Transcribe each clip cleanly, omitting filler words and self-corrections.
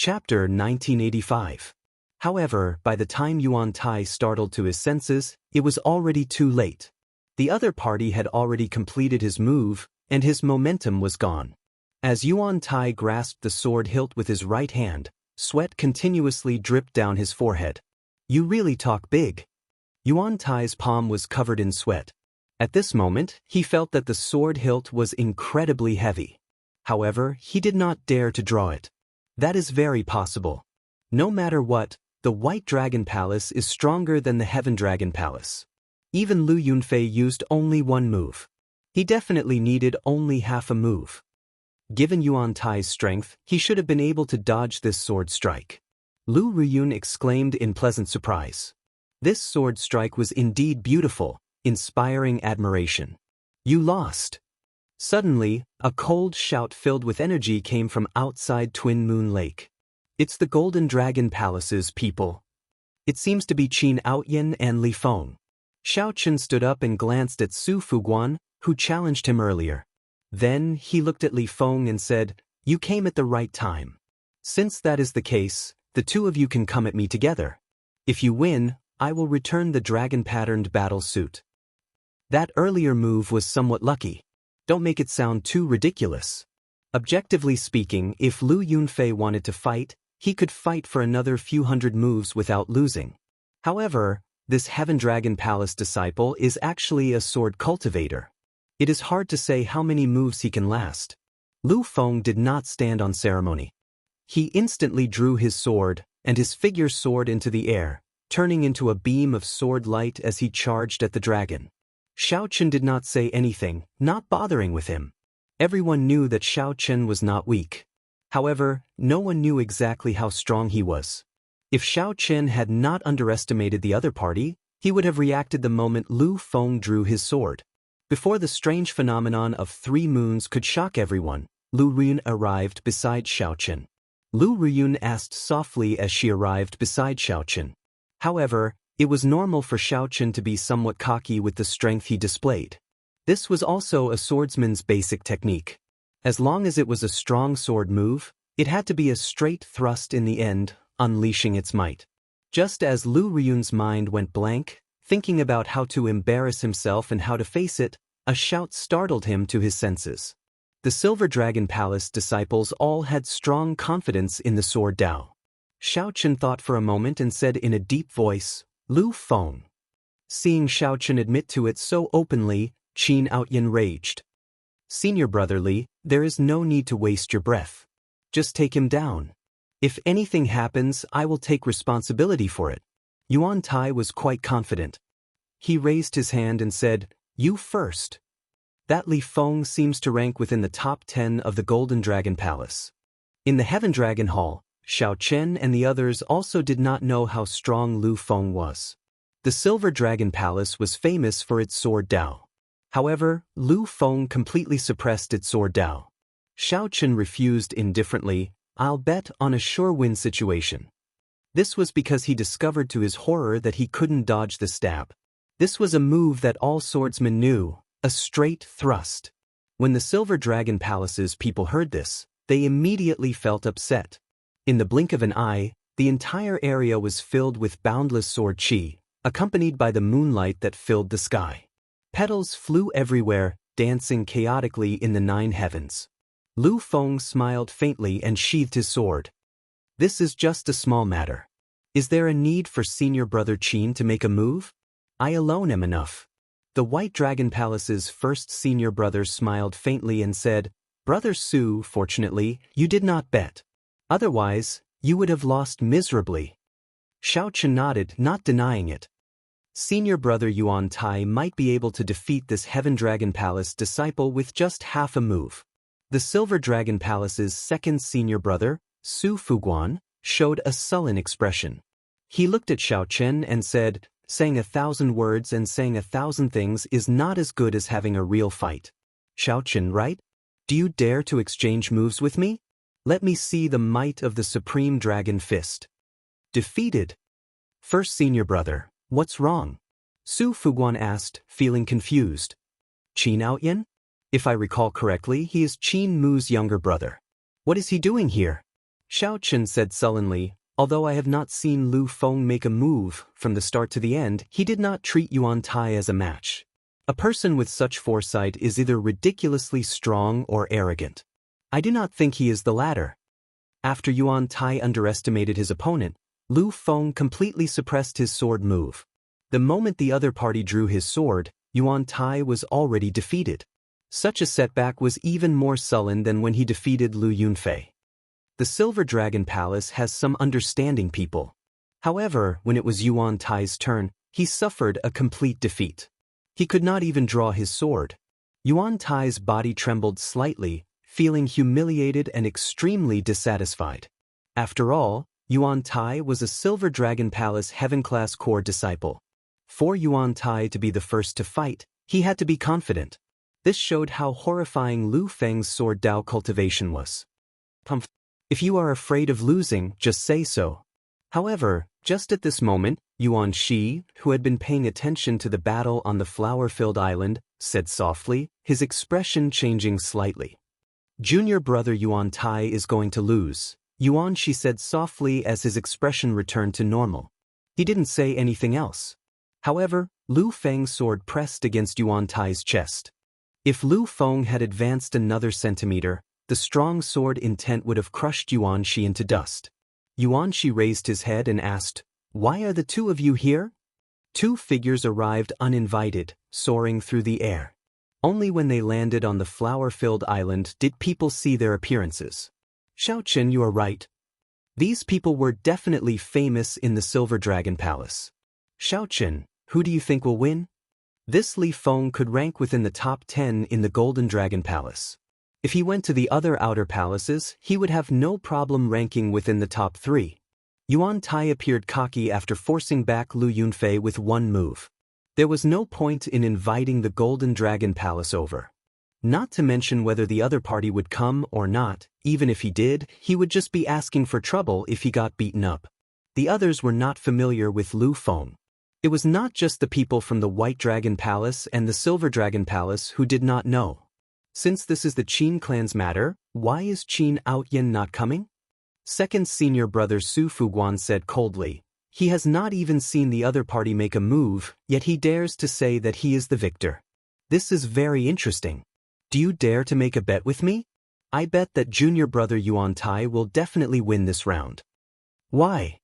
Chapter 1985. However, by the time Yuan Tai startled to his senses, it was already too late. The other party had already completed his move, and his momentum was gone. As Yuan Tai grasped the sword hilt with his right hand, sweat continuously dripped down his forehead. You really talk big. Yuan Tai's palm was covered in sweat. At this moment, he felt that the sword hilt was incredibly heavy. However, he did not dare to draw it. That is very possible. No matter what, the White Dragon Palace is stronger than the Heaven Dragon Palace. Even Lu Yunfei used only one move. He definitely needed only half a move. Given Yuan Tai's strength, he should have been able to dodge this sword strike. Lu Ruyun exclaimed in pleasant surprise. This sword strike was indeed beautiful, inspiring admiration. You lost. Suddenly, a cold shout filled with energy came from outside Twin Moon Lake. It's the Golden Dragon Palace's people. It seems to be Qin Outyan and Li Feng. Xiao Chen stood up and glanced at Su Fuguan, who challenged him earlier. Then, he looked at Li Feng and said, You came at the right time. Since that is the case, the two of you can come at me together. If you win, I will return the dragon-patterned battle suit. That earlier move was somewhat lucky. Don't make it sound too ridiculous. Objectively speaking, if Lu Yunfei wanted to fight, he could fight for another few hundred moves without losing. However, this Heaven Dragon Palace disciple is actually a sword cultivator. It is hard to say how many moves he can last. Lu Feng did not stand on ceremony. He instantly drew his sword, and his figure soared into the air, turning into a beam of sword light as he charged at the dragon. Xiao Chen did not say anything, not bothering with him. Everyone knew that Xiao Chen was not weak. However, no one knew exactly how strong he was. If Xiao Chen had not underestimated the other party, he would have reacted the moment Lu Feng drew his sword. Before the strange phenomenon of 3 moons could shock everyone, Lu Ruyun arrived beside Xiao Chen. Lu Ruyun asked softly as she arrived beside Xiao Chen. However, it was normal for Xiao Chen to be somewhat cocky with the strength he displayed. This was also a swordsman's basic technique. As long as it was a strong sword move, it had to be a straight thrust in the end, unleashing its might. Just as Lu Ruyun's mind went blank, thinking about how to embarrass himself and how to face it, a shout startled him to his senses. The Silver Dragon Palace disciples all had strong confidence in the sword Dao. Xiao Chen thought for a moment and said in a deep voice, Lu Feng. Seeing Xiao Chen admit to it so openly, Qin Outyan raged. Senior brother Li, there is no need to waste your breath. Just take him down. If anything happens, I will take responsibility for it. Yuan Tai was quite confident. He raised his hand and said, You first. That Li Feng seems to rank within the top 10 of the Golden Dragon Palace. In the Heaven Dragon Hall, Xiao Chen and the others also did not know how strong Lu Feng was. The Silver Dragon Palace was famous for its sword Dao. However, Lu Feng completely suppressed its sword Dao. Xiao Chen refused indifferently, I'll bet on a sure win situation. This was because he discovered to his horror that he couldn't dodge the stab. This was a move that all swordsmen knew, a straight thrust. When the Silver Dragon Palace's people heard this, they immediately felt upset. In the blink of an eye, the entire area was filled with boundless sword qi, accompanied by the moonlight that filled the sky. Petals flew everywhere, dancing chaotically in the 9 heavens. Lu Feng smiled faintly and sheathed his sword. This is just a small matter. Is there a need for senior brother Qin to make a move? I alone am enough. The White Dragon Palace's first senior brother smiled faintly and said, Brother Su, fortunately, you did not bet. Otherwise, you would have lost miserably. Xiao Chen nodded, not denying it. Senior brother Yuan Tai might be able to defeat this Heaven Dragon Palace disciple with just half a move. The Silver Dragon Palace's second senior brother, Su Fuguan, showed a sullen expression. He looked at Xiao Chen and said, Saying 1,000 words and saying 1,000 things is not as good as having a real fight. Xiao Chen, right? Do you dare to exchange moves with me? Let me see the might of the Supreme Dragon Fist. Defeated. First senior brother, what's wrong? Su Fuguan asked, feeling confused. Qin Outyan? If I recall correctly, he is Qin Mu's younger brother. What is he doing here? Xiao Chen said sullenly, although I have not seen Lu Feng make a move from the start to the end, he did not treat Yuan Tai as a match. A person with such foresight is either ridiculously strong or arrogant. I do not think he is the latter. After Yuan Tai underestimated his opponent, Lu Feng completely suppressed his sword move. The moment the other party drew his sword, Yuan Tai was already defeated. Such a setback was even more sullen than when he defeated Lu Yunfei. The Silver Dragon Palace has some understanding people. However, when it was Yuan Tai's turn, he suffered a complete defeat. He could not even draw his sword. Yuan Tai's body trembled slightly, feeling humiliated and extremely dissatisfied. After all, Yuan Tai was a Silver Dragon Palace Heaven-class core disciple. For Yuan Tai to be the first to fight, he had to be confident. This showed how horrifying Lu Feng's sword Dao cultivation was. If you are afraid of losing, just say so. However, just at this moment, Yuan Shi, who had been paying attention to the battle on the flower-filled island, said softly, his expression changing slightly. Junior brother Yuan Tai is going to lose, Yuan Shi said softly as his expression returned to normal. He didn't say anything else. However, Lu Feng's sword pressed against Yuan Tai's chest. If Lu Feng had advanced another centimeter, the strong sword intent would have crushed Yuan Shi into dust. Yuan Shi raised his head and asked, "Why are the two of you here?" Two figures arrived uninvited, soaring through the air. Only when they landed on the flower-filled island did people see their appearances. Xiao Chen, you are right. These people were definitely famous in the Silver Dragon Palace. Xiao Chen, who do you think will win? This Li Feng could rank within the top 10 in the Golden Dragon Palace. If he went to the other outer palaces, he would have no problem ranking within the top 3. Yuan Tai appeared cocky after forcing back Lu Yunfei with one move. There was no point in inviting the Golden Dragon Palace over. Not to mention whether the other party would come or not, even if he did, he would just be asking for trouble if he got beaten up. The others were not familiar with Lu Feng. It was not just the people from the White Dragon Palace and the Silver Dragon Palace who did not know. Since this is the Qin clan's matter, why is Qin Outyan not coming? Second senior brother Su Fuguan said coldly. He has not even seen the other party make a move, yet he dares to say that he is the victor. This is very interesting. Do you dare to make a bet with me? I bet that junior brother Yuan Tai will definitely win this round. Why?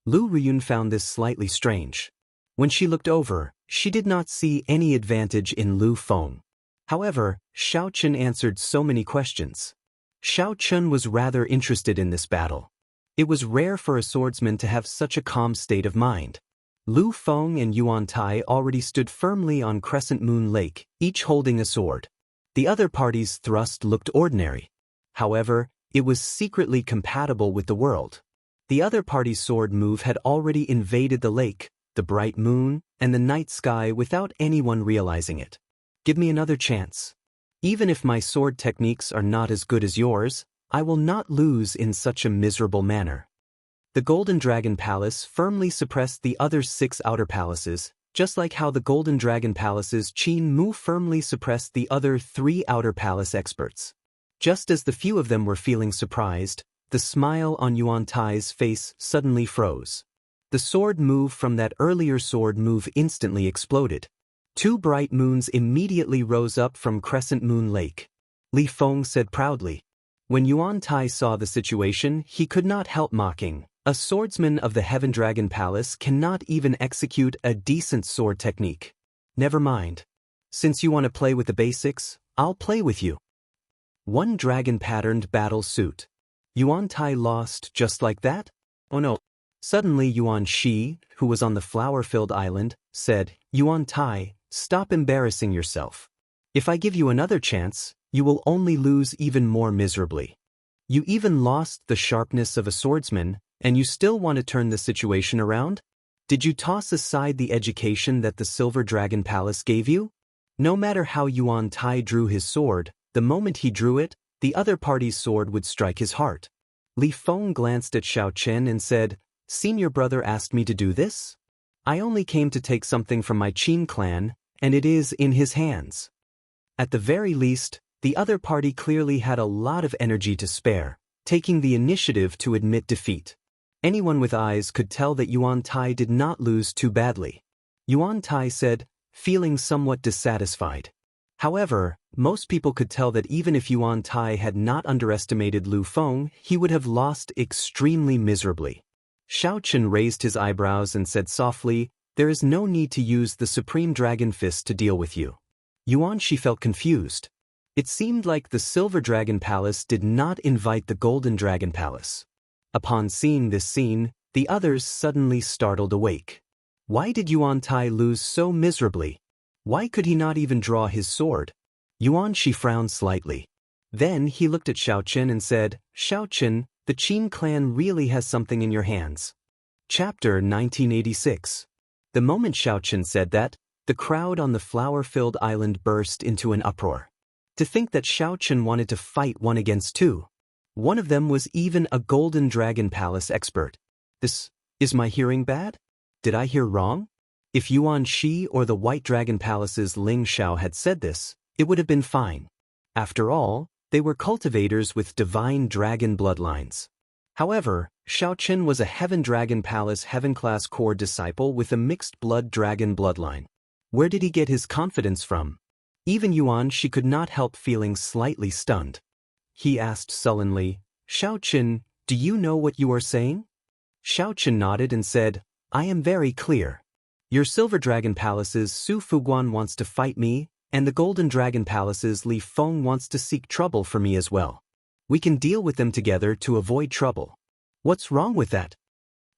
Lu Riyun found this slightly strange. When she looked over, she did not see any advantage in Lu Feng. However, Xiao Chen answered so many questions. Xiao Chen was rather interested in this battle. It was rare for a swordsman to have such a calm state of mind. Lu Feng and Yuan Tai already stood firmly on Crescent Moon Lake, each holding a sword. The other party's thrust looked ordinary. However, it was secretly compatible with the world. The other party's sword move had already invaded the lake, the bright moon, and the night sky without anyone realizing it. Give me another chance. Even if my sword techniques are not as good as yours, I will not lose in such a miserable manner. The Golden Dragon Palace firmly suppressed the other 6 outer palaces, just like how the Golden Dragon Palace's Qin Mu firmly suppressed the other 3 outer palace experts. Just as the few of them were feeling surprised, the smile on Yuan Tai's face suddenly froze. The sword move from that earlier sword move instantly exploded. 2 bright moons immediately rose up from Crescent Moon Lake. Li Feng said proudly. When Yuan Tai saw the situation, he could not help mocking. A swordsman of the Heaven Dragon Palace cannot even execute a decent sword technique. Never mind. Since you want to play with the basics, I'll play with you. One dragon-patterned battle suit. Yuan Tai lost just like that? Oh no. Suddenly Yuan Shi, who was on the flower-filled island, said, Yuan Tai, stop embarrassing yourself. If I give you another chance, you will only lose even more miserably. You even lost the sharpness of a swordsman, and you still want to turn the situation around? Did you toss aside the education that the Silver Dragon Palace gave you? No matter how Yuan Tai drew his sword, the moment he drew it, the other party's sword would strike his heart. Li Feng glanced at Xiao Chen and said, Senior brother asked me to do this? I only came to take something from my Qin clan, and it is in his hands. At the very least, the other party clearly had a lot of energy to spare. taking the initiative to admit defeat. Anyone with eyes could tell that Yuan Tai did not lose too badly. Yuan Tai said, feeling somewhat dissatisfied. However, most people could tell that even if Yuan Tai had not underestimated Lu Feng, he would have lost extremely miserably. Xiao Chen raised his eyebrows and said softly, "There is no need to use the Supreme Dragon Fist to deal with you." Yuan Shi felt confused. It seemed like the Silver Dragon Palace did not invite the Golden Dragon Palace. Upon seeing this scene, the others suddenly startled awake. Why did Yuan Tai lose so miserably? Why could he not even draw his sword? Yuan Shi frowned slightly. Then he looked at Xiao Chen and said, "Xiao Chen, the Qin clan really has something in your hands." Chapter 1986. The moment Xiao Chen said that, the crowd on the flower-filled island burst into an uproar. To think that Xiao Chen wanted to fight one against two. One of them was even a Golden Dragon Palace expert. Is my hearing bad? Did I hear wrong? If Yuan Shi or the White Dragon Palace's Ling Xiao had said this, it would have been fine. After all, they were cultivators with divine dragon bloodlines. However, Xiao Chen was a Heaven Dragon Palace Heaven-class core disciple with a mixed blood dragon bloodline. Where did he get his confidence from? Even Yuan Shi could not help feeling slightly stunned. He asked sullenly, "Xiao Chen, do you know what you are saying?" Xiao Chen nodded and said, "I am very clear. Your Silver Dragon Palace's Su Fuguan wants to fight me, and the Golden Dragon Palace's Li Feng wants to seek trouble for me as well. We can deal with them together to avoid trouble. What's wrong with that?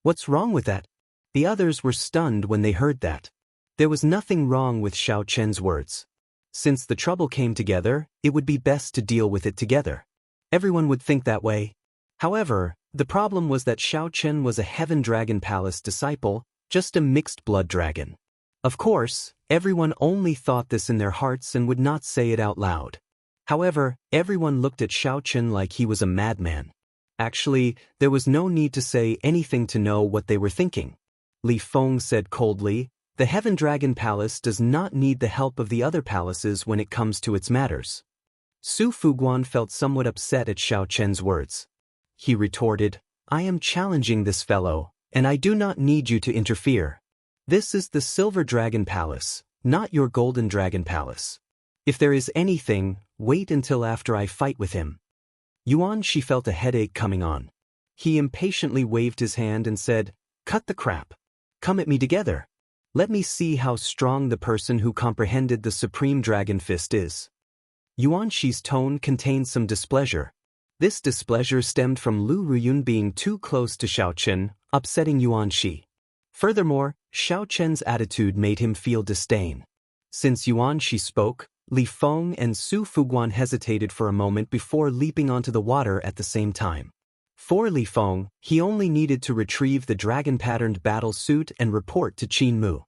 What's wrong with that?" The others were stunned when they heard that. There was nothing wrong with Xiao Chen's words. Since the trouble came together, it would be best to deal with it together. Everyone would think that way. However, the problem was that Xiao Chen was a Heaven Dragon Palace disciple, just a mixed blood dragon. Of course, everyone only thought this in their hearts and would not say it out loud. However, everyone looked at Xiao Chen like he was a madman. Actually, there was no need to say anything to know what they were thinking. Li Feng said coldly, "The Heaven Dragon Palace does not need the help of the other palaces when it comes to its matters." Su Fuguan felt somewhat upset at Xiao Chen's words. He retorted, "I am challenging this fellow, and I do not need you to interfere. This is the Silver Dragon Palace, not your Golden Dragon Palace. If there is anything, wait until after I fight with him." Yuan Shi felt a headache coming on. He impatiently waved his hand and said, "Cut the crap. Come at me together. Let me see how strong the person who comprehended the Supreme Dragon Fist is." Yuan Shi's tone contained some displeasure. This displeasure stemmed from Lu Ruyun being too close to Xiao Chen, upsetting Yuan Shi. Furthermore, Xiao Chen's attitude made him feel disdain. Since Yuan Shi spoke, Li Feng and Su Fuguan hesitated for a moment before leaping onto the water at the same time. For Li Feng, he only needed to retrieve the dragon-patterned battle suit and report to Qin Mu.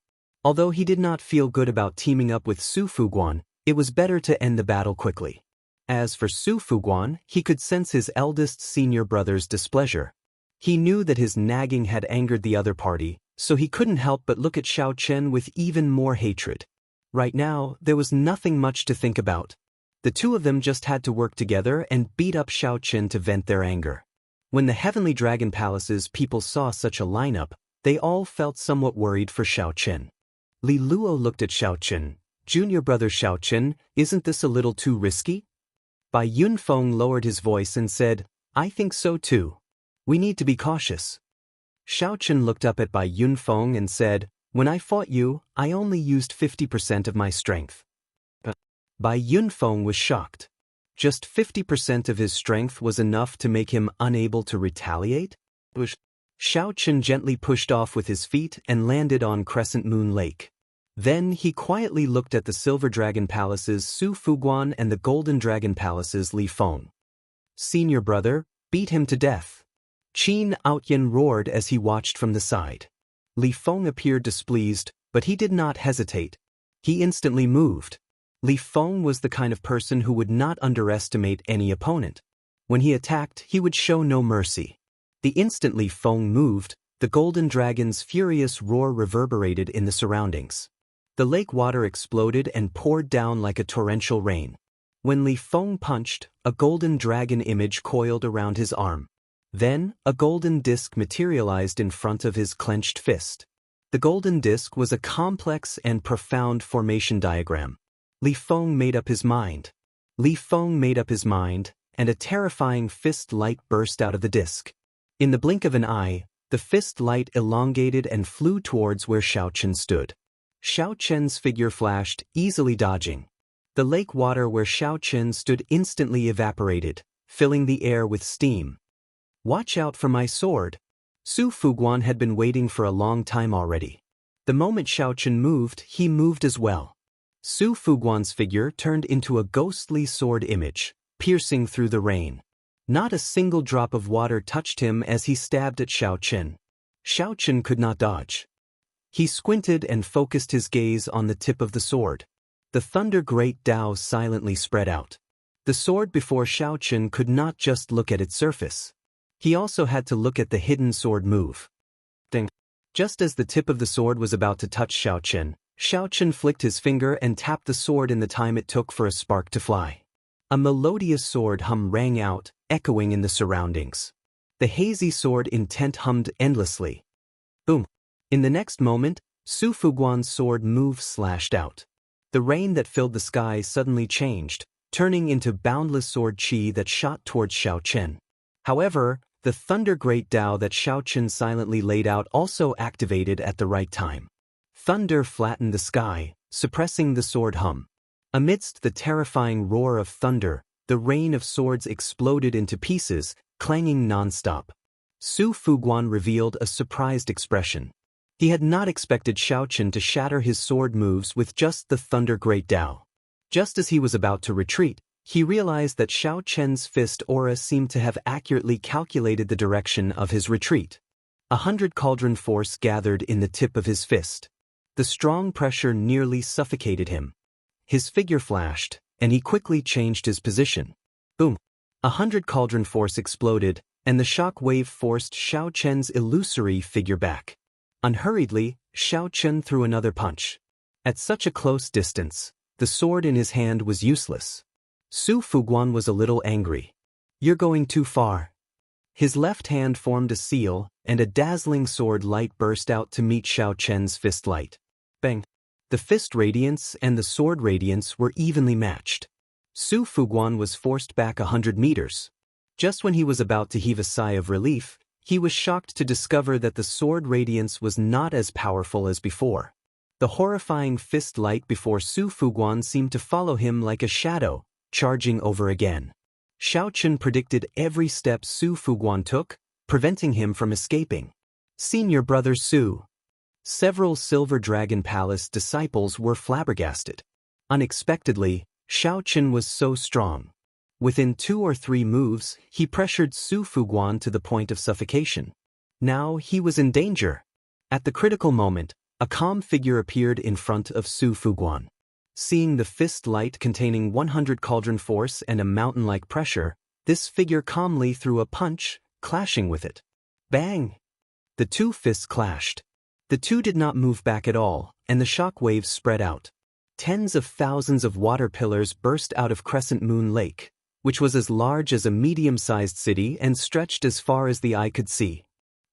Although he did not feel good about teaming up with Su Fuguan, it was better to end the battle quickly. As for Su Fuguan, he could sense his eldest senior brother's displeasure. He knew that his nagging had angered the other party, so he couldn't help but look at Xiao Chen with even more hatred. Right now, there was nothing much to think about. The two of them just had to work together and beat up Xiao Chen to vent their anger. When the Heavenly Dragon Palace's people saw such a lineup, they all felt somewhat worried for Xiao Chen. Li Luo looked at Xiao Chen. "Junior brother Xiao Chen, isn't this a little too risky?" Bai Yunfeng lowered his voice and said, "I think so too. We need to be cautious." Xiao Chen looked up at Bai Yunfeng and said, "When I fought you, I only used 50% of my strength." Bai Yunfeng was shocked. Just 50% of his strength was enough to make him unable to retaliate? Xiao Chen gently pushed off with his feet and landed on Crescent Moon Lake. Then he quietly looked at the Silver Dragon Palace's Su Fuguan and the Golden Dragon Palace's Li Feng. "Senior brother, beat him to death." Qin Outyan roared as he watched from the side. Li Feng appeared displeased, but he did not hesitate. He instantly moved. Li Feng was the kind of person who would not underestimate any opponent. When he attacked, he would show no mercy. The instant Li Feng moved, the Golden Dragon's furious roar reverberated in the surroundings. The lake water exploded and poured down like a torrential rain. When Li Feng punched, a golden dragon image coiled around his arm. Then, a golden disc materialized in front of his clenched fist. The golden disc was a complex and profound formation diagram. Li Feng made up his mind. And a terrifying fist light burst out of the disc. In the blink of an eye, the fist light elongated and flew towards where Xiao Chen stood. Xiao Chen's figure flashed, easily dodging. The lake water where Xiao Chen stood instantly evaporated, filling the air with steam. "Watch out for my sword." Su Fuguan had been waiting for a long time already. The moment Xiao Chen moved, he moved as well. Su Fuguan's figure turned into a ghostly sword image, piercing through the rain. Not a single drop of water touched him as he stabbed at Xiao Chen. Xiao Chen could not dodge. He squinted and focused his gaze on the tip of the sword. The thunder great Dao silently spread out. The sword before Xiao Chen could not just look at its surface. He also had to look at the hidden sword move. Ding. Just as the tip of the sword was about to touch Xiao Chen flicked his finger and tapped the sword in the time it took for a spark to fly. A melodious sword hum rang out, echoing in the surroundings. The hazy sword intent hummed endlessly. Boom. In the next moment, Su Fuguan's sword move slashed out. The rain that filled the sky suddenly changed, turning into boundless sword chi that shot towards Xiao Chen. However, the thunder great Dao that Xiao Chen silently laid out also activated at the right time. Thunder flattened the sky, suppressing the sword hum. Amidst the terrifying roar of thunder, the rain of swords exploded into pieces, clanging non-stop. Su Fuguan revealed a surprised expression. He had not expected Xiao Chen to shatter his sword moves with just the thunder great Dao. Just as he was about to retreat, he realized that Xiao Chen's fist aura seemed to have accurately calculated the direction of his retreat. 100 cauldron force gathered in the tip of his fist. The strong pressure nearly suffocated him. His figure flashed, and he quickly changed his position. Boom! 100 cauldron force exploded, and the shock wave forced Xiao Chen's illusory figure back. Unhurriedly, Xiao Chen threw another punch. At such a close distance, the sword in his hand was useless. Su Fuguan was a little angry. "You're going too far." His left hand formed a seal, and a dazzling sword light burst out to meet Xiao Chen's fist light. Bang! The fist radiance and the sword radiance were evenly matched. Su Fuguan was forced back 100 meters. Just when he was about to heave a sigh of relief, he was shocked to discover that the sword radiance was not as powerful as before. The horrifying fist light before Su Fuguan seemed to follow him like a shadow, charging over again. Xiao Chen predicted every step Su Fuguan took, preventing him from escaping. "Senior brother Su." Several Silver Dragon Palace disciples were flabbergasted. Unexpectedly, Xiao Chen was so strong. Within 2 or 3 moves, he pressured Su Fuguan to the point of suffocation. Now he was in danger. At the critical moment, a calm figure appeared in front of Su Fuguan. Seeing the fist light containing 100 cauldron force and a mountain-like pressure, this figure calmly threw a punch, clashing with it. Bang! The two fists clashed. The two did not move back at all, and the shock waves spread out. Tens of thousands of water pillars burst out of Crescent Moon Lake, which was as large as a medium-sized city and stretched as far as the eye could see.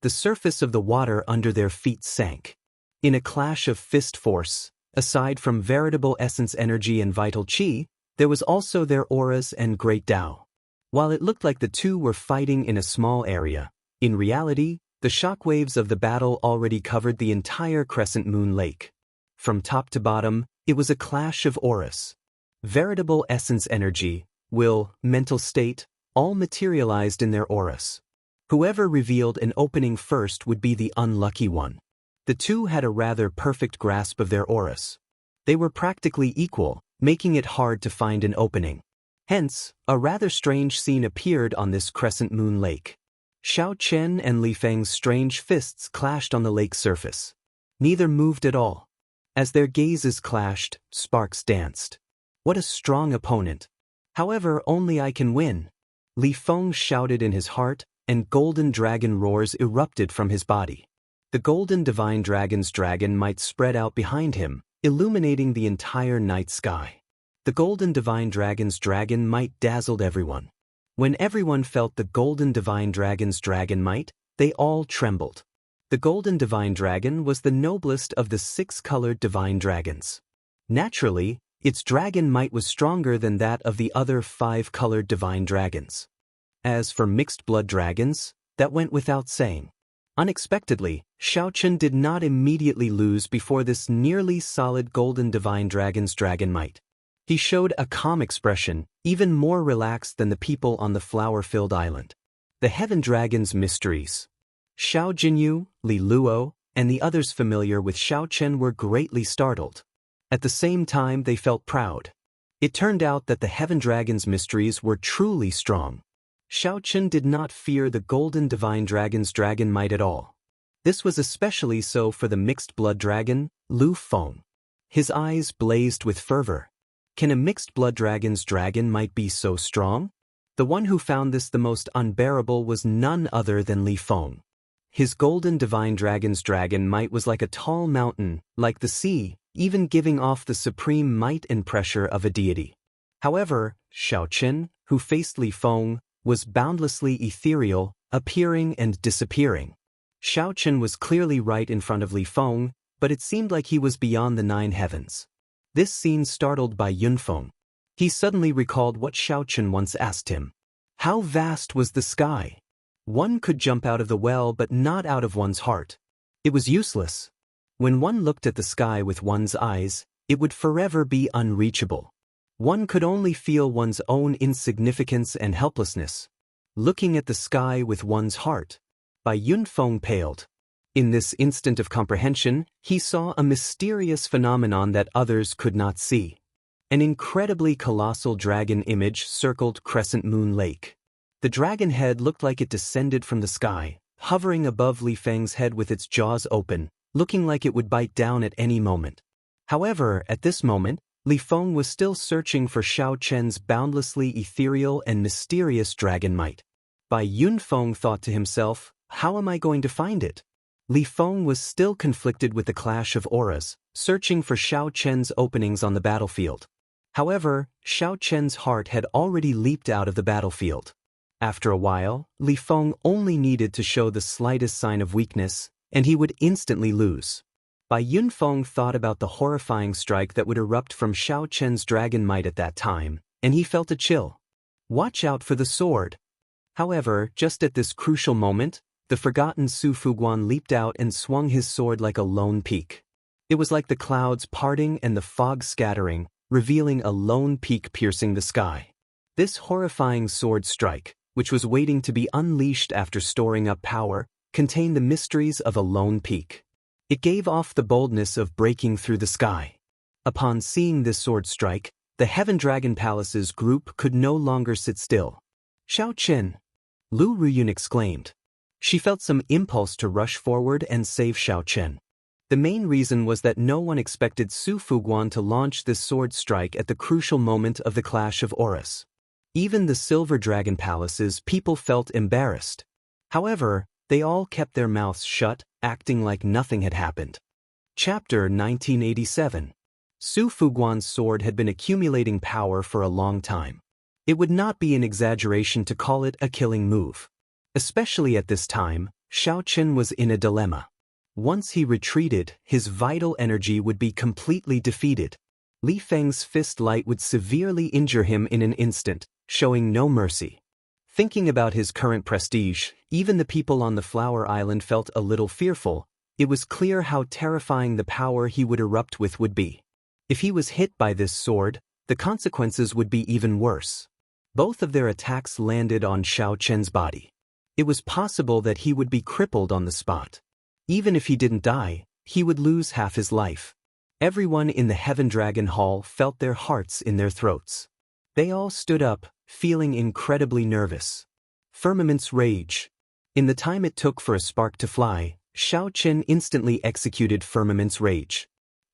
The surface of the water under their feet sank. In a clash of fist force, aside from veritable essence energy and vital chi, there was also their auras and great Dao. While it looked like the two were fighting in a small area, in reality, the shockwaves of the battle already covered the entire Crescent Moon Lake. From top to bottom, it was a clash of auras. Veritable essence energy, will, mental state, all materialized in their auras. Whoever revealed an opening first would be the unlucky one. The two had a rather perfect grasp of their auras. They were practically equal, making it hard to find an opening. Hence, a rather strange scene appeared on this Crescent Moon Lake. Xiao Chen and Li Feng's strange fists clashed on the lake's surface. Neither moved at all. As their gazes clashed, sparks danced. What a strong opponent. However, only I can win. Li Feng shouted in his heart, and golden dragon roars erupted from his body. The golden divine dragon's dragon might spread out behind him, illuminating the entire night sky. The golden divine dragon's dragon might dazzled everyone. When everyone felt the golden divine dragon's dragon might, they all trembled. The golden divine dragon was the noblest of the 6-colored divine dragons. Naturally, its dragon might was stronger than that of the other 5-colored divine dragons. As for mixed blood dragons, that went without saying. Unexpectedly, Xiaochen did not immediately lose before this nearly solid golden divine dragon's dragon might. He showed a calm expression, even more relaxed than the people on the flower-filled island. The heaven dragon's mysteries. Xiao Jinyu, Li Luo, and the others familiar with Xiaochen were greatly startled. At the same time they felt proud. It turned out that the heaven dragon's mysteries were truly strong. Xiaochen did not fear the golden divine dragon's dragon might at all. This was especially so for the mixed blood dragon, Lu Feng. His eyes blazed with fervor. Can a mixed blood dragon's dragon might be so strong? The one who found this the most unbearable was none other than Li Feng. His golden divine dragon's dragon might was like a tall mountain, like the sea, even giving off the supreme might and pressure of a deity. However, Xiaochen, who faced Li Feng, was boundlessly ethereal, appearing and disappearing. Xiaochen was clearly right in front of Li Feng, but it seemed like he was beyond the 9 heavens. This scene startled by Yunfeng. He suddenly recalled what Xiaochen once asked him. How vast was the sky? One could jump out of the well but not out of one's heart. It was useless. When one looked at the sky with one's eyes, it would forever be unreachable. One could only feel one's own insignificance and helplessness. Looking at the sky with one's heart. By Yunfeng paled. In this instant of comprehension, he saw a mysterious phenomenon that others could not see. An incredibly colossal dragon image circled Crescent Moon Lake. The dragon head looked like it descended from the sky, hovering above Li Feng's head with its jaws open, looking like it would bite down at any moment. However, at this moment, Li Feng was still searching for Xiaochen's boundlessly ethereal and mysterious dragon might. Bai Yunfeng thought to himself, how am I going to find it? Li Feng was still conflicted with the clash of auras, searching for Xiaochen's openings on the battlefield. However, Xiaochen's heart had already leaped out of the battlefield. After a while, Li Feng only needed to show the slightest sign of weakness, and he would instantly lose. Bai Yunfeng thought about the horrifying strike that would erupt from Xiaochen's dragon might at that time, and he felt a chill. Watch out for the sword. However, just at this crucial moment, the forgotten Su Fuguan leaped out and swung his sword like a lone peak. It was like the clouds parting and the fog scattering, revealing a lone peak piercing the sky. This horrifying sword strike, which was waiting to be unleashed after storing up power, contained the mysteries of a lone peak. It gave off the boldness of breaking through the sky. Upon seeing this sword strike, the Heaven Dragon Palace's group could no longer sit still. Xiaochen! Lu Ruyun exclaimed. She felt some impulse to rush forward and save Xiaochen. The main reason was that no one expected Su Fuguan to launch this sword strike at the crucial moment of the clash of auras. Even the Silver Dragon Palace's people felt embarrassed. However, they all kept their mouths shut, acting like nothing had happened. Chapter 1987. Su Fuguan's sword had been accumulating power for a long time. It would not be an exaggeration to call it a killing move. Especially at this time, Xiaochen was in a dilemma. Once he retreated, his vital energy would be completely defeated. Li Feng's fist light would severely injure him in an instant, showing no mercy. Thinking about his current prestige, even the people on the Flower Island felt a little fearful. It was clear how terrifying the power he would erupt with would be. If he was hit by this sword, the consequences would be even worse. Both of their attacks landed on Xiaochen's body. It was possible that he would be crippled on the spot. Even if he didn't die, he would lose half his life. Everyone in the Heaven Dragon Hall felt their hearts in their throats. They all stood up, feeling incredibly nervous. Firmament's rage. In the time it took for a spark to fly, Xiaochen instantly executed Firmament's rage.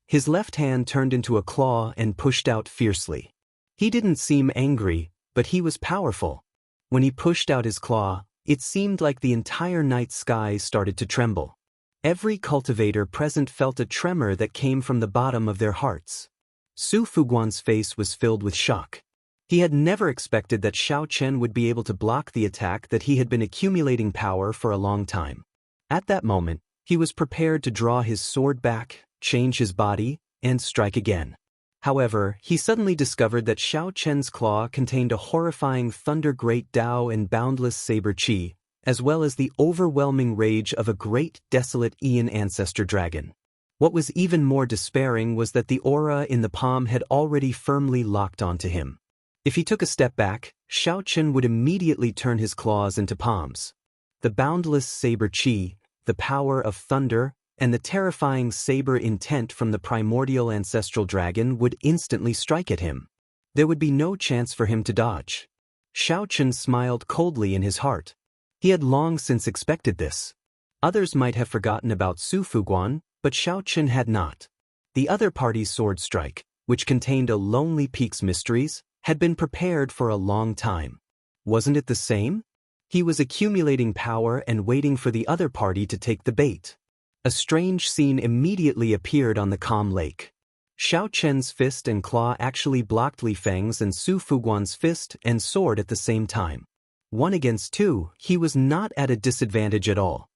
His left hand turned into a claw and pushed out fiercely. He didn't seem angry, but he was powerful. When he pushed out his claw, it seemed like the entire night sky started to tremble. Every cultivator present felt a tremor that came from the bottom of their hearts. Su Fuguan's face was filled with shock. He had never expected that Xiao Chen would be able to block the attack that he had been accumulating power for a long time. At that moment, he was prepared to draw his sword back, change his body, and strike again. However, he suddenly discovered that Xiao Chen's claw contained a horrifying thunder great Dao and boundless saber chi, as well as the overwhelming rage of a great desolate Aeon ancestor dragon. What was even more despairing was that the aura in the palm had already firmly locked onto him. If he took a step back, Xiao Chen would immediately turn his claws into palms. The boundless saber chi, the power of thunder, and the terrifying saber intent from the primordial ancestral dragon would instantly strike at him. There would be no chance for him to dodge. Xiao Chen smiled coldly in his heart. He had long since expected this. Others might have forgotten about Su Fuguan, but Xiao Chen had not. The other party's sword strike, which contained a Lonely Peak's mysteries, had been prepared for a long time. Wasn't it the same? He was accumulating power and waiting for the other party to take the bait. A strange scene immediately appeared on the calm lake. Xiao Chen's fist and claw actually blocked Li Feng's and Su Fuguan's fist and sword at the same time. 1 against 2, he was not at a disadvantage at all.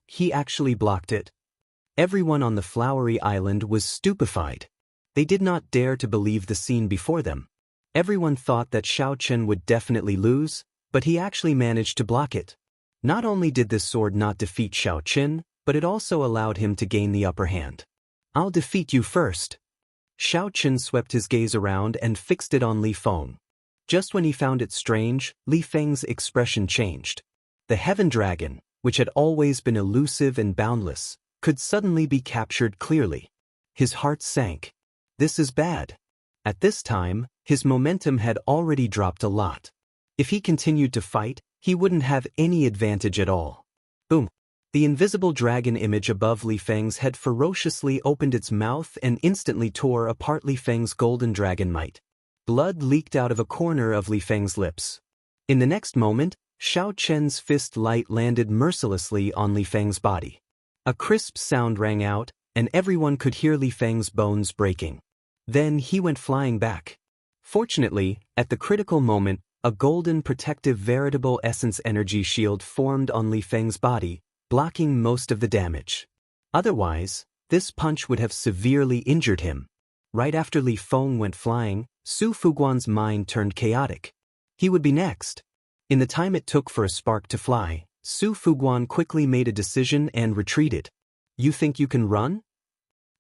He actually blocked it. Everyone on the flowery island was stupefied. They did not dare to believe the scene before them. Everyone thought that Xiao Chen would definitely lose, but he actually managed to block it. Not only did this sword not defeat Xiao Chen, but it also allowed him to gain the upper hand. "I'll defeat you first." Xiao Chen swept his gaze around and fixed it on Li Feng. Just when he found it strange, Li Feng's expression changed. The Heaven Dragon, which had always been elusive and boundless, could suddenly be captured clearly. His heart sank. This is bad. At this time, his momentum had already dropped a lot. If he continued to fight, he wouldn't have any advantage at all. Boom! The invisible dragon image above Li Feng's head ferociously opened its mouth and instantly tore apart Li Feng's golden dragon might. Blood leaked out of a corner of Li Feng's lips. In the next moment, Xiao Chen's fist light landed mercilessly on Li Feng's body. A crisp sound rang out, and everyone could hear Li Feng's bones breaking. Then he went flying back. Fortunately, at the critical moment, a golden protective veritable essence energy shield formed on Li Feng's body, blocking most of the damage. Otherwise, this punch would have severely injured him. Right after Li Feng went flying, Su Fuguan's mind turned chaotic. He would be next. In the time it took for a spark to fly, Su Fuguan quickly made a decision and retreated. "You think you can run?"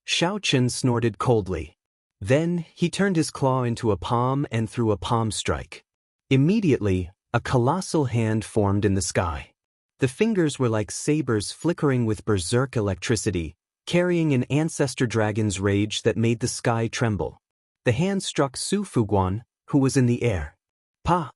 Xiao Chen snorted coldly. Then, he turned his claw into a palm and threw a palm strike. Immediately, a colossal hand formed in the sky. The fingers were like sabers flickering with berserk electricity, carrying an ancestor dragon's rage that made the sky tremble. The hand struck Su Fuguan, who was in the air. Pa!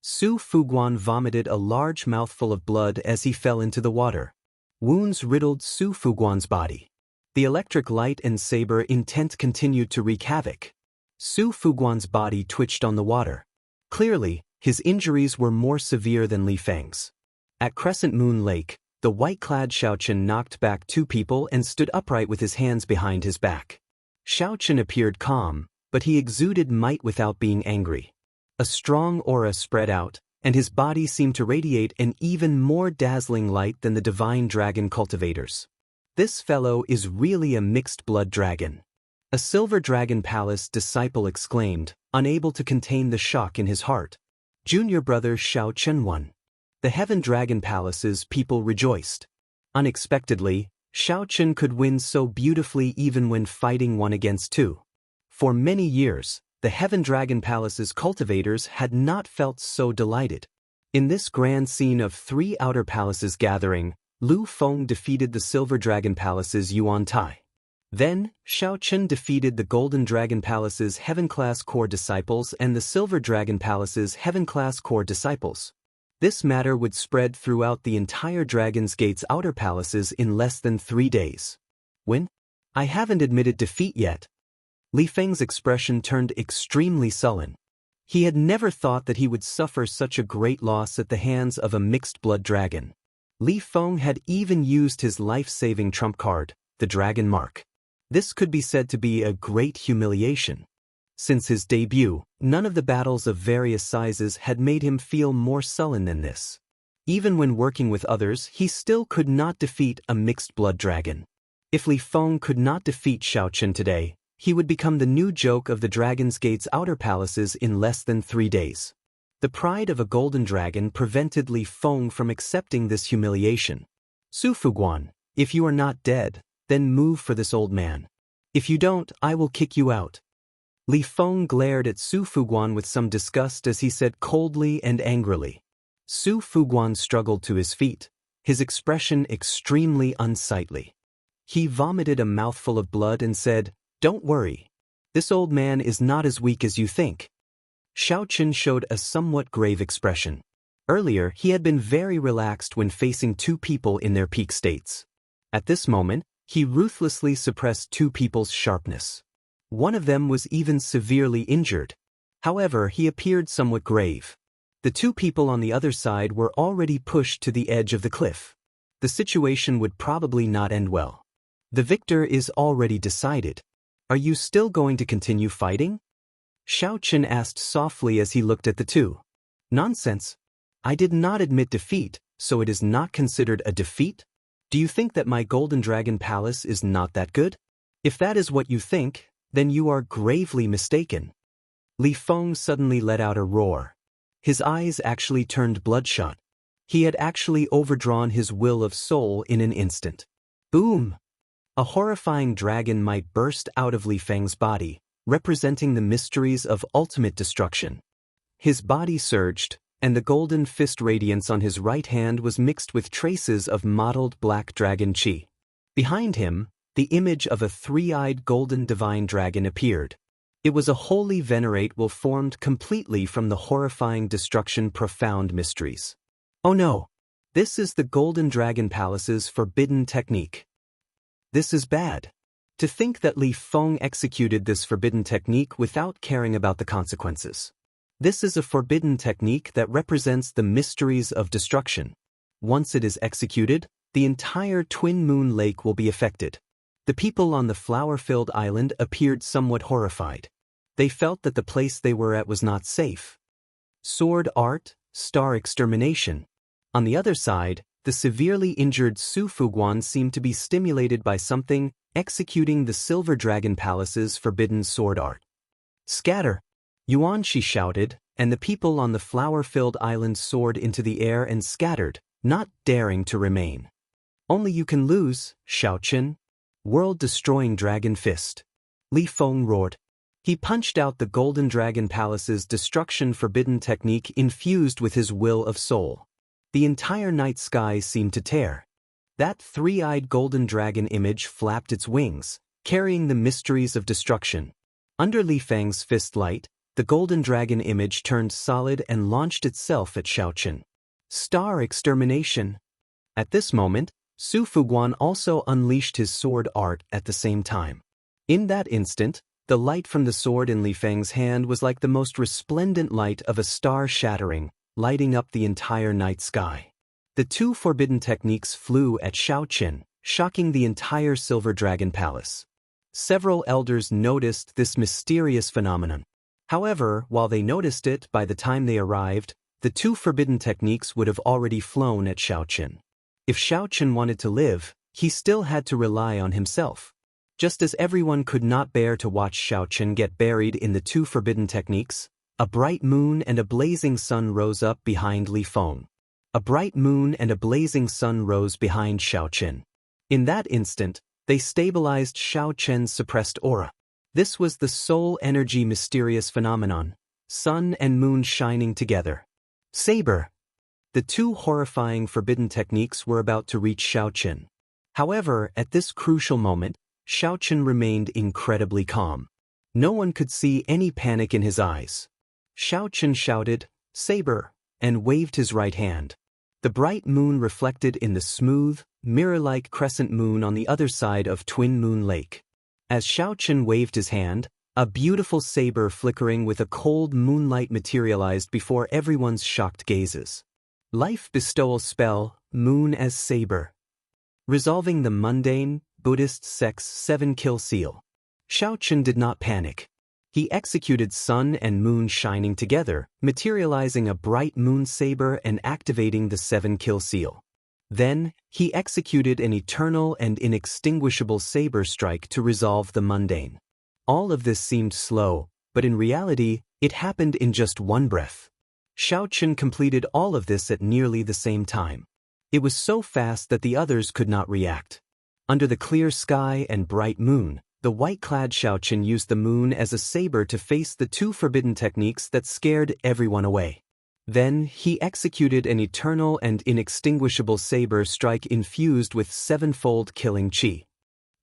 Su Fuguan vomited a large mouthful of blood as he fell into the water. Wounds riddled Su Fuguan's body. The electric light and saber intent continued to wreak havoc. Su Fuguan's body twitched on the water. Clearly, his injuries were more severe than Li Feng's. At Crescent Moon Lake, the white-clad Xiao Chen knocked back 2 people and stood upright with his hands behind his back. Xiao Chen appeared calm, but he exuded might without being angry. A strong aura spread out, and his body seemed to radiate an even more dazzling light than the divine dragon cultivators. "This fellow is really a mixed-blood dragon," a silver dragon palace disciple exclaimed, unable to contain the shock in his heart. Junior brother Xiao Chen won. The Heaven Dragon Palace's people rejoiced. Unexpectedly, Xiao Chen could win so beautifully even when fighting 1 against 2. For many years, the Heaven Dragon Palace's cultivators had not felt so delighted. In this grand scene of 3 outer palaces gathering, Lu Feng defeated the Silver Dragon Palace's Yuan Tai. Then, Xiao Chen defeated the Golden Dragon Palace's Heaven-class core disciples and the Silver Dragon Palace's Heaven-class core disciples. This matter would spread throughout the entire Dragon's Gate's outer palaces in less than 3 days. "When? I haven't admitted defeat yet." Li Feng's expression turned extremely sullen. He had never thought that he would suffer such a great loss at the hands of a mixed-blood dragon. Li Feng had even used his life-saving trump card, the Dragon Mark. This could be said to be a great humiliation. Since his debut, none of the battles of various sizes had made him feel more sullen than this. Even when working with others, he still could not defeat a mixed-blood dragon. If Li Feng could not defeat Xiaochen today, he would become the new joke of the Dragon's Gate's outer palaces in less than 3 days. The pride of a golden dragon prevented Li Feng from accepting this humiliation. Su Fuguan, if you are not dead, then move for this old man. If you don't, I will kick you out. Li Feng glared at Su Fuguan with some disgust as he said coldly and angrily. Su Fuguan struggled to his feet, his expression extremely unsightly. He vomited a mouthful of blood and said, "Don't worry. This old man is not as weak as you think." Xiaochen showed a somewhat grave expression. Earlier, he had been very relaxed when facing 2 people in their peak states. At this moment, he ruthlessly suppressed 2 people's sharpness. One of them was even severely injured. However, he appeared somewhat grave. The 2 people on the other side were already pushed to the edge of the cliff. The situation would probably not end well. The victor is already decided. Are you still going to continue fighting? Xiaochen asked softly as he looked at the 2. Nonsense. I did not admit defeat, so it is not considered a defeat? Do you think that my Golden Dragon Palace is not that good? If that is what you think, then you are gravely mistaken. Li Feng suddenly let out a roar. His eyes actually turned bloodshot. He had actually overdrawn his will of soul in an instant. Boom! A horrifying dragon might burst out of Li Feng's body, representing the mysteries of ultimate destruction. His body surged, and the golden fist radiance on his right hand was mixed with traces of mottled black dragon chi. Behind him, the image of a 3-eyed golden divine dragon appeared. It was a holy venerate will formed completely from the horrifying destruction profound mysteries. Oh no! This is the Golden Dragon Palace's forbidden technique. This is bad. To think that Li Feng executed this forbidden technique without caring about the consequences. This is a forbidden technique that represents the mysteries of destruction. Once it is executed, the entire Twin Moon Lake will be affected. The people on the flower-filled island appeared somewhat horrified. They felt that the place they were at was not safe. Sword art, star extermination. On the other side, the severely injured Su Fuguan seemed to be stimulated by something, executing the Silver Dragon Palace's forbidden sword art. Scatter! Yuan, she shouted, and the people on the flower-filled island soared into the air and scattered, not daring to remain. Only you can lose, Xiaochen. World-destroying dragon fist. Li Feng roared. He punched out the Golden Dragon Palace's destruction forbidden technique infused with his will of soul. The entire night sky seemed to tear. That 3-eyed golden dragon image flapped its wings, carrying the mysteries of destruction. Under Li Feng's fist light, the golden dragon image turned solid and launched itself at Xiaochen. Star extermination. At this moment, Su Fuguan also unleashed his sword art at the same time. In that instant, the light from the sword in Li Feng's hand was like the most resplendent light of a star shattering, lighting up the entire night sky. The 2 forbidden techniques flew at Xiaochen, shocking the entire Silver Dragon Palace. Several elders noticed this mysterious phenomenon. However, while they noticed it, by the time they arrived, the 2 forbidden techniques would have already flown at Xiaochen. If Xiaochen wanted to live, he still had to rely on himself. Just as everyone could not bear to watch Xiaochen get buried in the 2 forbidden techniques, a bright moon and a blazing sun rose up behind Li Feng. A bright moon and a blazing sun rose behind Xiaochen. In that instant, they stabilized Xiaochen's suppressed aura. This was the soul energy mysterious phenomenon, sun and moon shining together. Saber! The 2 horrifying forbidden techniques were about to reach Xiaochen. However, at this crucial moment, Xiaochen remained incredibly calm. No one could see any panic in his eyes. Xiaochen shouted, "Saber," and waved his right hand. The bright moon reflected in the smooth, mirror-like crescent moon on the other side of Twin Moon Lake. As Xiaochen waved his hand, a beautiful saber flickering with a cold moonlight materialized before everyone's shocked gazes. Life bestowal spell, Moon as Saber. Resolving the mundane, Buddhist sect's 7-kill seal. Xiao Qun did not panic. He executed sun and moon shining together, materializing a bright moon saber and activating the 7-kill seal. Then, he executed an eternal and inextinguishable saber strike to resolve the mundane. All of this seemed slow, but in reality, it happened in just one breath. Xiao Qun completed all of this at nearly the same time. It was so fast that the others could not react. Under the clear sky and bright moon, the white-clad Xiao Qun used the moon as a saber to face the two forbidden techniques that scared everyone away. Then, he executed an eternal and inextinguishable saber strike infused with 7-fold killing chi.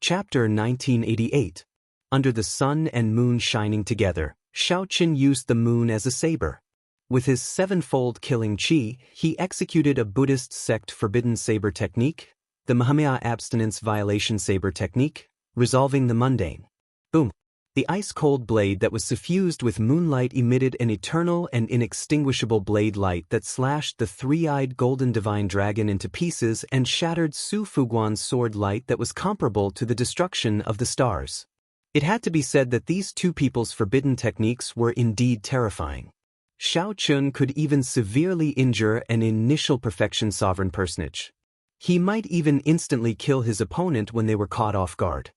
Chapter 1988. Under the sun and moon shining together, Xiao Qun used the moon as a saber. With his 7-fold killing chi, he executed a Buddhist sect forbidden saber technique, the Mahamaya abstinence violation saber technique, resolving the mundane. Boom! The ice-cold blade that was suffused with moonlight emitted an eternal and inextinguishable blade light that slashed the three-eyed golden divine dragon into pieces and shattered Su Fuguan's sword light that was comparable to the destruction of the stars. It had to be said that these two people's forbidden techniques were indeed terrifying. Xiao Qun could even severely injure an initial perfection sovereign personage. He might even instantly kill his opponent when they were caught off guard.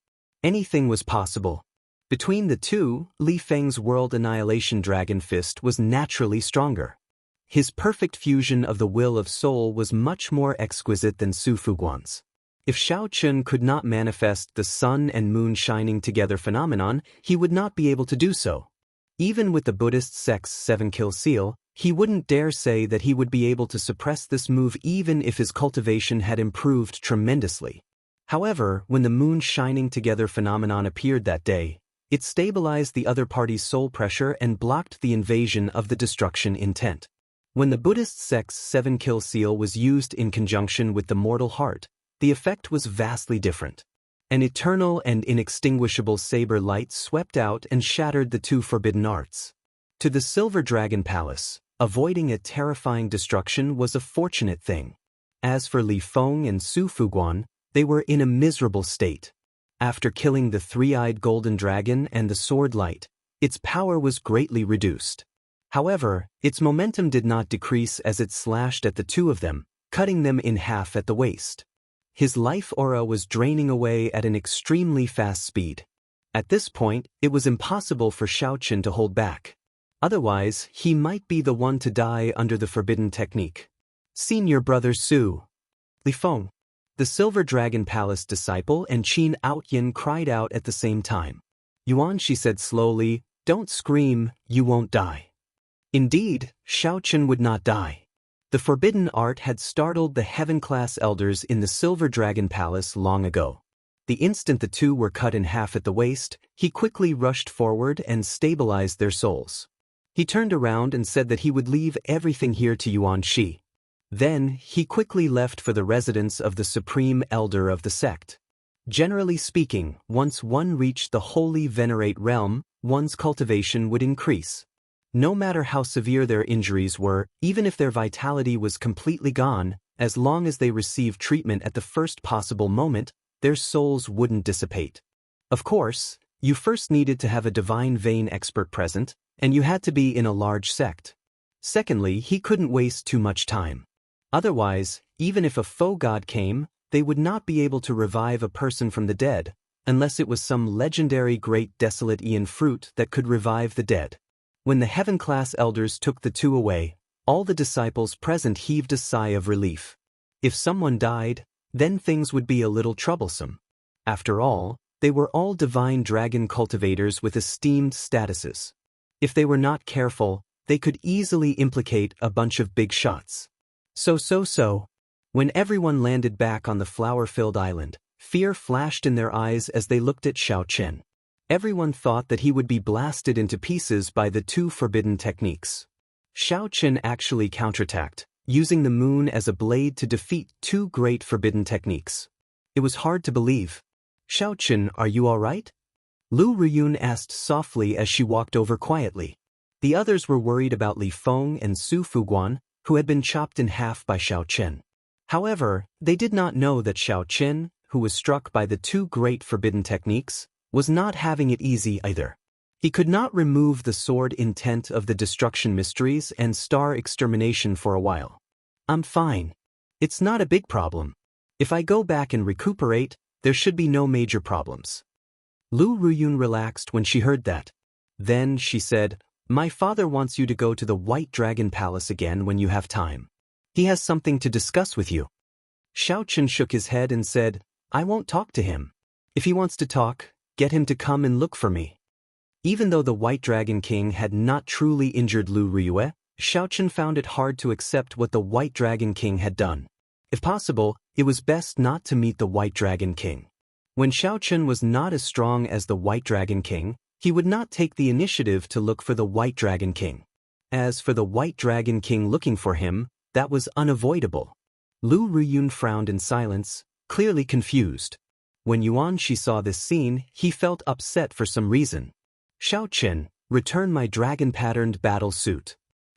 Anything was possible. Between the two, Li Feng's World Annihilation Dragon Fist was naturally stronger. His perfect fusion of the will of soul was much more exquisite than Su Fuguan's. If Xiao Qun could not manifest the sun and moon shining together phenomenon, he would not be able to do so. Even with the Buddhist sect's 7-kill seal, he wouldn't dare say that he would be able to suppress this move even if his cultivation had improved tremendously. However, when the moon shining together phenomenon appeared that day, it stabilized the other party's soul pressure and blocked the invasion of the destruction intent. When the Buddhist sect's 7-kill seal was used in conjunction with the mortal heart, the effect was vastly different. An eternal and inextinguishable saber light swept out and shattered the two forbidden arts. To the Silver Dragon Palace, avoiding a terrifying destruction was a fortunate thing. As for Li Feng and Su Fuguan, they were in a miserable state. After killing the three-eyed golden dragon and the sword light, its power was greatly reduced. However, its momentum did not decrease as it slashed at the two of them, cutting them in half at the waist. His life aura was draining away at an extremely fast speed. At this point, it was impossible for Xiao Qun to hold back. Otherwise, he might be the one to die under the forbidden technique. Senior brother Su. Li Feng, the Silver Dragon Palace disciple, and Qin Outyin cried out at the same time. Yuan, she said slowly, don't scream, you won't die. Indeed, Xiao Qun would not die. The forbidden art had startled the heaven-class elders in the Silver Dragon Palace long ago. The instant the two were cut in half at the waist, he quickly rushed forward and stabilized their souls. He turned around and said that he would leave everything here to Yuan Shi. Then, he quickly left for the residence of the Supreme Elder of the sect. Generally speaking, once one reached the Holy Venerate realm, one's cultivation would increase. No matter how severe their injuries were, even if their vitality was completely gone, as long as they received treatment at the first possible moment, their souls wouldn't dissipate. Of course, you first needed to have a divine vein expert present, and you had to be in a large sect. Secondly, he couldn't waste too much time. Otherwise, even if a faux god came, they would not be able to revive a person from the dead, unless it was some legendary great desolate Aeon fruit that could revive the dead. When the heaven-class elders took the two away, all the disciples present heaved a sigh of relief. If someone died, then things would be a little troublesome. After all, they were all divine dragon cultivators with esteemed statuses. If they were not careful, they could easily implicate a bunch of big shots. So. When everyone landed back on the flower-filled island, fear flashed in their eyes as they looked at Xiao Qun. Everyone thought that he would be blasted into pieces by the two forbidden techniques. Xiao Qun actually counterattacked, using the moon as a blade to defeat two great forbidden techniques. It was hard to believe. Xiao Qun, are you all right? Lu Ruyun asked softly as she walked over quietly. The others were worried about Li Feng and Su Fuguan, who had been chopped in half by Xiao Qun. However, they did not know that Xiao Qun, who was struck by the two great forbidden techniques, was not having it easy either. He could not remove the sword intent of the destruction mysteries and star extermination for a while. I'm fine. It's not a big problem. If I go back and recuperate, there should be no major problems. Lu Ruyun relaxed when she heard that. Then she said, "My father wants you to go to the White Dragon Palace again when you have time. He has something to discuss with you." Xiaochen shook his head and said, "I won't talk to him. If he wants to talk, get him to come and look for me." Even though the White Dragon King had not truly injured Lu Ruyue, Xiaochen found it hard to accept what the White Dragon King had done. If possible, it was best not to meet the White Dragon King. When Xiaochen was not as strong as the White Dragon King, he would not take the initiative to look for the White Dragon King. As for the White Dragon King looking for him, that was unavoidable. Lu Ruyun frowned in silence, clearly confused. When Yuanxi saw this scene, he felt upset for some reason. "Xiaochen, return my dragon-patterned battle suit."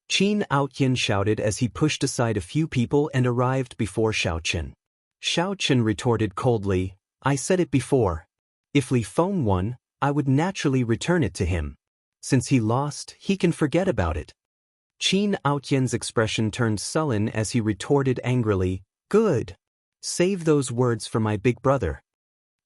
Qin Aoyan shouted as he pushed aside a few people and arrived before Xiaochen. Xiaochen retorted coldly, "I said it before. If Li Feng won, I would naturally return it to him. Since he lost, he can forget about it." Qin Aoyan's expression turned sullen as he retorted angrily, "Good. Save those words for my big brother."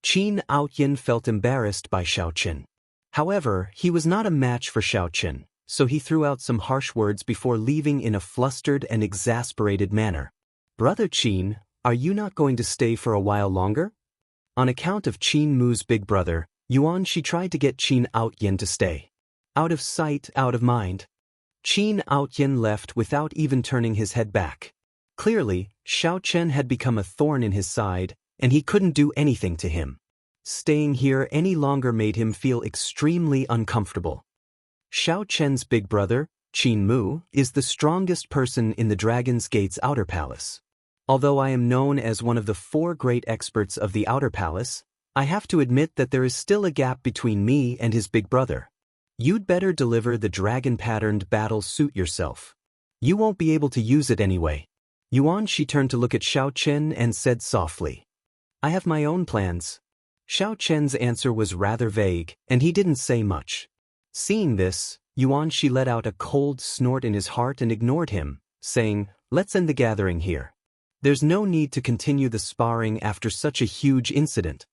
Qin Aoyan felt embarrassed by Xiaochen. However, he was not a match for Xiaochen, so he threw out some harsh words before leaving in a flustered and exasperated manner. "Brother Qin, are you not going to stay for a while longer?" On account of Qin Mu's big brother, Yuanxi tried to get Qin Aoyan to stay. Out of sight, out of mind. Qin Aoyan left without even turning his head back. Clearly, Xiaochen had become a thorn in his side, and he couldn't do anything to him. Staying here any longer made him feel extremely uncomfortable. Xiaochen's big brother, Qin Mu, is the strongest person in the Dragon's Gate's outer palace. Although I am known as one of the 4 great experts of the outer palace, I have to admit that there is still a gap between me and his big brother. You'd better deliver the dragon-patterned battle suit yourself. You won't be able to use it anyway. Yuanxi turned to look at Xiaochen and said softly, "I have my own plans." Xiaochen's answer was rather vague, and he didn't say much. Seeing this, Yuanxi let out a cold snort in his heart and ignored him, saying, "Let's end the gathering here. There's no need to continue the sparring after such a huge incident."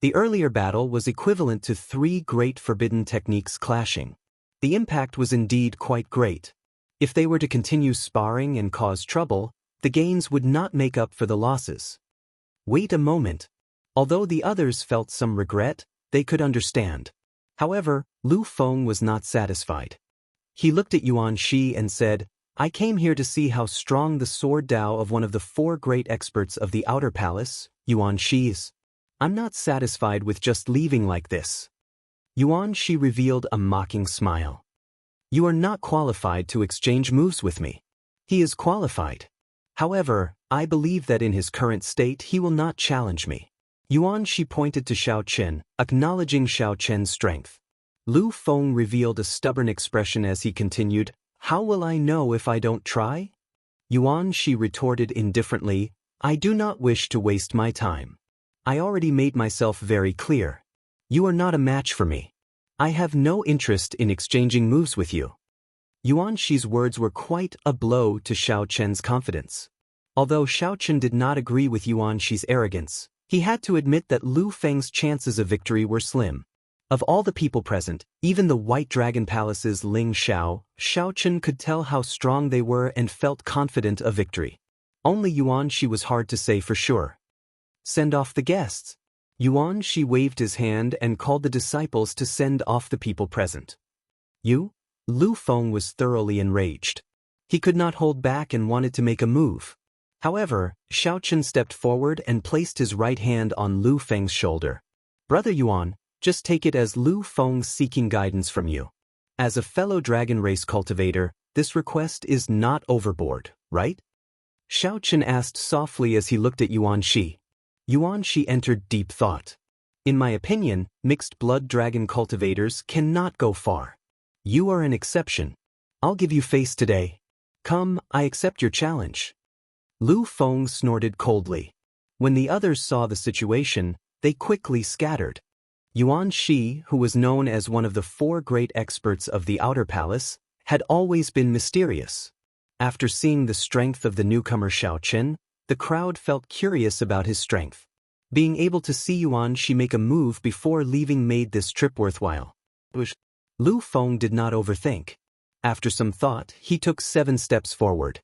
The earlier battle was equivalent to 3 great forbidden techniques clashing. The impact was indeed quite great. If they were to continue sparring and cause trouble, the gains would not make up for the losses. Wait a moment. Although the others felt some regret, they could understand. However, Lu Feng was not satisfied. He looked at Yuanxi and said, "I came here to see how strong the sword Dao of one of the 4 great experts of the outer palace, Yuanxi, is. I'm not satisfied with just leaving like this." Yuanxi revealed a mocking smile. "You are not qualified to exchange moves with me." He is qualified. However, I believe that in his current state he will not challenge me. Yuanxi pointed to Xiaochen, acknowledging Xiaochen's strength. Lu Feng revealed a stubborn expression as he continued, "How will I know if I don't try?" Yuanxi retorted indifferently, "I do not wish to waste my time. I already made myself very clear. You are not a match for me. I have no interest in exchanging moves with you." Yuanxi's words were quite a blow to Xiaochen's confidence. Although Xiaochen did not agree with Yuanxi's arrogance, he had to admit that Lu Feng's chances of victory were slim. Of all the people present, even the White Dragon Palace's Ling Xiao, Xiaochen could tell how strong they were and felt confident of victory. Only Yuanxi was hard to say for sure. "Send off the guests." Yuanxi waved his hand and called the disciples to send off the people present. "You?" Lu Feng was thoroughly enraged. He could not hold back and wanted to make a move. However, Xiaochen stepped forward and placed his right hand on Lu Feng's shoulder. "Brother Yuan, just take it as Lu Feng seeking guidance from you. As a fellow dragon race cultivator, this request is not overboard, right?" Xiaochen asked softly as he looked at Yuanxi. Yuanxi entered deep thought. "In my opinion, mixed blood dragon cultivators cannot go far. You are an exception. I'll give you face today. Come, I accept your challenge." Lu Feng snorted coldly. When the others saw the situation, they quickly scattered. Yuan Shi, who was known as one of the 4 great experts of the Outer Palace, had always been mysterious. After seeing the strength of the newcomer Xiao Qin, the crowd felt curious about his strength. Being able to see Yuan Shi make a move before leaving made this trip worthwhile. Lu Feng did not overthink. After some thought, he took 7 steps forward.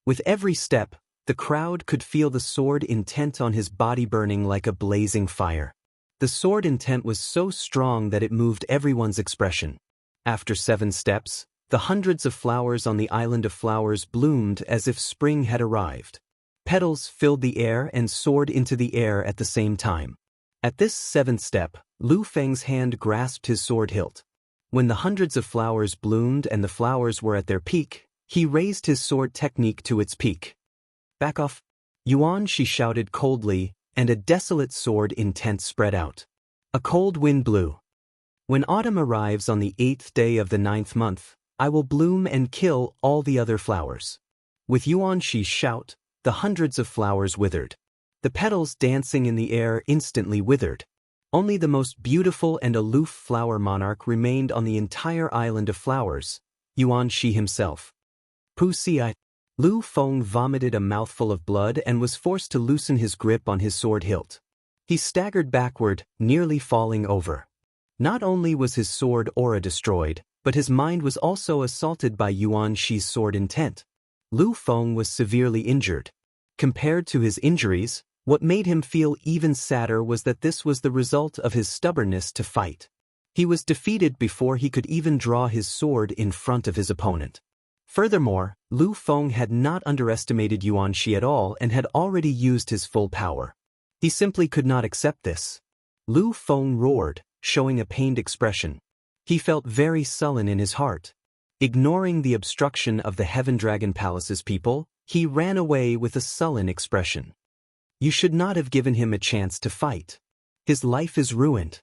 With every step, the crowd could feel the sword intent on his body burning like a blazing fire. The sword intent was so strong that it moved everyone's expression. After 7 steps, the hundreds of flowers on the island of flowers bloomed as if spring had arrived. Petals filled the air and soared into the air at the same time. At this 7th step, Lu Feng's hand grasped his sword hilt. When the hundreds of flowers bloomed and the flowers were at their peak, he raised his sword technique to its peak. Back off! Yuan Shi shouted coldly, and a desolate sword intent spread out. A cold wind blew. When autumn arrives on the 8th day of the 9th month, I will bloom and kill all the other flowers. With Yuan Shi's shout, the hundreds of flowers withered. The petals dancing in the air instantly withered. Only the most beautiful and aloof flower monarch remained on the entire island of flowers, Yuan Shi himself. Pussy-eyed. Lu Feng vomited a mouthful of blood and was forced to loosen his grip on his sword hilt. He staggered backward, nearly falling over. Not only was his sword aura destroyed, but his mind was also assaulted by Yuan Shi's sword intent. Lu Feng was severely injured. Compared to his injuries, what made him feel even sadder was that this was the result of his stubbornness to fight. He was defeated before he could even draw his sword in front of his opponent. Furthermore, Lu Feng had not underestimated Yuan Shi at all and had already used his full power. He simply could not accept this. Lu Feng roared, showing a pained expression. He felt very sullen in his heart. Ignoring the obstruction of the Heaven Dragon Palace's people, he ran away with a sullen expression. You should not have given him a chance to fight. His life is ruined.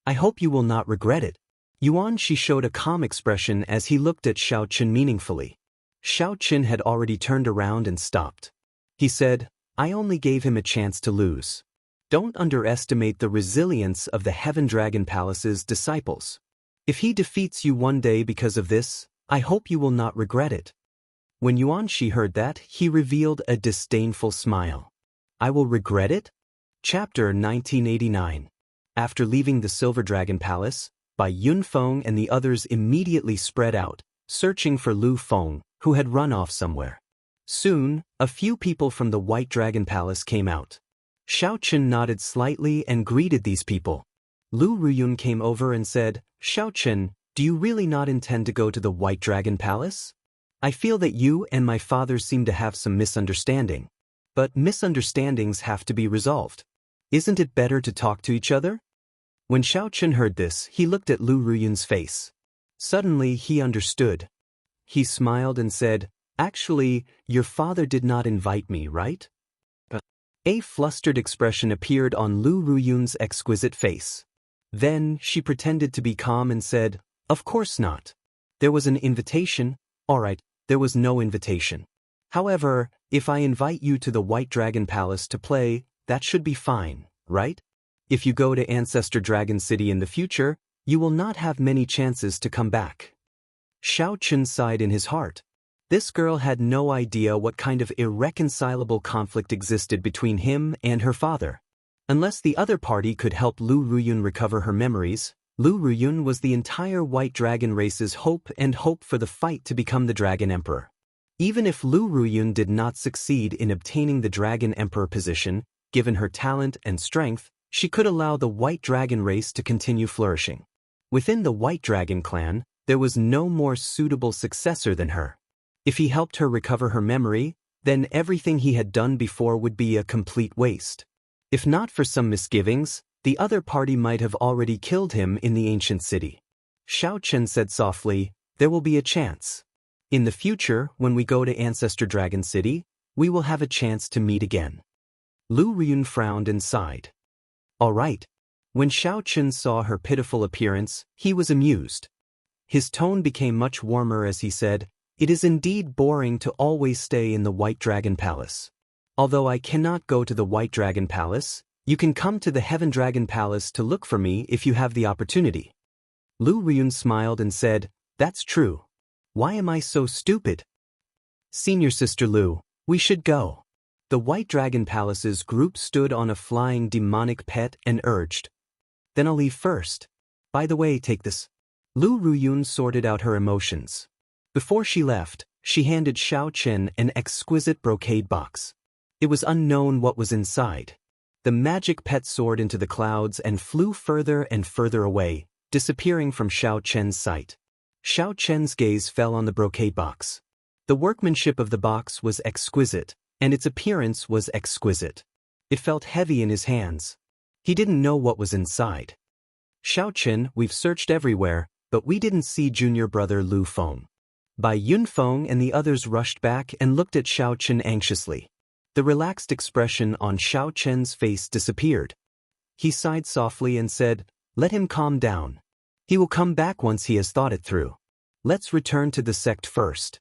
I hope you will not regret it. Yuan Shi showed a calm expression as he looked at Xiao Qin meaningfully. Xiao Qin had already turned around and stopped. He said, I only gave him a chance to lose. Don't underestimate the resilience of the Heaven Dragon Palace's disciples. If he defeats you one day because of this, I hope you will not regret it. When Yuan Shi heard that, he revealed a disdainful smile. I will regret it? Chapter 1989. After leaving the Silver Dragon Palace, Bai Yunfeng and the others immediately spread out, searching for Lu Feng, who had run off somewhere. Soon, a few people from the White Dragon Palace came out. Xiao Qin nodded slightly and greeted these people. Lu Ruyun came over and said, Xiao Qin, do you really not intend to go to the White Dragon Palace? I feel that you and my father seem to have some misunderstanding. But misunderstandings have to be resolved. Isn't it better to talk to each other? When Xiao Qin heard this, he looked at Lu Ruyun's face. Suddenly he understood. He smiled and said, Actually, your father did not invite me, right? A flustered expression appeared on Lu Ruyun's exquisite face. Then she pretended to be calm and said, Of course not. There was an invitation. All right, there was no invitation. However, if I invite you to the White Dragon Palace to play, that should be fine, right? If you go to Ancestor Dragon City in the future, you will not have many chances to come back. Xiao Qin sighed in his heart. This girl had no idea what kind of irreconcilable conflict existed between him and her father. Unless the other party could help Lu Ruyun recover her memories, Lu Ruyun was the entire White Dragon race's hope and hope for the fight to become the Dragon Emperor. Even if Lu Ruyun did not succeed in obtaining the Dragon Emperor position, given her talent and strength, she could allow the White Dragon race to continue flourishing. Within the White Dragon clan, there was no more suitable successor than her. If he helped her recover her memory, then everything he had done before would be a complete waste. If not for some misgivings, the other party might have already killed him in the ancient city. Xiao Qin said softly, There will be a chance. In the future, when we go to Ancestor Dragon City, we will have a chance to meet again. Lu Ruyun frowned and sighed. All right. When Xiao Qin saw her pitiful appearance, he was amused. His tone became much warmer as he said, It is indeed boring to always stay in the White Dragon Palace. Although I cannot go to the White Dragon Palace, you can come to the Heaven Dragon Palace to look for me if you have the opportunity. Lu Ruyun smiled and said, "That's true. Why am I so stupid? Senior Sister Lu, we should go." The White Dragon Palace's group stood on a flying demonic pet and urged, "Then I'll leave first. By the way, take this." Lu Ruyun sorted out her emotions. Before she left, she handed Xiao Chen an exquisite brocade box. It was unknown what was inside. The magic pet soared into the clouds and flew further and further away, disappearing from Xiao Chen's sight. Xiao Chen's gaze fell on the brocade box. The workmanship of the box was exquisite, and its appearance was exquisite. It felt heavy in his hands. He didn't know what was inside. "Xiao Chen, we've searched everywhere, but we didn't see junior brother Lu Feng." Bai Yunfeng and the others rushed back and looked at Xiao Chen anxiously. The relaxed expression on Xiao Chen's face disappeared. He sighed softly and said, "Let him calm down. He will come back once he has thought it through. Let's return to the sect first."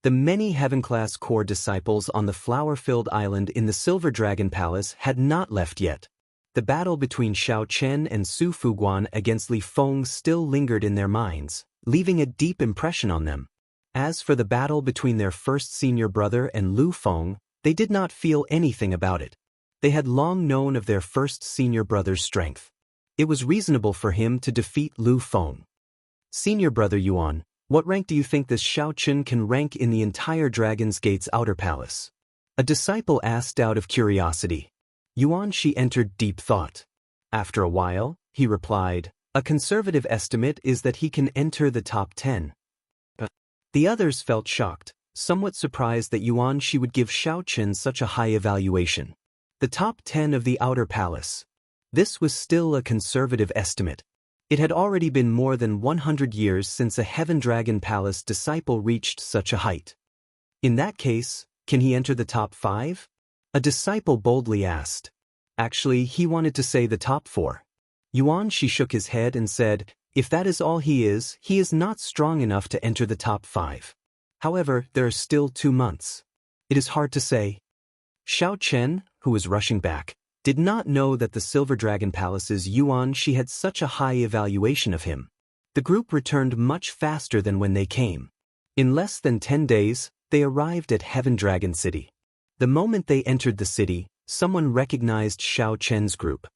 The many heaven-class core disciples on the flower-filled island in the Silver Dragon Palace had not left yet. The battle between Xiao Chen and Su Fuguan against Li Feng still lingered in their minds, leaving a deep impression on them. As for the battle between their first senior brother and Lu Feng, they did not feel anything about it. They had long known of their first senior brother's strength. It was reasonable for him to defeat Lu Feng. "Senior brother Yuan, what rank do you think this Xiao Chen can rank in the entire Dragon's Gate's outer palace?" A disciple asked out of curiosity. Yuan Shi entered deep thought. After a while, he replied, "A conservative estimate is that he can enter the top 10. The others felt shocked, somewhat surprised that Yuan Shi would give Xiao Chen such a high evaluation. The top 10 of the outer palace. This was still a conservative estimate. It had already been more than 100 years since a Heaven Dragon Palace disciple reached such a height. In that case, can he enter the top 5? A disciple boldly asked. Actually, he wanted to say the top 4. Yuan Shi shook his head and said, "If that is all he is not strong enough to enter the top 5. However, there are still 2 months. It is hard to say." Xiao Chen, who was rushing back, did not know that the Silver Dragon Palace's Yuan Shi had such a high evaluation of him. The group returned much faster than when they came. In less than 10 days, they arrived at Heaven Dragon City. The moment they entered the city, someone recognized Xiao Chen's group.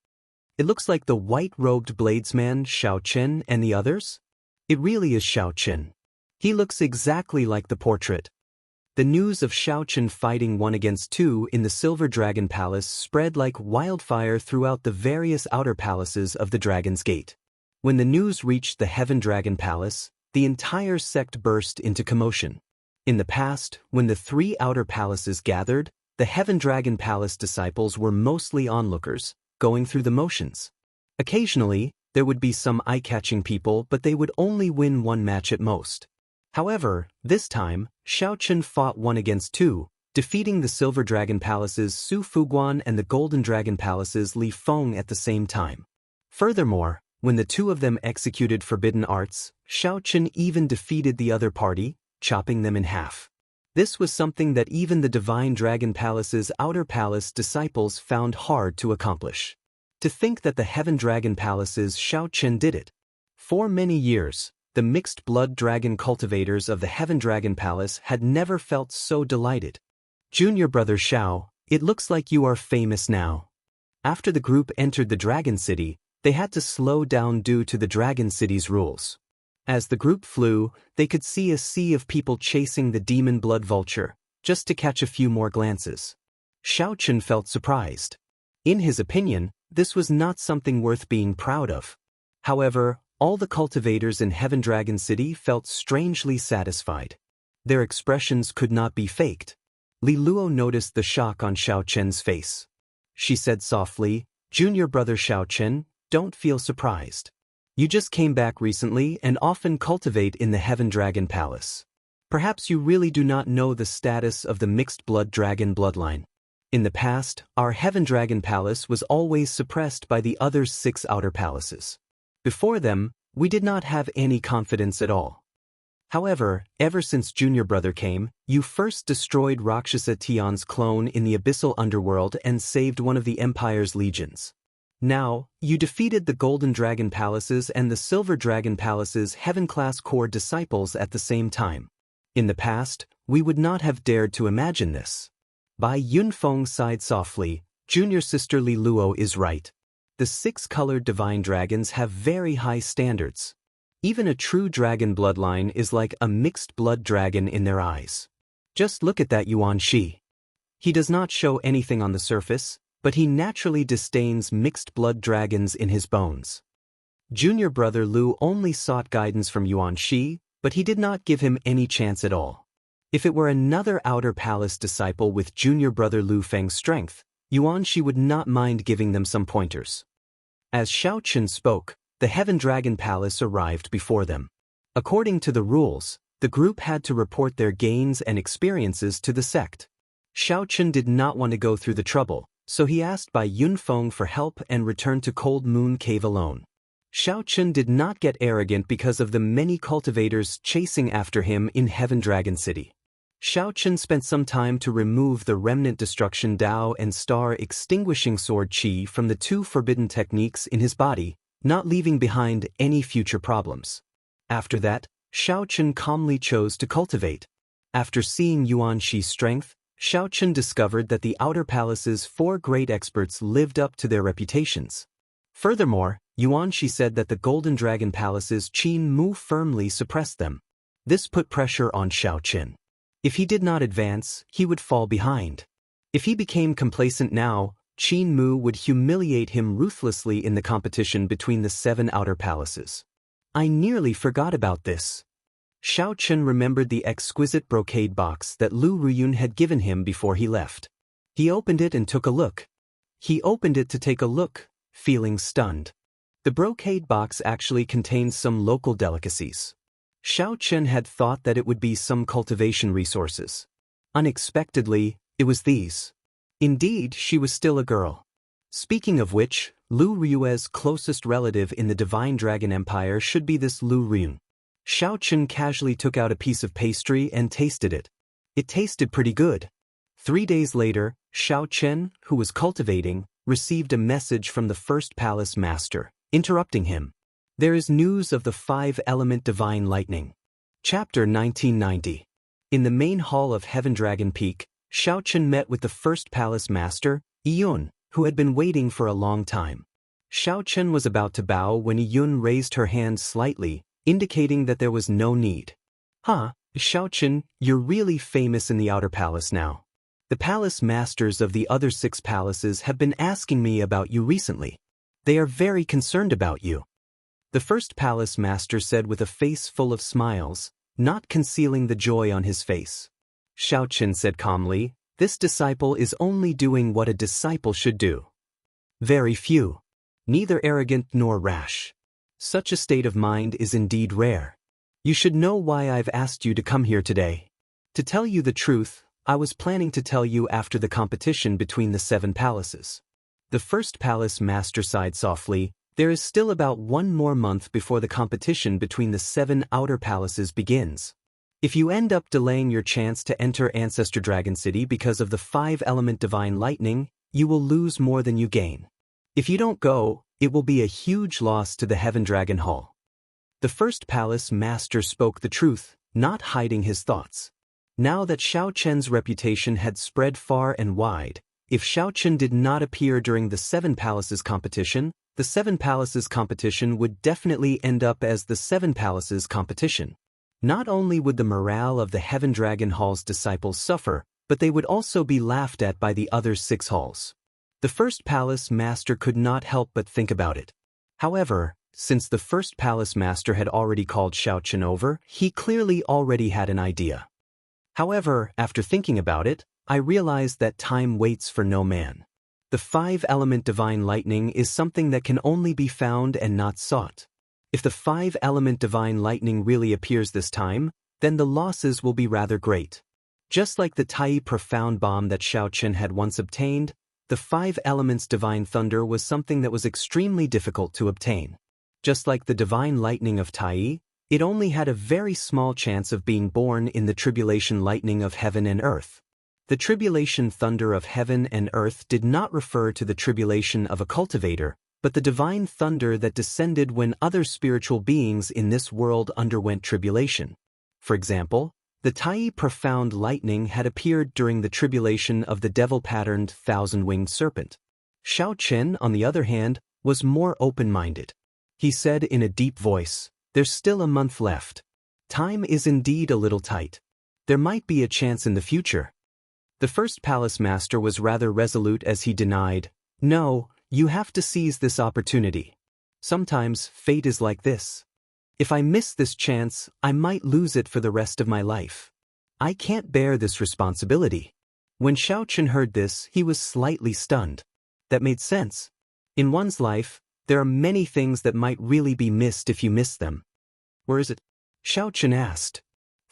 "It looks like the white-robed bladesman Xiao Chen and the others? It really is Xiao Chen. He looks exactly like the portrait." The news of Xiao Chen fighting 1 against 2 in the Silver Dragon Palace spread like wildfire throughout the various outer palaces of the Dragon's Gate. When the news reached the Heaven Dragon Palace, the entire sect burst into commotion. In the past, when the 3 outer palaces gathered, the Heaven Dragon Palace disciples were mostly onlookers, going through the motions. Occasionally, there would be some eye-catching people, but they would only win 1 match at most. However, this time, Xiao Chen fought 1 against 2, defeating the Silver Dragon Palace's Su Fuguan and the Golden Dragon Palace's Li Feng at the same time. Furthermore, when the 2 of them executed forbidden arts, Xiao Chen even defeated the other party, chopping them in half. This was something that even the Divine Dragon Palace's outer palace disciples found hard to accomplish. To think that the Heaven Dragon Palace's Xiao Chen did it. For many years, the mixed-blood dragon cultivators of the Heaven Dragon Palace had never felt so delighted. "Junior brother Xiao, it looks like you are famous now." After the group entered the Dragon City, they had to slow down due to the Dragon City's rules. As the group flew, they could see a sea of people chasing the demon blood vulture, just to catch a few more glances. Xiao Chen felt surprised. In his opinion, this was not something worth being proud of. However, all the cultivators in Heaven Dragon City felt strangely satisfied. Their expressions could not be faked. Li Luo noticed the shock on Xiao Chen's face. She said softly, "Junior brother Xiao Chen, don't feel surprised. You just came back recently and often cultivate in the Heaven Dragon Palace. Perhaps you really do not know the status of the mixed-blood dragon bloodline. In the past, our Heaven Dragon Palace was always suppressed by the other 6 outer palaces. Before them, we did not have any confidence at all. However, ever since Junior Brother came, you first destroyed Rakshasa Tion's clone in the abyssal underworld and saved one of the Empire's legions. Now, you defeated the Golden Dragon Palace's and the Silver Dragon Palace's Heaven-class core disciples at the same time. In the past, we would not have dared to imagine this. Bai Yunfeng sighed softly. Junior sister Li Luo is right. The 6-colored divine dragons have very high standards. Even a true dragon bloodline is like a mixed blood dragon in their eyes. Just look at that Yuan Shi. He does not show anything on the surface, but he naturally disdains mixed blood dragons in his bones. Junior brother Lu only sought guidance from Yuan Shi, but he did not give him any chance at all. If it were another Outer Palace disciple with junior brother Lu Feng's strength, Yuan Shi would not mind giving them some pointers. As Xiao Chen spoke, the Heaven Dragon Palace arrived before them. According to the rules, the group had to report their gains and experiences to the sect. Xiao Chen did not want to go through the trouble, so he asked Bai Yunfeng for help and returned to Cold Moon Cave alone. Xiao Chen did not get arrogant because of the many cultivators chasing after him in Heaven Dragon City. Xiao Chen spent some time to remove the Remnant Destruction Dao and Star Extinguishing Sword Qi from the 2 forbidden techniques in his body, not leaving behind any future problems. After that, Xiao Chen calmly chose to cultivate. After seeing Yuan Shi's strength, Xiao Chen discovered that the Outer Palace's 4 great experts lived up to their reputations. Furthermore, Yuan Shi said that the Golden Dragon Palace's Qin Mu firmly suppressed them. This put pressure on Xiao Chen. If he did not advance, he would fall behind. If he became complacent now, Qin Mu would humiliate him ruthlessly in the competition between the 7 outer palaces. I nearly forgot about this. Xiao Chen remembered the exquisite brocade box that Lu Ruyun had given him before he left. He opened it and took a look. Feeling stunned. The brocade box actually contained some local delicacies. Xiao Chen had thought that it would be some cultivation resources. Unexpectedly, it was these. Indeed, she was still a girl. Speaking of which, Lu Ryue's closest relative in the Divine Dragon Empire should be this Lu Ryun. Xiao Chen casually took out a piece of pastry and tasted it. It tasted pretty good. 3 days later, Xiao Chen, who was cultivating, received a message from the First Palace Master, interrupting him. There is news of the 5-element divine lightning. Chapter 1990. In the main hall of Heaven Dragon Peak, Xiao Chen met with the First Palace Master, Yun, who had been waiting for a long time. Xiao Chen was about to bow when Yun raised her hand slightly, indicating that there was no need. Xiao Chen, you're really famous in the Outer Palace now. The palace masters of the other 6 palaces have been asking me about you recently. They are very concerned about you. The First Palace Master said with a face full of smiles, not concealing the joy on his face. Xiao Chen said calmly, this disciple is only doing what a disciple should do. Very few. Neither arrogant nor rash. Such a state of mind is indeed rare. You should know why I've asked you to come here today. To tell you the truth, I was planning to tell you after the competition between the 7 palaces. The First Palace Master sighed softly. There is still about 1 more month before the competition between the 7 outer palaces begins. If you end up delaying your chance to enter Ancestor Dragon City because of the 5-element divine lightning, you will lose more than you gain. If you don't go, it will be a huge loss to the Heaven Dragon Hall. The First Palace Master spoke the truth, not hiding his thoughts. Now that Xiao Chen's reputation had spread far and wide, if Xiao Chen did not appear during the 7 palaces competition, the 7 palaces competition would definitely end up as the 7 palaces competition. Not only would the morale of the Heaven Dragon Hall's disciples suffer, but they would also be laughed at by the other 6 halls. The First Palace Master could not help but think about it. However, since the First Palace Master had already called Xiao Chen over, he clearly already had an idea. However, after thinking about it, I realized that time waits for no man. The 5-element divine lightning is something that can only be found and not sought. If the 5-element divine lightning really appears this time, then the losses will be rather great. Just like the Tai profound bomb that Xiao Chen had once obtained, the 5 elements divine thunder was something that was extremely difficult to obtain. Just like the divine lightning of Tai, It only had a very small chance of being born in the tribulation lightning of heaven and earth. The tribulation thunder of heaven and earth did not refer to the tribulation of a cultivator, but the divine thunder that descended when other spiritual beings in this world underwent tribulation. For example, the Tai profound lightning had appeared during the tribulation of the devil-patterned thousand-winged serpent. Xiao Chen, on the other hand, was more open-minded. He said in a deep voice, "There's still a month left. Time is indeed a little tight. There might be a chance in the future." The first palace master was rather resolute as he denied, "No, you have to seize this opportunity. Sometimes fate is like this. If I miss this chance, I might lose it for the rest of my life. I can't bear this responsibility." When Xiao Chen heard this, he was slightly stunned. That made sense. In one's life, there are many things that might really be missed if you miss them. "Where is it?" Xiao Chen asked.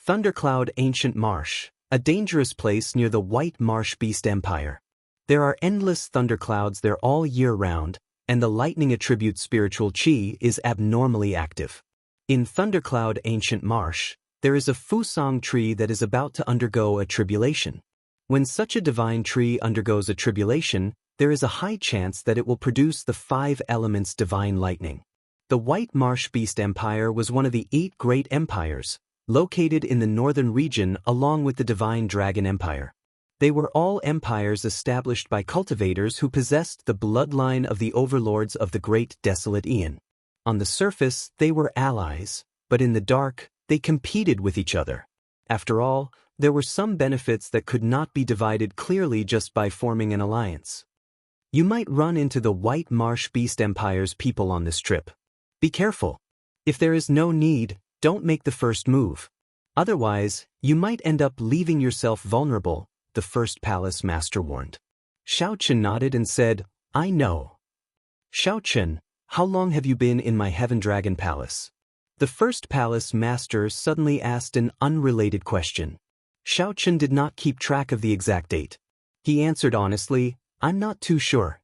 Thundercloud Ancient Marsh, a dangerous place near the White Marsh Beast Empire. There are endless thunderclouds there all year round, and the lightning attribute spiritual qi is abnormally active. In Thundercloud Ancient Marsh, there is a fusang tree that is about to undergo a tribulation. When such a divine tree undergoes a tribulation, there is a high chance that it will produce the 5 elements divine lightning. The White Marsh Beast Empire was one of the 8 great empires, located in the northern region along with the Divine Dragon Empire. They were all empires established by cultivators who possessed the bloodline of the overlords of the Great Desolate Aeon. On the surface, they were allies, but in the dark, they competed with each other. After all, there were some benefits that could not be divided clearly just by forming an alliance. You might run into the White Marsh Beast Empire's people on this trip. Be careful. If there is no need, don't make the first move. Otherwise, you might end up leaving yourself vulnerable, the first palace master warned. Xiao Chen nodded and said, "I know." "Xiao Chen, how long have you been in my Heaven Dragon Palace?" The first palace master suddenly asked an unrelated question. Xiao Chen did not keep track of the exact date. He answered honestly, "I'm not too sure.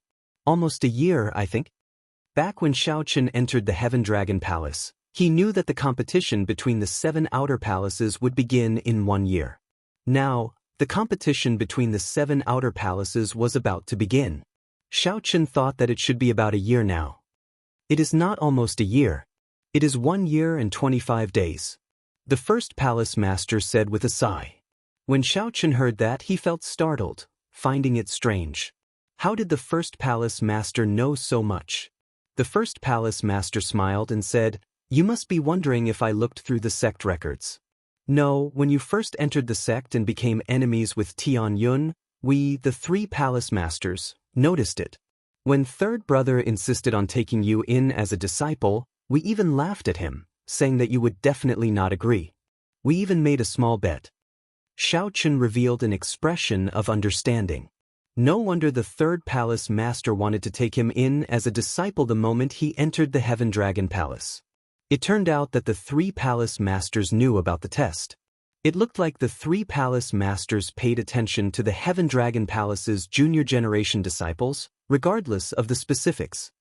Almost a year, I think." Back when Xiao Chen entered the Heaven Dragon Palace, he knew that the competition between the 7 outer palaces would begin in 1 year. Now, the competition between the 7 outer palaces was about to begin. Xiao Chen thought that it should be about a year now. It is not almost a year. It is 1 year and 25 days. The first palace master said with a sigh. When Xiao Chen heard that, he felt startled, finding it strange. How did the first palace master know so much? The first palace master smiled and said, "You must be wondering if I looked through the sect records. No, when you first entered the sect and became enemies with Tian Yun, we, the 3 palace masters, noticed it. When third brother insisted on taking you in as a disciple, we even laughed at him, saying that you would definitely not agree. We even made a small bet." Xiao Chen revealed an expression of understanding. No wonder the third palace master wanted to take him in as a disciple the moment he entered the Heaven Dragon Palace. It turned out that the 3 palace masters knew about the test. It looked like the 3 palace masters paid attention to the Heaven Dragon Palace's junior generation disciples, regardless of the specifics.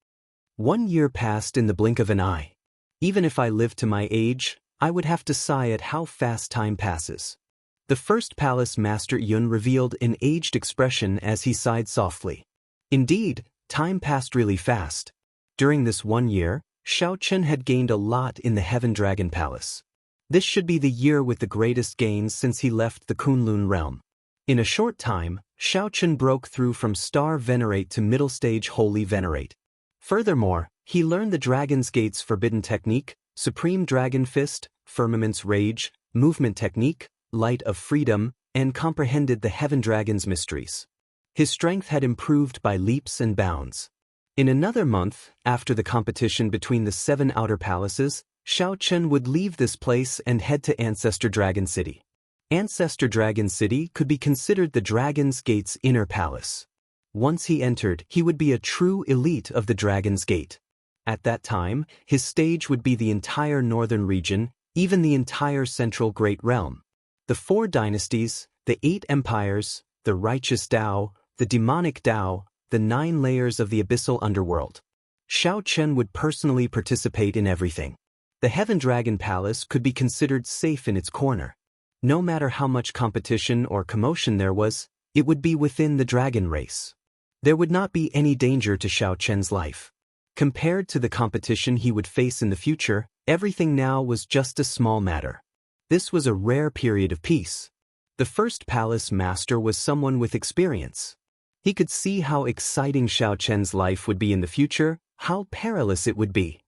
1 year passed in the blink of an eye. Even if I lived to my age, I would have to sigh at how fast time passes. The first palace master Yun revealed an aged expression as he sighed softly. Indeed, time passed really fast. During this 1 year, Xiao Chen had gained a lot in the Heaven Dragon Palace. This should be the year with the greatest gains since he left the Kunlun realm. In a short time, Xiao Chen broke through from Star Venerate to Middle Stage Holy Venerate. Furthermore, he learned the Dragon's Gate's Forbidden Technique, Supreme Dragon Fist, Firmament's Rage, Movement Technique, Light of Freedom, and comprehended the Heaven Dragon's mysteries. His strength had improved by leaps and bounds. In another month, after the competition between the 7 outer palaces, Xiao Chen would leave this place and head to Ancestor Dragon City. Ancestor Dragon City could be considered the Dragon's Gate's inner palace. Once he entered, he would be a true elite of the Dragon's Gate. At that time, his stage would be the entire northern region, even the entire central Great Realm. The 4 dynasties, the 8 empires, the righteous Tao, the demonic Tao, the 9 layers of the abyssal underworld. Xiao Chen would personally participate in everything. The Heaven Dragon Palace could be considered safe in its corner. No matter how much competition or commotion there was, it would be within the dragon race. There would not be any danger to Xiao Chen's life. Compared to the competition he would face in the future, everything now was just a small matter. This was a rare period of peace. The first palace master was someone with experience. He could see how exciting Xiao Chen's life would be in the future, how perilous it would be.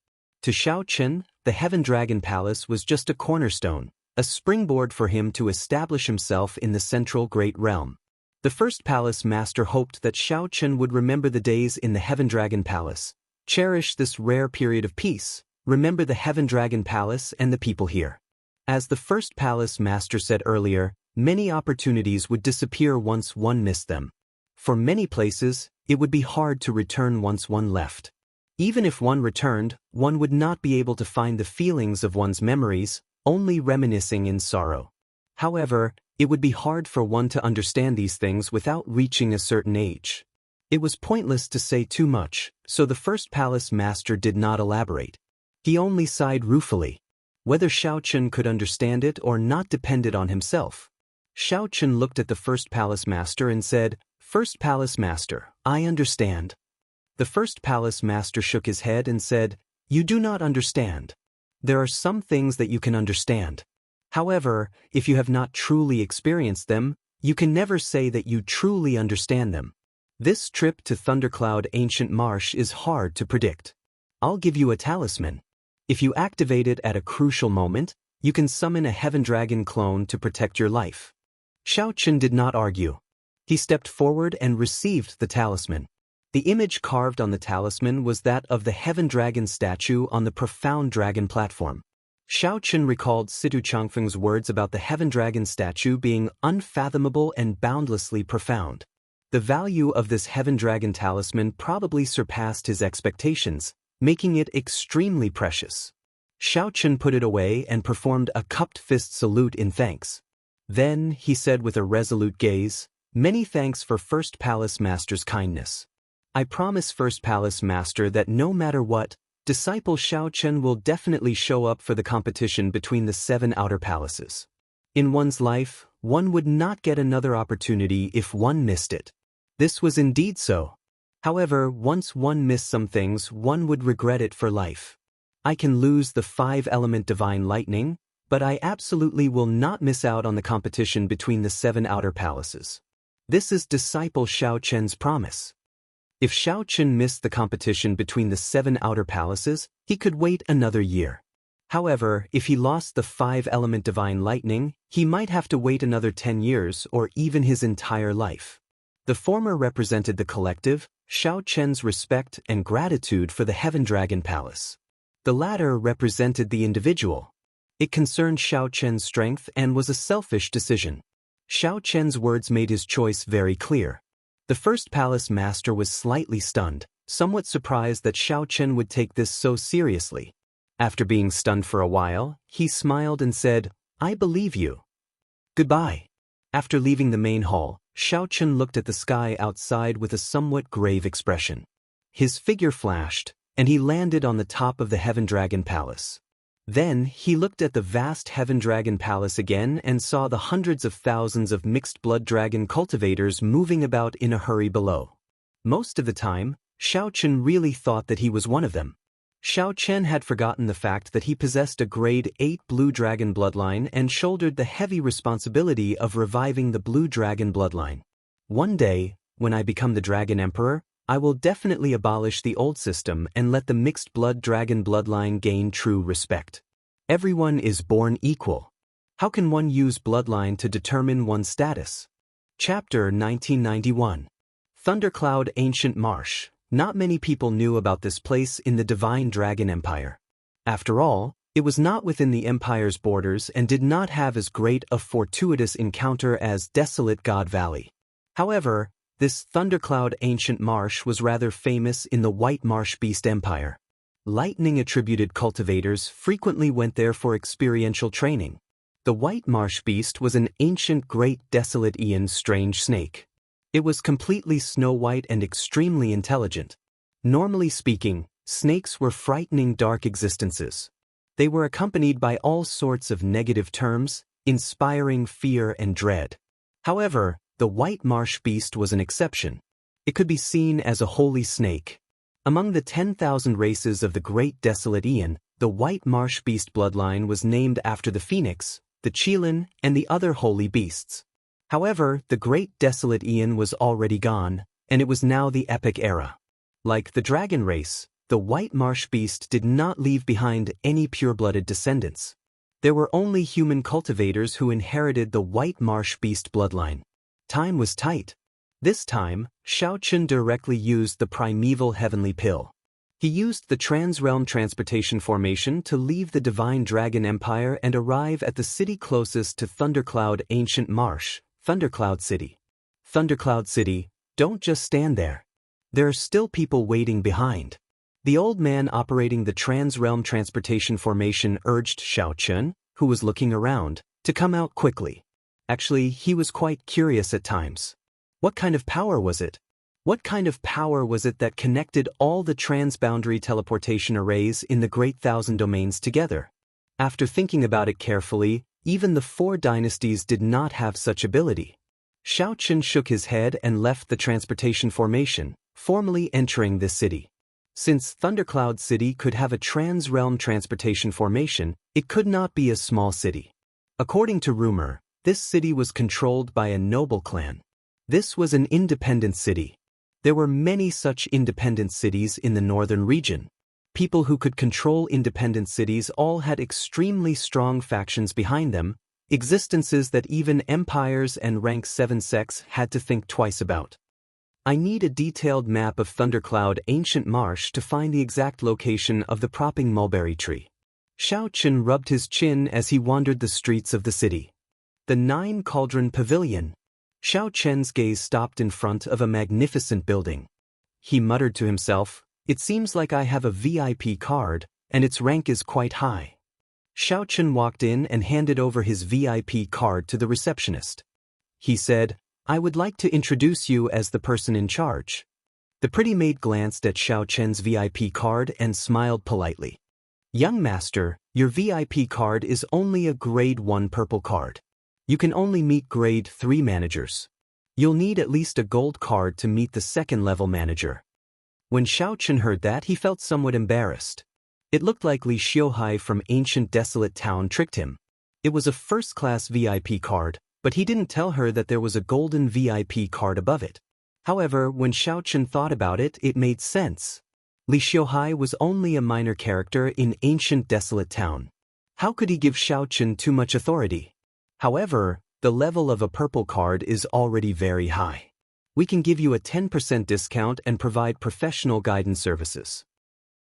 To Xiao Chen, the Heaven Dragon Palace was just a cornerstone, a springboard for him to establish himself in the central great realm. The first palace master hoped that Xiao Chen would remember the days in the Heaven Dragon Palace, cherish this rare period of peace, remember the Heaven Dragon Palace and the people here. As the first palace master said earlier, many opportunities would disappear once one missed them. For many places, it would be hard to return once one left. Even if one returned, one would not be able to find the feelings of one's memories, only reminiscing in sorrow. However, it would be hard for one to understand these things without reaching a certain age. It was pointless to say too much, so the first palace master did not elaborate. He only sighed ruefully. Whether Xiao Chen could understand it or not depended on himself. Xiao Chen looked at the first palace master and said, "First palace master, I understand." The first palace master shook his head and said, "You do not understand. There are some things that you can understand. However, if you have not truly experienced them, you can never say that you truly understand them. This trip to Thundercloud Ancient Marsh is hard to predict. I'll give you a talisman. If you activate it at a crucial moment, you can summon a Heaven Dragon clone to protect your life." Xiao Chen did not argue. He stepped forward and received the talisman. The image carved on the talisman was that of the Heaven Dragon statue on the Profound Dragon platform. Xiao Chen recalled Situ Changfeng's words about the Heaven Dragon statue being unfathomable and boundlessly profound. The value of this Heaven Dragon talisman probably surpassed his expectations, making it extremely precious. Xiao Chen put it away and performed a cupped fist salute in thanks. Then, he said with a resolute gaze, "Many thanks for First Palace Master's kindness. I promise First Palace Master that no matter what, disciple Xiao Chen will definitely show up for the competition between the 7 outer palaces. In one's life, one would not get another opportunity if one missed it." This was indeed so. However, once one missed some things, one would regret it for life. I can lose the 5-element divine lightning, but I absolutely will not miss out on the competition between the 7 outer palaces. This is disciple Xiao Chen's promise. If Xiao Chen missed the competition between the 7 outer palaces, he could wait another year. However, if he lost the 5-element divine lightning, he might have to wait another 10 years or even his entire life. The former represented the collective, Xiao Chen's respect and gratitude for the Heaven Dragon Palace. The latter represented the individual. It concerned Xiao Chen's strength and was a selfish decision. Xiao Chen's words made his choice very clear. The first palace master was slightly stunned, somewhat surprised that Xiao Chen would take this so seriously. After being stunned for a while, he smiled and said, "I believe you. Goodbye." After leaving the main hall, Xiao Chen looked at the sky outside with a somewhat grave expression. His figure flashed, and he landed on the top of the Heaven Dragon Palace. Then, he looked at the vast Heaven Dragon Palace again and saw the hundreds of thousands of mixed-blood dragon cultivators moving about in a hurry below. Most of the time, Xiao Chen really thought that he was one of them. Xiao Chen had forgotten the fact that he possessed a grade 8 blue dragon bloodline and shouldered the heavy responsibility of reviving the blue dragon bloodline. One day, when I become the Dragon Emperor, I will definitely abolish the old system and let the mixed-blood dragon bloodline gain true respect. Everyone is born equal. How can one use bloodline to determine one's status? Chapter 1991. Thundercloud Ancient Marsh. Not many people knew about this place in the Divine Dragon Empire. After all, it was not within the Empire's borders and did not have as great a fortuitous encounter as Desolate God Valley. However, this Thundercloud Ancient Marsh was rather famous in the White Marsh Beast Empire. Lightning-attributed cultivators frequently went there for experiential training. The White Marsh Beast was an ancient great desolate Ian strange snake. It was completely snow-white and extremely intelligent. Normally speaking, snakes were frightening dark existences. They were accompanied by all sorts of negative terms, inspiring fear and dread. However, the white marsh beast was an exception. It could be seen as a holy snake. Among the 10,000 races of the Great Desolate Aeon, the white marsh beast bloodline was named after the phoenix, the qilin, and the other holy beasts. However, the Great Desolate Aeon was already gone, and it was now the epic era. Like the dragon race, the white marsh beast did not leave behind any pure-blooded descendants. There were only human cultivators who inherited the white marsh beast bloodline. Time was tight. This time, Shao Chun directly used the primeval heavenly pill. He used the trans-realm transportation formation to leave the divine dragon empire and arrive at the city closest to Thundercloud Ancient Marsh, Thundercloud City. Thundercloud City, don't just stand there. There are still people waiting behind. The old man operating the trans-realm transportation formation urged Shao Chun, who was looking around, to come out quickly. Actually, he was quite curious at times. What kind of power was it? What kind of power was it that connected all the transboundary teleportation arrays in the Great Thousand Domains together? After thinking about it carefully, even the 4 dynasties did not have such ability. Shao Chun shook his head and left the transportation formation, formally entering this city. Since Thundercloud City could have a trans-realm transportation formation, it could not be a small city. According to rumor, this city was controlled by a noble clan. This was an independent city. There were many such independent cities in the northern region. People who could control independent cities all had extremely strong factions behind them, existences that even empires and rank 7 sects had to think twice about. I need a detailed map of Thundercloud Ancient Marsh to find the exact location of the propping mulberry tree. Shao Chun rubbed his chin as he wandered the streets of the city. The 9 Cauldron Pavilion. Shao Chen's gaze stopped in front of a magnificent building. He muttered to himself, "It seems like I have a VIP card, and its rank is quite high." Shao Chun walked in and handed over his VIP card to the receptionist. He said, "I would like to introduce you as the person in charge." The pretty maid glanced at Shao Chen's VIP card and smiled politely. "Young master, your VIP card is only a grade 1 purple card. You can only meet grade 3 managers. You'll need at least a gold card to meet the 2nd level manager." When Shao Chun heard that, he felt somewhat embarrassed. It looked like Li Xiuhai from Ancient Desolate Town tricked him. It was a first-class VIP card, but he didn't tell her that there was a golden VIP card above it. However, when Shao Chun thought about it, it made sense. Li Xiuhai was only a minor character in Ancient Desolate Town. How could he give Shao Chun too much authority? However, the level of a purple card is already very high. We can give you a 10% discount and provide professional guidance services.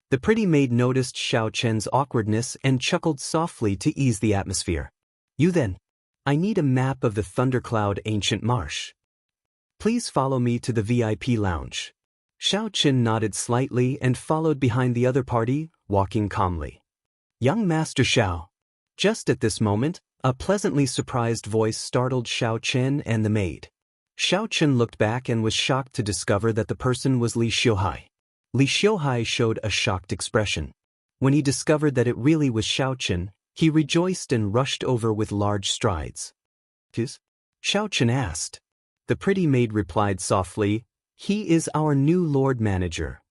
The pretty maid noticed Shao Chen's awkwardness and chuckled softly to ease the atmosphere. "You then? I need a map of the Thundercloud Ancient Marsh. Please follow me to the VIP lounge." Shao Chun nodded slightly and followed behind the other party, walking calmly. "Young Master Shao." Just at this moment, a pleasantly surprised voice startled Shao Chun and the maid. Shao Chun looked back and was shocked to discover that the person was Li Xiuhai. Li Xiuhai showed a shocked expression. When he discovered that it really was Shao Chun, he rejoiced and rushed over with large strides. "Kiss?" Shao Chun asked. The pretty maid replied softly, "He is our new Lord Manager.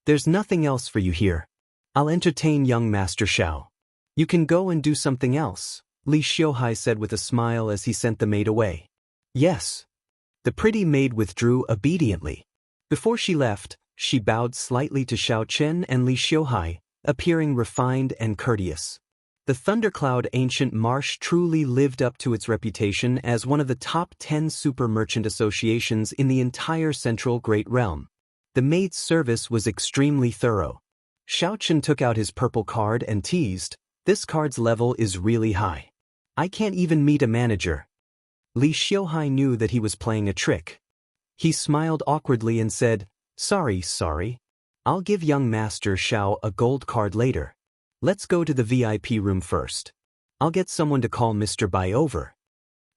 There's nothing else for you here. I'll entertain young Master Shao. You can go and do something else," Li Xiuhai said with a smile as he sent the maid away. "Yes." The pretty maid withdrew obediently. Before she left, she bowed slightly to Shao Chun and Li Xiuhai, appearing refined and courteous. The Thundercloud Ancient Marsh truly lived up to its reputation as one of the top 10 super merchant associations in the entire Central Great Realm. The maid's service was extremely thorough. Shao Chun took out his purple card and teased, "This card's level is really high. I can't even meet a manager." Li Xiuhai knew that he was playing a trick. He smiled awkwardly and said, Sorry. I'll give young Master Shao a gold card later. Let's go to the VIP room first. I'll get someone to call Mr. Bai over."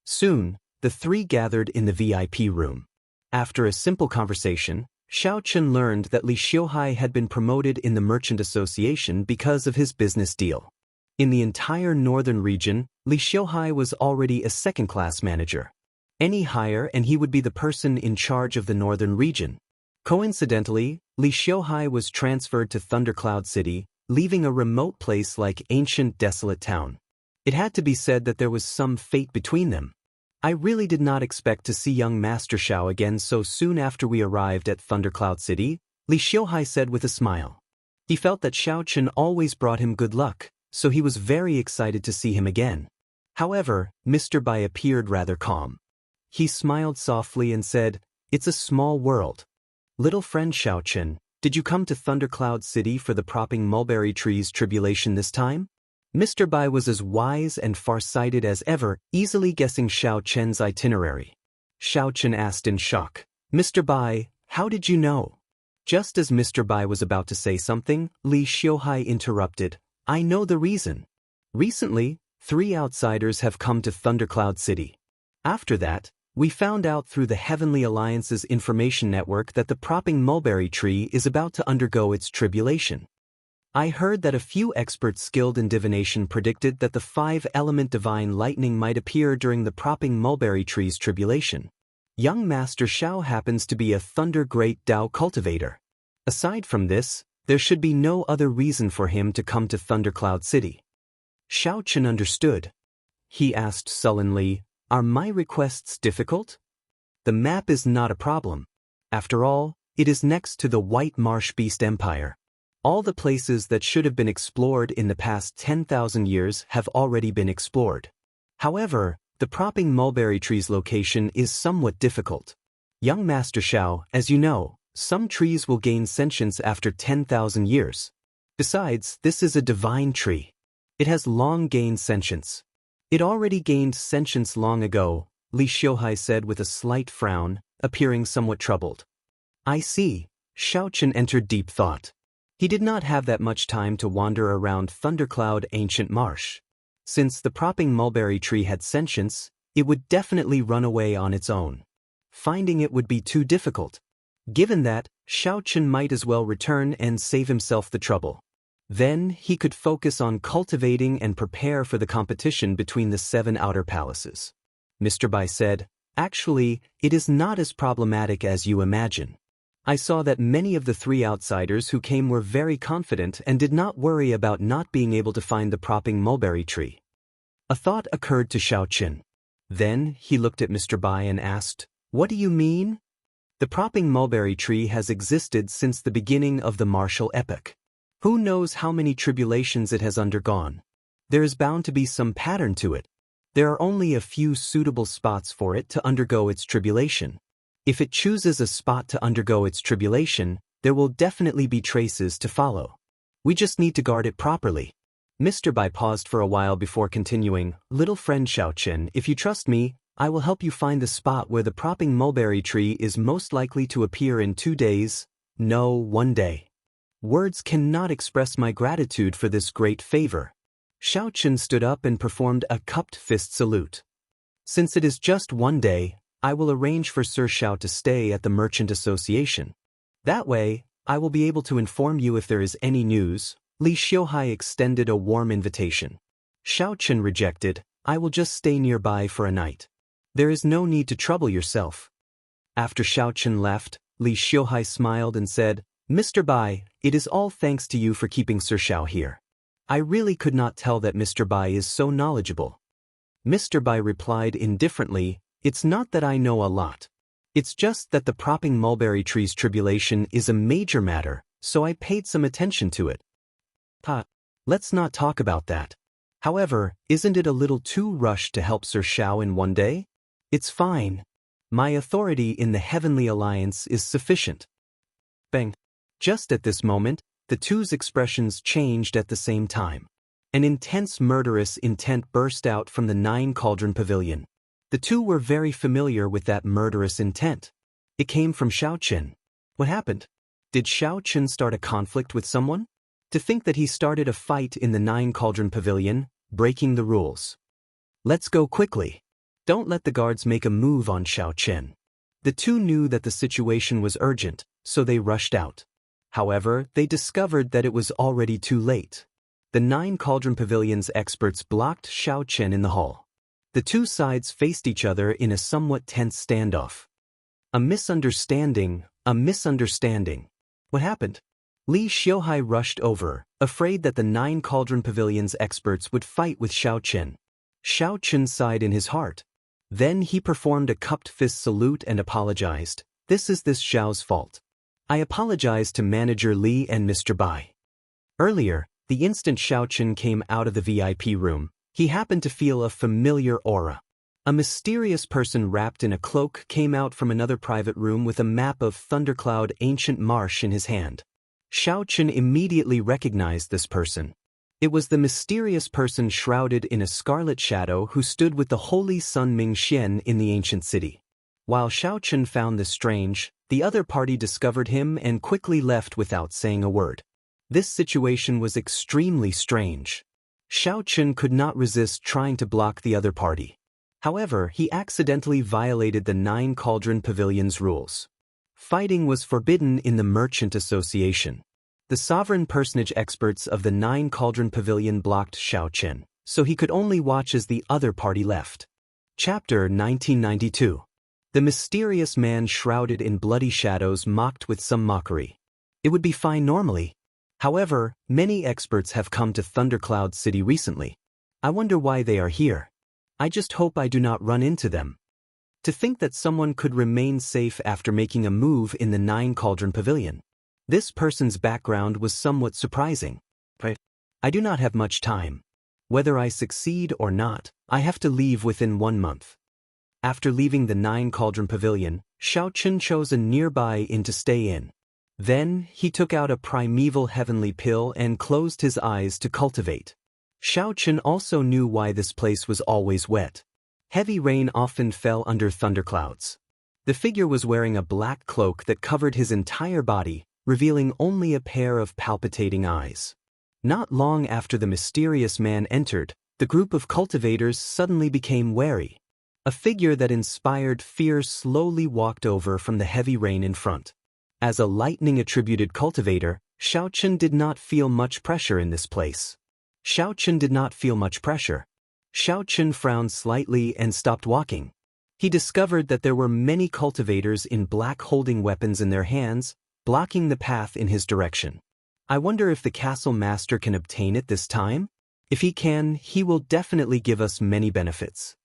Soon, the 3 gathered in the VIP room. After a simple conversation, Shao Chun learned that Li Xiuhai had been promoted in the Merchant Association because of his business deal. In the entire northern region, Li Xiuhai was already a second-class manager. Any higher and he would be the person in charge of the northern region. Coincidentally, Li Xiuhai was transferred to Thundercloud City, leaving a remote place like ancient desolate town. It had to be said that there was some fate between them. I really did not expect to see young Master Xiao again so soon after we arrived at Thundercloud City, Li Xiuhai said with a smile. He felt that Xiao Chen always brought him good luck, so he was very excited to see him again. However, Mr. Bai appeared rather calm. He smiled softly and said, "It's a small world. Little friend Xiao Chen, did you come to Thundercloud City for the propping mulberry trees tribulation this time?" Mr. Bai was as wise and far-sighted as ever, easily guessing Xiao Chen's itinerary. Xiao Chen asked in shock, "Mr. Bai, how did you know?" Just as Mr. Bai was about to say something, Li Xiuhai interrupted, "I know the reason. Recently, 3 outsiders have come to Thundercloud City. After that, we found out through the Heavenly Alliance's information network that the propping mulberry tree is about to undergo its tribulation. I heard that a few experts skilled in divination predicted that the 5-element divine lightning might appear during the propping mulberry tree's tribulation. Young Master Xiao happens to be a Thunder Great Dao cultivator. Aside from this, there should be no other reason for him to come to Thundercloud City." Xiao Chen understood. He asked sullenly, "Are my requests difficult? The map is not a problem. After all, it is next to the White Marsh Beast Empire. All the places that should have been explored in the past 10,000 years have already been explored. However, the propping mulberry tree's location is somewhat difficult. Young Master Xiao, as you know, some trees will gain sentience after 10,000 years. Besides, this is a divine tree. It has long gained sentience. It already gained sentience long ago," Li Xiuhai said with a slight frown, appearing somewhat troubled. "I see." Xiao Chen entered deep thought. He did not have that much time to wander around Thundercloud Ancient Marsh. Since the propping mulberry tree had sentience, it would definitely run away on its own. Finding it would be too difficult. Given that, Xiao Chen might as well return and save himself the trouble. Then he could focus on cultivating and prepare for the competition between the 7 outer palaces. Mr. Bai said, "Actually, it is not as problematic as you imagine. I saw that many of the 3 outsiders who came were very confident and did not worry about not being able to find the propping mulberry tree." A thought occurred to Xiao Chen. Then he looked at Mr. Bai and asked, "What do you mean?" "The propping mulberry tree has existed since the beginning of the martial epoch. Who knows how many tribulations it has undergone? There is bound to be some pattern to it. There are only a few suitable spots for it to undergo its tribulation. If it chooses a spot to undergo its tribulation, there will definitely be traces to follow. We just need to guard it properly." Mr. Bai paused for a while before continuing, "Little friend Xiao Chen, if you trust me, I will help you find the spot where the propping mulberry tree is most likely to appear in 2 days, no, 1 day. Words cannot express my gratitude for this great favor." Xiao Chen stood up and performed a cupped fist salute. "Since it is just 1 day, I will arrange for Sir Xiao to stay at the Merchant Association. That way, I will be able to inform you if there is any news." Li Xiuhai extended a warm invitation. Xiao Chen rejected, "I will just stay nearby for a night. There is no need to trouble yourself." After Xiao Chen left, Li Xiuhai smiled and said, "Mr. Bai, it is all thanks to you for keeping Sir Xiao here. I really could not tell that Mr. Bai is so knowledgeable." Mr. Bai replied indifferently, "It's not that I know a lot. It's just that the propping mulberry tree's tribulation is a major matter, so I paid some attention to it." Let's not talk about that. However, isn't it a little too rushed to help Sir Xiao in 1 day? It's fine. My authority in the Heavenly Alliance is sufficient." Bang. Just at this moment, the two's expressions changed at the same time. An intense murderous intent burst out from the 9 Cauldron Pavilion. The two were very familiar with that murderous intent. It came from Xiao Chen. What happened? Did Xiao Chen start a conflict with someone? To think that he started a fight in the 9 Cauldron Pavilion, breaking the rules. Let's go quickly. Don't let the guards make a move on Xiao Chen. The two knew that the situation was urgent, so they rushed out. However, they discovered that it was already too late. the 9 Cauldron Pavilion's experts blocked Xiao Chen in the hall. The two sides faced each other in a somewhat tense standoff. A misunderstanding. What happened? Li Xiuhai rushed over, afraid that the 9 Cauldron Pavilion's experts would fight with Xiao Chen. Xiao Chen sighed in his heart. Then he performed a cupped fist salute and apologized. This is this Xiao's fault. I apologize to Manager Li and Mr. Bai. Earlier, the instant Xiao Chen came out of the VIP room, he happened to feel a familiar aura. A mysterious person wrapped in a cloak came out from another private room with a map of Thundercloud Ancient Marsh in his hand. Xiao Chen immediately recognized this person. It was the mysterious person shrouded in a scarlet shadow who stood with the holy Sun Mingxian in the ancient city. While Xiao Chen found this strange, the other party discovered him and quickly left without saying a word. This situation was extremely strange. Xiao Chen could not resist trying to block the other party. However, he accidentally violated the 9 Cauldron Pavilion's rules. Fighting was forbidden in the Merchant Association. The sovereign personage experts of the 9 Cauldron Pavilion blocked Xiao Chen, so he could only watch as the other party left. Chapter 1992. The mysterious man shrouded in bloody shadows mocked with some mockery. It would be fine normally. However, many experts have come to Thundercloud City recently. I wonder why they are here. I just hope I do not run into them. To think that someone could remain safe after making a move in the 9 Cauldron Pavilion. This person's background was somewhat surprising. I do not have much time. Whether I succeed or not, I have to leave within 1 month. After leaving the 9 Cauldron Pavilion, Xiao Chen chose a nearby inn to stay in. Then, he took out a primeval heavenly pill and closed his eyes to cultivate. Xiao Chen also knew why this place was always wet. Heavy rain often fell under thunderclouds. The figure was wearing a black cloak that covered his entire body, revealing only a pair of palpitating eyes. Not long after the mysterious man entered, the group of cultivators suddenly became wary. A figure that inspired fear slowly walked over from the heavy rain in front. As a lightning-attributed cultivator, Xiao Chen did not feel much pressure in this place. Xiao Chen frowned slightly and stopped walking. He discovered that there were many cultivators in black holding weapons in their hands, blocking the path in his direction. I wonder if the castle master can obtain it this time? If he can, he will definitely give us many benefits.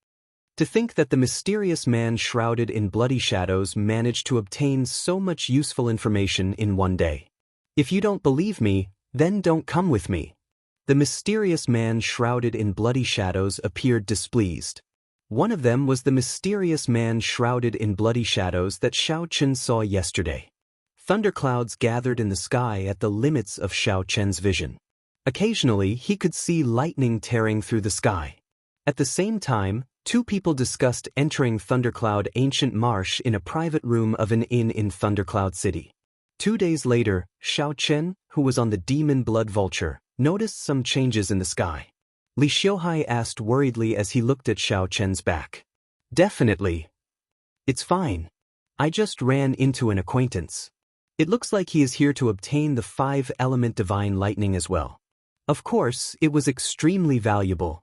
To think that the mysterious man shrouded in bloody shadows managed to obtain so much useful information in 1 day. If you don't believe me, then don't come with me. The mysterious man shrouded in bloody shadows appeared displeased. One of them was the mysterious man shrouded in bloody shadows that Xiao Chen saw yesterday. Thunderclouds gathered in the sky at the limits of Xiao Chen's vision. Occasionally, he could see lightning tearing through the sky. At the same time, 2 people discussed entering Thundercloud Ancient Marsh in a private room of an inn in Thundercloud City. 2 days later, Xiao Chen, who was on the Demon Blood Vulture, noticed some changes in the sky. Li Xiuhai asked worriedly as he looked at Xiao Chen's back. Definitely. It's fine. I just ran into an acquaintance. It looks like he is here to obtain the 5-element divine lightning as well. Of course, it was extremely valuable.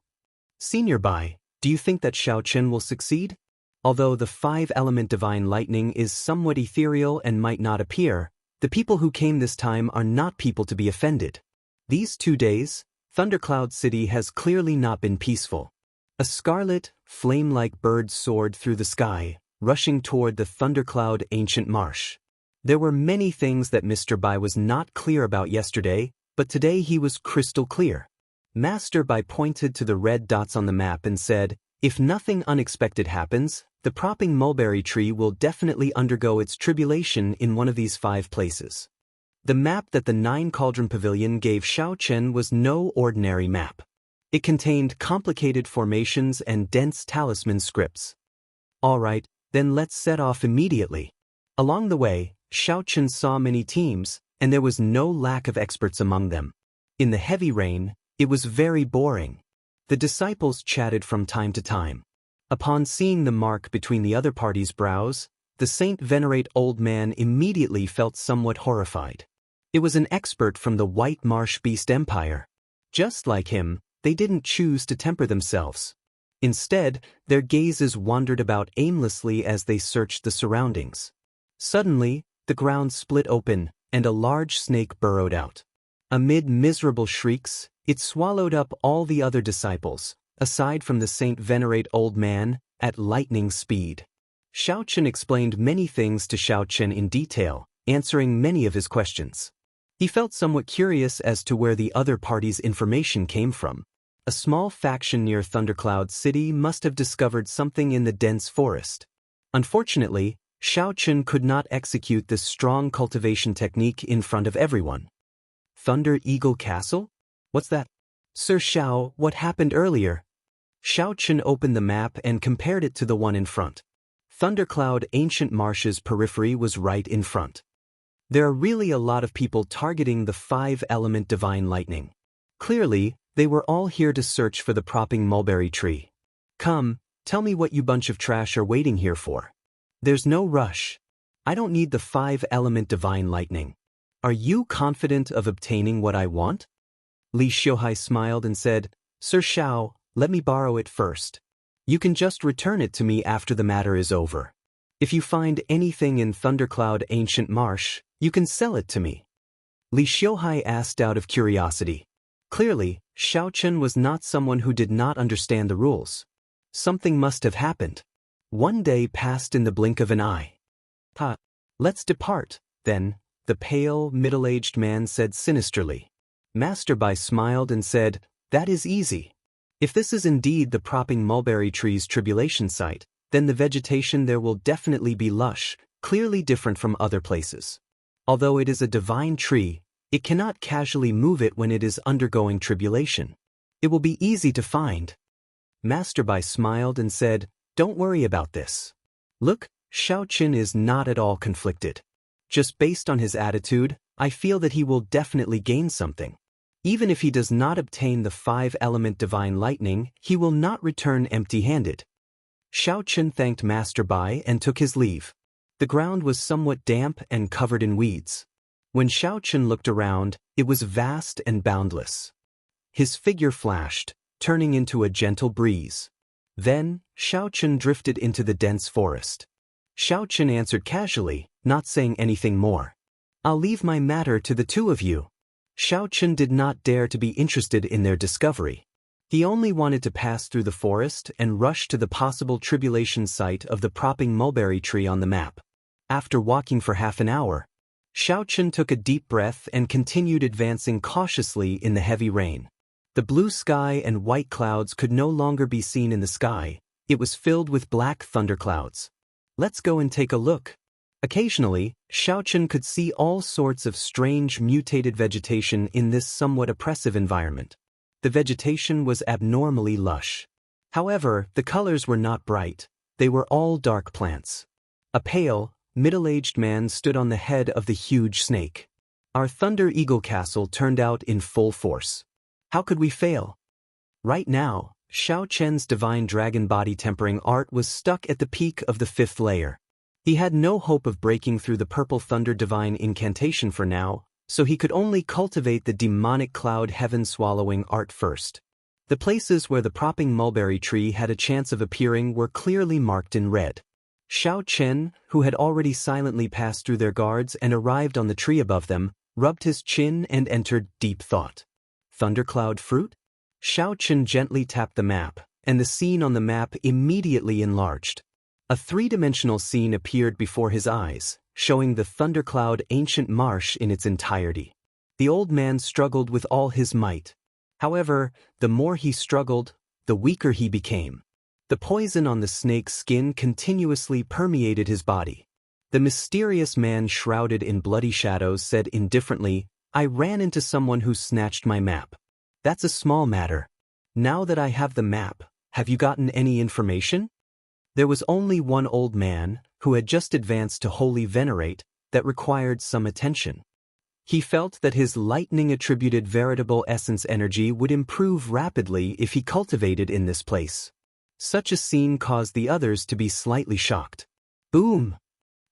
Senior Bai, do you think that Xiao Chen will succeed? Although the 5-element divine lightning is somewhat ethereal and might not appear, the people who came this time are not people to be offended. These 2 days, Thundercloud City has clearly not been peaceful. A scarlet, flame-like bird soared through the sky, rushing toward the Thundercloud Ancient Marsh. There were many things that Mr. Bai was not clear about yesterday, but today he was crystal clear. Master Bai pointed to the red dots on the map and said, if nothing unexpected happens, the propping mulberry tree will definitely undergo its tribulation in one of these 5 places. The map that the 9 Cauldron Pavilion gave Xiao Chen was no ordinary map. It contained complicated formations and dense talisman scripts. Alright, then let's set off immediately. Along the way, Xiao Chen saw many teams, and there was no lack of experts among them. In the heavy rain, it was very boring. The disciples chatted from time to time. Upon seeing the mark between the other party's brows, the saint-venerate old man immediately felt somewhat horrified. It was an expert from the White Marsh Beast Empire. Just like him, they didn't choose to temper themselves. Instead, their gazes wandered about aimlessly as they searched the surroundings. Suddenly, the ground split open, and a large snake burrowed out. Amid miserable shrieks, it swallowed up all the other disciples, aside from the saint-venerate old man, at lightning speed. Xiao Chen explained many things to Xiao Chen in detail, answering many of his questions. He felt somewhat curious as to where the other party's information came from. A small faction near Thundercloud City must have discovered something in the dense forest. Unfortunately, Xiao Chen could not execute this strong cultivation technique in front of everyone. Thunder Eagle Castle? What's that? Sir Xiao, what happened earlier? Xiao Chen opened the map and compared it to the one in front. Thundercloud Ancient Marsh's periphery was right in front. There are really a lot of people targeting the 5-element divine lightning. Clearly, they were all here to search for the propping mulberry tree. Come, tell me what you bunch of trash are waiting here for. There's no rush. I don't need the 5-element divine lightning. Are you confident of obtaining what I want? Li Xiuhai smiled and said, Sir Xiao, let me borrow it first. You can just return it to me after the matter is over. If you find anything in Thundercloud Ancient Marsh, you can sell it to me. Li Xiuhai asked out of curiosity. Clearly, Xiao Chen was not someone who did not understand the rules. Something must have happened. One day passed in the blink of an eye. Let's depart, then, the pale, middle-aged man said sinisterly. Master Bai smiled and said, That is easy. If this is indeed the propping mulberry tree's tribulation site, then the vegetation there will definitely be lush, clearly different from other places. Although it is a divine tree, it cannot casually move it when it is undergoing tribulation. It will be easy to find. Master Bai smiled and said, Don't worry about this. Look, Xiao Chen is not at all conflicted. Just based on his attitude, I feel that he will definitely gain something. Even if he does not obtain the 5-element divine lightning, he will not return empty-handed. Xiao Chen thanked Master Bai and took his leave. The ground was somewhat damp and covered in weeds. When Xiao Chen looked around, it was vast and boundless. His figure flashed, turning into a gentle breeze. Then, Xiao Chen drifted into the dense forest. Xiao Chen answered casually, not saying anything more. I'll leave my matter to the two of you. Xiao Chen did not dare to be interested in their discovery. He only wanted to pass through the forest and rush to the possible tribulation site of the propping mulberry tree on the map. After walking for half an hour, Xiao Chen took a deep breath and continued advancing cautiously in the heavy rain. The blue sky and white clouds could no longer be seen in the sky. It was filled with black thunderclouds. Let's go and take a look. Occasionally, Xiao Chen could see all sorts of strange mutated vegetation in this somewhat oppressive environment. The vegetation was abnormally lush. However, the colors were not bright. They were all dark plants. A pale, middle-aged man stood on the head of the huge snake. Our Thunder Eagle Castle turned out in full force. How could we fail? Right now, Xiao Chen's divine dragon body tempering art was stuck at the peak of the 5th layer. He had no hope of breaking through the purple thunder divine incantation for now, so he could only cultivate the demonic cloud heaven swallowing art first. The places where the propping mulberry tree had a chance of appearing were clearly marked in red. Xiao Chen, who had already silently passed through their guards and arrived on the tree above them, rubbed his chin and entered deep thought. Thundercloud fruit? Xiao Chen gently tapped the map, and the scene on the map immediately enlarged. A 3-dimensional scene appeared before his eyes, showing the Thundercloud Ancient Marsh in its entirety. The old man struggled with all his might. However, the more he struggled, the weaker he became. The poison on the snake's skin continuously permeated his body. The mysterious man shrouded in bloody shadows said indifferently, I ran into someone who snatched my map. That's a small matter. Now that I have the map, have you gotten any information? There was only one old man, who had just advanced to Holy Venerate, that required some attention. He felt that his lightning-attributed veritable essence energy would improve rapidly if he cultivated in this place. Such a scene caused the others to be slightly shocked. Boom!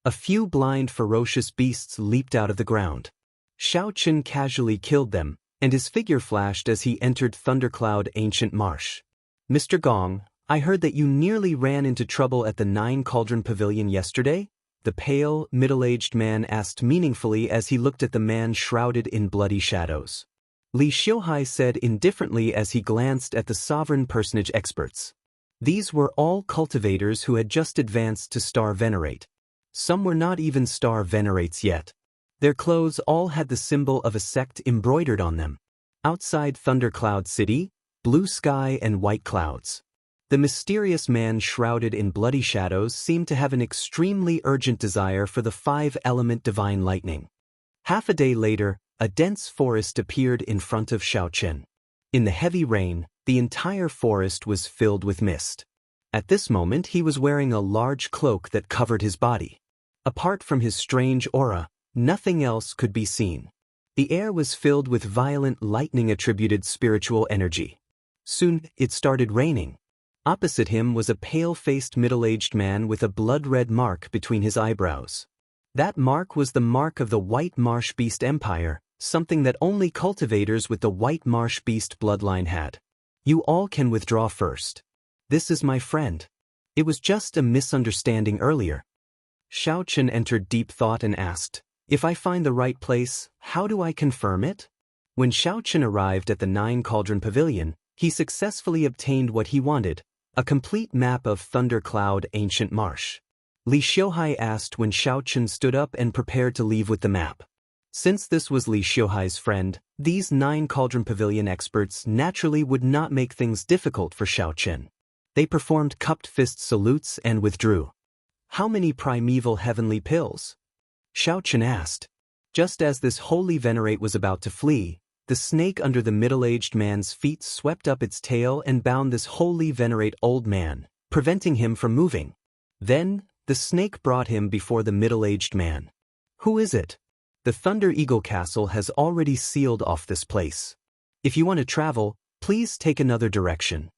A few blind ferocious beasts leaped out of the ground. Xiao Chen casually killed them, and his figure flashed as he entered Thundercloud Ancient Marsh. "Mr. Gong, I heard that you nearly ran into trouble at the Nine Cauldron Pavilion yesterday?" The pale, middle-aged man asked meaningfully as he looked at the man shrouded in bloody shadows. Li Xiuhai said indifferently as he glanced at the sovereign personage experts. These were all cultivators who had just advanced to Star Venerate. Some were not even Star Venerates yet. Their clothes all had the symbol of a sect embroidered on them. Outside Thundercloud City, blue sky and white clouds. The mysterious man shrouded in bloody shadows seemed to have an extremely urgent desire for the five-element divine lightning. Half a day later, a dense forest appeared in front of Xiaochen. In the heavy rain, the entire forest was filled with mist. At this moment he was wearing a large cloak that covered his body. Apart from his strange aura, nothing else could be seen. The air was filled with violent lightning-attributed spiritual energy. Soon, it started raining. Opposite him was a pale-faced middle-aged man with a blood-red mark between his eyebrows. That mark was the mark of the White Marsh Beast Empire, something that only cultivators with the White Marsh Beast bloodline had. "You all can withdraw first. This is my friend. It was just a misunderstanding earlier." Xiaochen entered deep thought and asked, "If I find the right place, how do I confirm it?" When Xiaochen arrived at the Nine Cauldron Pavilion, he successfully obtained what he wanted, a complete map of Thundercloud Ancient Marsh. Li Xiuhai asked when Xiaochen stood up and prepared to leave with the map. Since this was Li Xiuhai's friend, these Nine Cauldron Pavilion experts naturally would not make things difficult for Xiaochen. They performed cupped fist salutes and withdrew. "How many primeval heavenly pills?" Xiaochen asked. Just as this holy venerate was about to flee, the snake under the middle-aged man's feet swept up its tail and bound this holy venerate old man, preventing him from moving. Then, the snake brought him before the middle-aged man. "Who is it?" "The Thunder Eagle Castle has already sealed off this place. If you want to travel, please take another direction."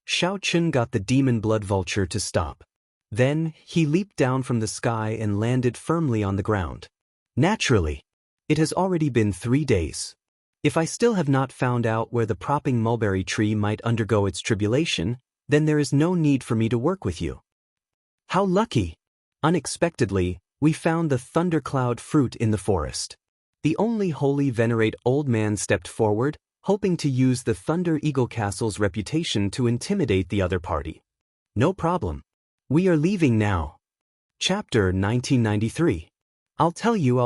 Xiaochen got the demon blood vulture to stop. Then, he leaped down from the sky and landed firmly on the ground. "Naturally. It has already been 3 days. If I still have not found out where the propping mulberry tree might undergo its tribulation, then there is no need for me to work with you." "How lucky!" Unexpectedly, we found the thundercloud fruit in the forest. The only holy venerate old man stepped forward, hoping to use the Thunder Eagle Castle's reputation to intimidate the other party. "No problem. We are leaving now." Chapter 1993. I'll tell you.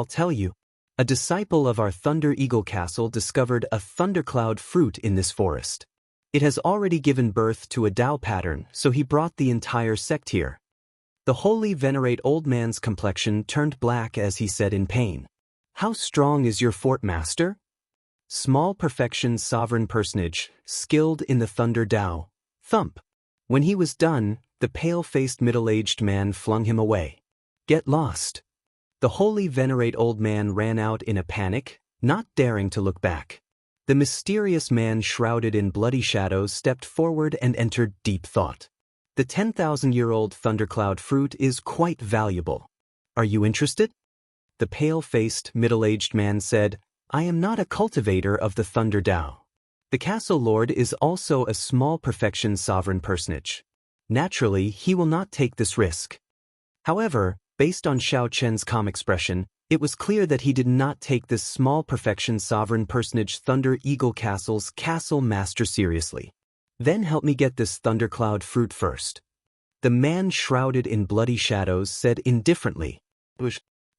A disciple of our Thunder Eagle Castle discovered a thundercloud fruit in this forest. It has already given birth to a Tao pattern, so he brought the entire sect here. The holy venerate old man's complexion turned black as he said in pain, "How strong is your fort, master?" Small perfection sovereign personage, skilled in the thunder Tao. Thump. When he was done, the pale-faced middle-aged man flung him away. "Get lost." The holy venerate old man ran out in a panic, not daring to look back. The mysterious man shrouded in bloody shadows stepped forward and entered deep thought. "The 10,000-year-old thundercloud fruit is quite valuable. Are you interested?" The pale-faced, middle-aged man said, "I am not a cultivator of the Thunder Tao. The castle lord is also a small perfection sovereign personage. Naturally, he will not take this risk." However, based on Xiaochen's calm expression, it was clear that he did not take this small perfection sovereign personage Thunder Eagle Castle's castle master seriously. "Then help me get this thundercloud fruit first." The man shrouded in bloody shadows said indifferently.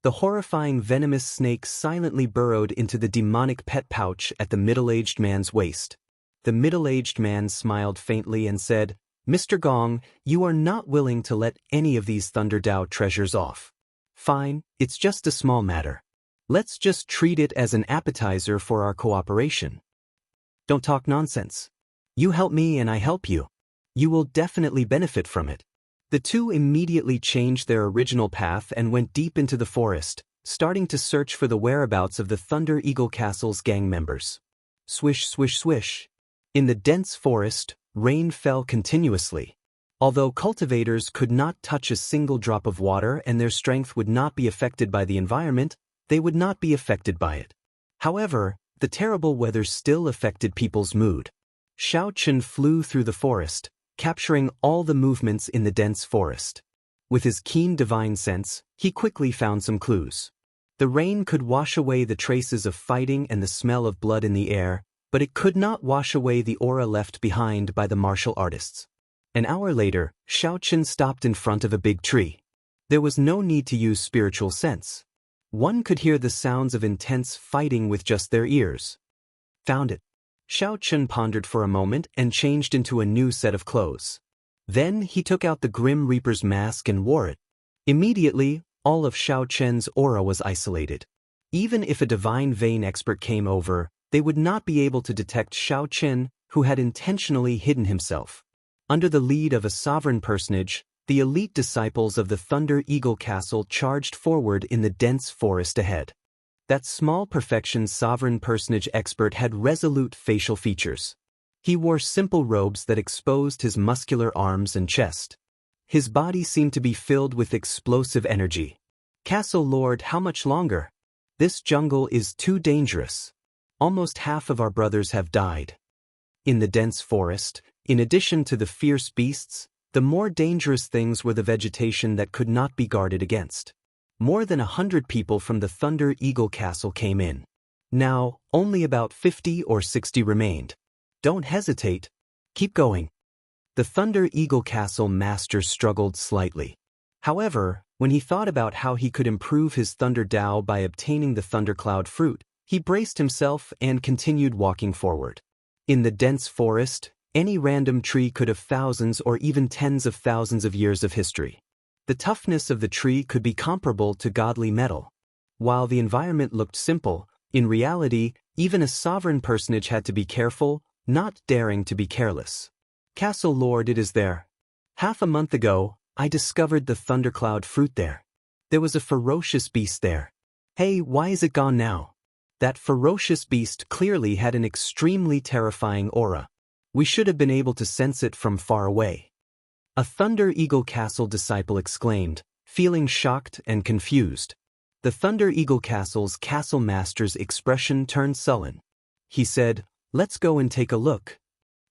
The horrifying venomous snake silently burrowed into the demonic pet pouch at the middle-aged man's waist. The middle-aged man smiled faintly and said, "Mr. Gong, you are not willing to let any of these Thunder Tao treasures off. Fine, it's just a small matter. Let's just treat it as an appetizer for our cooperation." "Don't talk nonsense. You help me and I help you. You will definitely benefit from it." The two immediately changed their original path and went deep into the forest, starting to search for the whereabouts of the Thunder Eagle Castle's gang members. Swish, swish, swish. In the dense forest, rain fell continuously. Although cultivators could not touch a single drop of water and their strength would not be affected by the environment, they would not be affected by it. However, the terrible weather still affected people's mood. Xiao Chen flew through the forest, capturing all the movements in the dense forest. With his keen divine sense, he quickly found some clues. The rain could wash away the traces of fighting and the smell of blood in the air, but it could not wash away the aura left behind by the martial artists. An hour later, Xiao Chen stopped in front of a big tree. There was no need to use spiritual sense. One could hear the sounds of intense fighting with just their ears. Found it. Xiao Chen pondered for a moment and changed into a new set of clothes. Then he took out the Grim Reaper's mask and wore it. Immediately, all of Xiao Chen's aura was isolated. Even if a divine vein expert came over, they would not be able to detect Xiao Chen, who had intentionally hidden himself. Under the lead of a sovereign personage, the elite disciples of the Thunder Eagle Castle charged forward in the dense forest ahead. That small perfection sovereign personage expert had resolute facial features. He wore simple robes that exposed his muscular arms and chest. His body seemed to be filled with explosive energy. Castle Lord, how much longer? This jungle is too dangerous. Almost half of our brothers have died. In the dense forest, in addition to the fierce beasts, the more dangerous things were the vegetation that could not be guarded against. More than 100 people from the Thunder Eagle Castle came in. Now, only about 50 or 60 remained. Don't hesitate. Keep going. The Thunder Eagle Castle master struggled slightly. However, when he thought about how he could improve his Thunder Dao by obtaining the Thundercloud fruit, he braced himself and continued walking forward. In the dense forest, any random tree could have thousands or even tens of thousands of years of history. The toughness of the tree could be comparable to godly metal. While the environment looked simple, in reality, even a sovereign personage had to be careful, not daring to be careless. Castle Lord, it is there. Half a month ago, I discovered the Thundercloud fruit there. There was a ferocious beast there. Hey, why is it gone now? That ferocious beast clearly had an extremely terrifying aura. We should have been able to sense it from far away. A Thunder Eagle Castle disciple exclaimed, feeling shocked and confused. The Thunder Eagle Castle's castle master's expression turned sullen. He said, "Let's go and take a look."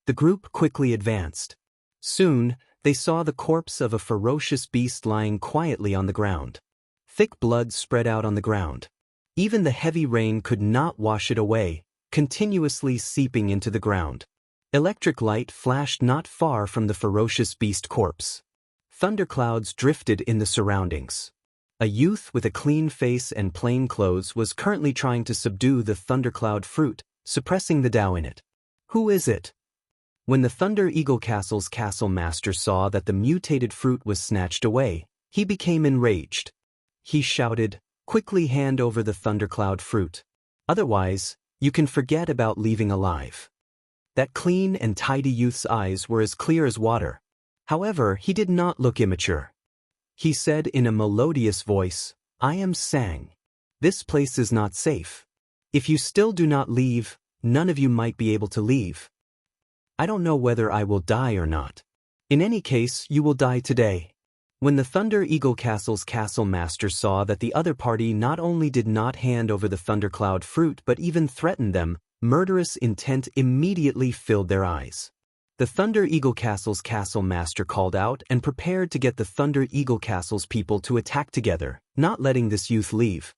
The group quickly advanced. Soon, they saw the corpse of a ferocious beast lying quietly on the ground. Thick blood spread out on the ground. Even the heavy rain could not wash it away, continuously seeping into the ground. Electric light flashed not far from the ferocious beast corpse. Thunderclouds drifted in the surroundings. A youth with a clean face and plain clothes was currently trying to subdue the Thundercloud fruit, suppressing the Tao in it. Who is it? When the Thunder Eagle Castle's castle master saw that the mutated fruit was snatched away, he became enraged. He shouted, "Quickly hand over the Thundercloud fruit. Otherwise, you can forget about leaving alive." That clean and tidy youth's eyes were as clear as water. However, he did not look immature. He said in a melodious voice, "I am Sang. This place is not safe. If you still do not leave, none of you might be able to leave. I don't know whether I will die or not. In any case, you will die today." When the Thunder Eagle Castle's castle master saw that the other party not only did not hand over the Thundercloud fruit but even threatened them, murderous intent immediately filled their eyes. The Thunder Eagle Castle's castle master called out and prepared to get the Thunder Eagle Castle's people to attack together, not letting this youth leave.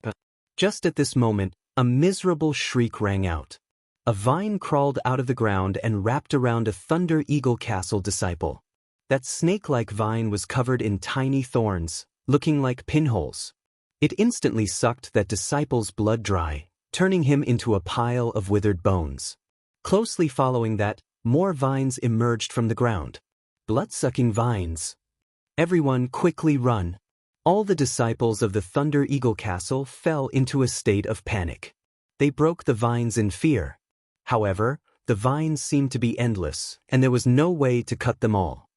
But just at this moment, a miserable shriek rang out. A vine crawled out of the ground and wrapped around a Thunder Eagle Castle disciple. That snake-like vine was covered in tiny thorns, looking like pinholes. It instantly sucked that disciple's blood dry, turning him into a pile of withered bones. Closely following that, more vines emerged from the ground. Blood-sucking vines. Everyone quickly run. All the disciples of the Thunder Eagle Castle fell into a state of panic. They broke the vines in fear. However, the vines seemed to be endless, and there was no way to cut them all.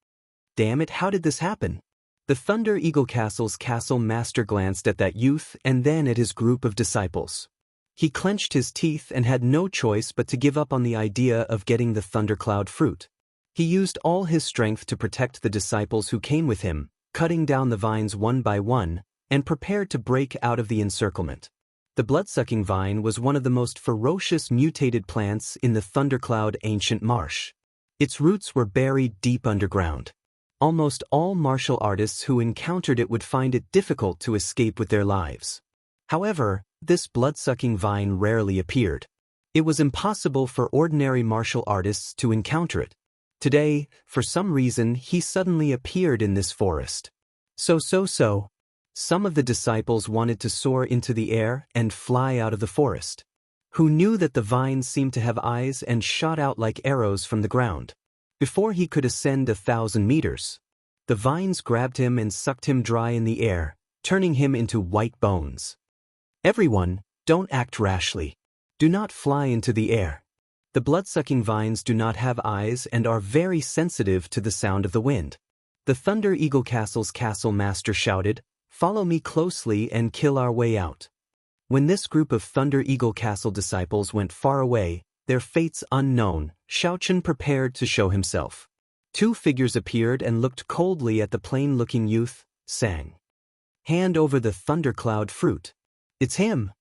Damn it, how did this happen? The Thunder Eagle Castle's castle master glanced at that youth and then at his group of disciples. He clenched his teeth and had no choice but to give up on the idea of getting the Thundercloud fruit. He used all his strength to protect the disciples who came with him, cutting down the vines one by one, and prepared to break out of the encirclement. The blood-sucking vine was one of the most ferocious mutated plants in the Thundercloud ancient marsh. Its roots were buried deep underground. Almost all martial artists who encountered it would find it difficult to escape with their lives. However, this blood-sucking vine rarely appeared. It was impossible for ordinary martial artists to encounter it. Today, for some reason, he suddenly appeared in this forest. So. Some of the disciples wanted to soar into the air and fly out of the forest. Who knew that the vines seemed to have eyes and shot out like arrows from the ground. Before he could ascend 1,000 meters, the vines grabbed him and sucked him dry in the air, turning him into white bones. Everyone, don't act rashly. Do not fly into the air. The blood-sucking vines do not have eyes and are very sensitive to the sound of the wind. The Thunder Eagle Castle's castle master shouted, "Follow me closely and kill our way out." When this group of Thunder Eagle Castle disciples went far away, their fates unknown, Shaochen prepared to show himself. Two figures appeared and looked coldly at the plain-looking youth, Sang. "Hand over the thundercloud fruit." "It's him."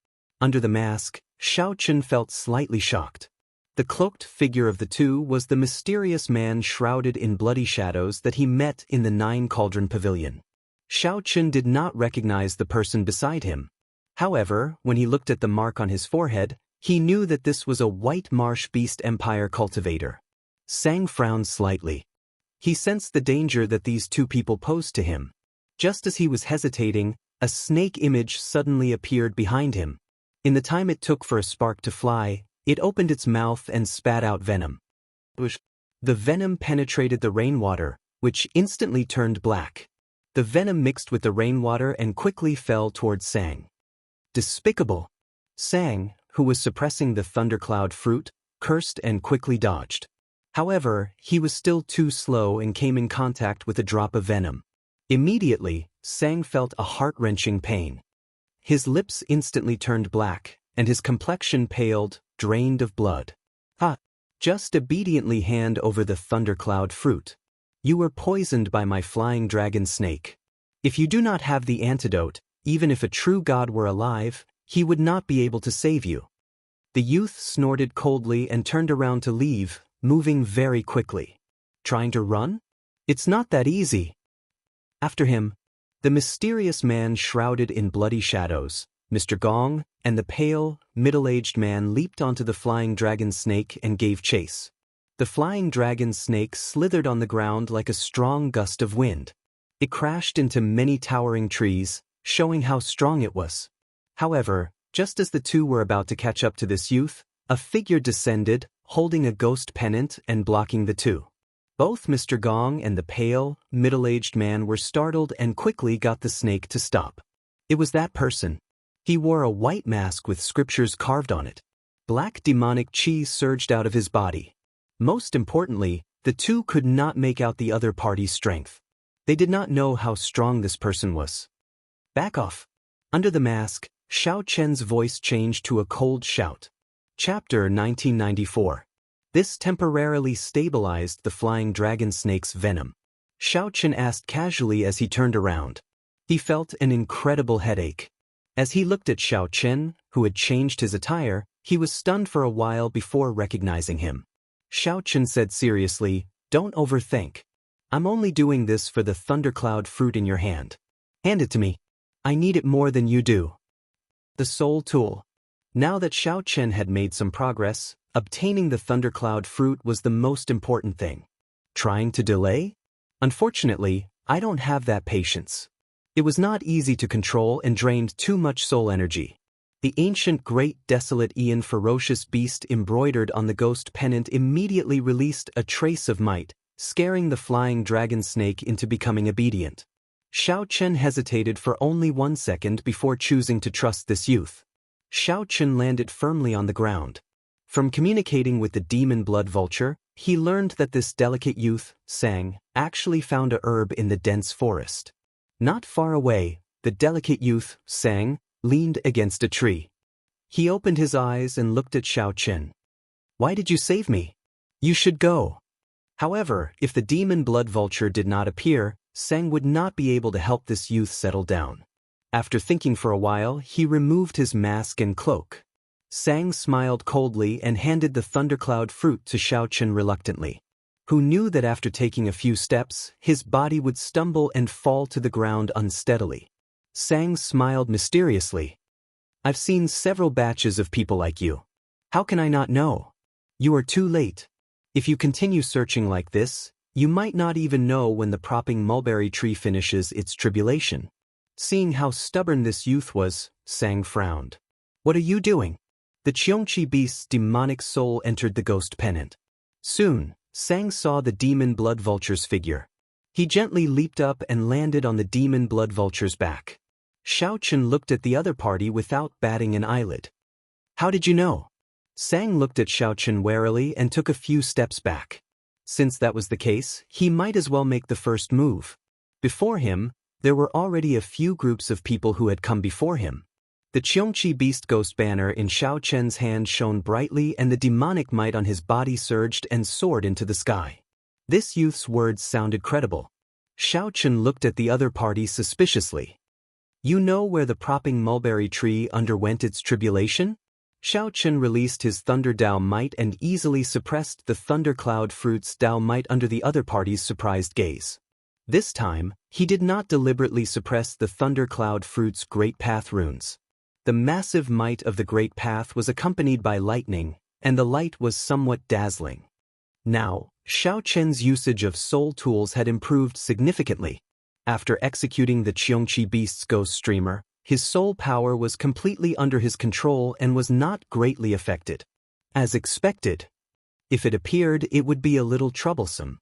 Under the mask, Shaochen felt slightly shocked. The cloaked figure of the two was the mysterious man shrouded in bloody shadows that he met in the Nine Cauldron Pavilion. Shaochen did not recognize the person beside him. However, when he looked at the mark on his forehead, he knew that this was a white marsh beast empire cultivator. Sang frowned slightly. He sensed the danger that these two people posed to him. Just as he was hesitating, a snake image suddenly appeared behind him. In the time it took for a spark to fly, it opened its mouth and spat out venom. The venom penetrated the rainwater, which instantly turned black. The venom mixed with the rainwater and quickly fell towards Sang. Despicable! Sang, who was suppressing the thundercloud fruit, cursed and quickly dodged. However, he was still too slow and came in contact with a drop of venom. Immediately, Sang felt a heart-wrenching pain. His lips instantly turned black, and his complexion paled, drained of blood. "Ha! Just obediently hand over the thundercloud fruit. You were poisoned by my flying dragon snake. If you do not have the antidote, even if a true god were alive, he would not be able to save you." The youth snorted coldly and turned around to leave, moving very quickly. Trying to run? It's not that easy. After him, the mysterious man shrouded in bloody shadows, Mr. Gong, and the pale, middle-aged man leaped onto the flying dragon snake and gave chase. The flying dragon snake slithered on the ground like a strong gust of wind. It crashed into many towering trees, showing how strong it was. However, just as the two were about to catch up to this youth, a figure descended, holding a ghost pennant and blocking the two. Both Mr. Gong and the pale, middle-aged man were startled and quickly got the snake to stop. It was that person. He wore a white mask with scriptures carved on it. Black demonic chi surged out of his body. Most importantly, the two could not make out the other party's strength. They did not know how strong this person was. "Back off." Under the mask, Xiao Chen's voice changed to a cold shout. Chapter 1994. This temporarily stabilized the flying dragon snake's venom. Xiao Chen asked casually as he turned around. He felt an incredible headache. As he looked at Xiao Chen, who had changed his attire, he was stunned for a while before recognizing him. Xiao Chen said seriously, "Don't overthink. I'm only doing this for the thundercloud fruit in your hand. Hand it to me. I need it more than you do." The soul tool. Now that Xiao Chen had made some progress, obtaining the thundercloud fruit was the most important thing. Trying to delay? Unfortunately, I don't have that patience. It was not easy to control and drained too much soul energy. The ancient great desolate Ian ferocious beast embroidered on the ghost pennant immediately released a trace of might, scaring the flying dragon snake into becoming obedient. Xiao Chen hesitated for only 1 second before choosing to trust this youth. Xiao Chen landed firmly on the ground. From communicating with the demon blood vulture, he learned that this delicate youth, Sang, actually found a herb in the dense forest. Not far away, the delicate youth, Sang, leaned against a tree. He opened his eyes and looked at Xiao Chen. "Why did you save me? You should go." However, if the demon blood vulture did not appear, Sang would not be able to help this youth settle down. After thinking for a while, he removed his mask and cloak. Sang smiled coldly and handed the thundercloud fruit to Xiao Chen reluctantly, who knew that after taking a few steps, his body would stumble and fall to the ground unsteadily. Sang smiled mysteriously. I've seen several batches of people like you. How can I not know? You are too late. If you continue searching like this, you might not even know when the propping mulberry tree finishes its tribulation. Seeing how stubborn this youth was, Sang frowned. What are you doing? The Qiongqi beast's demonic soul entered the ghost pennant. Soon, Sang saw the demon blood vulture's figure. He gently leaped up and landed on the demon blood vulture's back. Xiao Chen looked at the other party without batting an eyelid. How did you know? Sang looked at Xiao Chen warily and took a few steps back. Since that was the case, he might as well make the first move. Before him, there were already a few groups of people who had come before him. The Qiongqi beast ghost banner in Xiao Chen's hand shone brightly and the demonic might on his body surged and soared into the sky. This youth's words sounded credible. Xiao Chen looked at the other party suspiciously. You know where the propping mulberry tree underwent its tribulation? Xiao Chen released his Thunder Dao Might and easily suppressed the Thundercloud Fruit's Dao Might under the other party's surprised gaze. This time, he did not deliberately suppress the Thundercloud Fruit's Great Path runes. The massive might of the Great Path was accompanied by lightning, and the light was somewhat dazzling. Now, Xiao Chen's usage of soul tools had improved significantly. After executing the Qiongqi beast's ghost streamer, his soul power was completely under his control and was not greatly affected. As expected, if it appeared, it would be a little troublesome.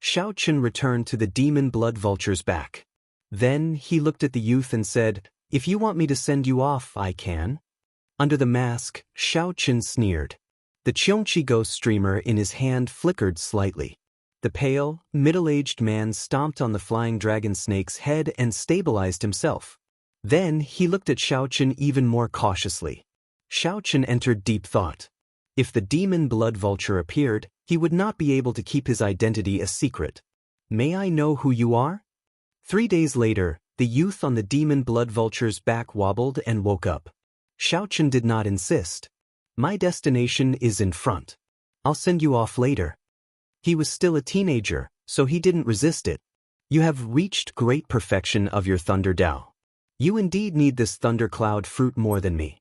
Xiao Chen returned to the demon blood vulture's back. Then he looked at the youth and said, If you want me to send you off, I can. Under the mask, Xiao Chen sneered. The Qiongqi ghost streamer in his hand flickered slightly. The pale, middle-aged man stomped on the flying dragon snake's head and stabilized himself. Then he looked at Xiao Chen even more cautiously. Xiao Chen entered deep thought. If the demon blood vulture appeared, he would not be able to keep his identity a secret. May I know who you are? 3 days later, the youth on the demon blood vulture's back wobbled and woke up. Xiao Chen did not insist. My destination is in front. I'll send you off later. He was still a teenager, so he didn't resist it. You have reached great perfection of your Thunder Dao. You indeed need this thundercloud fruit more than me.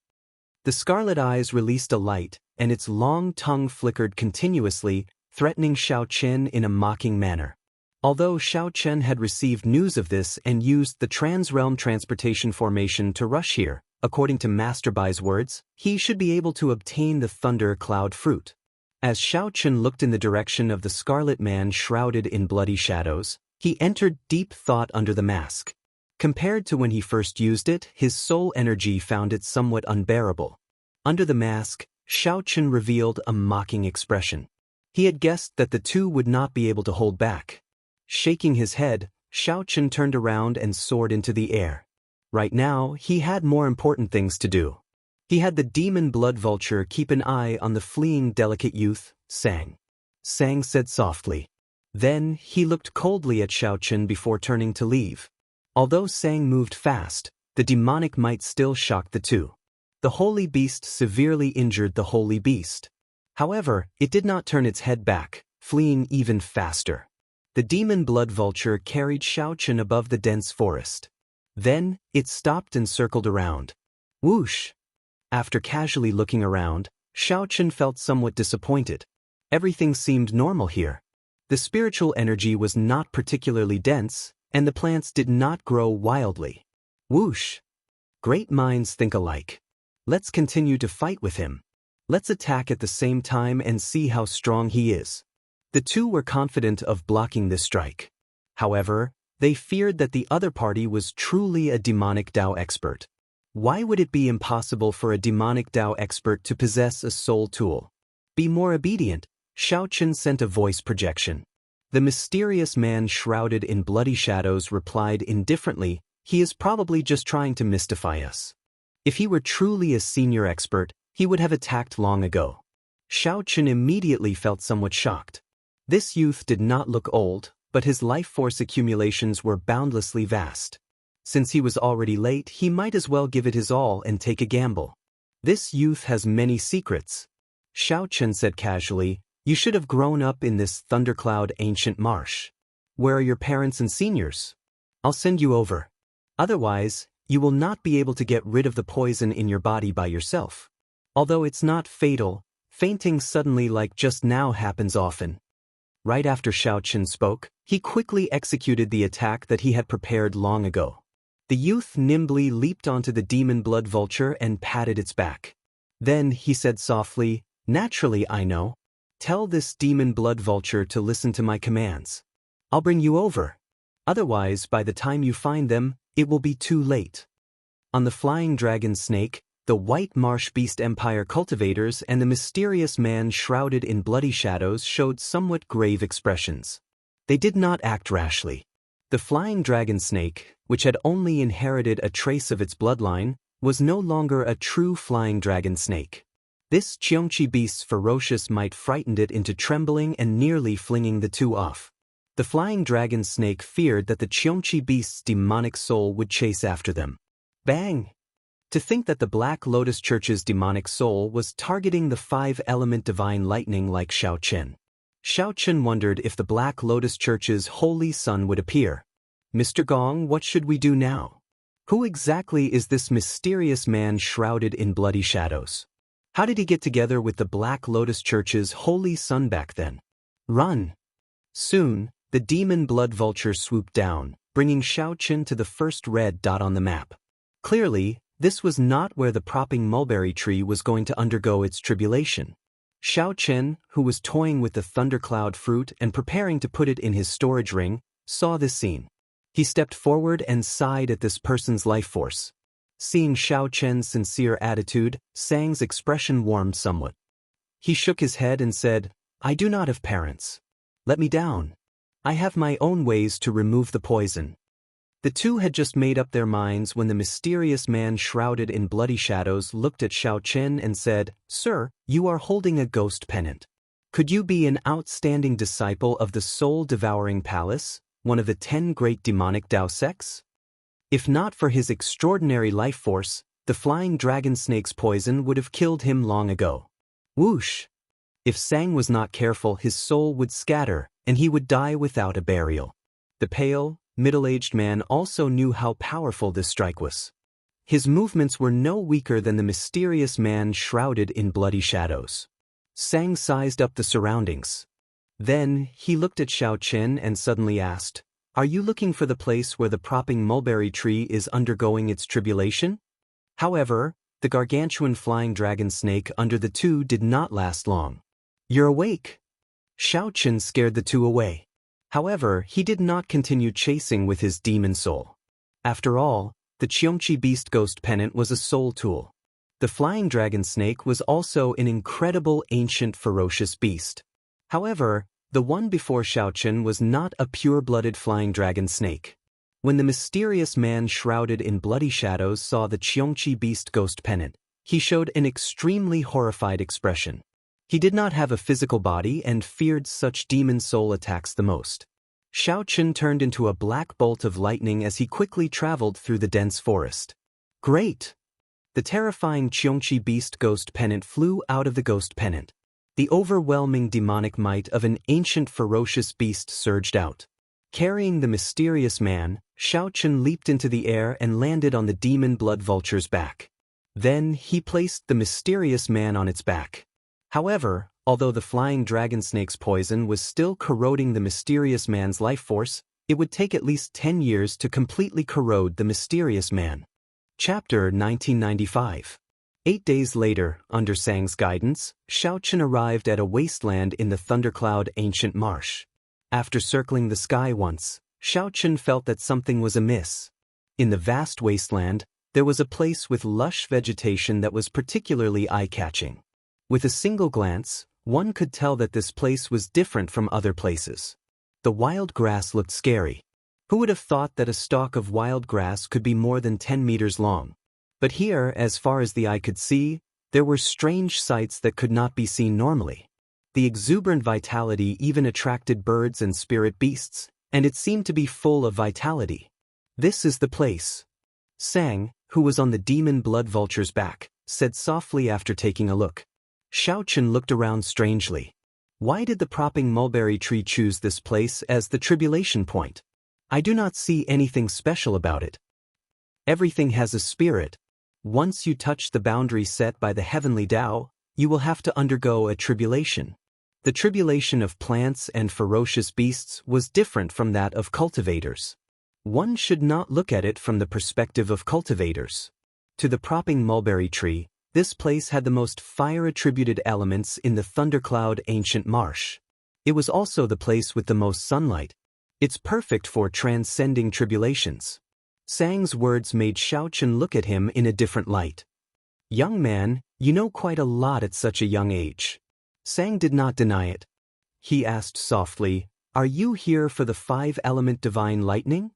The scarlet eyes released a light, and its long tongue flickered continuously, threatening Xiao Chen in a mocking manner. Although Xiao Chen had received news of this and used the Trans-Realm Transportation Formation to rush here, according to Master Bai's words, he should be able to obtain the Thunder Cloud Fruit. As Xiao Chen looked in the direction of the Scarlet Man shrouded in bloody shadows, he entered deep thought under the mask. Compared to when he first used it, his soul energy found it somewhat unbearable. Under the mask, Xiao Chen revealed a mocking expression. He had guessed that the two would not be able to hold back. Shaking his head, Xiao Chen turned around and soared into the air. Right now, he had more important things to do. He had the demon blood vulture keep an eye on the fleeing delicate youth, Sang. Sang said softly. Then, he looked coldly at Xiao Chen before turning to leave. Although Sang moved fast, the demonic might still shocked the two. The holy beast severely injured the holy beast. However, it did not turn its head back, fleeing even faster. The demon blood vulture carried Xiao Chen above the dense forest. Then, it stopped and circled around. Whoosh! After casually looking around, Xiao Chen felt somewhat disappointed. Everything seemed normal here. The spiritual energy was not particularly dense, and the plants did not grow wildly. Whoosh! Great minds think alike. Let's continue to fight with him. Let's attack at the same time and see how strong he is. The two were confident of blocking this strike. However, they feared that the other party was truly a demonic Dao expert. Why would it be impossible for a demonic Dao expert to possess a soul tool? Be more obedient, Xiao Chen sent a voice projection. The mysterious man shrouded in bloody shadows replied indifferently, he is probably just trying to mystify us. If he were truly a senior expert, he would have attacked long ago. Xiao Chen immediately felt somewhat shocked. This youth did not look old, but his life force accumulations were boundlessly vast. Since he was already late, he might as well give it his all and take a gamble. This youth has many secrets. Xiao Chen said casually, you should have grown up in this thundercloud ancient marsh. Where are your parents and seniors? I'll send you over. Otherwise, you will not be able to get rid of the poison in your body by yourself. Although it's not fatal, fainting suddenly like just now happens often. Right after Xiao Chen spoke, he quickly executed the attack that he had prepared long ago. The youth nimbly leaped onto the demon blood vulture and patted its back. Then he said softly, naturally I know. Tell this demon blood vulture to listen to my commands. I'll bring you over. Otherwise, by the time you find them, it will be too late. On the flying dragon snake, the white marsh beast empire cultivators and the mysterious man shrouded in bloody shadows showed somewhat grave expressions. They did not act rashly. The flying dragon snake, which had only inherited a trace of its bloodline, was no longer a true flying dragon snake. This Jianghu beast's ferocious might frightened it into trembling and nearly flinging the two off. The flying dragon snake feared that the Jianghu beast's demonic soul would chase after them. Bang! To think that the Black Lotus Church's demonic soul was targeting the five-element divine lightning like Xiao Chen. Xiao Chen wondered if the Black Lotus Church's holy sun would appear. Mr. Gong, what should we do now? Who exactly is this mysterious man shrouded in bloody shadows? How did he get together with the Black Lotus Church's holy sun back then? Run! Soon, the demon blood vulture swooped down, bringing Xiao Chen to the first red dot on the map. Clearly, this was not where the propping mulberry tree was going to undergo its tribulation. Xiao Chen, who was toying with the thundercloud fruit and preparing to put it in his storage ring, saw this scene. He stepped forward and sighed at this person's life force. Seeing Xiao Chen's sincere attitude, Sang's expression warmed somewhat. He shook his head and said, I do not have parents. Let me down. I have my own ways to remove the poison. The two had just made up their minds when the mysterious man shrouded in bloody shadows looked at Xiao Chen and said, Sir, you are holding a ghost pennant. Could you be an outstanding disciple of the soul-devouring palace, one of the 10 great demonic Dao sects? If not for his extraordinary life force, the flying dragon snake's poison would have killed him long ago. Whoosh! If Sang was not careful, his soul would scatter, and he would die without a burial. The pale, middle-aged man also knew how powerful this strike was. His movements were no weaker than the mysterious man shrouded in bloody shadows. Sang sized up the surroundings. Then, he looked at Xiao Chen and suddenly asked, Are you looking for the place where the propping mulberry tree is undergoing its tribulation? However, the gargantuan flying dragon snake under the two did not last long. You're awake! Xiao Chen scared the two away. However, he did not continue chasing with his demon soul. After all, the Jianghu beast ghost pennant was a soul tool. The flying dragon snake was also an incredible ancient ferocious beast. However, the one before Xiao Chen was not a pure-blooded flying dragon snake. When the mysterious man shrouded in bloody shadows saw the Jianghu beast ghost pennant, he showed an extremely horrified expression. He did not have a physical body and feared such demon soul attacks the most. Xiao Chen turned into a black bolt of lightning as he quickly traveled through the dense forest. Great! The terrifying Jianghu beast ghost pennant flew out of the ghost pennant. The overwhelming demonic might of an ancient ferocious beast surged out. Carrying the mysterious man, Xiao Chen leaped into the air and landed on the demon blood vulture's back. Then he placed the mysterious man on its back. However, although the flying dragon snake's poison was still corroding the mysterious man's life force, it would take at least 10 years to completely corrode the mysterious man. Chapter 1995. 8 days later, under Sang's guidance, Xiao Chen arrived at a wasteland in the thundercloud ancient marsh. After circling the sky once, Xiao Chen felt that something was amiss. In the vast wasteland, there was a place with lush vegetation that was particularly eye-catching. With a single glance, one could tell that this place was different from other places. The wild grass looked scary. Who would have thought that a stalk of wild grass could be more than 10 meters long? But here, as far as the eye could see, there were strange sights that could not be seen normally. The exuberant vitality even attracted birds and spirit beasts, and it seemed to be full of vitality. This is the place. Sang, who was on the demon blood vulture's back, said softly after taking a look. Xiaochen looked around strangely. Why did the propping mulberry tree choose this place as the tribulation point? I do not see anything special about it. Everything has a spirit. Once you touch the boundary set by the heavenly Tao, you will have to undergo a tribulation. The tribulation of plants and ferocious beasts was different from that of cultivators. One should not look at it from the perspective of cultivators. To the propping mulberry tree, this place had the most fire-attributed elements in the thundercloud ancient marsh. It was also the place with the most sunlight. It's perfect for transcending tribulations. Sang's words made Xiaochen look at him in a different light. Young man, you know quite a lot at such a young age. Sang did not deny it. He asked softly, are you here for the 5-element divine lightning?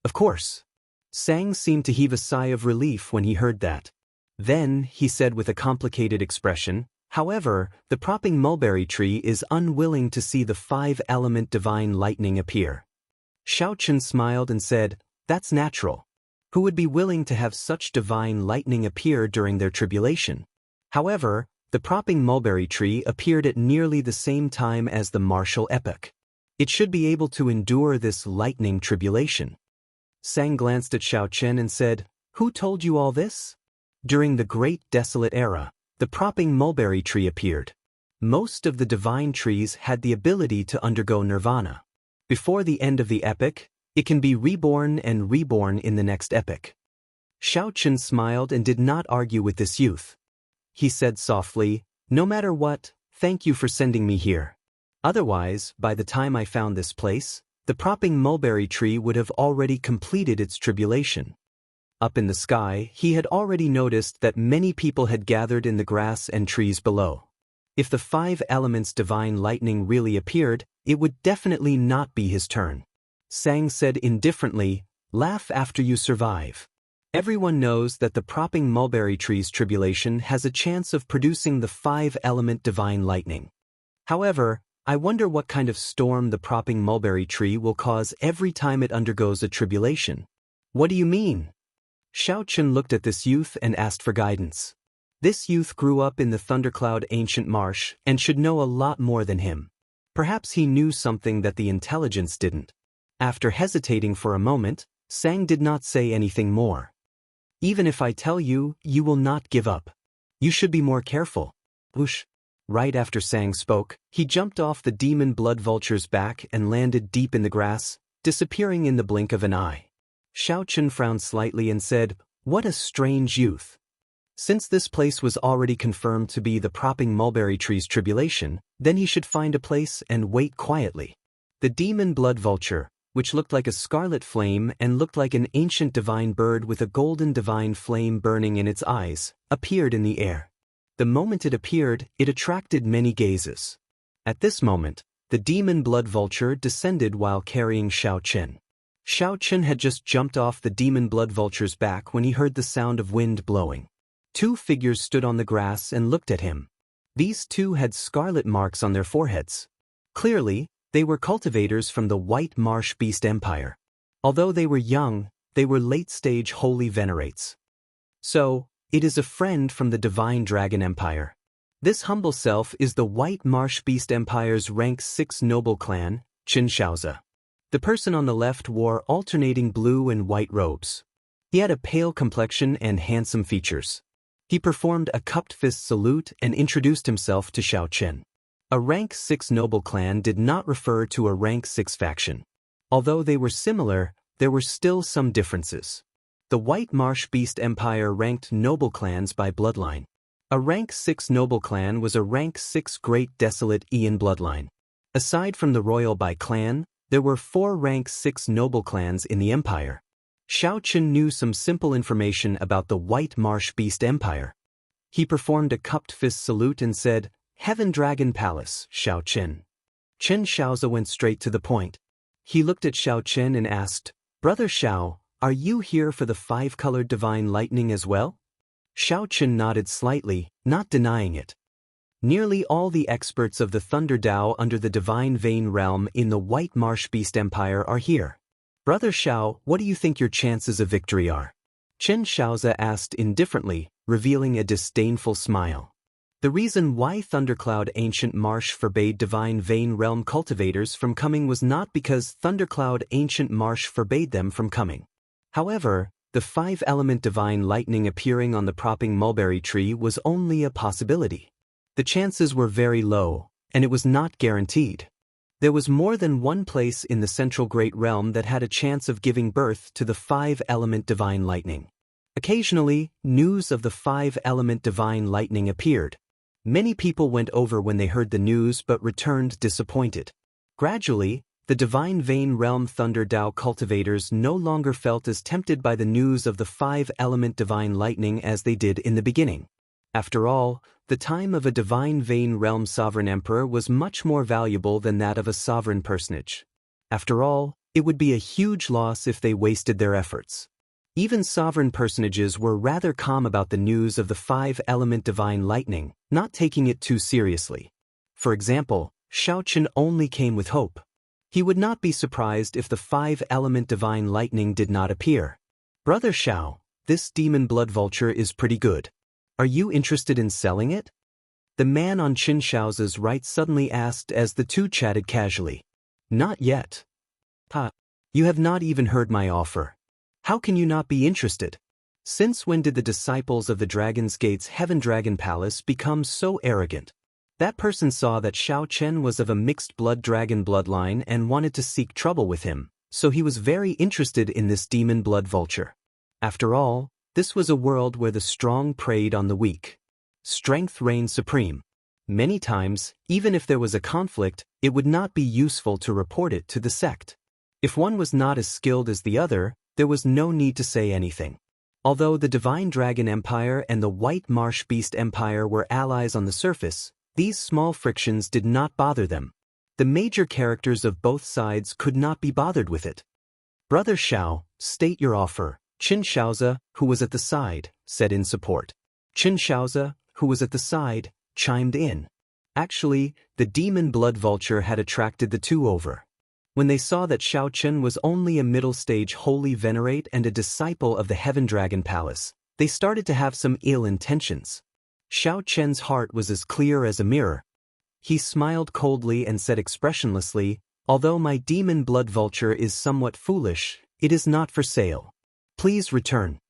Of course. Sang seemed to heave a sigh of relief when he heard that. Then, he said with a complicated expression, however, the propping mulberry tree is unwilling to see the 5-element divine lightning appear. Xiaochen smiled and said, that's natural. Who would be willing to have such divine lightning appear during their tribulation? However, the propping mulberry tree appeared at nearly the same time as the martial epoch. It should be able to endure this lightning tribulation. Sang glanced at Xiaochen and said, who told you all this? During the Great Desolate Era, the propping mulberry tree appeared. Most of the divine trees had the ability to undergo nirvana. Before the end of the epoch, it can be reborn and reborn in the next epoch. Xiaochen smiled and did not argue with this youth. He said softly, no matter what, thank you for sending me here. Otherwise, by the time I found this place, the propping mulberry tree would have already completed its tribulation. Up in the sky, he had already noticed that many people had gathered in the grass and trees below. If the 5 elements divine lightning really appeared, it would definitely not be his turn. Sang said indifferently, laugh after you survive. Everyone knows that the propping mulberry tree's tribulation has a chance of producing the 5-element divine lightning. However, I wonder what kind of storm the propping mulberry tree will cause every time it undergoes a tribulation. What do you mean? Xiaochen looked at this youth and asked for guidance. This youth grew up in the thundercloud ancient marsh and should know a lot more than him. Perhaps he knew something that the intelligence didn't. After hesitating for a moment, Sang did not say anything more. Even if I tell you, you will not give up. You should be more careful. Whoosh. Right after Sang spoke, he jumped off the demon blood vulture's back and landed deep in the grass, disappearing in the blink of an eye. Xiaochen frowned slightly and said, what a strange youth. Since this place was already confirmed to be the propping mulberry tree's tribulation, then he should find a place and wait quietly. The demon blood vulture, which looked like a scarlet flame and looked like an ancient divine bird with a golden divine flame burning in its eyes, appeared in the air. The moment it appeared, it attracted many gazes. At this moment, the demon blood vulture descended while carrying Xiaochen. Xiaochen had just jumped off the demon blood vulture's back when he heard the sound of wind blowing. 2 figures stood on the grass and looked at him. These 2 had scarlet marks on their foreheads. Clearly, they were cultivators from the White Marsh Beast Empire. Although they were young, they were late-stage holy venerates. So, it is a friend from the Divine Dragon Empire. This humble self is the White Marsh Beast Empire's rank 6 noble clan, Qinshaozi. The person on the left wore alternating blue and white robes. He had a pale complexion and handsome features. He performed a cupped fist salute and introduced himself to Xiaochen. A rank 6 noble clan did not refer to a rank 6 faction. Although they were similar, there were still some differences. The White Marsh Beast Empire ranked noble clans by bloodline. A rank 6 noble clan was a rank 6 Great Desolate Aeon bloodline. Aside from the royal by clan, there were 4 rank 6 noble clans in the empire. Xiaochen knew some simple information about the White Marsh Beast Empire. He performed a cupped fist salute and said, Heaven Dragon Palace, Xiaochen. Qinshaozi went straight to the point. He looked at Xiaochen and asked, Brother Xiao, are you here for the 5-colored divine lightning as well? Xiaochen nodded slightly, not denying it. Nearly all the experts of the Thunder Dao under the Divine Vein realm in the White Marsh Beast Empire are here. Brother Xiao, what do you think your chances of victory are? Chen Xiaozi asked indifferently, revealing a disdainful smile. The reason why Thundercloud Ancient Marsh forbade Divine Vein Realm cultivators from coming was not because Thundercloud Ancient Marsh forbade them from coming. However, the 5-element Divine Lightning appearing on the propping mulberry tree was only a possibility. The chances were very low, and it was not guaranteed. There was more than one place in the Central Great Realm that had a chance of giving birth to the 5-element Divine Lightning. Occasionally, news of the 5-element Divine Lightning appeared. Many people went over when they heard the news but returned disappointed. Gradually, the Divine Vein Realm Thunder Dao cultivators no longer felt as tempted by the news of the 5-element Divine Lightning as they did in the beginning. After all, the time of a Divine Vein Realm Sovereign Emperor was much more valuable than that of a sovereign personage. After all, it would be a huge loss if they wasted their efforts. Even sovereign personages were rather calm about the news of the 5-element Divine Lightning, not taking it too seriously. For example, Xiao Chen only came with hope. He would not be surprised if the 5-element Divine Lightning did not appear. Brother Xiao, this demon blood vulture is pretty good. Are you interested in selling it? The man on Chen Xiaozi's right suddenly asked as the two chatted casually. Not yet. You have not even heard my offer. How can you not be interested? Since when did the disciples of the Dragon's Gate's Heaven Dragon Palace become so arrogant? That person saw that Xiao Chen was of a mixed blood dragon bloodline and wanted to seek trouble with him, so he was very interested in this demon blood vulture. After all, this was a world where the strong preyed on the weak. Strength reigned supreme. Many times, even if there was a conflict, it would not be useful to report it to the sect. If one was not as skilled as the other, there was no need to say anything. Although the Divine Dragon Empire and the White Marsh Beast Empire were allies on the surface, these small frictions did not bother them. The major characters of both sides could not be bothered with it. Brother Xiao, state your offer, Chen Xiaozi, who was at the side, said in support. Chen Xiaozi, who was at the side, chimed in. Actually, the demon blood vulture had attracted the two over. When they saw that Xiao Chen was only a middle-stage holy venerate and a disciple of the Heaven Dragon Palace, they started to have some ill intentions. Xiao Chen's heart was as clear as a mirror. He smiled coldly and said expressionlessly, although my demon blood vulture is somewhat foolish, it is not for sale. Please return.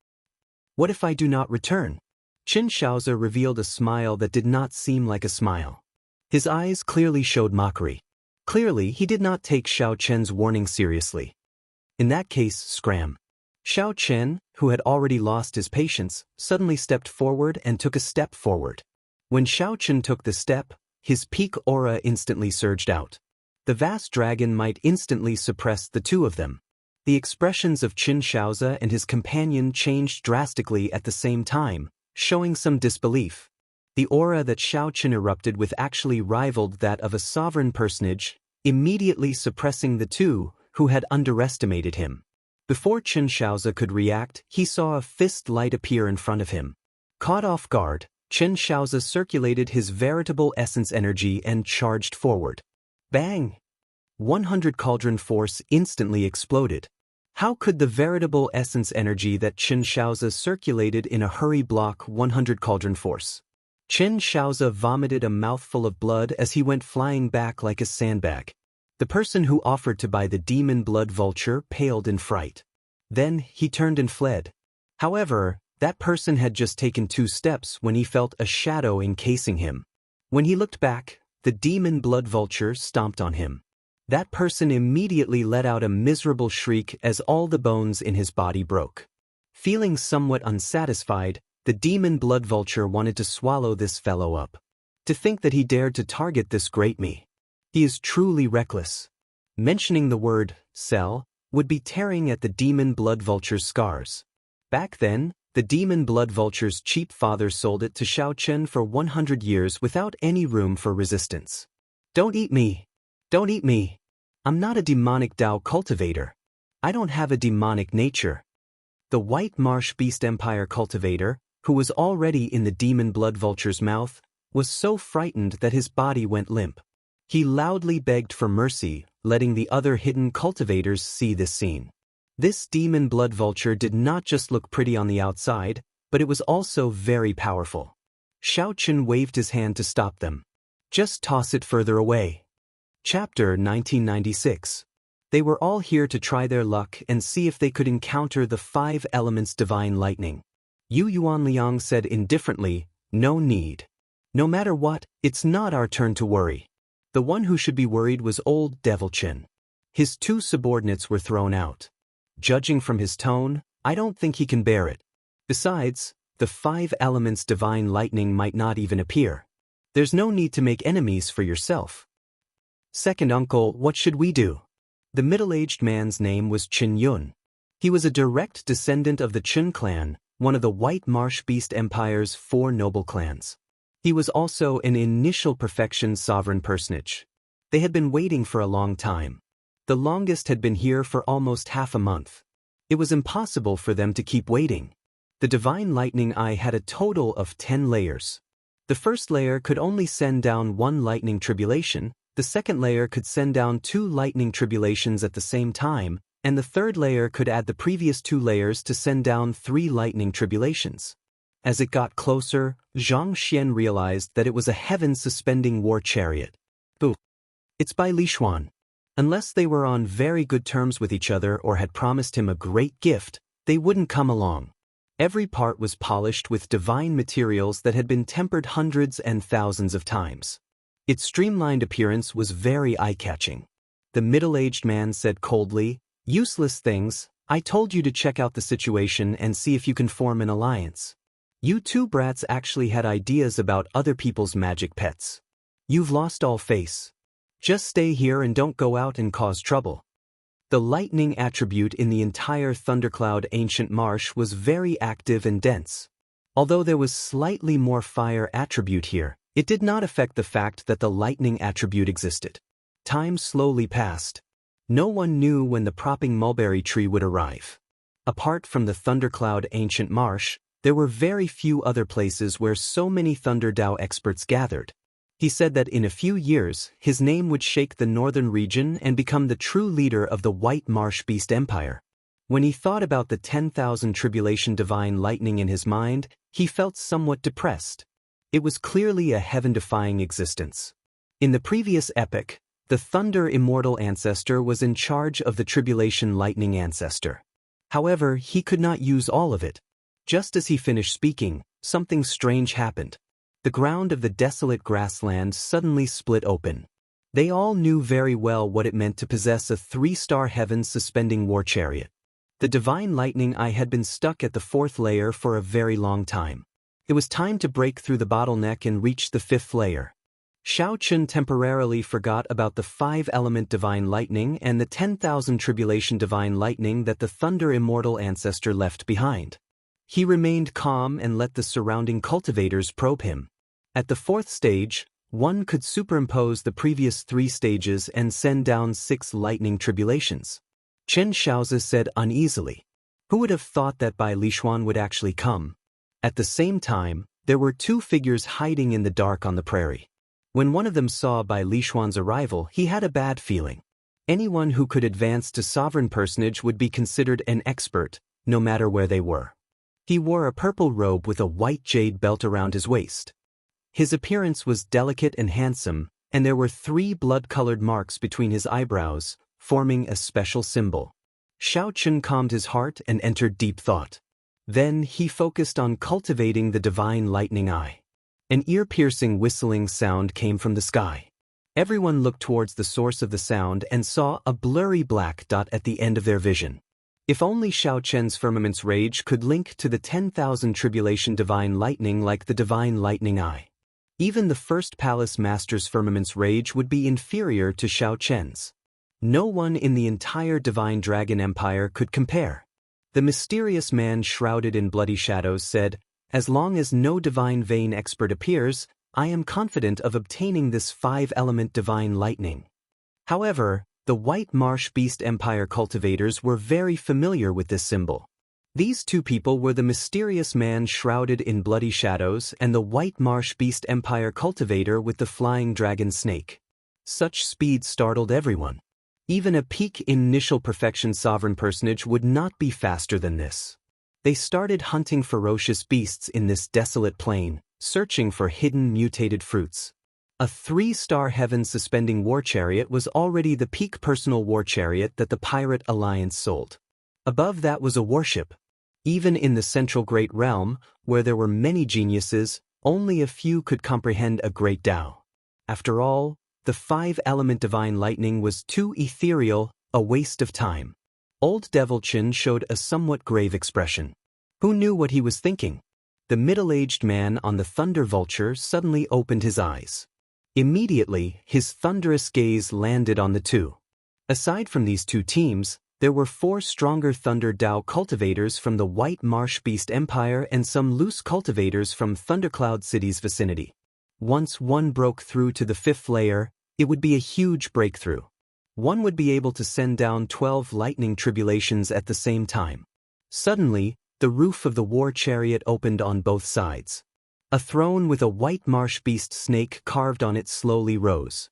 What if I do not return? Chen Xiaozi revealed a smile that did not seem like a smile. His eyes clearly showed mockery. Clearly, he did not take Xiao Chen's warning seriously. In that case, scram. Xiao Chen, who had already lost his patience, suddenly stepped forward and took a step forward. When Xiao Chen took the step, his peak aura instantly surged out. The vast dragon might instantly suppress the two of them. The expressions of Chen Xiaozi and his companion changed drastically at the same time, showing some disbelief. The aura that Xiao Chen erupted with actually rivaled that of a sovereign personage, immediately suppressing the two who had underestimated him. Before Chen Xiaozi could react, he saw a fist light appear in front of him. Caught off guard, Chen Xiaozi circulated his veritable essence energy and charged forward. Bang! 100 cauldron force instantly exploded. How could the veritable essence energy that Chen Xiaozi circulated in a hurry block 100 cauldron force? Chen Xiaozi vomited a mouthful of blood as he went flying back like a sandbag. The person who offered to buy the demon blood vulture paled in fright. Then he turned and fled. However, that person had just taken 2 steps when he felt a shadow encasing him. When he looked back, the demon blood vulture stomped on him. That person immediately let out a miserable shriek as all the bones in his body broke. Feeling somewhat unsatisfied, the demon blood vulture wanted to swallow this fellow up. To think that he dared to target this great me. He is truly reckless. Mentioning the word, sell, would be tearing at the demon blood vulture's scars. Back then, the demon blood vulture's cheap father sold it to Xiao Chen for 100 years without any room for resistance. Don't eat me. Don't eat me. I'm not a demonic Dao cultivator. I don't have a demonic nature. The White Marsh Beast Empire cultivator, who was already in the demon blood vulture's mouth, was so frightened that his body went limp. He loudly begged for mercy, letting the other hidden cultivators see this scene. This demon blood vulture did not just look pretty on the outside, but it was also very powerful. Xiao Chen waved his hand to stop them. Just toss it further away. Chapter 1996. They were all here to try their luck and see if they could encounter the 5 elements divine lightning. Yu Yuanliang said indifferently, "No need. No matter what, it's not our turn to worry." The one who should be worried was old Devil Chin. His 2 subordinates were thrown out. Judging from his tone, I don't think he can bear it. Besides, the 5 elements divine lightning might not even appear. There's no need to make enemies for yourself. Second uncle, what should we do? The middle-aged man's name was Qin Yun. He was a direct descendant of the Qin clan, one of the White Marsh Beast Empire's 4 noble clans. He was also an initial perfection sovereign personage. They had been waiting for a long time. The longest had been here for almost half a month. It was impossible for them to keep waiting. The divine lightning eye had a total of 10 layers. The first layer could only send down 1 lightning tribulation, the second layer could send down 2 lightning tribulations at the same time, and the third layer could add the previous 2 layers to send down 3 lightning tribulations. As it got closer, Zhang Xian realized that it was a heaven-suspending war chariot. Boo! It's by Li Xuan. Unless they were on very good terms with each other or had promised him a great gift, they wouldn't come along. Every part was polished with divine materials that had been tempered hundreds and thousands of times. Its streamlined appearance was very eye-catching. The middle-aged man said coldly, "Useless things, I told you to check out the situation and see if you can form an alliance. You 2 brats actually had ideas about other people's magic pets. You've lost all face. Just stay here and don't go out and cause trouble." The lightning attribute in the entire Thundercloud Ancient Marsh was very active and dense. Although there was slightly more fire attribute here, it did not affect the fact that the lightning attribute existed. Time slowly passed. No one knew when the propping mulberry tree would arrive. Apart from the Thundercloud Ancient Marsh, there were very few other places where so many Thunder Dao experts gathered. He said that in a few years, his name would shake the northern region and become the true leader of the White Marsh Beast Empire. When he thought about the 10,000 tribulation divine lightning in his mind, he felt somewhat depressed. It was clearly a heaven-defying existence. In the previous epic, the Thunder Immortal Ancestor was in charge of the Tribulation Lightning Ancestor. However, he could not use all of it. Just as he finished speaking, something strange happened. The ground of the desolate grassland suddenly split open. They all knew very well what it meant to possess a 3-star heaven-suspending war chariot. The divine lightning eye had been stuck at the 4th layer for a very long time. It was time to break through the bottleneck and reach the 5th layer. Xiao Chen temporarily forgot about the 5-element divine lightning and the 10,000 tribulation divine lightning that the Thunder Immortal Ancestor left behind. He remained calm and let the surrounding cultivators probe him. At the 4th stage, one could superimpose the previous 3 stages and send down 6 lightning tribulations. Chen Xiaozi said uneasily. Who would have thought that Bai Lixuan would actually come? At the same time, there were 2 figures hiding in the dark on the prairie. When one of them saw Bai Lixuan's arrival, he had a bad feeling. Anyone who could advance to sovereign personage would be considered an expert, no matter where they were. He wore a purple robe with a white jade belt around his waist. His appearance was delicate and handsome, and there were 3 blood-colored marks between his eyebrows, forming a special symbol. Xiao Chen calmed his heart and entered deep thought. Then he focused on cultivating the divine lightning eye. An ear-piercing whistling sound came from the sky. Everyone looked towards the source of the sound and saw a blurry black dot at the end of their vision. If only Xiao Chen's firmament's rage could link to the 10,000 tribulation divine lightning like the divine lightning eye. Even the first palace master's firmament's rage would be inferior to Xiao Chen's. No one in the entire divine dragon empire could compare. The mysterious man shrouded in bloody shadows said, "As long as no divine vein expert appears, I am confident of obtaining this 5-element divine lightning." However, the White Marsh Beast Empire cultivators were very familiar with this symbol. These 2 people were the mysterious man shrouded in bloody shadows and the White Marsh Beast Empire cultivator with the flying dragon snake. Such speed startled everyone. Even a peak initial perfection sovereign personage would not be faster than this. They started hunting ferocious beasts in this desolate plain, searching for hidden mutated fruits. A 3-star heaven-suspending war chariot was already the peak personal war chariot that the Pirate Alliance sold. Above that was a warship. Even in the Central Great Realm, where there were many geniuses, only a few could comprehend a great Tao. After all, the 5-element divine lightning was too ethereal, a waste of time. Old Devil Chin showed a somewhat grave expression. Who knew what he was thinking? The middle-aged man on the Thunder Vulture suddenly opened his eyes. Immediately, his thunderous gaze landed on the two. Aside from these two teams, there were 4 stronger Thunder Dao cultivators from the White Marsh Beast Empire and some loose cultivators from Thundercloud City's vicinity. Once one broke through to the 5th layer, it would be a huge breakthrough. One would be able to send down 12 lightning tribulations at the same time. Suddenly, the roof of the war chariot opened on both sides. A throne with a white marsh beast snake carved on it slowly rose.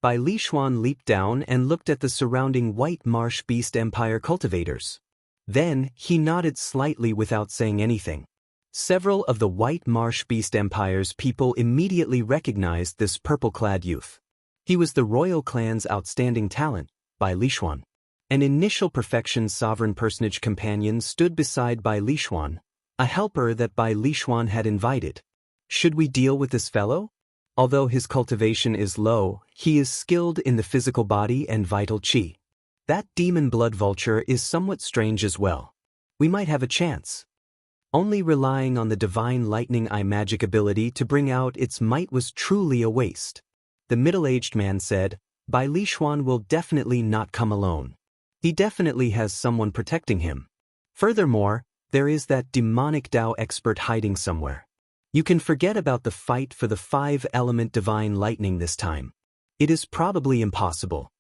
Bai Lishuan leaped down and looked at the surrounding White Marsh Beast Empire cultivators. Then, he nodded slightly without saying anything. Several of the White Marsh Beast Empire's people immediately recognized this purple-clad youth. He was the royal clan's outstanding talent, Bai Lishuan. An initial perfection sovereign personage companion stood beside Bai Lishuan, a helper that Bai Lishuan had invited. Should we deal with this fellow? Although his cultivation is low, he is skilled in the physical body and vital chi. That demon blood vulture is somewhat strange as well. We might have a chance. Only relying on the divine lightning eye magic ability to bring out its might was truly a waste. The middle-aged man said, Bai Lishuan will definitely not come alone. He definitely has someone protecting him. Furthermore, there is that demonic Dao expert hiding somewhere. You can forget about the fight for the 5-element divine lightning this time. It is probably impossible.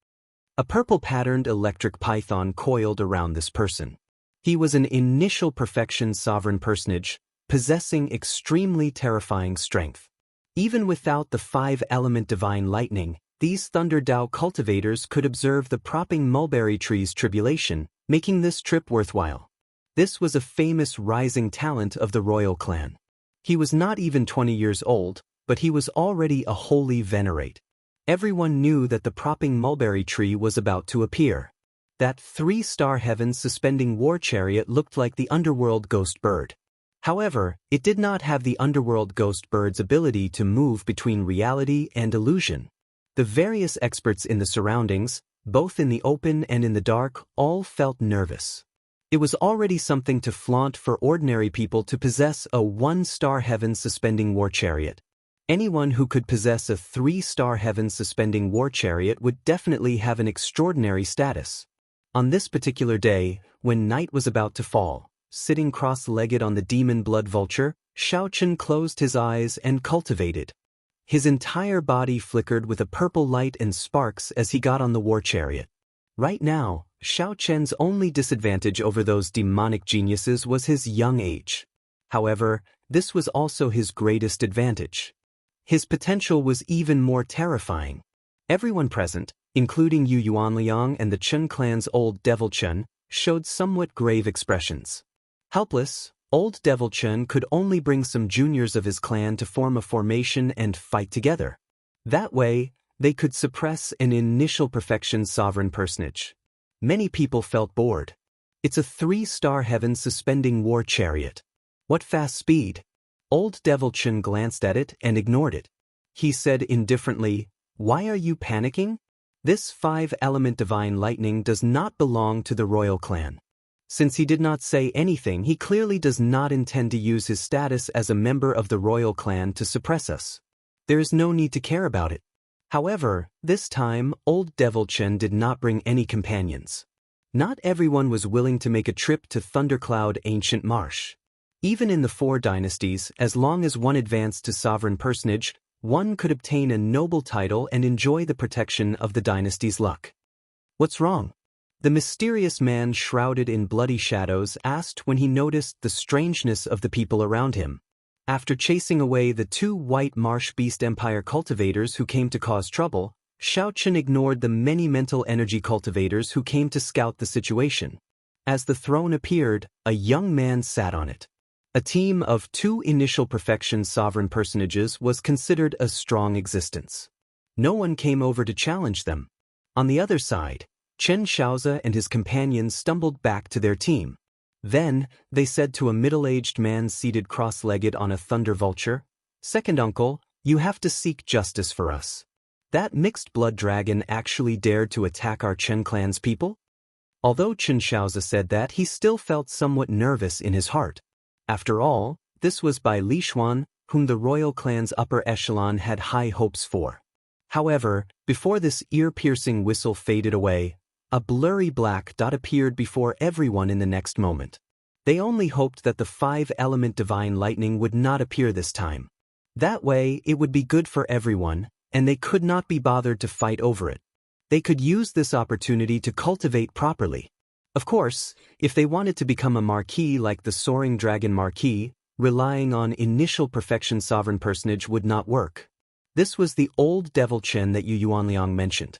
A purple-patterned electric python coiled around this person. He was an initial perfection sovereign personage, possessing extremely terrifying strength. Even without the 5-element divine lightning, these Thunder Dao cultivators could observe the propping mulberry tree's tribulation, making this trip worthwhile. This was a famous rising talent of the royal clan. He was not even 20 years old, but he was already a holy venerate. Everyone knew that the propping mulberry tree was about to appear. That 3-star heaven suspending war chariot looked like the underworld ghost bird. However, it did not have the underworld ghost bird's ability to move between reality and illusion. The various experts in the surroundings, both in the open and in the dark, all felt nervous. It was already something to flaunt for ordinary people to possess a 1-star heaven suspending war chariot. Anyone who could possess a 3-star heaven suspending war chariot would definitely have an extraordinary status. On this particular day, when night was about to fall, sitting cross-legged on the demon blood vulture, Xiaochen closed his eyes and cultivated. His entire body flickered with a purple light and sparks as he got on the war chariot. Right now, Xiaochen's only disadvantage over those demonic geniuses was his young age. However, this was also his greatest advantage. His potential was even more terrifying. Everyone present, including Yu Yuanliang and the Chen clan's old Devil Chen, showed somewhat grave expressions. Helpless, old Devil Chen could only bring some juniors of his clan to form a formation and fight together. That way, they could suppress an initial perfection sovereign personage. Many people felt bored. It's a 3-star heaven suspending war chariot. What fast speed! Old Devil Chen glanced at it and ignored it. He said indifferently, "Why are you panicking? This 5-element divine lightning does not belong to the royal clan." Since he did not say anything, he clearly does not intend to use his status as a member of the royal clan to suppress us. There is no need to care about it. However, this time, old Devil Chen did not bring any companions. Not everyone was willing to make a trip to Thundercloud Ancient Marsh. Even in the 4 dynasties, as long as one advanced to sovereign personage, one could obtain a noble title and enjoy the protection of the dynasty's luck. What's wrong? The mysterious man shrouded in bloody shadows asked when he noticed the strangeness of the people around him. After chasing away the 2 White Marsh Beast Empire cultivators who came to cause trouble, Chen ignored the many mental energy cultivators who came to scout the situation. As the throne appeared, a young man sat on it. A team of 2 initial perfection sovereign personages was considered a strong existence. No one came over to challenge them. On the other side, Chen Shaozi and his companions stumbled back to their team. Then, they said to a middle-aged man seated cross-legged on a thunder vulture, "Second uncle, you have to seek justice for us. That mixed-blood dragon actually dared to attack our Chen clan's people?" Although Chen Shaozi said that, he still felt somewhat nervous in his heart. After all, this was by Li Xuan, whom the royal clan's upper echelon had high hopes for. However, before this ear-piercing whistle faded away, a blurry black dot appeared before everyone in the next moment. They only hoped that the 5-element divine lightning would not appear this time. That way, it would be good for everyone, and they could not be bothered to fight over it. They could use this opportunity to cultivate properly. Of course, if they wanted to become a marquis like the Soaring Dragon Marquis, relying on initial perfection sovereign personage would not work. This was the old devil Chen that Yu Yuanliang mentioned.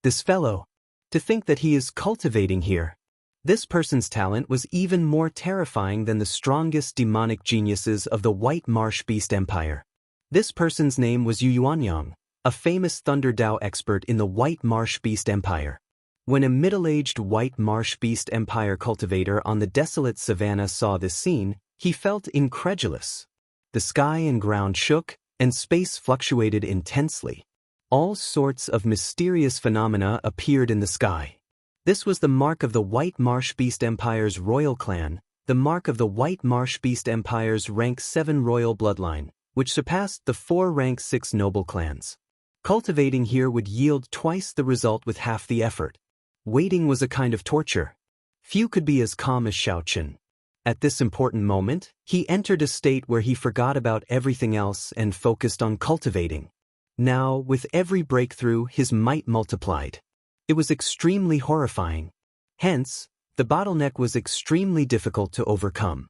This fellow. To think that he is cultivating here. This person's talent was even more terrifying than the strongest demonic geniuses of the White Marsh Beast Empire. This person's name was Yu Yuanliang, a famous Thunder Dao expert in the White Marsh Beast Empire. When a middle-aged White Marsh Beast Empire cultivator on the desolate savannah saw this scene, he felt incredulous. The sky and ground shook, and space fluctuated intensely. All sorts of mysterious phenomena appeared in the sky. This was the mark of the White Marsh Beast Empire's royal clan, the mark of the White Marsh Beast Empire's rank 7 royal bloodline, which surpassed the 4 rank 6 noble clans. Cultivating here would yield twice the result with half the effort. Waiting was a kind of torture. Few could be as calm as Chen. At this important moment, he entered a state where he forgot about everything else and focused on cultivating. Now, with every breakthrough, his might multiplied. It was extremely horrifying. Hence, the bottleneck was extremely difficult to overcome.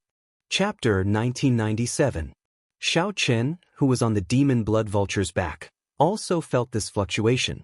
Chapter 1997. Chen, who was on the demon blood vulture's back, also felt this fluctuation.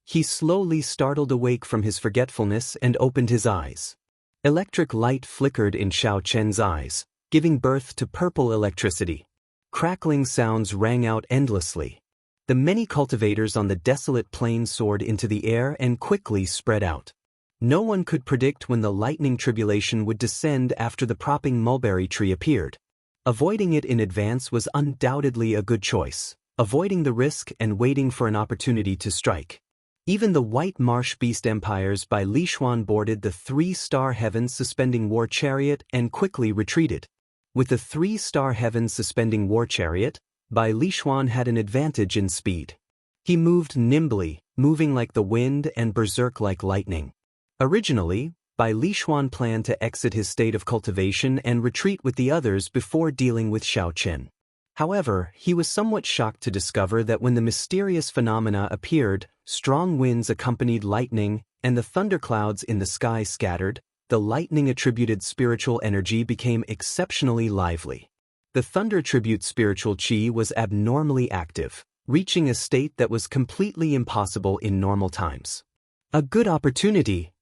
He slowly startled awake from his forgetfulness and opened his eyes. Electric light flickered in Chen's eyes, giving birth to purple electricity. Crackling sounds rang out endlessly. The many cultivators on the desolate plain soared into the air and quickly spread out. No one could predict when the lightning tribulation would descend after the propping mulberry tree appeared. Avoiding it in advance was undoubtedly a good choice, avoiding the risk and waiting for an opportunity to strike. Even the White Marsh Beast Empires by Li Xuan boarded the 3-star Heavens Suspending War Chariot and quickly retreated. With the 3-star Heavens Suspending War Chariot, Bai Li Xuan had an advantage in speed. He moved nimbly, moving like the wind and berserk like lightning. Originally, Bai Li Xuan planned to exit his state of cultivation and retreat with the others before dealing with Chen. However, he was somewhat shocked to discover that when the mysterious phenomena appeared, strong winds accompanied lightning, and the thunderclouds in the sky scattered, the lightning-attributed spiritual energy became exceptionally lively. The thunder-tribute spiritual qi was abnormally active, reaching a state that was completely impossible in normal times. A good opportunity.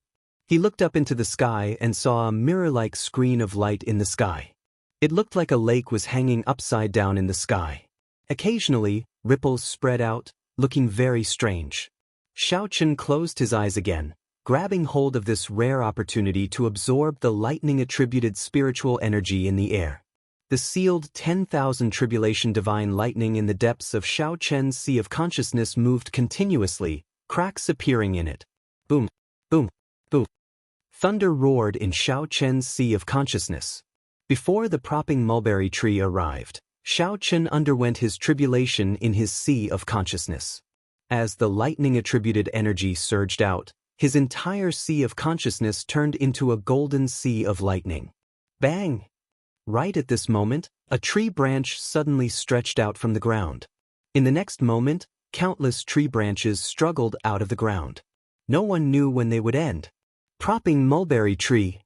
He looked up into the sky and saw a mirror-like screen of light in the sky. It looked like a lake was hanging upside down in the sky. Occasionally, ripples spread out, looking very strange. Chen closed his eyes again, grabbing hold of this rare opportunity to absorb the lightning-attributed spiritual energy in the air. The sealed 10,000 tribulation divine lightning in the depths of Chen's sea of consciousness moved continuously, cracks appearing in it. Boom, boom, boom. Thunder roared in Chen's sea of consciousness. Before the propping mulberry tree arrived, Chen underwent his tribulation in his sea of consciousness. As the lightning-attributed energy surged out, his entire sea of consciousness turned into a golden sea of lightning. Bang! Right at this moment, a tree branch suddenly stretched out from the ground. In the next moment, countless tree branches struggled out of the ground. No one knew when they would end. Propping mulberry tree.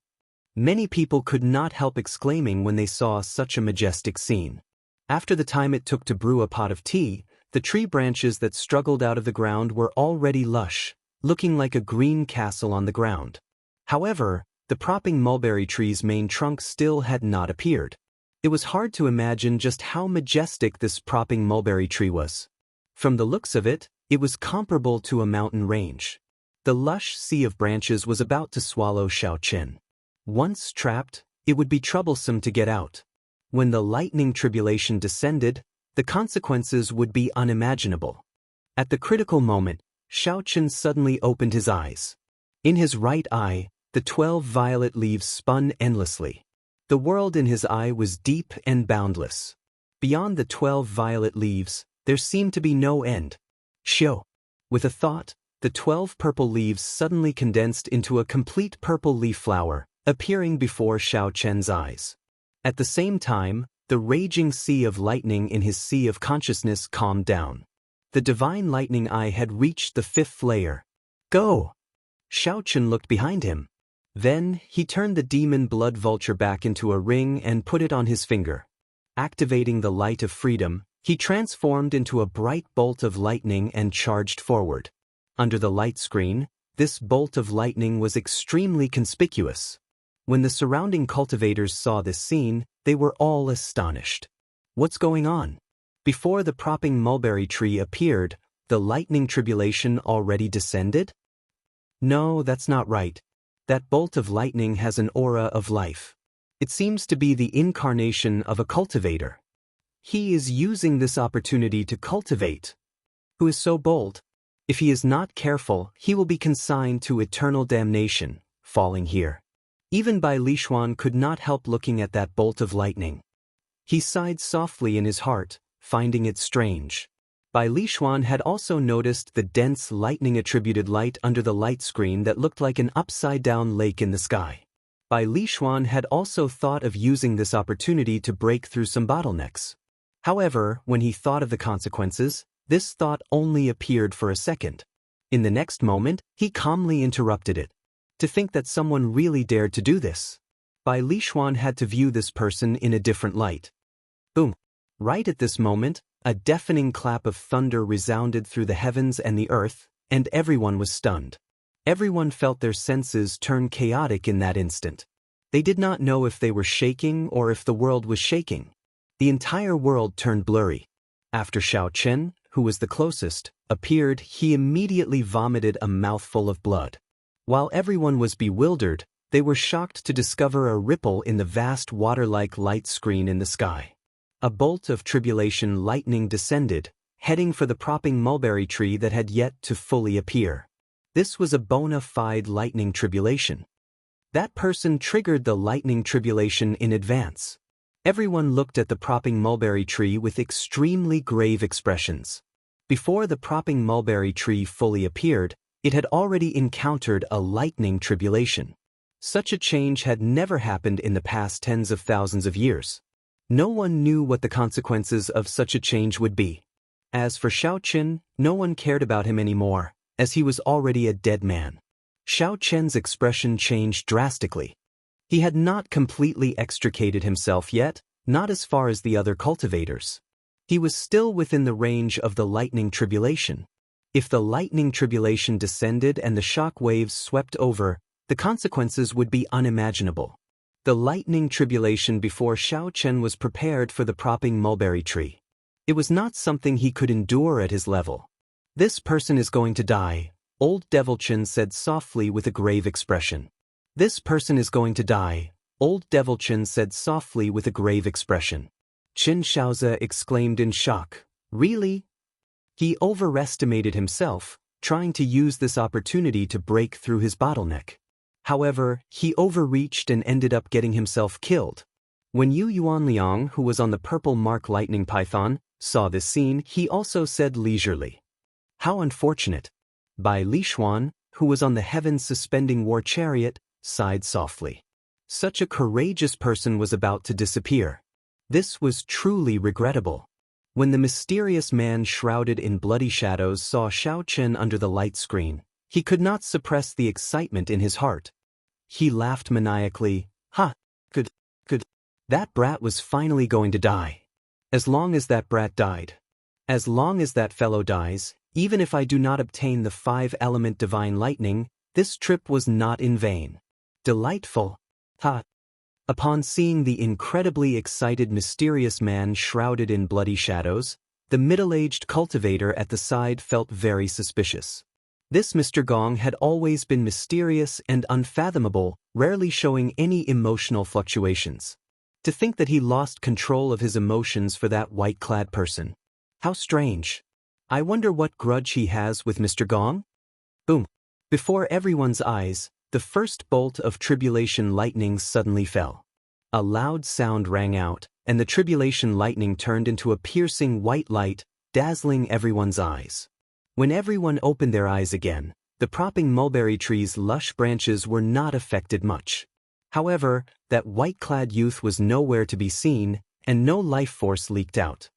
Many people could not help exclaiming when they saw such a majestic scene. After the time it took to brew a pot of tea, The tree branches that struggled out of the ground were already lush, looking like a green castle on the ground. However, the propping mulberry tree's main trunk still had not appeared. It was hard to imagine just how majestic this propping mulberry tree was. From the looks of it, it was comparable to a mountain range. The lush sea of branches was about to swallow Xiaochen. Once trapped, it would be troublesome to get out. When the lightning tribulation descended, the consequences would be unimaginable. At the critical moment, Xiaochen suddenly opened his eyes. In his right eye, the 12 violet leaves spun endlessly. The world in his eye was deep and boundless. Beyond the 12 violet leaves, there seemed to be no end. Xiao. With a thought, the 12 purple leaves suddenly condensed into a complete purple leaf flower, appearing before Xiaochen's eyes. At the same time, the raging sea of lightning in his sea of consciousness calmed down. The divine lightning eye had reached the 5th layer. Go! Xiaochen looked behind him. Then, he turned the demon blood vulture back into a ring and put it on his finger. Activating the light of freedom, he transformed into a bright bolt of lightning and charged forward. Under the light screen, this bolt of lightning was extremely conspicuous. When the surrounding cultivators saw this scene, they were all astonished. What's going on? Before the propping mulberry tree appeared, the lightning tribulation already descended? No, that's not right. That bolt of lightning has an aura of life. It seems to be the incarnation of a cultivator. He is using this opportunity to cultivate. Who is so bold? If he is not careful, he will be consigned to eternal damnation, falling here. Even Bai Lishuan could not help looking at that bolt of lightning. He sighed softly in his heart, finding it strange. Bai Lishuan had also noticed the dense lightning-attributed light under the light screen that looked like an upside-down lake in the sky. Bai Lishuan had also thought of using this opportunity to break through some bottlenecks. However, when he thought of the consequences, this thought only appeared for a second. In the next moment, he calmly interrupted it. To think that someone really dared to do this. Bai Lishuan had to view this person in a different light. Boom! Right at this moment, a deafening clap of thunder resounded through the heavens and the earth, and everyone was stunned. Everyone felt their senses turn chaotic in that instant. They did not know if they were shaking or if the world was shaking. The entire world turned blurry. After Xiaochen, who was the closest, appeared, he immediately vomited a mouthful of blood. While everyone was bewildered, they were shocked to discover a ripple in the vast water-like light screen in the sky. A bolt of tribulation lightning descended, heading for the propping mulberry tree that had yet to fully appear. This was a bona fide lightning tribulation. That person triggered the lightning tribulation in advance. Everyone looked at the propping mulberry tree with extremely grave expressions. Before the propping mulberry tree fully appeared, it had already encountered a lightning tribulation. Such a change had never happened in the past tens of thousands of years. No one knew what the consequences of such a change would be. As for Xiaochen, no one cared about him anymore, as he was already a dead man. Xiaochen's expression changed drastically. He had not completely extricated himself yet, not as far as the other cultivators. He was still within the range of the lightning tribulation. If the lightning tribulation descended and the shock waves swept over, the consequences would be unimaginable. The lightning tribulation before Xiaochen was prepared for the propping mulberry tree. It was not something he could endure at his level. This person is going to die, old Devilchen said softly with a grave expression. This person is going to die, old Devilchen said softly with a grave expression. Qin Shaoze exclaimed in shock. Really? He overestimated himself, trying to use this opportunity to break through his bottleneck. However, he overreached and ended up getting himself killed. When Yu Yuanliang, who was on the purple mark lightning python, saw this scene, he also said leisurely. How unfortunate. Bai Lishuan, who was on the heavens suspending war chariot, sighed softly. Such a courageous person was about to disappear. This was truly regrettable. When the mysterious man shrouded in bloody shadows saw Xiaochen under the light screen, he could not suppress the excitement in his heart. He laughed maniacally. Ha! Good. That brat was finally going to die. As long as that brat died. As long as that fellow dies, even if I do not obtain the 5-element divine lightning, this trip was not in vain. Delightful. Ha! Upon seeing the incredibly excited mysterious man shrouded in bloody shadows, the middle-aged cultivator at the side felt very suspicious. This Mr. Gong had always been mysterious and unfathomable, rarely showing any emotional fluctuations. To think that he lost control of his emotions for that white-clad person. How strange. I wonder what grudge he has with Mr. Gong? Boom. Before everyone's eyes, the first bolt of tribulation lightning suddenly fell. A loud sound rang out, and the tribulation lightning turned into a piercing white light, dazzling everyone's eyes. When everyone opened their eyes again, the propping mulberry tree's lush branches were not affected much. However, that white-clad youth was nowhere to be seen, and no life force leaked out.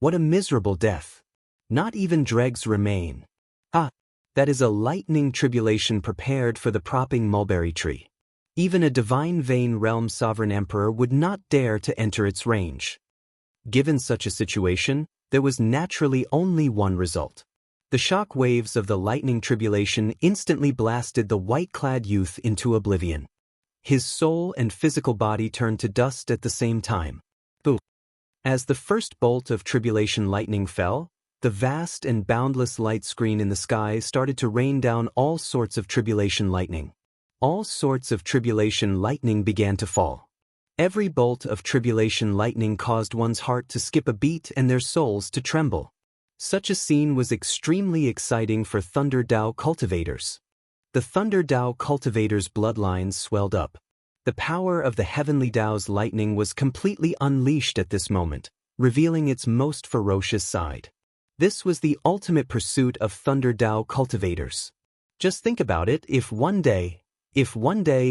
What a miserable death. Not even dregs remain. Ah, that is a lightning tribulation prepared for the propping mulberry tree. Even a divine vein realm sovereign emperor would not dare to enter its range. Given such a situation, there was naturally only one result. The shock waves of the lightning tribulation instantly blasted the white-clad youth into oblivion. His soul and physical body turned to dust at the same time. Boom! As the first bolt of tribulation lightning fell, the vast and boundless light screen in the sky started to rain down all sorts of tribulation lightning. All sorts of tribulation lightning began to fall. Every bolt of tribulation lightning caused one's heart to skip a beat and their souls to tremble. Such a scene was extremely exciting for Thunder Dao cultivators. The Thunder Dao cultivators' bloodlines swelled up. The power of the Heavenly Dao's lightning was completely unleashed at this moment, revealing its most ferocious side. This was the ultimate pursuit of Thunder Dao cultivators. Just think about it, if one day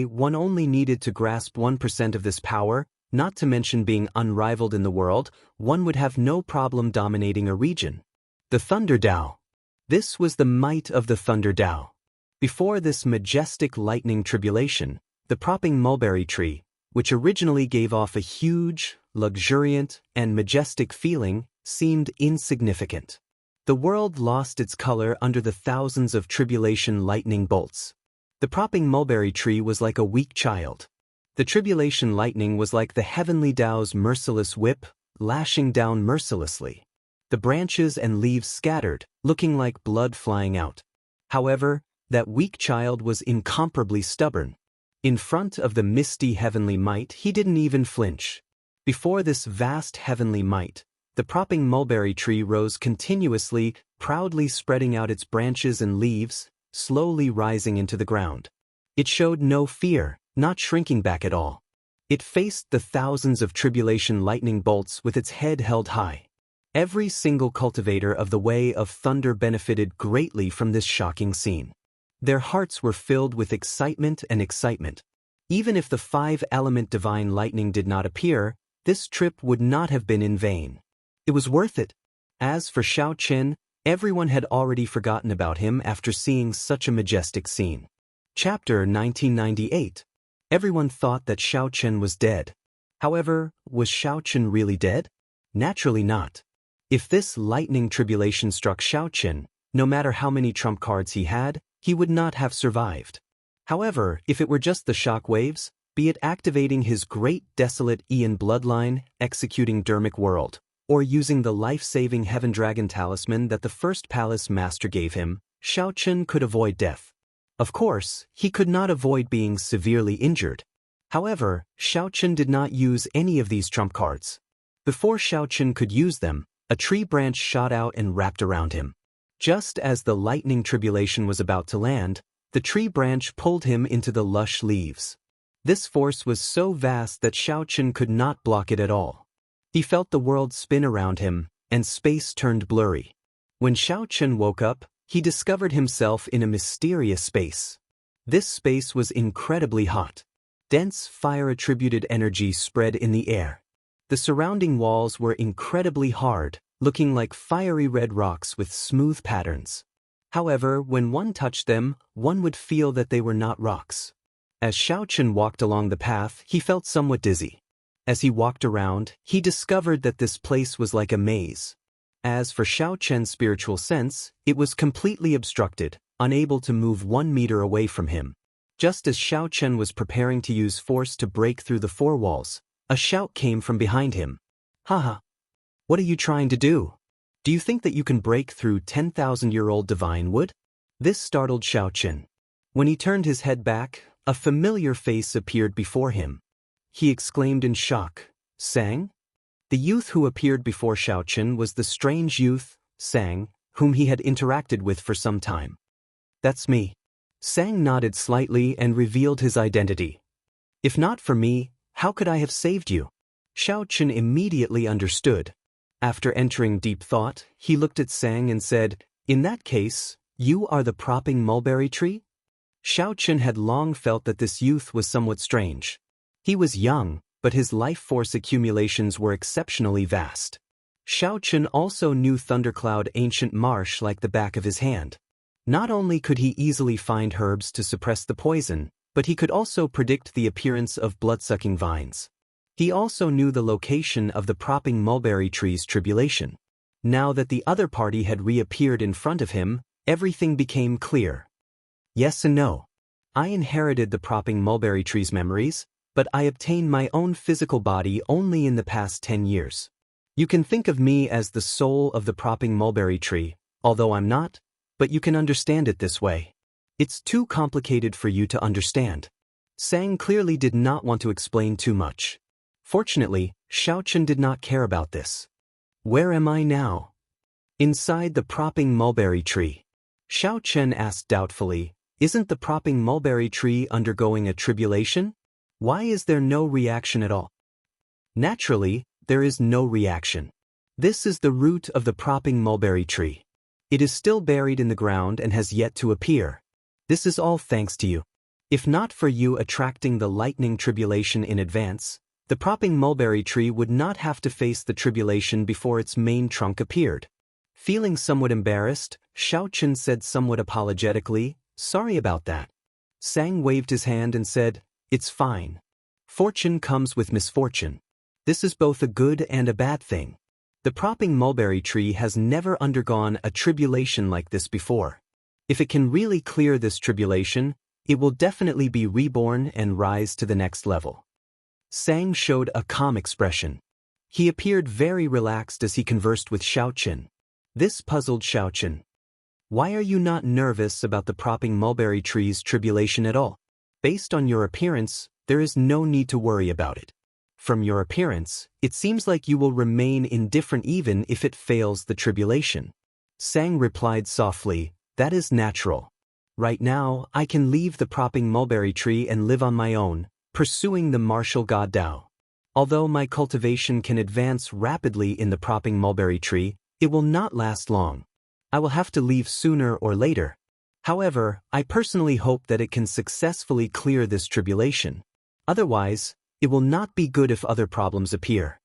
one only needed to grasp 1% of this power, not to mention being unrivaled in the world, one would have no problem dominating a region. The Thunder Dao. This was the might of the Thunder Dao. Before this majestic lightning tribulation, the propping mulberry tree, which originally gave off a huge, luxuriant, and majestic feeling, seemed insignificant. The world lost its color under the thousands of tribulation lightning bolts. The propping mulberry tree was like a weak child. The tribulation lightning was like the Heavenly Dao's merciless whip, lashing down mercilessly. The branches and leaves scattered, looking like blood flying out. However, that weak child was incomparably stubborn. In front of the misty heavenly might, he didn't even flinch. Before this vast heavenly might, the propping mulberry tree rose continuously, proudly spreading out its branches and leaves, slowly rising into the ground. It showed no fear, not shrinking back at all. It faced the thousands of tribulation lightning bolts with its head held high. Every single cultivator of the Way of Thunder benefited greatly from this shocking scene. Their hearts were filled with excitement and excitement. Even if the 5-element divine lightning did not appear, this trip would not have been in vain. It was worth it. As for Xiao Chen, everyone had already forgotten about him after seeing such a majestic scene. Chapter 1998. Everyone thought that Xiao Chen was dead. However, was Xiao Chen really dead? Naturally not. If this lightning tribulation struck Xiao Chen, no matter how many trump cards he had, he would not have survived. However, if it were just the shock waves, be it activating his great desolate Ian bloodline, executing Dermic World, or using the life-saving Heaven Dragon talisman that the first palace master gave him, Xiao Chen could avoid death. Of course, he could not avoid being severely injured. However, Xiao Chen did not use any of these trump cards. Before Xiao Chen could use them, a tree branch shot out and wrapped around him. Just as the lightning tribulation was about to land, the tree branch pulled him into the lush leaves. This force was so vast that Xiao Chen could not block it at all. He felt the world spin around him, and space turned blurry. When Xiao Chen woke up, he discovered himself in a mysterious space. This space was incredibly hot. Dense fire-attributed energy spread in the air. The surrounding walls were incredibly hard, looking like fiery red rocks with smooth patterns. However, when one touched them, one would feel that they were not rocks. As Xiao Chen walked along the path, he felt somewhat dizzy. As he walked around, he discovered that this place was like a maze. As for Xiao Chen's spiritual sense, it was completely obstructed, unable to move 1 meter away from him. Just as Xiao Chen was preparing to use force to break through the four walls, a shout came from behind him. Haha! What are you trying to do? Do you think that you can break through 10,000-year-old divine wood? This startled Xiao Chen. When he turned his head back, a familiar face appeared before him. He exclaimed in shock, Sang? The youth who appeared before Xiao Chen was the strange youth, Sang, whom he had interacted with for some time. That's me. Sang nodded slightly and revealed his identity. If not for me, how could I have saved you? Xiao Chen immediately understood. After entering deep thought, he looked at Sang and said, In that case, you are the propping mulberry tree? Xiao Chen had long felt that this youth was somewhat strange. He was young, but his life force accumulations were exceptionally vast. Xiao Chen also knew Thundercloud Ancient Marsh like the back of his hand. Not only could he easily find herbs to suppress the poison, but he could also predict the appearance of blood-sucking vines. He also knew the location of the propping mulberry tree's tribulation. Now that the other party had reappeared in front of him, everything became clear. Yes and no. I inherited the propping mulberry tree's memories, but I obtained my own physical body only in the past 10 years. You can think of me as the soul of the propping mulberry tree, although I'm not, but you can understand it this way. It's too complicated for you to understand. Sang clearly did not want to explain too much. Fortunately, Xiao Chen did not care about this. Where am I now? Inside the propping mulberry tree. Xiao Chen asked doubtfully, Isn't the propping mulberry tree undergoing a tribulation? Why is there no reaction at all? Naturally, there is no reaction. This is the root of the propping mulberry tree. It is still buried in the ground and has yet to appear. This is all thanks to you. If not for you attracting the lightning tribulation in advance, the propping mulberry tree would not have to face the tribulation before its main trunk appeared. Feeling somewhat embarrassed, Xiao Chen said somewhat apologetically, Sorry about that. Sang waved his hand and said, It's fine. Fortune comes with misfortune. This is both a good and a bad thing. The propping mulberry tree has never undergone a tribulation like this before. If it can really clear this tribulation, it will definitely be reborn and rise to the next level. Sang showed a calm expression. He appeared very relaxed as he conversed with Xiao Chen. This puzzled Xiao Chen. Why are you not nervous about the propping mulberry tree's tribulation at all? Based on your appearance, there is no need to worry about it. From your appearance, it seems like you will remain indifferent even if it fails the tribulation. Sang replied softly, That is natural. Right now, I can leave the propping mulberry tree and live on my own, pursuing the martial god Dao. Although my cultivation can advance rapidly in the propping mulberry tree, it will not last long. I will have to leave sooner or later. However, I personally hope that it can successfully clear this tribulation. Otherwise, it will not be good if other problems appear.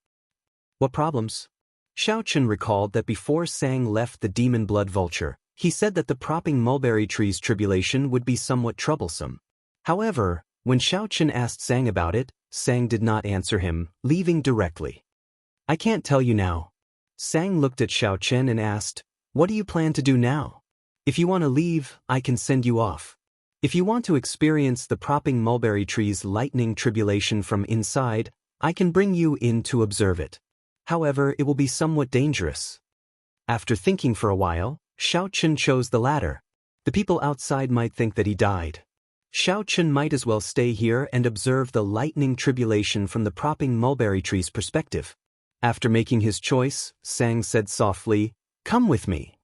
What problems? Xiao Chen recalled that before Sang left the demon blood vulture, he said that the propping mulberry tree's tribulation would be somewhat troublesome. However, when Xiao Chen asked Sang about it, Sang did not answer him, leaving directly. I can't tell you now. Sang looked at Xiao Chen and asked, What do you plan to do now? If you want to leave, I can send you off. If you want to experience the propping mulberry tree's lightning tribulation from inside, I can bring you in to observe it. However, it will be somewhat dangerous. After thinking for a while, Xiao Chen chose the latter. The people outside might think that he died. Xiao Chen might as well stay here and observe the lightning tribulation from the propping mulberry tree's perspective. After making his choice, Sang said softly, Come with me.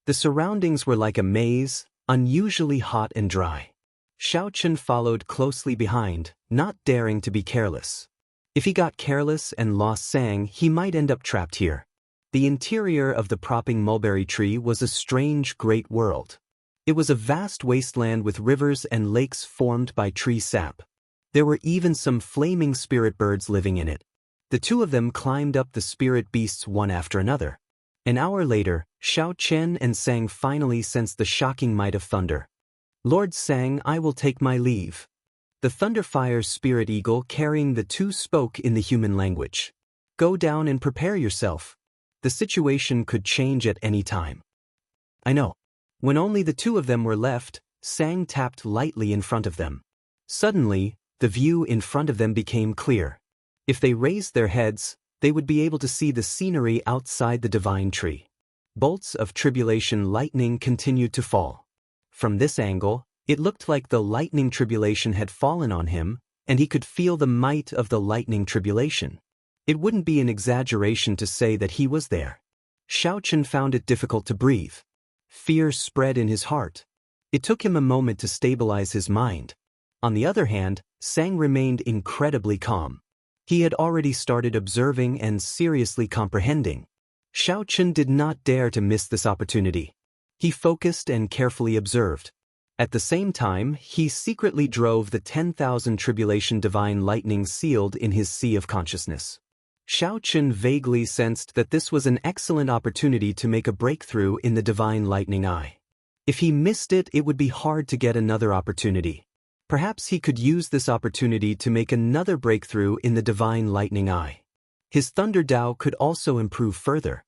The surroundings were like a maze, unusually hot and dry. Xiao Chen followed closely behind, not daring to be careless. If he got careless and lost Sang, he might end up trapped here. The interior of the propping mulberry tree was a strange great world. It was a vast wasteland with rivers and lakes formed by tree sap. There were even some flaming spirit birds living in it. The two of them climbed up the spirit beasts one after another. An hour later, Xiao Chen and Sang finally sensed the shocking might of thunder. Lord Sang, I will take my leave. The Thunderfire's spirit eagle carrying the two spoke in the human language. Go down and prepare yourself. The situation could change at any time. I know. When only the two of them were left, Sang tapped lightly in front of them. Suddenly, the view in front of them became clear. If they raised their heads, they would be able to see the scenery outside the divine tree. Bolts of tribulation lightning continued to fall. From this angle, it looked like the lightning tribulation had fallen on him, and he could feel the might of the lightning tribulation. It wouldn't be an exaggeration to say that he was there. Xiaochen found it difficult to breathe. Fear spread in his heart. It took him a moment to stabilize his mind. On the other hand, Sang remained incredibly calm. He had already started observing and seriously comprehending. Xiaochen did not dare to miss this opportunity. He focused and carefully observed. At the same time, he secretly drove the 10,000 tribulation divine lightning sealed in his sea of consciousness. Xiaochen vaguely sensed that this was an excellent opportunity to make a breakthrough in the divine lightning eye. If he missed it, it would be hard to get another opportunity. Perhaps he could use this opportunity to make another breakthrough in the divine lightning eye. His thunder Dao could also improve further.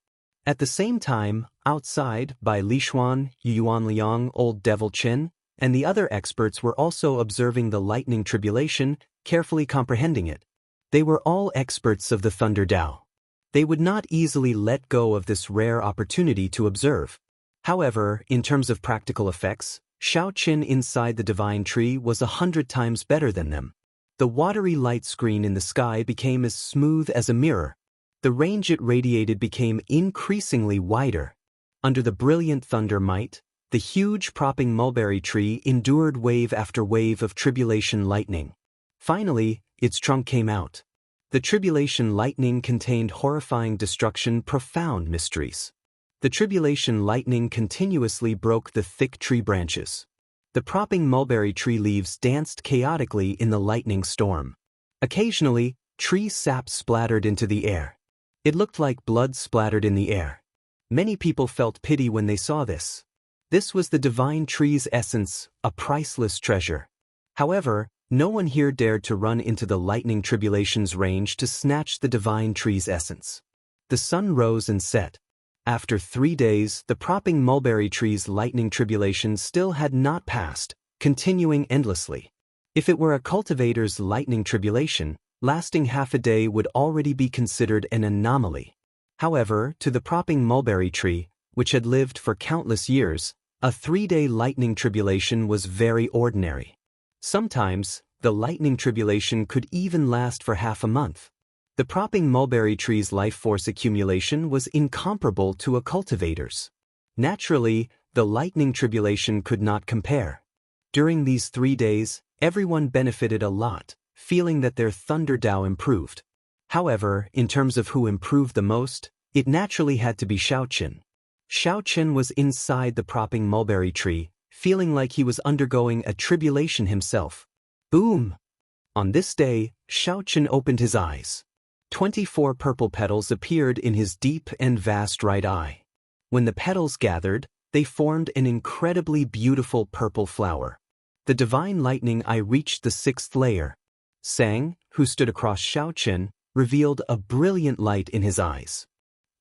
At the same time, outside, by Li Xuan, Yuan Liang, Old Devil Qin, and the other experts were also observing the lightning tribulation, carefully comprehending it. They were all experts of the thunder Dao. They would not easily let go of this rare opportunity to observe. However, in terms of practical effects, Xiaochen inside the divine tree was 100 times better than them. The watery light screen in the sky became as smooth as a mirror. The range it radiated became increasingly wider. Under the brilliant thunder might, the huge propping mulberry tree endured wave after wave of tribulation lightning. Finally, its trunk came out. The tribulation lightning contained horrifying destruction, profound mysteries. The tribulation lightning continuously broke the thick tree branches. The propping mulberry tree leaves danced chaotically in the lightning storm. Occasionally, tree sap splattered into the air. It looked like blood splattered in the air. Many people felt pity when they saw this. This was the divine tree's essence, a priceless treasure. However, no one here dared to run into the lightning tribulation's range to snatch the divine tree's essence. The sun rose and set. After 3 days, the propping mulberry tree's lightning tribulation still had not passed, continuing endlessly. If it were a cultivator's lightning tribulation, lasting half a day would already be considered an anomaly. However, to the propping mulberry tree, which had lived for countless years, a 3-day lightning tribulation was very ordinary. Sometimes, the lightning tribulation could even last for half a month. The propping mulberry tree's life force accumulation was incomparable to a cultivator's. Naturally, the lightning tribulation could not compare. During these 3 days, everyone benefited a lot, feeling that their thunder Dao improved. However, in terms of who improved the most, it naturally had to be Xiaochen. Xiaochen was inside the propping mulberry tree, feeling like he was undergoing a tribulation himself. Boom! On this day, Xiaochen opened his eyes. 24 purple petals appeared in his deep and vast right eye. When the petals gathered, they formed an incredibly beautiful purple flower. The divine lightning eye reached the 6th layer. Sang, who stood across Xiaochen, revealed a brilliant light in his eyes.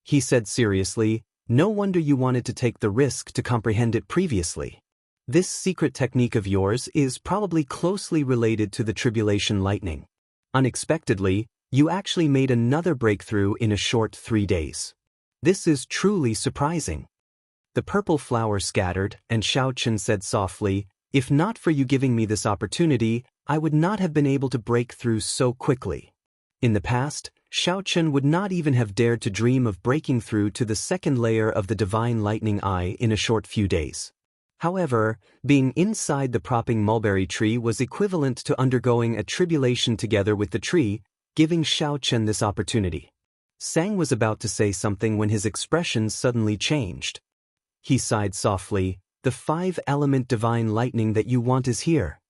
He said seriously, "No wonder you wanted to take the risk to comprehend it previously. This secret technique of yours is probably closely related to the tribulation lightning. Unexpectedly, you actually made another breakthrough in a short 3 days. This is truly surprising." The purple flower scattered, and Xiaochen said softly, "If not for you giving me this opportunity, I would not have been able to break through so quickly." In the past, Xiaochen would not even have dared to dream of breaking through to the 2nd layer of the divine lightning eye in a short few days. However, being inside the propping mulberry tree was equivalent to undergoing a tribulation together with the tree, giving Xiaochen this opportunity. Sang was about to say something when his expression suddenly changed. He sighed softly, "The 5-element divine lightning that you want is here."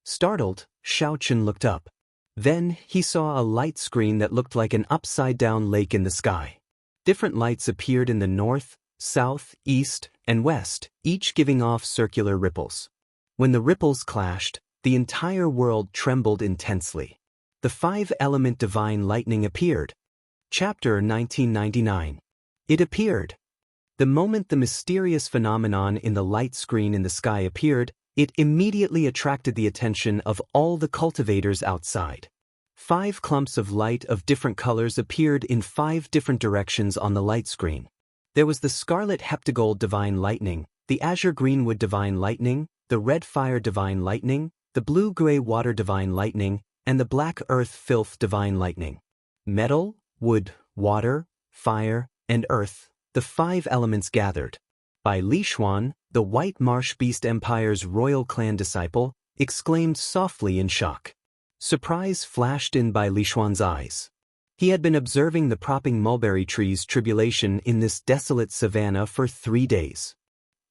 Startled, Xiaochen looked up. Then, he saw a light screen that looked like an upside-down lake in the sky. Different lights appeared in the north, south, east, and west, each giving off circular ripples. When the ripples clashed, the entire world trembled intensely. The 5-element divine lightning appeared. Chapter 1999. It appeared. The moment the mysterious phenomenon in the light screen in the sky appeared, it immediately attracted the attention of all the cultivators outside. 5 clumps of light of different colors appeared in 5 different directions on the light screen. There was the scarlet heptagold divine lightning, the azure greenwood divine lightning, the red fire divine lightning, the blue-gray water divine lightning, and the black earth filth divine lightning. Metal, wood, water, fire, and earth, the 5 elements gathered. Bai Lishuan, the White Marsh Beast Empire's royal clan disciple, exclaimed softly in shock. Surprise flashed in Bai Lishuan's eyes. He had been observing the propping mulberry tree's tribulation in this desolate savanna for 3 days.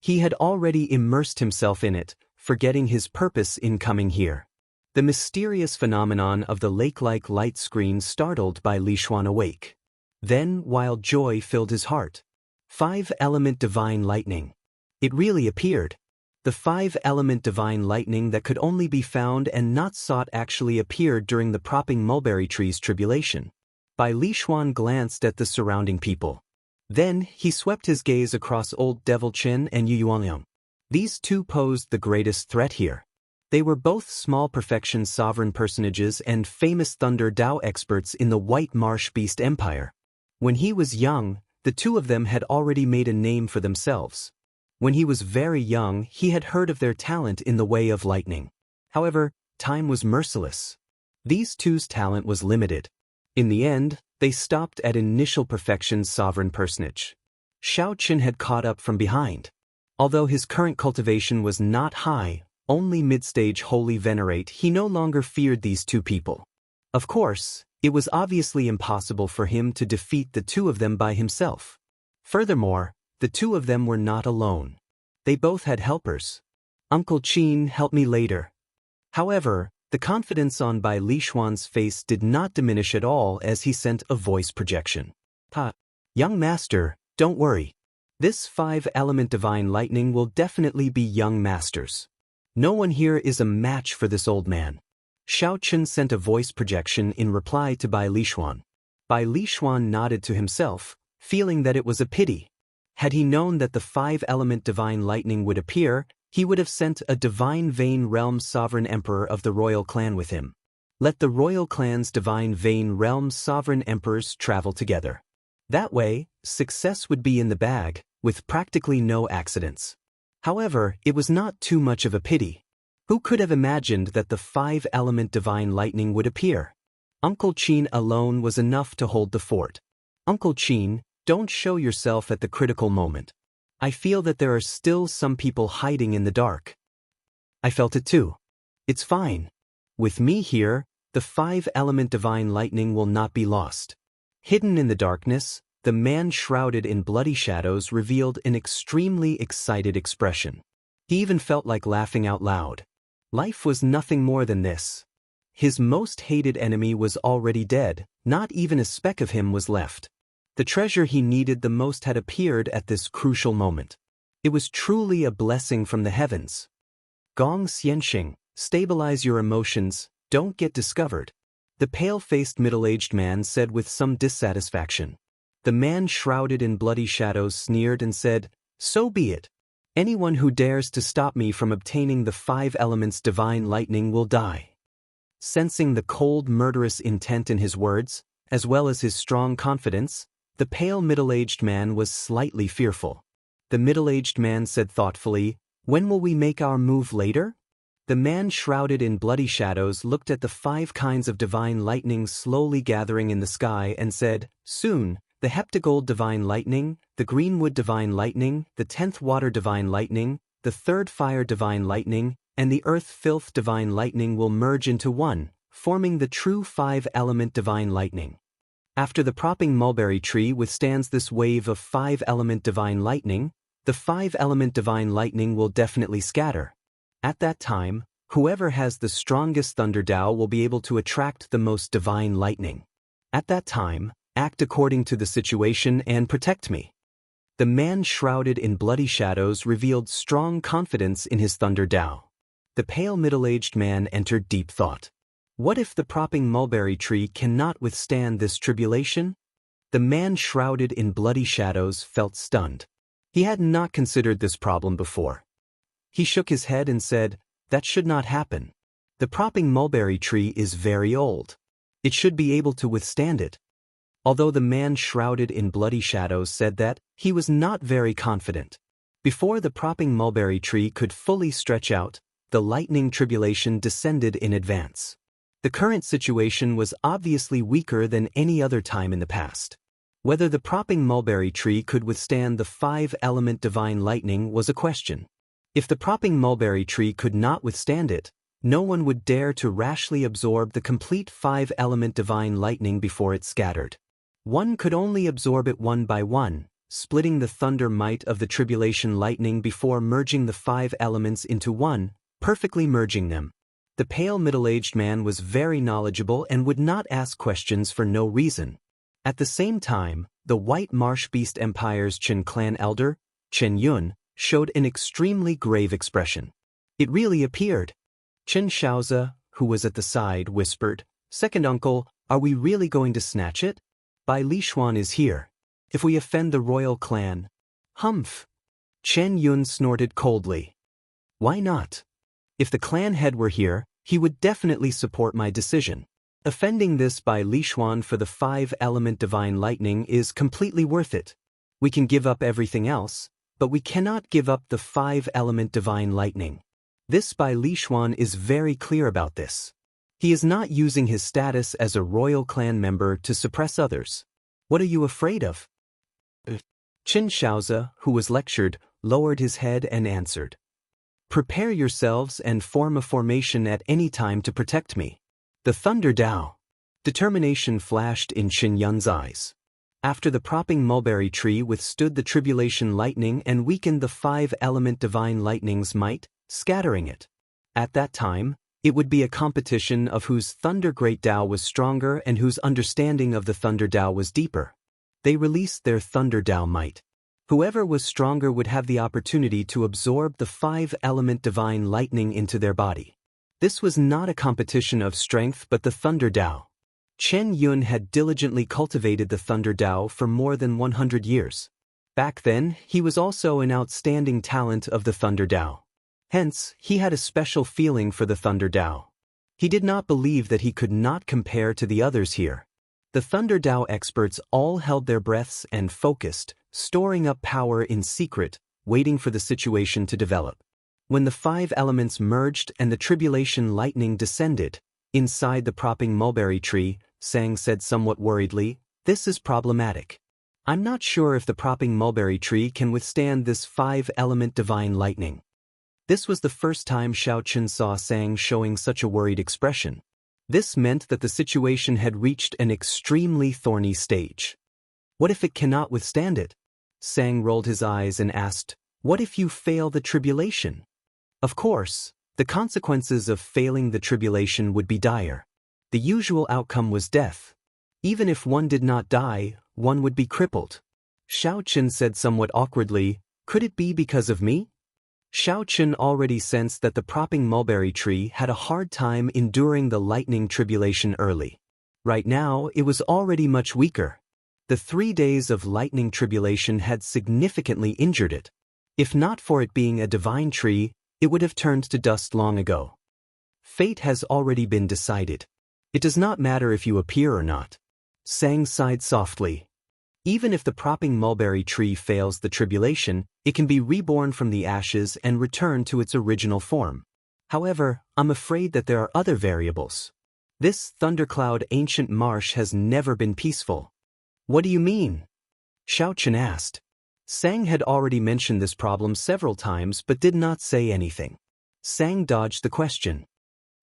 He had already immersed himself in it, forgetting his purpose in coming here. The mysterious phenomenon of the lake-like light screen startled Bai Lishuan awake. Then wild joy filled his heart. 5-element divine lightning. It really appeared. The 5-element divine lightning that could only be found and not sought actually appeared during the propping mulberry tree's tribulation. Bai Lishuan glanced at the surrounding people. Then he swept his gaze across Old Devil Chen and Yu Yuanliang. These two posed the greatest threat here. They were both small perfection sovereign personages and famous Thunder Dao experts in the White Marsh Beast Empire. When he was young, the two of them had already made a name for themselves. When he was very young, he had heard of their talent in the way of lightning. However, time was merciless. These two's talent was limited. In the end, they stopped at initial perfection's sovereign personage. Xiao Qin had caught up from behind. Although his current cultivation was not high, only mid-stage holy venerate, he no longer feared these two people. Of course, it was obviously impossible for him to defeat the two of them by himself. Furthermore, the two of them were not alone. They both had helpers. Uncle Qin helped me later. However, the confidence on Bai Lishuan's face did not diminish at all as he sent a voice projection. Young master, don't worry. This 5-element divine lightning will definitely be young master's. No one here is a match for this old man. Xiao Qin sent a voice projection in reply to Bai Lishuan. Bai Lishuan nodded to himself, feeling that it was a pity. Had he known that the 5-element divine lightning would appear, he would have sent a divine vein realm sovereign emperor of the royal clan with him. Let the royal clan's divine vein realm sovereign emperors travel together. That way, success would be in the bag, with practically no accidents. However, it was not too much of a pity. Who could have imagined that the 5-element divine lightning would appear? Uncle Qin alone was enough to hold the fort. Uncle Qin, don't show yourself at the critical moment. I feel that there are still some people hiding in the dark. I felt it too. It's fine. With me here, the 5-element divine lightning will not be lost. Hidden in the darkness, the man shrouded in bloody shadows revealed an extremely excited expression. He even felt like laughing out loud. Life was nothing more than this. His most hated enemy was already dead, not even a speck of him was left. The treasure he needed the most had appeared at this crucial moment. It was truly a blessing from the heavens. Gong Xianxing, stabilize your emotions, don't get discovered. The pale-faced middle-aged man said with some dissatisfaction. The man shrouded in bloody shadows sneered and said, so be it. Anyone who dares to stop me from obtaining the 5 elements divine lightning will die. Sensing the cold murderous intent in his words, as well as his strong confidence, the pale middle-aged man was slightly fearful. The middle-aged man said thoughtfully, when will we make our move later? The man shrouded in bloody shadows looked at the 5 kinds of divine lightning slowly gathering in the sky and said, soon, the heptagold divine lightning, the greenwood divine lightning, the 10th water divine lightning, the 3rd fire divine lightning, and the earth filth divine lightning will merge into one, forming the true 5-element divine lightning. After the propping mulberry tree withstands this wave of 5-element divine lightning, the 5-element divine lightning will definitely scatter. At that time, whoever has the strongest Thunder Dao will be able to attract the most divine lightning. At that time, act according to the situation and protect me. The man shrouded in bloody shadows revealed strong confidence in his Thunder Dao. The pale middle-aged man entered deep thought. What if the propping mulberry tree cannot withstand this tribulation? The man shrouded in bloody shadows felt stunned. He had not considered this problem before. He shook his head and said, "That should not happen. The propping mulberry tree is very old. It should be able to withstand it." Although the man shrouded in bloody shadows said that, he was not very confident. Before the propping mulberry tree could fully stretch out, the lightning tribulation descended in advance. The current situation was obviously weaker than any other time in the past. Whether the propping mulberry tree could withstand the 5-element divine lightning was a question. If the propping mulberry tree could not withstand it, no one would dare to rashly absorb the complete 5-element divine lightning before it scattered. One could only absorb it one by one, splitting the thunder might of the tribulation lightning before merging the 5 elements into one, perfectly merging them. The pale middle-aged man was very knowledgeable and would not ask questions for no reason. At the same time, the White Marsh Beast Empire's Qin clan elder, Chen Yun, showed an extremely grave expression. It really appeared. Chen Shaozi, who was at the side, whispered, "Second uncle, are we really going to snatch it? Bai Lishuan is here. If we offend the royal clan..." "Humph." Chen Yun snorted coldly. "Why not? If the clan head were here, he would definitely support my decision. Offending this Bai Lishuan for the 5-element divine lightning is completely worth it. We can give up everything else, but we cannot give up the 5-element divine lightning." This Bai Lishuan is very clear about this. He is not using his status as a royal clan member to suppress others. "What are you afraid of?" Qin Shaozi, who was lectured, lowered his head and answered, "Prepare yourselves and form a formation at any time to protect me." The Thunder Dao. Determination flashed in Qin Yun's eyes. After the propping mulberry tree withstood the tribulation lightning and weakened the 5-element divine lightning's might, scattering it. At that time, it would be a competition of whose Thunder Great Dao was stronger and whose understanding of the Thunder Dao was deeper. They released their Thunder Dao might. Whoever was stronger would have the opportunity to absorb the 5-element divine lightning into their body. This was not a competition of strength but the Thunder Dao. Chen Yun had diligently cultivated the Thunder Dao for more than 100 years. Back then, he was also an outstanding talent of the Thunder Dao. Hence, he had a special feeling for the Thunder Dao. He did not believe that he could not compare to the others here. The Thunder Dao experts all held their breaths and focused, storing up power in secret, waiting for the situation to develop. When the 5 elements merged and the tribulation lightning descended, inside the propping mulberry tree, Sang said somewhat worriedly, "This is problematic. I'm not sure if the propping mulberry tree can withstand this 5-element divine lightning." This was the first time Xiaoqun saw Sang showing such a worried expression. This meant that the situation had reached an extremely thorny stage. "What if it cannot withstand it?" Sang rolled his eyes and asked, "What if you fail the tribulation?" Of course, the consequences of failing the tribulation would be dire. The usual outcome was death. Even if one did not die, one would be crippled. Xiaoqun said somewhat awkwardly, "Could it be because of me?" Xiaoqun already sensed that the propping mulberry tree had a hard time enduring the lightning tribulation early. Right now, it was already much weaker. The 3 days of lightning tribulation had significantly injured it. If not for it being a divine tree, it would have turned to dust long ago. Fate has already been decided. It does not matter if you appear or not. Sang sighed softly. Even if the propping mulberry tree fails the tribulation, it can be reborn from the ashes and return to its original form. However, I'm afraid that there are other variables. This thundercloud ancient marsh has never been peaceful. What do you mean? Xiaoqun asked. Sang had already mentioned this problem several times but did not say anything. Sang dodged the question.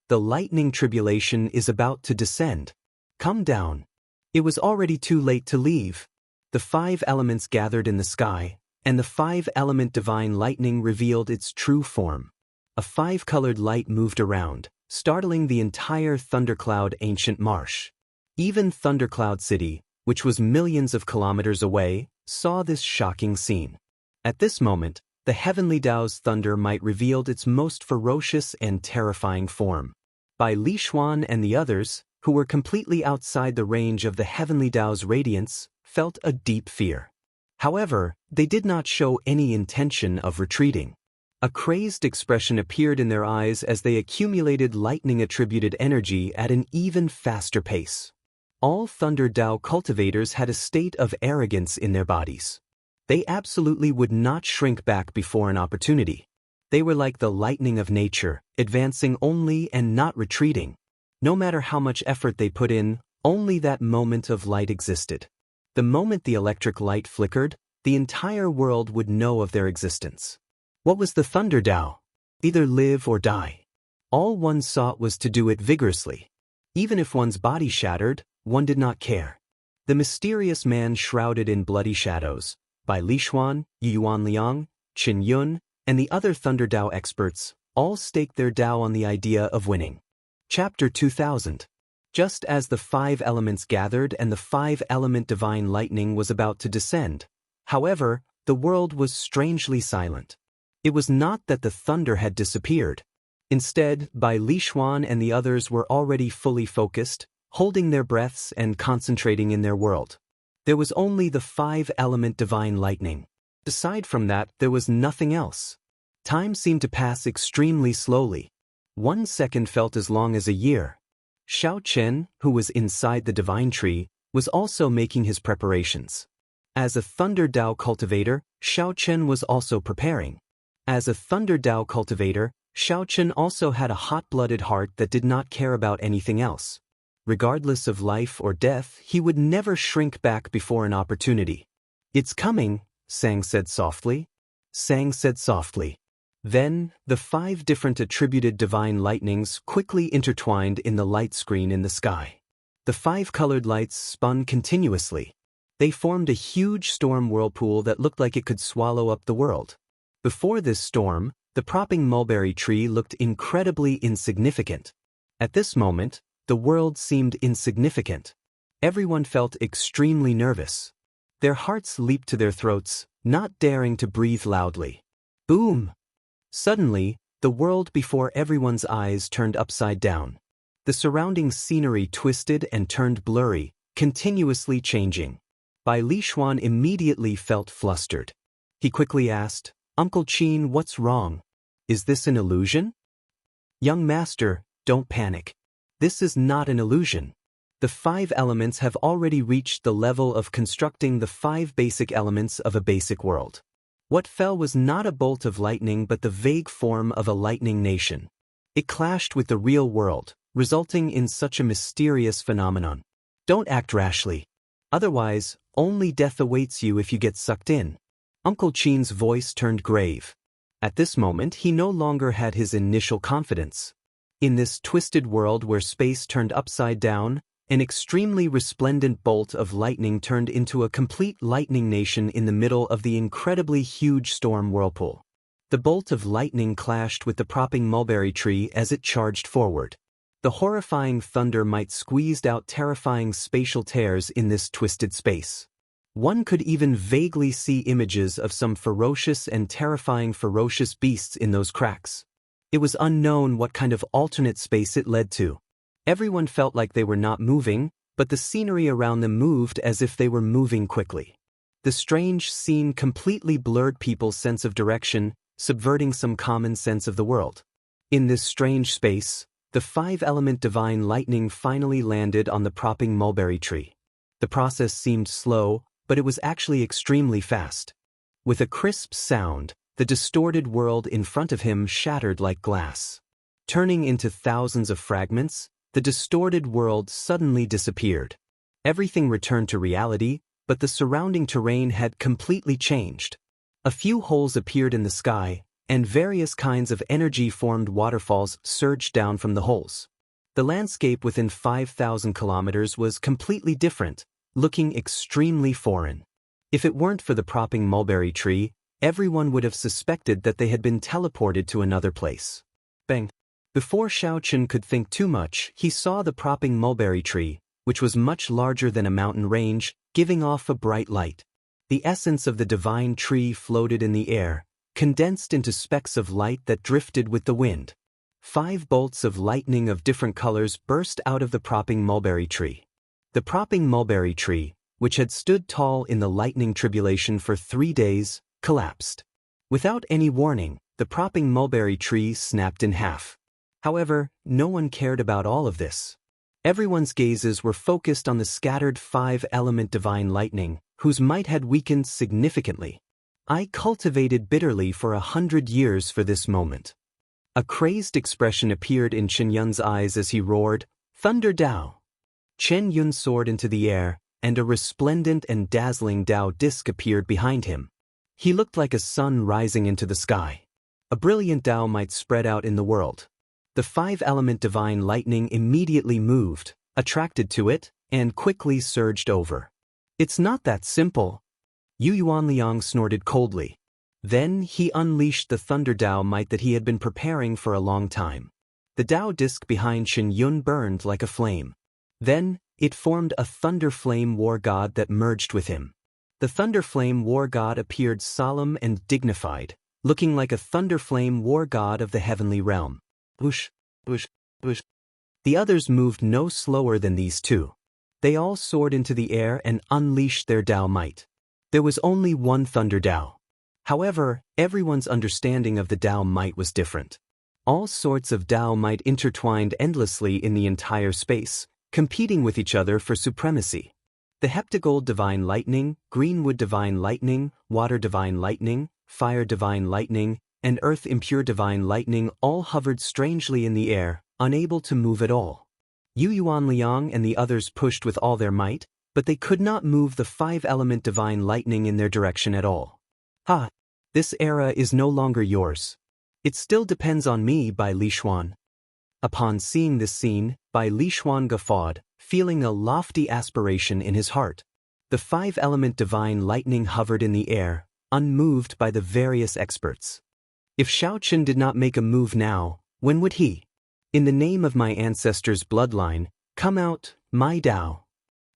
The lightning tribulation is about to descend. Come down. It was already too late to leave. The 5 elements gathered in the sky, and the 5-element divine lightning revealed its true form. A 5-colored light moved around, startling the entire Thundercloud ancient marsh. Even Thundercloud City, which was millions of kilometers away, saw this shocking scene. At this moment, the Heavenly Dao's thunder might revealed its most ferocious and terrifying form. Bai Lishuan and the others, who were completely outside the range of the Heavenly Dao's radiance, felt a deep fear. However, they did not show any intention of retreating. A crazed expression appeared in their eyes as they accumulated lightning-attributed energy at an even faster pace. All Thunder Dao cultivators had a state of arrogance in their bodies. They absolutely would not shrink back before an opportunity. They were like the lightning of nature, advancing only and not retreating. No matter how much effort they put in, only that moment of light existed. The moment the electric light flickered, the entire world would know of their existence. What was the Thunder Dao? Either live or die. All one sought was to do it vigorously. Even if one's body shattered, one did not care. The mysterious man shrouded in bloody shadows, by Li Xuan, Yuan Liang, Qin Yun, and the other Thunder Dao experts, all staked their Dao on the idea of winning. Chapter 2000. Just as the 5 elements gathered and the 5-element divine lightning was about to descend, however, the world was strangely silent. It was not that the thunder had disappeared. Instead, Bai Li Xuan and the others were already fully focused, holding their breaths and concentrating in their world. There was only the 5-element divine lightning. Aside from that, there was nothing else. Time seemed to pass extremely slowly. 1 second felt as long as a year. Xiao Chen, who was inside the divine tree, was also making his preparations. As a Thunder Dao cultivator, Xiao Chen was also preparing. As a Thunder Dao cultivator, Xiao Chen also had a hot-blooded heart that did not care about anything else. Regardless of life or death, he would never shrink back before an opportunity. "It's coming," Sang said softly. Sang said softly. Then, the 5 different attributed divine lightnings quickly intertwined in the light screen in the sky. The 5-colored lights spun continuously. They formed a huge storm whirlpool that looked like it could swallow up the world. Before this storm, the propping mulberry tree looked incredibly insignificant. At this moment, the world seemed insignificant. Everyone felt extremely nervous. Their hearts leaped to their throats, not daring to breathe loudly. Boom! Suddenly, the world before everyone's eyes turned upside down. The surrounding scenery twisted and turned blurry, continuously changing. Bai Li Xuan immediately felt flustered. He quickly asked, "Uncle Qin, what's wrong? Is this an illusion?" "Young master, don't panic. This is not an illusion. The 5 elements have already reached the level of constructing the 5 basic elements of a basic world. What fell was not a bolt of lightning but the vague form of a lightning nation. It clashed with the real world, resulting in such a mysterious phenomenon. Don't act rashly. Otherwise, only death awaits you if you get sucked in." Uncle Qin's voice turned grave. At this moment, he no longer had his initial confidence. In this twisted world where space turned upside down, an extremely resplendent bolt of lightning turned into a complete lightning nation in the middle of the incredibly huge storm whirlpool. The bolt of lightning clashed with the propping mulberry tree as it charged forward. The horrifying thunder might squeezed out terrifying spatial tears in this twisted space. One could even vaguely see images of some ferocious and terrifying ferocious beasts in those cracks. It was unknown what kind of alternate space it led to. Everyone felt like they were not moving, but the scenery around them moved as if they were moving quickly. The strange scene completely blurred people's sense of direction, subverting some common sense of the world. In this strange space, the 5-element divine lightning finally landed on the propping mulberry tree. The process seemed slow, but it was actually extremely fast. With a crisp sound, the distorted world in front of him shattered like glass. Turning into thousands of fragments, the distorted world suddenly disappeared. Everything returned to reality, but the surrounding terrain had completely changed. A few holes appeared in the sky, and various kinds of energy-formed waterfalls surged down from the holes. The landscape within 5,000 kilometers was completely different, looking extremely foreign. If it weren't for the propping mulberry tree, everyone would have suspected that they had been teleported to another place. Bang! Before Xiao Chen could think too much, he saw the propping mulberry tree, which was much larger than a mountain range, giving off a bright light. The essence of the divine tree floated in the air, condensed into specks of light that drifted with the wind. 5 bolts of lightning of different colors burst out of the propping mulberry tree. The propping mulberry tree, which had stood tall in the lightning tribulation for 3 days, collapsed. Without any warning, the propping mulberry tree snapped in half. However, no one cared about all of this. Everyone's gazes were focused on the scattered 5-element divine lightning, whose might had weakened significantly. I cultivated bitterly for 100 years for this moment. A crazed expression appeared in Chen Yun's eyes as he roared, "Thunder Dao!" Chen Yun soared into the air, and a resplendent and dazzling Dao disk appeared behind him. He looked like a sun rising into the sky. A brilliant Dao might spread out in the world. The 5-element divine lightning immediately moved, attracted to it, and quickly surged over. "It's not that simple." Yu Yuanliang snorted coldly. Then he unleashed the Thunder Dao might that he had been preparing for a long time. The Dao disk behind Chen Yun burned like a flame. Then, it formed a Thunder Flame War God that merged with him. The Thunder Flame War God appeared solemn and dignified, looking like a Thunder Flame War God of the heavenly realm. Whoosh, whoosh, whoosh. The others moved no slower than these two. They all soared into the air and unleashed their Dao might. There was only one Thunder Dao. However, everyone's understanding of the Dao might was different. All sorts of Dao might intertwined endlessly in the entire space, competing with each other for supremacy. The Heptagold Divine Lightning, Greenwood Divine Lightning, Water Divine Lightning, Fire Divine Lightning, and Earth Impure Divine Lightning all hovered strangely in the air, unable to move at all. Yu Yuanliang and the others pushed with all their might, but they could not move the 5-element divine lightning in their direction at all. "Ha! This era is no longer yours. It still depends on me," Bai Lishuan. Upon seeing this scene, Bai Lishuan guffawed, feeling a lofty aspiration in his heart. The 5-element divine lightning hovered in the air, unmoved by the various experts. If Shaochen did not make a move now, when would he? "In the name of my ancestors' bloodline, come out, my Dao!"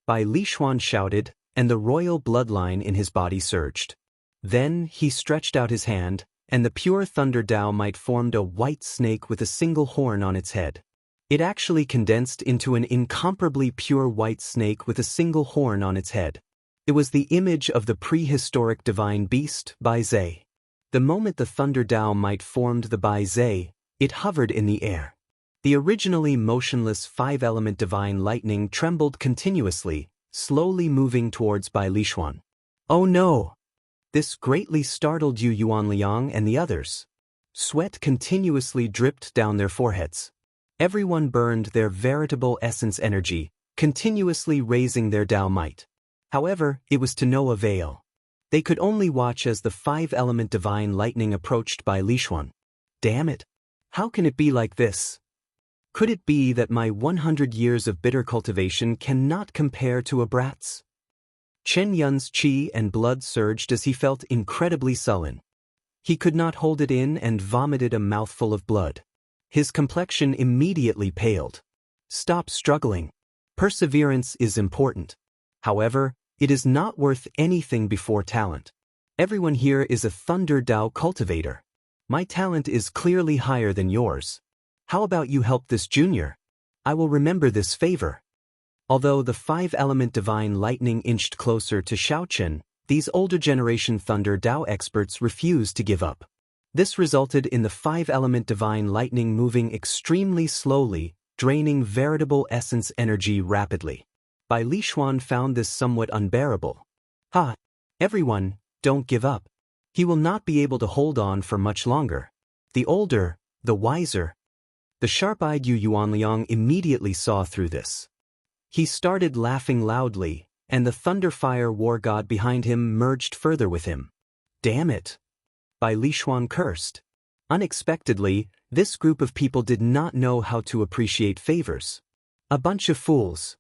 Bai Lishuan shouted, and the royal bloodline in his body surged. Then he stretched out his hand, and the pure Thunder Dao might formed a white snake with a single horn on its head. It actually condensed into an incomparably pure white snake with a single horn on its head. It was the image of the prehistoric divine beast, Bai Zhe. The moment the Thunder Dao might formed the Bai Zhe, it hovered in the air. The originally motionless 5-element divine lightning trembled continuously, slowly moving towards Bai Lishuan. "Oh no!" This greatly startled Yu Yuanliang and the others. Sweat continuously dripped down their foreheads. Everyone burned their veritable essence energy, continuously raising their Dao might. However, it was to no avail. They could only watch as the 5-element divine lightning approached Bai Lishuan. "Damn it! How can it be like this? Could it be that my 100 years of bitter cultivation cannot compare to a brat's?" Chen Yun's qi and blood surged as he felt incredibly sullen. He could not hold it in and vomited a mouthful of blood. His complexion immediately paled. "Stop struggling. Perseverance is important. However, it is not worth anything before talent. Everyone here is a Thunder Dao cultivator. My talent is clearly higher than yours. How about you help this junior? I will remember this favor." Although the 5-element divine lightning inched closer to Shaochen, these older generation Thunder Dao experts refused to give up. This resulted in the 5-element divine lightning moving extremely slowly, draining veritable essence energy rapidly. Bai Lishuan found this somewhat unbearable. "Ha! Everyone, don't give up. He will not be able to hold on for much longer. The older, the wiser." The sharp-eyed Yu Yuanliang immediately saw through this. He started laughing loudly, and the Thunderfire War God behind him merged further with him. "Damn it!" Bai Lishuan cursed. Unexpectedly, this group of people did not know how to appreciate favors. A bunch of fools.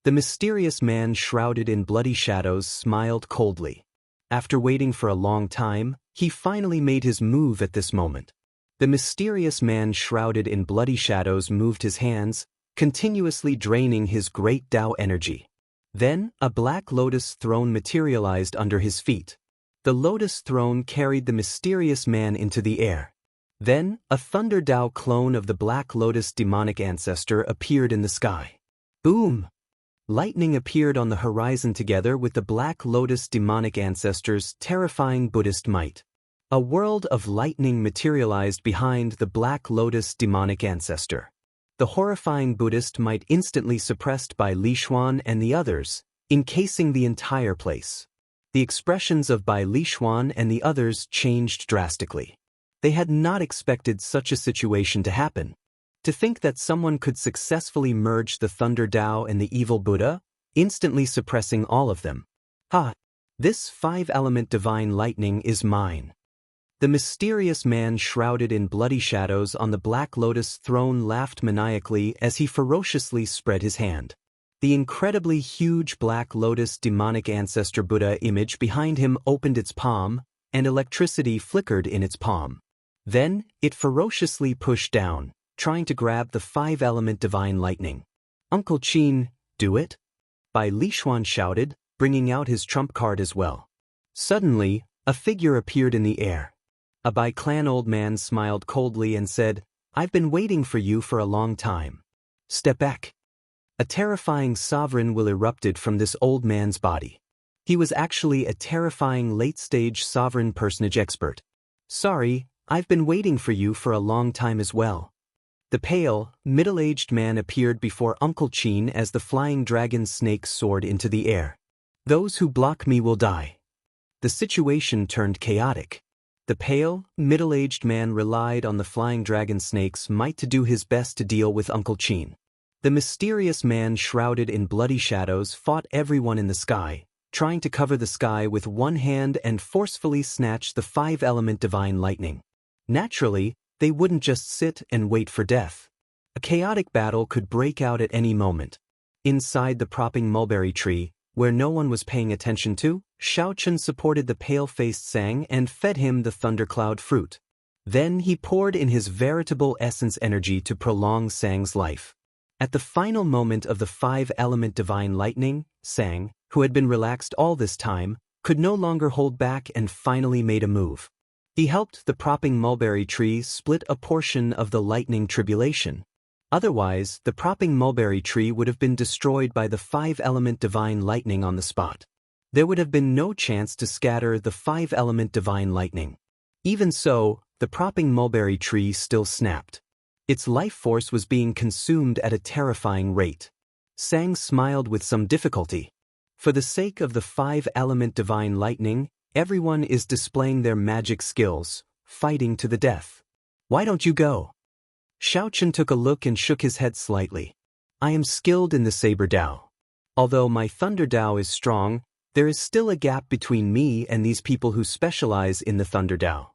The mysterious man shrouded in bloody shadows smiled coldly. After waiting for a long time, he finally made his move at this moment. The mysterious man shrouded in bloody shadows moved his hands, continuously draining his great Dao energy. Then, a black lotus throne materialized under his feet. The lotus throne carried the mysterious man into the air. Then, a Thunder Dao clone of the black lotus demonic ancestor appeared in the sky. Boom! Lightning appeared on the horizon together with the Black Lotus demonic ancestors' terrifying Buddhist might. A world of lightning materialized behind the Black Lotus demonic ancestor. The horrifying Buddhist might instantly suppressed by Li Xuan and the others, encasing the entire place. The expressions of Bai Li Xuan and the others changed drastically. They had not expected such a situation to happen. To think that someone could successfully merge the Thunder Tao and the evil Buddha, instantly suppressing all of them. Ha! This five-element divine lightning is mine. The mysterious man shrouded in bloody shadows on the Black Lotus throne laughed maniacally as he ferociously spread his hand. The incredibly huge Black Lotus demonic ancestor Buddha image behind him opened its palm, and electricity flickered in its palm. Then, it ferociously pushed down, trying to grab the five-element divine lightning. "Uncle Qin, do it?" Bai Li Xuan shouted, bringing out his trump card as well. Suddenly, a figure appeared in the air. A Bai clan old man smiled coldly and said, "I've been waiting for you for a long time. Step back." A terrifying sovereign will erupted from this old man's body. He was actually a terrifying late-stage sovereign personage expert. "Sorry, I've been waiting for you for a long time as well." The pale, middle-aged man appeared before Uncle Qin as the flying dragon snake soared into the air. "Those who block me will die." The situation turned chaotic. The pale, middle-aged man relied on the flying dragon snake's might to do his best to deal with Uncle Qin. The mysterious man shrouded in bloody shadows fought everyone in the sky, trying to cover the sky with one hand and forcefully snatch the five-element divine lightning. Naturally, they wouldn't just sit and wait for death. A chaotic battle could break out at any moment. Inside the propping mulberry tree, where no one was paying attention to, Shao Chun supported the pale-faced Sang and fed him the thundercloud fruit. Then he poured in his veritable essence energy to prolong Sang's life. At the final moment of the five-element divine lightning, Sang, who had been relaxed all this time, could no longer hold back and finally made a move. He helped the propping mulberry tree split a portion of the lightning tribulation. Otherwise, the propping mulberry tree would have been destroyed by the five-element divine lightning on the spot. There would have been no chance to scatter the five-element divine lightning. Even so, the propping mulberry tree still snapped. Its life force was being consumed at a terrifying rate. Sang smiled with some difficulty. For the sake of the five-element divine lightning, everyone is displaying their magic skills, fighting to the death. "Why don't you go?" Shao Chun took a look and shook his head slightly. "I am skilled in the Saber Dao. Although my Thunder Dao is strong, there is still a gap between me and these people who specialize in the Thunder Dao.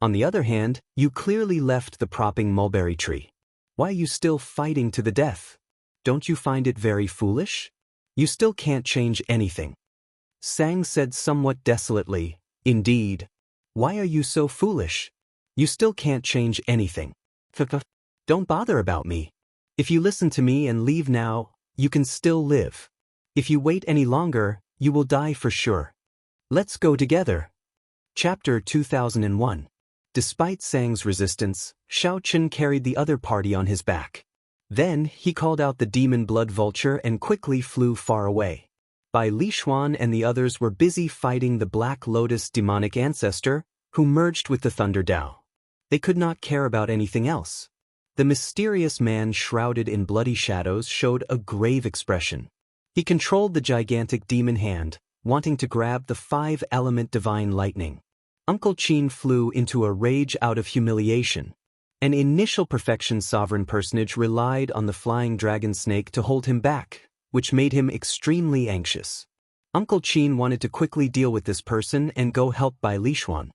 On the other hand, you clearly left the propping mulberry tree. Why are you still fighting to the death? Don't you find it very foolish? You still can't change anything." Sang said somewhat desolately, "Indeed. Why are you so foolish? You still can't change anything. Don't bother about me. If you listen to me and leave now, you can still live. If you wait any longer, you will die for sure. Let's go together." Chapter 2001. Despite Sang's resistance, Shao Chun carried the other party on his back. Then, he called out the demon blood vulture and quickly flew far away. Bai Li Xuan and the others were busy fighting the Black Lotus demonic ancestor, who merged with the Thunder Dao. They could not care about anything else. The mysterious man shrouded in bloody shadows showed a grave expression. He controlled the gigantic demon hand, wanting to grab the five-element divine lightning. Uncle Qin flew into a rage out of humiliation. An initial perfection sovereign personage relied on the flying dragon snake to hold him back, which made him extremely anxious. Uncle Qin wanted to quickly deal with this person and go help Bai Li Xuan.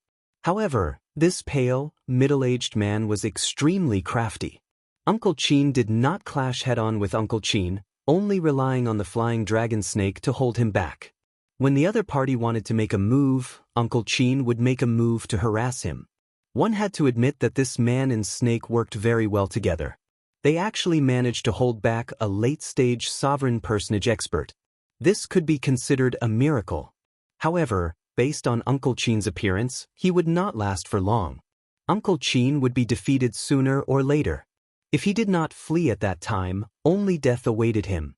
However, this pale, middle-aged man was extremely crafty. Uncle Qin did not clash head-on with Uncle Qin, only relying on the flying dragon snake to hold him back. When the other party wanted to make a move, Uncle Qin would make a move to harass him. One had to admit that this man and snake worked very well together. They actually managed to hold back a late-stage sovereign personage expert. This could be considered a miracle. However, based on Uncle Qin's appearance, he would not last for long. Uncle Qin would be defeated sooner or later. If he did not flee at that time, only death awaited him.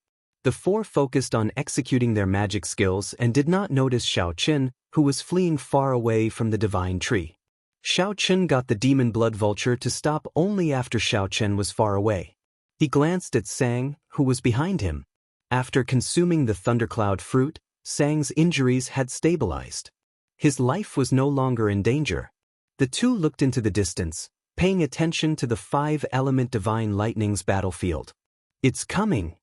The four focused on executing their magic skills and did not notice Xiao Qin, who was fleeing far away from the divine tree. Xiao Qin got the demon blood vulture to stop only after Xiao Chen was far away. He glanced at Sang, who was behind him. After consuming the thundercloud fruit, Sang's injuries had stabilized. His life was no longer in danger. The two looked into the distance, paying attention to the five-element divine lightning's battlefield. "It's coming."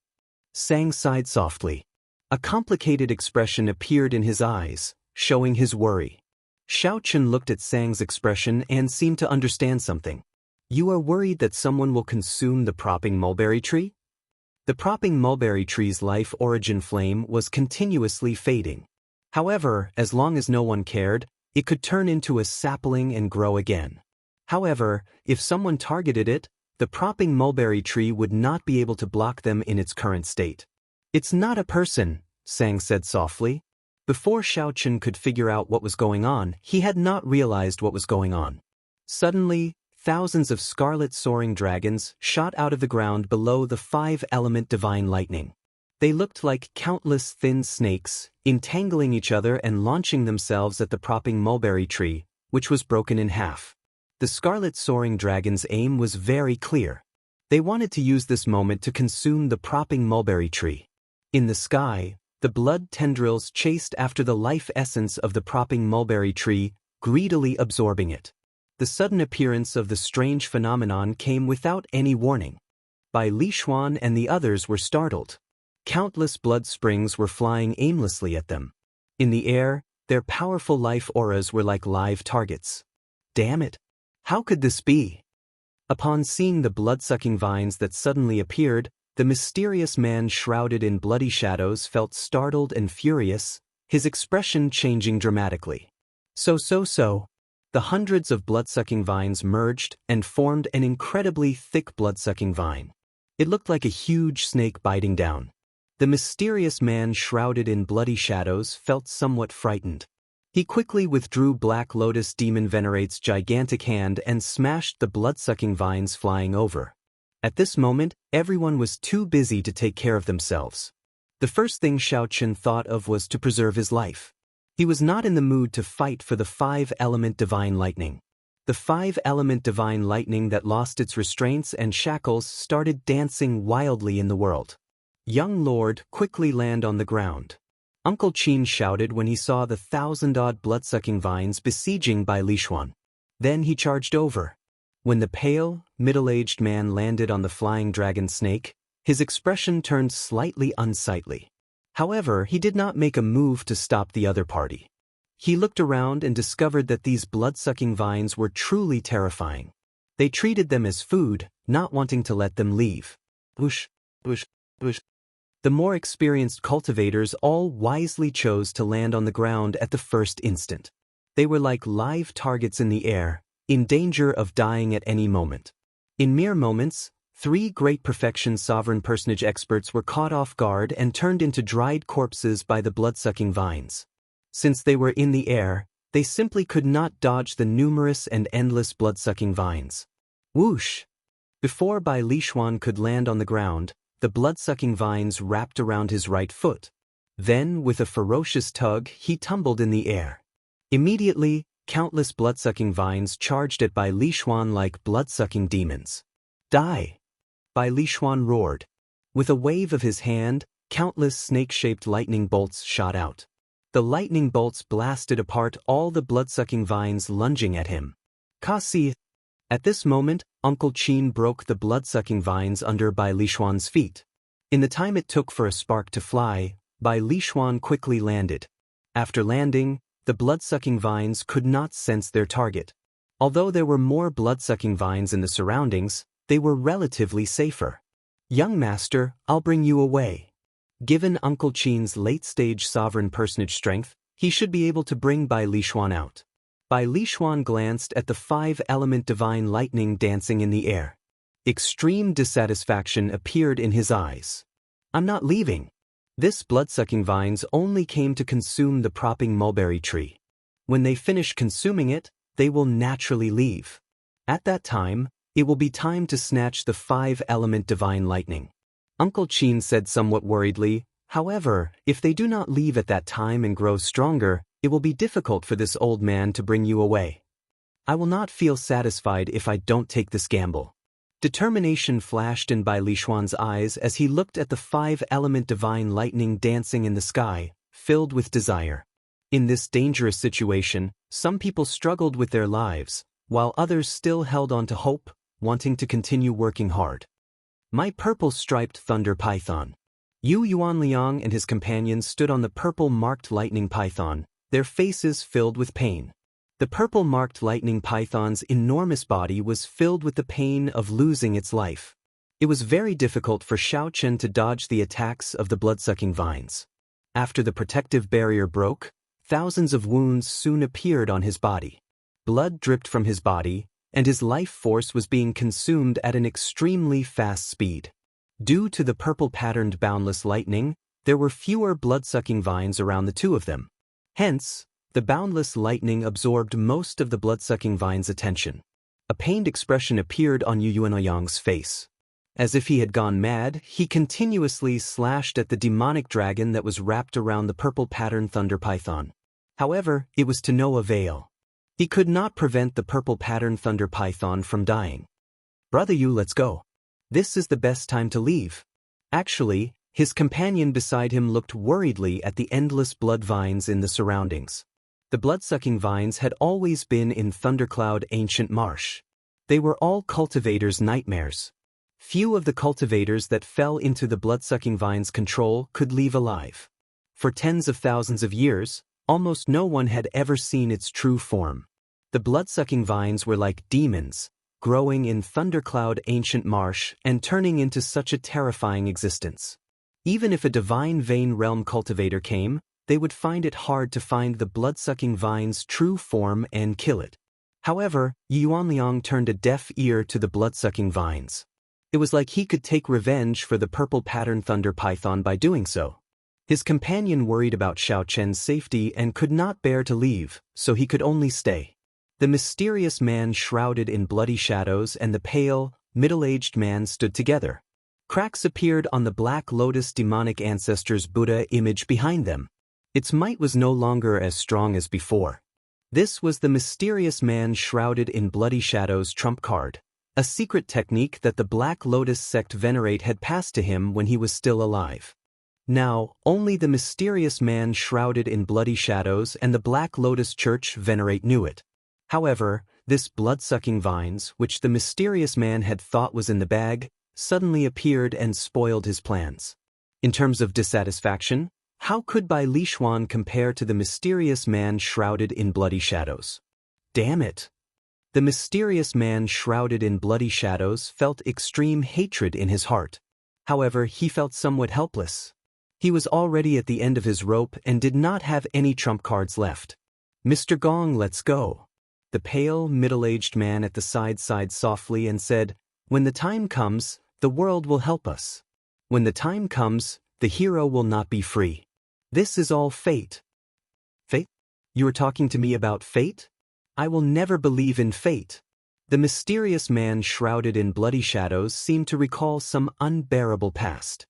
Sang sighed softly. A complicated expression appeared in his eyes, showing his worry. Xiao Chen looked at Sang's expression and seemed to understand something. "You are worried that someone will consume the propping mulberry tree?" The propping mulberry tree's life origin flame was continuously fading. However, as long as no one cared, it could turn into a sapling and grow again. However, if someone targeted it, the propping mulberry tree would not be able to block them in its current state. "It's not a person," Sang said softly. Before Xiao Chen could figure out what was going on, he had not realized what was going on. Suddenly, thousands of scarlet soaring dragons shot out of the ground below the five-element divine lightning. They looked like countless thin snakes, entangling each other and launching themselves at the propping mulberry tree, which was broken in half. The scarlet soaring dragon's aim was very clear. They wanted to use this moment to consume the propping mulberry tree. In the sky, the blood tendrils chased after the life essence of the propping mulberry tree, greedily absorbing it. The sudden appearance of the strange phenomenon came without any warning. Bai Lishuan and the others were startled. Countless blood springs were flying aimlessly at them. In the air, their powerful life auras were like live targets. Damn it! How could this be? Upon seeing the blood-sucking vines that suddenly appeared, the mysterious man shrouded in bloody shadows felt startled and furious, his expression changing dramatically. So. The hundreds of blood-sucking vines merged and formed an incredibly thick blood-sucking vine. It looked like a huge snake biting down. The mysterious man shrouded in bloody shadows felt somewhat frightened. He quickly withdrew Black Lotus Demon Venerate's gigantic hand and smashed the blood-sucking vines flying over. At this moment, everyone was too busy to take care of themselves. The first thing Xiao Chen thought of was to preserve his life. He was not in the mood to fight for the five-element divine lightning. The five-element divine lightning that lost its restraints and shackles started dancing wildly in the world. "Young lord, quickly land on the ground," Uncle Qin shouted when he saw the 1,000-odd blood-sucking vines besieging Bai Lishuan. Then he charged over. When the pale, middle-aged man landed on the flying dragon snake, his expression turned slightly unsightly. However, he did not make a move to stop the other party. He looked around and discovered that these blood-sucking vines were truly terrifying. They treated them as food, not wanting to let them leave. Whoosh, whoosh, whoosh. The more experienced cultivators all wisely chose to land on the ground at the first instant. They were like live targets in the air, in danger of dying at any moment. In mere moments, 3 great perfection sovereign personage experts were caught off guard and turned into dried corpses by the blood-sucking vines. Since they were in the air, they simply could not dodge the numerous and endless blood-sucking vines. Whoosh! Before Bai Lishuan could land on the ground, the blood-sucking vines wrapped around his right foot. Then, with a ferocious tug, he tumbled in the air. Immediately, countless blood-sucking vines charged at Bai Lishuan like blood-sucking demons. "Die!" Bai Lishuan roared. With a wave of his hand, countless snake-shaped lightning bolts shot out. The lightning bolts blasted apart all the blood-sucking vines lunging at him. "Kasi!" At this moment, Uncle Qin broke the blood-sucking vines under Bai Lishuan's feet. In the time it took for a spark to fly, Bai Lishuan quickly landed. After landing, the blood-sucking vines could not sense their target. Although there were more blood-sucking vines in the surroundings, they were relatively safer. "Young master, I'll bring you away." Given Uncle Qin's late-stage sovereign personage strength, he should be able to bring Bai Lishuan out. Bai Lishuan glanced at the 5-element divine lightning dancing in the air. Extreme dissatisfaction appeared in his eyes. "I'm not leaving." This blood-sucking vines only came to consume the propping mulberry tree. When they finish consuming it, they will naturally leave. At that time, it will be time to snatch the 5-element divine lightning. Uncle Qin said somewhat worriedly. However, if they do not leave at that time and grow stronger, it will be difficult for this old man to bring you away. I will not feel satisfied if I don't take this gamble. Determination flashed in Bai Lishuan's eyes as he looked at the five-element divine lightning dancing in the sky, filled with desire. In this dangerous situation, some people struggled with their lives, while others still held on to hope, wanting to continue working hard. My purple-striped thunder python. Yu Yuanliang and his companions stood on the purple-marked lightning python, their faces filled with pain. The purple-marked lightning python's enormous body was filled with the pain of losing its life. It was very difficult for Xiao Chen to dodge the attacks of the blood-sucking vines. After the protective barrier broke, thousands of wounds soon appeared on his body. Blood dripped from his body, and his life force was being consumed at an extremely fast speed. Due to the purple-patterned boundless lightning, there were fewer blood-sucking vines around the two of them. Hence, the boundless lightning absorbed most of the blood-sucking vine's attention. A pained expression appeared on Yu Yuanliang's face. As if he had gone mad, he continuously slashed at the demonic dragon that was wrapped around the purple-patterned thunder python. However, it was to no avail. He could not prevent the purple-patterned thunder python from dying. "Brother Yu, let's go. This is the best time to leave." Actually, his companion beside him looked worriedly at the endless blood vines in the surroundings. The blood-sucking vines had always been in Thundercloud Ancient Marsh. They were all cultivators' nightmares. Few of the cultivators that fell into the blood-sucking vine's control could leave alive. For tens of thousands of years, almost no one had ever seen its true form. The blood-sucking vines were like demons, growing in Thundercloud Ancient Marsh and turning into such a terrifying existence. Even if a divine vein realm cultivator came, they would find it hard to find the blood-sucking vine's true form and kill it. However, Yuanliang turned a deaf ear to the blood-sucking vines. It was like he could take revenge for the purple-patterned thunder python by doing so. His companion worried about Xiao Chen's safety and could not bear to leave, so he could only stay. The mysterious man shrouded in bloody shadows and the pale, middle-aged man stood together. Cracks appeared on the Black Lotus demonic ancestor's Buddha image behind them. Its might was no longer as strong as before. This was the mysterious man shrouded in bloody shadows trump card, a secret technique that the Black Lotus sect venerate had passed to him when he was still alive. Now, only the mysterious man shrouded in bloody shadows and the Black Lotus Church venerate knew it. However, this blood-sucking vines, which the mysterious man had thought was in the bag, suddenly appeared and spoiled his plans. In terms of dissatisfaction, how could Bai Lishuan compare to the mysterious man shrouded in bloody shadows? Damn it! The mysterious man shrouded in bloody shadows felt extreme hatred in his heart. However, he felt somewhat helpless. He was already at the end of his rope and did not have any trump cards left. "Mr. Gong, let's go." The pale, middle-aged man at the side sighed softly and said, "When the time comes, the world will help us. When the time comes, the hero will not be free. This is all fate." "Fate? You are talking to me about fate? I will never believe in fate." The mysterious man shrouded in bloody shadows seemed to recall some unbearable past.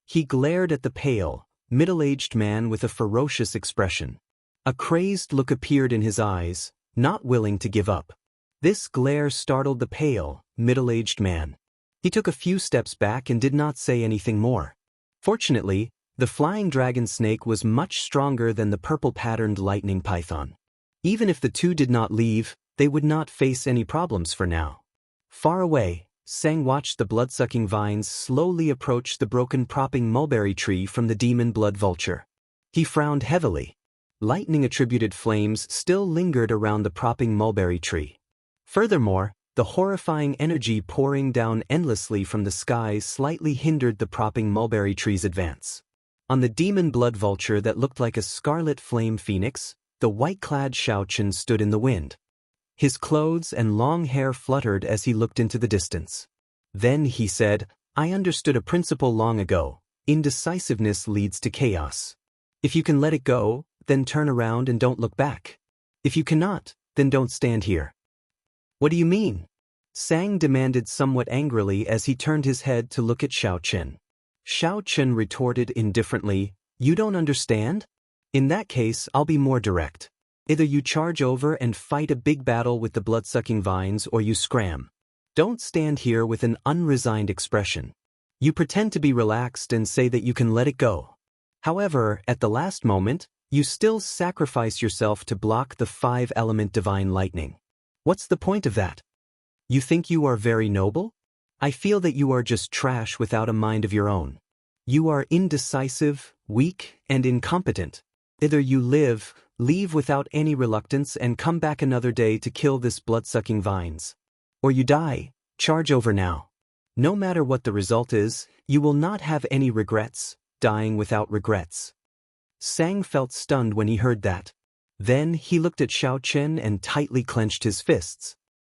He glared at the pale, middle-aged man with a ferocious expression. A crazed look appeared in his eyes, not willing to give up. This glare startled the pale, middle-aged man. He took a few steps back and did not say anything more. Fortunately, the flying dragon snake was much stronger than the purple-patterned lightning python. Even if the two did not leave, they would not face any problems for now. Far away, Sang watched the blood-sucking vines slowly approach the broken propping mulberry tree from the demon blood vulture. He frowned heavily. Lightning-attributed flames still lingered around the propping mulberry tree. Furthermore, the horrifying energy pouring down endlessly from the skies slightly hindered the propping mulberry tree's advance. On the demon blood vulture that looked like a scarlet flame phoenix, the white-clad Xiao Chen stood in the wind. His clothes and long hair fluttered as he looked into the distance. Then he said, "I understood a principle long ago. Indecisiveness leads to chaos. If you can let it go, then turn around and don't look back. If you cannot, then don't stand here." "What do you mean?" Sang demanded somewhat angrily as he turned his head to look at Xiao Chen. Xiao Chen retorted indifferently, "You don't understand? In that case, I'll be more direct. Either you charge over and fight a big battle with the blood-sucking vines or you scram. Don't stand here with an unresigned expression. You pretend to be relaxed and say that you can let it go. However, at the last moment, you still sacrifice yourself to block the 5-element divine lightning. What's the point of that? You think you are very noble? I feel that you are just trash without a mind of your own. You are indecisive, weak, and incompetent. Either you leave without any reluctance and come back another day to kill this blood-sucking vines. Or you die, charge over now. No matter what the result is, you will not have any regrets, dying without regrets." Sang felt stunned when he heard that. Then he looked at Xiao Chen and tightly clenched his fists.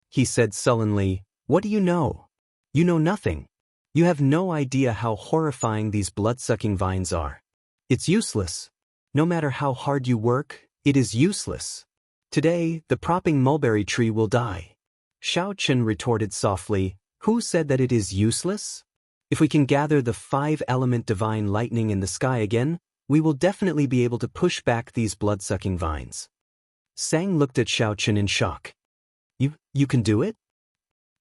He said sullenly, "What do you know? You know nothing. You have no idea how horrifying these blood-sucking vines are. It's useless. No matter how hard you work, it is useless. Today, the propping mulberry tree will die." Xiao Chen retorted softly, "Who said that it is useless? If we can gather the 5-element divine lightning in the sky again, we will definitely be able to push back these blood-sucking vines." Sang looked at Xiao Chen in shock. You can do it?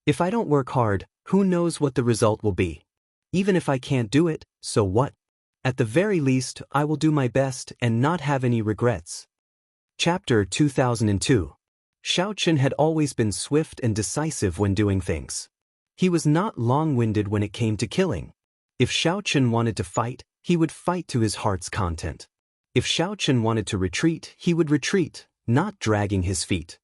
If I don't work hard, who knows what the result will be? Even if I can't do it, so what? At the very least, I will do my best and not have any regrets. Chapter 2002. Xiao Chen had always been swift and decisive when doing things. He was not long-winded when it came to killing. If Xiao Chen wanted to fight, he would fight to his heart's content. If Xiao Chen wanted to retreat, he would retreat, not dragging his feet.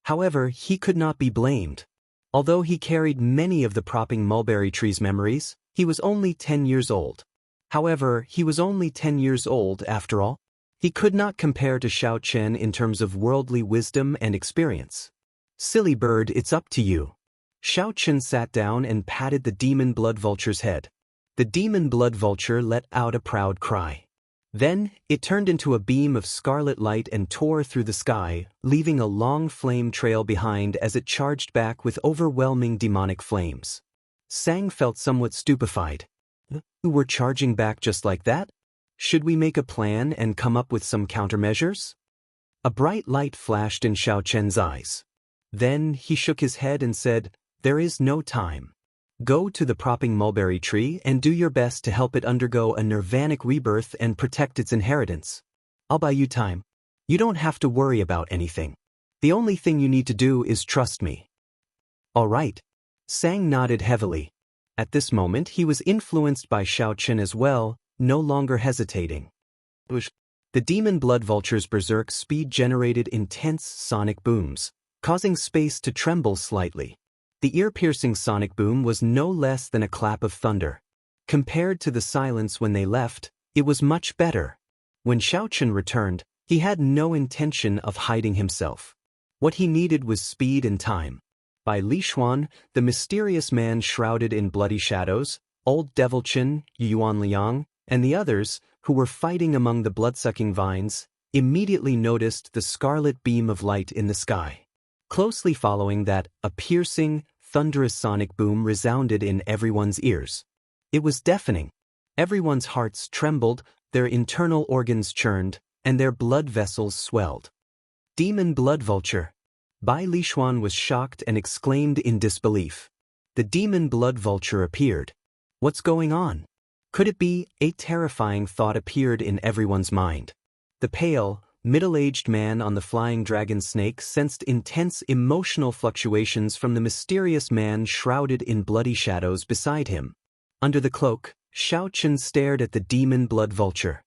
However, he could not be blamed. Although he carried many of the propping mulberry tree's memories, he was only 10 years old. However, he was only 10 years old after all. He could not compare to Xiao Chen in terms of worldly wisdom and experience. "Silly bird, it's up to you." Xiao Chen sat down and patted the demon blood vulture's head. The demon blood vulture let out a proud cry. Then, it turned into a beam of scarlet light and tore through the sky, leaving a long flame trail behind as it charged back with overwhelming demonic flames. Sang felt somewhat stupefied. "We're charging back just like that? Should we make a plan and come up with some countermeasures?" A bright light flashed in Xiao Chen's eyes. Then he shook his head and said, "There is no time. Go to the propping mulberry tree and do your best to help it undergo a nirvanic rebirth and protect its inheritance. I'll buy you time. You don't have to worry about anything. The only thing you need to do is trust me." "All right." Sang nodded heavily. At this moment he was influenced by Xiao Chen as well, no longer hesitating. The demon blood vulture's berserk speed generated intense sonic booms, causing space to tremble slightly. The ear-piercing sonic boom was no less than a clap of thunder. Compared to the silence when they left, it was much better. When Xiao Chen returned, he had no intention of hiding himself. What he needed was speed and time. By Li Xuan, the mysterious man shrouded in bloody shadows, Old Devil Chen, Yuan Liang, and the others, who were fighting among the blood-sucking vines, immediately noticed the scarlet beam of light in the sky. Closely following that, a piercing, thunderous sonic boom resounded in everyone's ears. It was deafening. Everyone's hearts trembled, their internal organs churned, and their blood vessels swelled. "Demon blood vulture!" Bai Lixuan was shocked and exclaimed in disbelief. The demon blood vulture appeared. What's going on? Could it be? A terrifying thought appeared in everyone's mind. The pale, middle-aged man on the flying dragon snake sensed intense emotional fluctuations from the mysterious man shrouded in bloody shadows beside him. Under the cloak, Xiao Chen stared at the demon blood vulture.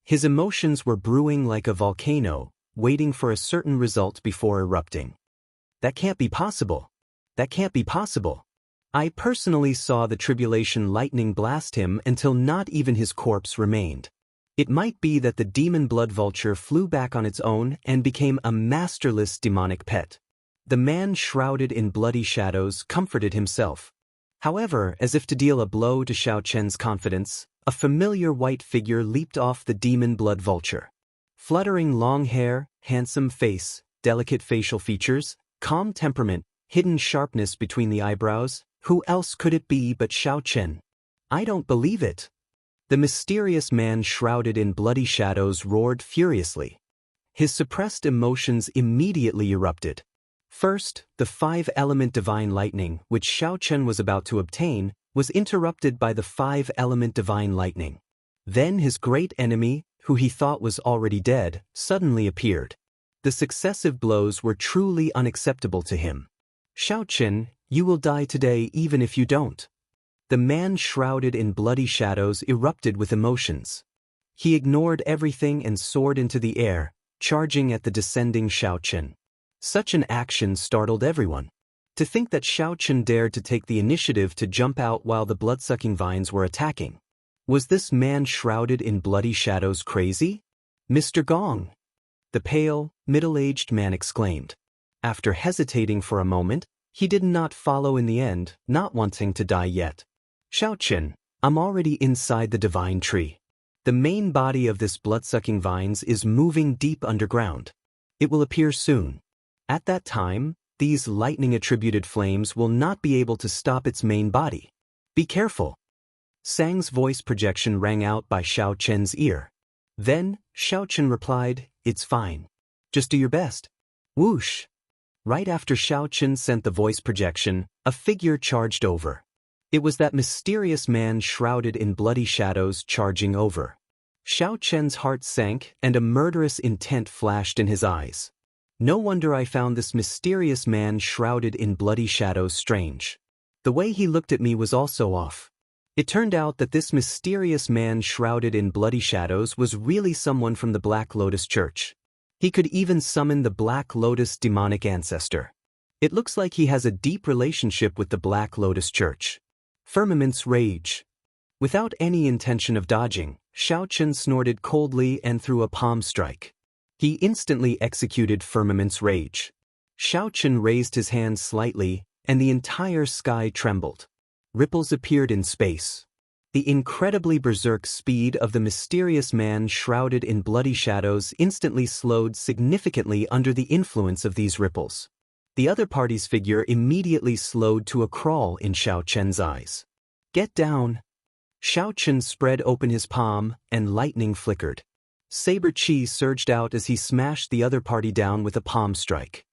His emotions were brewing like a volcano, waiting for a certain result before erupting. That can't be possible. That can't be possible. I personally saw the tribulation lightning blast him until not even his corpse remained. It might be that the demon blood vulture flew back on its own and became a masterless demonic pet. The man shrouded in bloody shadows comforted himself. However, as if to deal a blow to Xiao Chen's confidence, a familiar white figure leaped off the demon blood vulture. Fluttering long hair, handsome face, delicate facial features, calm temperament, hidden sharpness between the eyebrows, who else could it be but Xiao Chen? I don't believe it. The mysterious man shrouded in bloody shadows roared furiously. His suppressed emotions immediately erupted. First, the five-element divine lightning, which Xiao Chen was about to obtain, was interrupted by the five-element divine lightning. Then his great enemy, who he thought was already dead, suddenly appeared. The successive blows were truly unacceptable to him. "Xiao Chen, you will die today even if you don't." The man shrouded in bloody shadows erupted with emotions. He ignored everything and soared into the air, charging at the descending Xiao Chen. Such an action startled everyone. To think that Xiao Chen dared to take the initiative to jump out while the blood-sucking vines were attacking. Was this man shrouded in bloody shadows crazy? "Mr. Gong!" the pale, middle-aged man exclaimed. After hesitating for a moment, he did not follow in the end, not wanting to die yet. "Xiao Chen, I'm already inside the divine tree. The main body of this blood-sucking vines is moving deep underground. It will appear soon. At that time, these lightning-attributed flames will not be able to stop its main body. Be careful." Sang's voice projection rang out by Xiao Chen's ear. Then, Xiao Chen replied, "It's fine. Just do your best." Whoosh! Right after Xiao Chen sent the voice projection, a figure charged over. It was that mysterious man shrouded in bloody shadows charging over. Xiao Chen's heart sank and a murderous intent flashed in his eyes. No wonder I found this mysterious man shrouded in bloody shadows strange. The way he looked at me was also off. It turned out that this mysterious man shrouded in bloody shadows was really someone from the Black Lotus Church. He could even summon the Black Lotus demonic ancestor. It looks like he has a deep relationship with the Black Lotus Church. Firmament's rage. Without any intention of dodging, Xiao Chen snorted coldly and threw a palm strike. He instantly executed Firmament's rage. Xiao Chen raised his hand slightly, and the entire sky trembled. Ripples appeared in space. The incredibly berserk speed of the mysterious man shrouded in bloody shadows instantly slowed significantly under the influence of these ripples. The other party's figure immediately slowed to a crawl in Xiao Chen's eyes. "Get down!" Xiao Chen spread open his palm, and lightning flickered. Saber chi surged out as he smashed the other party down with a palm strike.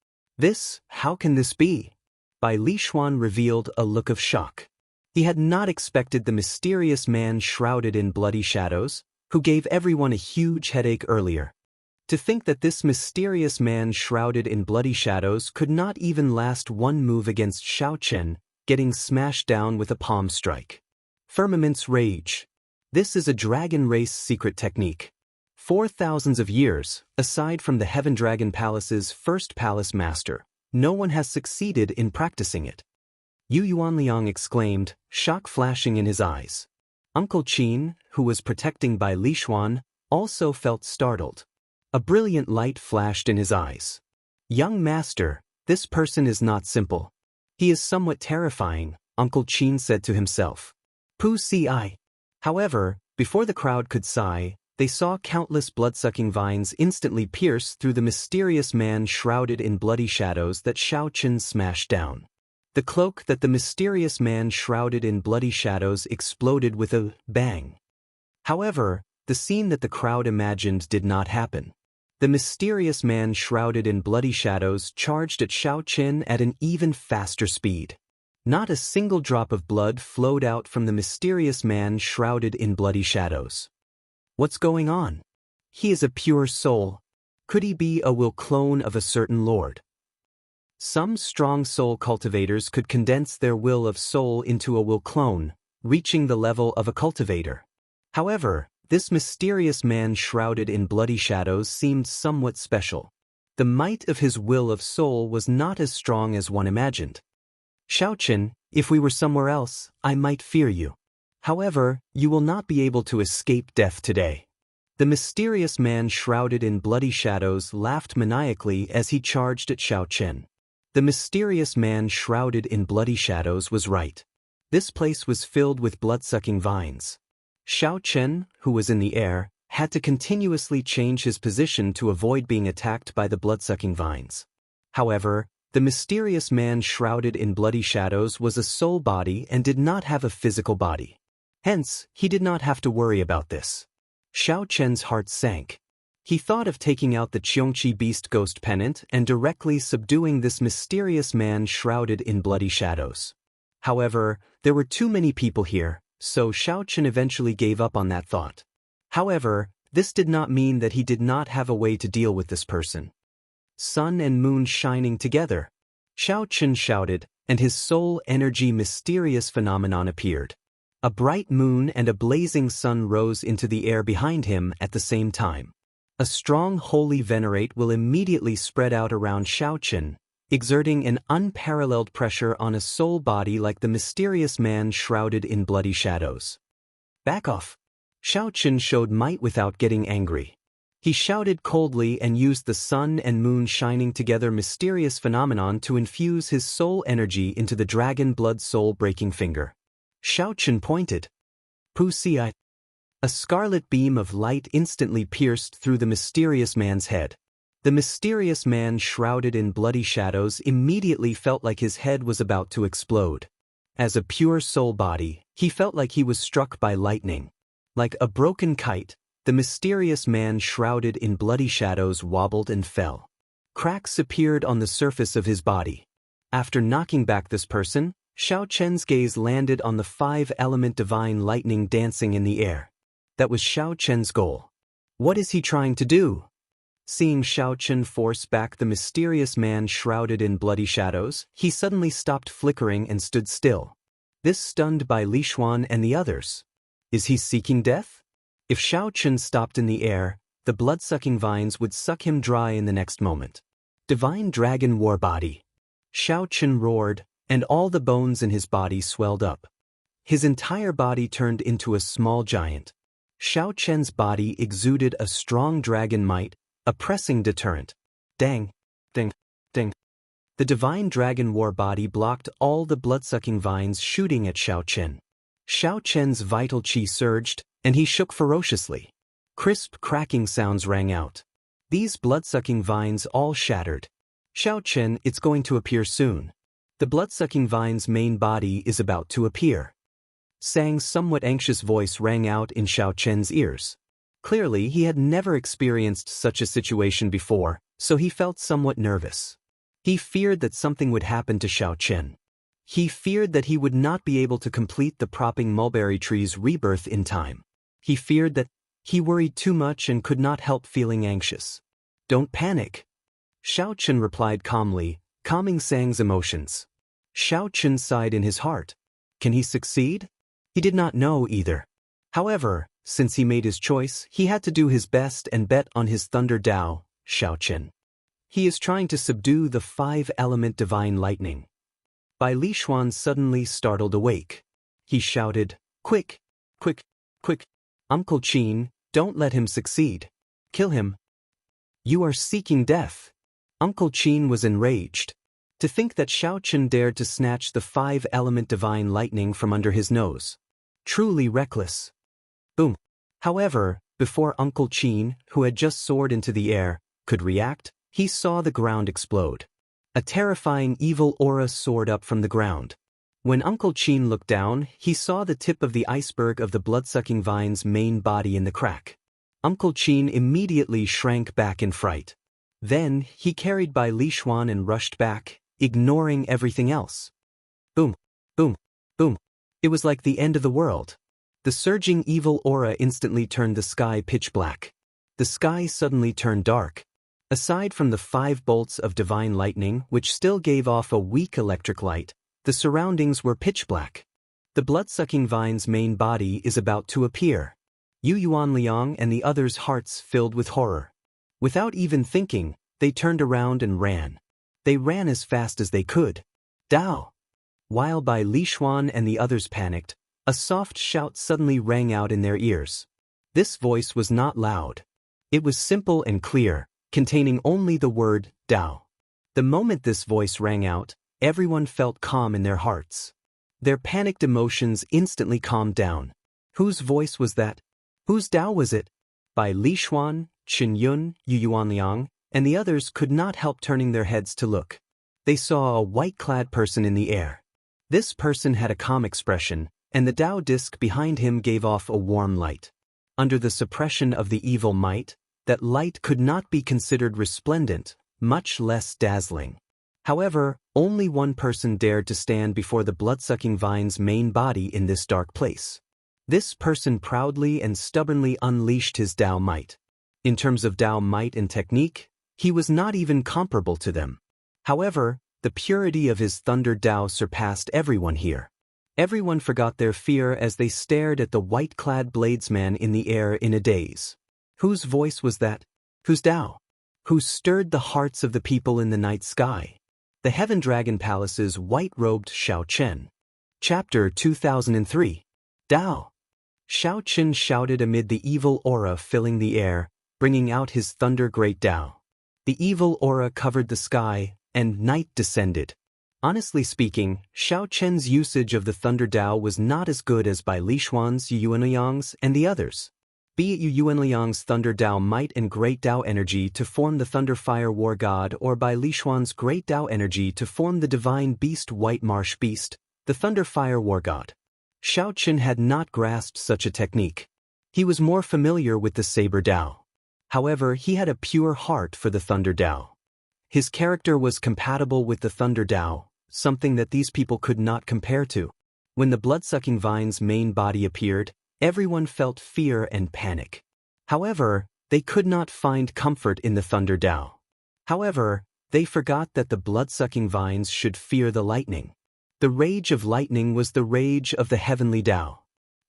How can this be?" Bai Lishuan revealed a look of shock. He had not expected the mysterious man shrouded in bloody shadows, who gave everyone a huge headache earlier. To think that this mysterious man shrouded in bloody shadows could not even last one move against Xiao Chen, getting smashed down with a palm strike. Firmament's rage. This is a dragon race secret technique. For thousands of years, aside from the Heaven Dragon Palace's first palace master, no one has succeeded in practicing it. Yu Yuanliang exclaimed, shock flashing in his eyes. Uncle Qin, who was protecting Bai Lishuan, also felt startled. A brilliant light flashed in his eyes. "Young master, this person is not simple. He is somewhat terrifying," Uncle Qin said to himself. Pu ci. However, before the crowd could sigh, they saw countless blood-sucking vines instantly pierce through the mysterious man shrouded in bloody shadows that Xiao Chen smashed down. The cloak that the mysterious man shrouded in bloody shadows exploded with a bang. However, the scene that the crowd imagined did not happen. The mysterious man shrouded in bloody shadows charged at Xiao Chen at an even faster speed. Not a single drop of blood flowed out from the mysterious man shrouded in bloody shadows. What's going on? He is a pure soul. Could he be a will clone of a certain lord? Some strong soul cultivators could condense their will of soul into a will clone, reaching the level of a cultivator. However, this mysterious man shrouded in bloody shadows seemed somewhat special. The might of his will of soul was not as strong as one imagined. "Xiao Chen, if we were somewhere else, I might fear you. However, you will not be able to escape death today." The mysterious man shrouded in bloody shadows laughed maniacally as he charged at Xiao Chen. The mysterious man shrouded in bloody shadows was right. This place was filled with blood-sucking vines. Xiao Chen, who was in the air, had to continuously change his position to avoid being attacked by the blood-sucking vines. However, the mysterious man shrouded in bloody shadows was a soul body and did not have a physical body. Hence, he did not have to worry about this. Xiao Chen's heart sank. He thought of taking out the Qiongqi Beast Ghost Pennant and directly subduing this mysterious man shrouded in bloody shadows. However, there were too many people here, so Xiao Chen eventually gave up on that thought. However, this did not mean that he did not have a way to deal with this person. Sun and moon shining together. Xiao Chen shouted, and his soul energy mysterious phenomenon appeared. A bright moon and a blazing sun rose into the air behind him at the same time. A strong holy venerate will immediately spread out around Xiao Chen, exerting an unparalleled pressure on a soul body like the mysterious man shrouded in bloody shadows. Back off! Xiao Chen showed might without getting angry. He shouted coldly and used the sun and moon shining together mysterious phenomenon to infuse his soul energy into the dragon blood soul-breaking finger. Xiao Chen pointed. Wuxia. A scarlet beam of light instantly pierced through the mysterious man's head. The mysterious man shrouded in bloody shadows immediately felt like his head was about to explode. As a pure soul body, he felt like he was struck by lightning. Like a broken kite, the mysterious man shrouded in bloody shadows wobbled and fell. Cracks appeared on the surface of his body. After knocking back this person, Xiao Chen's gaze landed on the five-element divine lightning dancing in the air. That was Xiao Chen's goal. What is he trying to do? Seeing Xiao Chen force back the mysterious man shrouded in bloody shadows, he suddenly stopped flickering and stood still. This stunned by Li Xuan and the others. Is he seeking death? If Xiao Chen stopped in the air, the blood-sucking vines would suck him dry in the next moment. Divine Dragon War Body. Xiao Chen roared, and all the bones in his body swelled up. His entire body turned into a small giant. Xiao Chen's body exuded a strong dragon might, a pressing deterrent. Dang, ding, ding. The divine dragon war body blocked all the blood-sucking vines shooting at Xiao Chen. Xiao Chen's vital qi surged, and he shook ferociously. Crisp cracking sounds rang out. These blood-sucking vines all shattered. Xiao Chen, it's going to appear soon. The blood-sucking vine's main body is about to appear. Sang's somewhat anxious voice rang out in Xiao Chen's ears. Clearly, he had never experienced such a situation before, so he felt somewhat nervous. He feared that something would happen to Xiao Chen. He feared that he would not be able to complete the propping mulberry tree's rebirth in time. He feared that he worried too much and could not help feeling anxious. Don't panic. Xiao Chen replied calmly, calming Sang's emotions. Xiao Chen sighed in his heart. Can he succeed? He did not know either. However, since he made his choice, he had to do his best and bet on his Thunder Dao, Xiao Chen. He is trying to subdue the five-element divine lightning. Bai Li Xuan suddenly startled awake. He shouted, Quick, quick, quick. Uncle Qin, don't let him succeed. Kill him. You are seeking death. Uncle Qin was enraged. To think that Xiao Chen dared to snatch the five-element divine lightning from under his nose. Truly reckless. Boom. However, before Uncle Qin, who had just soared into the air, could react, he saw the ground explode. A terrifying evil aura soared up from the ground. When Uncle Qin looked down, he saw the tip of the iceberg of the blood-sucking vine's main body in the crack. Uncle Qin immediately shrank back in fright. Then, he carried Bai Li Xuan and rushed back, ignoring everything else. Boom, boom, boom. It was like the end of the world. The surging evil aura instantly turned the sky pitch black. The sky suddenly turned dark. Aside from the 5 bolts of divine lightning, which still gave off a weak electric light, the surroundings were pitch black. The blood-sucking vine's main body is about to appear. Yu Yuanliang and the others' hearts filled with horror. Without even thinking, they turned around and ran. They ran as fast as they could. Dao! While Bai Li Xuan and the others panicked, a soft shout suddenly rang out in their ears. This voice was not loud. It was simple and clear, containing only the word, Dao. The moment this voice rang out, everyone felt calm in their hearts. Their panicked emotions instantly calmed down. Whose voice was that? Whose Dao was it? Bai Li Xuan, Qin Yun, Yu Yuanliang, and the others could not help turning their heads to look. They saw a white-clad person in the air. This person had a calm expression, and the Tao disk behind him gave off a warm light. Under the suppression of the evil might, that light could not be considered resplendent, much less dazzling. However, only one person dared to stand before the blood-sucking vine's main body in this dark place. This person proudly and stubbornly unleashed his Tao might. In terms of Tao might and technique, he was not even comparable to them. However, the purity of his thunder Tao surpassed everyone here. Everyone forgot their fear as they stared at the white-clad bladesman in the air in a daze. Whose voice was that? Whose Tao? Who stirred the hearts of the people in the night sky? The Heaven Dragon Palace's white-robed Xiao Chen. Chapter 2003. Tao. Xiao Chen shouted amid the evil aura filling the air, bringing out his thunder great Tao. The evil aura covered the sky, and night descended. Honestly speaking, Xiao Chen's usage of the thunder Tao was not as good as by Li Xuan's, Yu Yuanliang's, and the others. Be it Yu Yuanliang's thunder Tao might and great Tao energy to form the thunder fire war god, or by Li Xuan's great Tao energy to form the divine beast white marsh beast, the thunder fire war god. Xiao Chen had not grasped such a technique. He was more familiar with the saber Tao. However, he had a pure heart for the thunder Tao. His character was compatible with the thunder Tao, something that these people could not compare to. When the blood-sucking vine's main body appeared, everyone felt fear and panic. However, they could not find comfort in the thunder Tao. However, they forgot that the blood-sucking vines should fear the lightning. The rage of lightning was the rage of the heavenly Tao.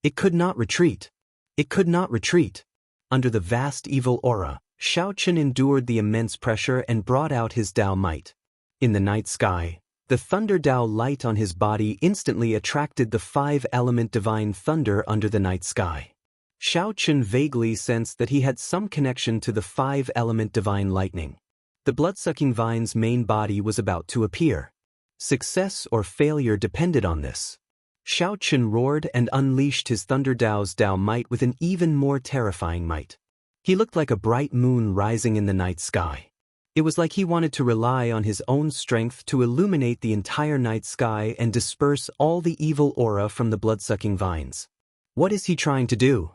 It could not retreat. It could not retreat. Under the vast evil aura, Xiao Chen endured the immense pressure and brought out his Tao might. In the night sky, the thunder Tao light on his body instantly attracted the five-element divine thunder under the night sky. Xiao Chen vaguely sensed that he had some connection to the five-element divine lightning. The blood-sucking vine's main body was about to appear. Success or failure depended on this. Xiao Chen roared and unleashed his thunder Tao's Tao might with an even more terrifying might. He looked like a bright moon rising in the night sky. It was like he wanted to rely on his own strength to illuminate the entire night sky and disperse all the evil aura from the blood-sucking vines. What is he trying to do?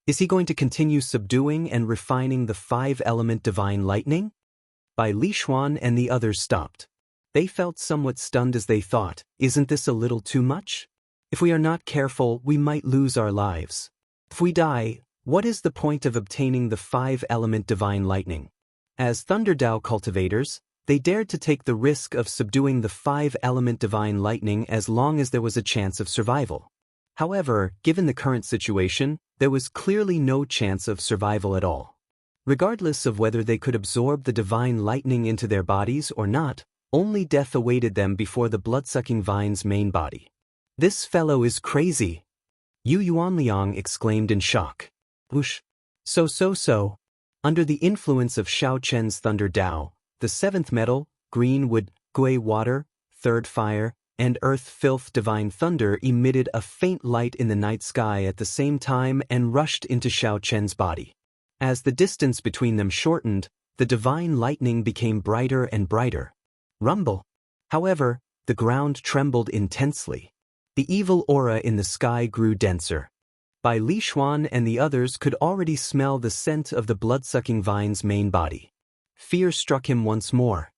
Is he going to continue subduing and refining the five-element divine lightning? Bai Li Xuan and the others stopped. They felt somewhat stunned as they thought, isn't this a little too much? If we are not careful, we might lose our lives. If we die, what is the point of obtaining the five-element divine lightning? As Thunder Tao cultivators, they dared to take the risk of subduing the five-element divine lightning as long as there was a chance of survival. However, given the current situation, there was clearly no chance of survival at all. Regardless of whether they could absorb the divine lightning into their bodies or not, only death awaited them before the blood-sucking vine's main body. This fellow is crazy! Yu Yuanliang exclaimed in shock. Whoosh! So. Under the influence of Xiao Chen's Thunder Tao, the seventh metal, green wood, gui water, third fire, and earth filth divine thunder emitted a faint light in the night sky at the same time and rushed into Xiao Chen's body. As the distance between them shortened, the divine lightning became brighter and brighter. Rumble! However, the ground trembled intensely. The evil aura in the sky grew denser. Bai Li Xuan and the others could already smell the scent of the blood-sucking vine's main body. Fear struck him once more.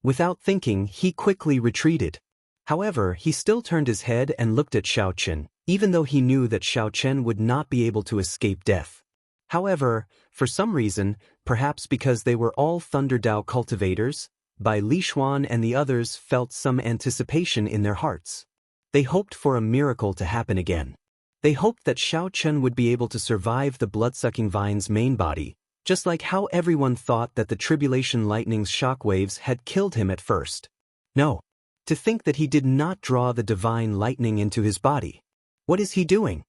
Without thinking, he quickly retreated. However, he still turned his head and looked at Xiao Chen, even though he knew that Xiao Chen would not be able to escape death. However, for some reason, perhaps because they were all Thunder Tao cultivators, Bai Li Xuan and the others felt some anticipation in their hearts. They hoped for a miracle to happen again. They hoped that Xiao Chen would be able to survive the blood-sucking vine's main body, just like how everyone thought that the tribulation lightning's shockwaves had killed him at first. No. To think that he did not draw the divine lightning into his body. What is he doing?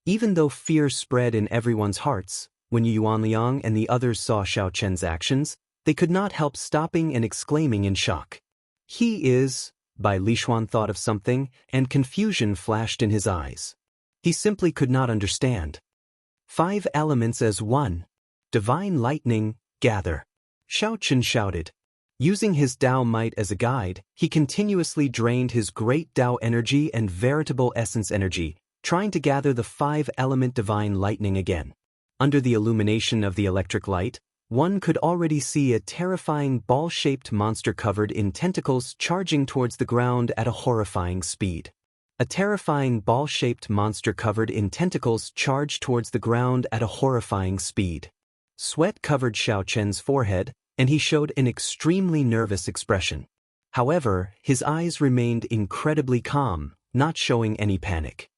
Even though fear spread in everyone's hearts, when Yu Yuanliang and the others saw Xiao Chen's actions, they could not help stopping and exclaiming in shock. He is... Bai Li Xuan thought of something, and confusion flashed in his eyes. He simply could not understand. 5 elements as one. Divine lightning, gather. Xiao Chen shouted. Using his Tao might as a guide, he continuously drained his great Tao energy and veritable essence energy, trying to gather the 5-element divine lightning again. Under the illumination of the electric light, one could already see a terrifying ball-shaped monster covered in tentacles charging towards the ground at a horrifying speed. A terrifying ball-shaped monster covered in tentacles charged towards the ground at a horrifying speed. Sweat covered Xiao Chen's forehead, and he showed an extremely nervous expression. However, his eyes remained incredibly calm, not showing any panic.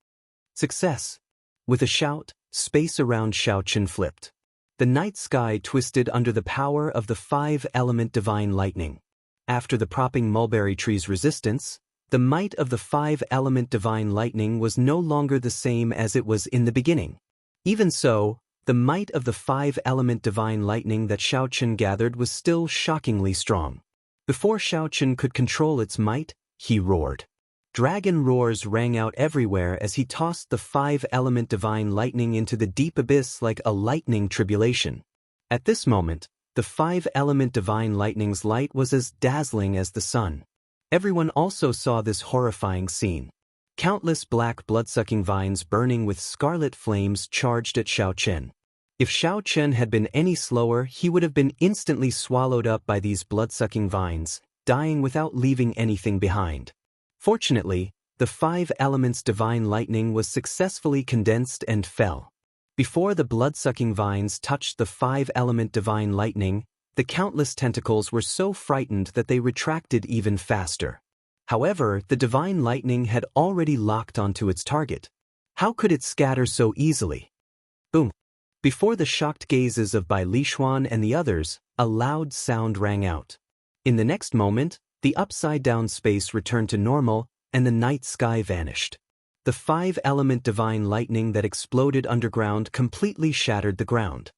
Success! With a shout, space around Xiao Chen flipped. The night sky twisted under the power of the 5-element divine lightning. After the propping mulberry tree's resistance, the might of the 5-element divine lightning was no longer the same as it was in the beginning. Even so, the might of the 5-element divine lightning that Xiao Chen gathered was still shockingly strong. Before Xiao Chen could control its might, he roared. Dragon roars rang out everywhere as he tossed the 5-element divine lightning into the deep abyss like a lightning tribulation. At this moment, the 5-element divine lightning's light was as dazzling as the sun. Everyone also saw this horrifying scene. Countless black blood-sucking vines burning with scarlet flames charged at Xiao Chen. If Xiao Chen had been any slower, he would have been instantly swallowed up by these blood-sucking vines, dying without leaving anything behind. Fortunately, the 5 elements divine lightning was successfully condensed and fell. Before the blood-sucking vines touched the 5-element divine lightning, the countless tentacles were so frightened that they retracted even faster. However, the divine lightning had already locked onto its target. How could it scatter so easily? Boom! Before the shocked gazes of Bai Lishuan and the others, a loud sound rang out. In the next moment, the upside-down space returned to normal, and the night sky vanished. The 5-element divine lightning that exploded underground completely shattered the ground.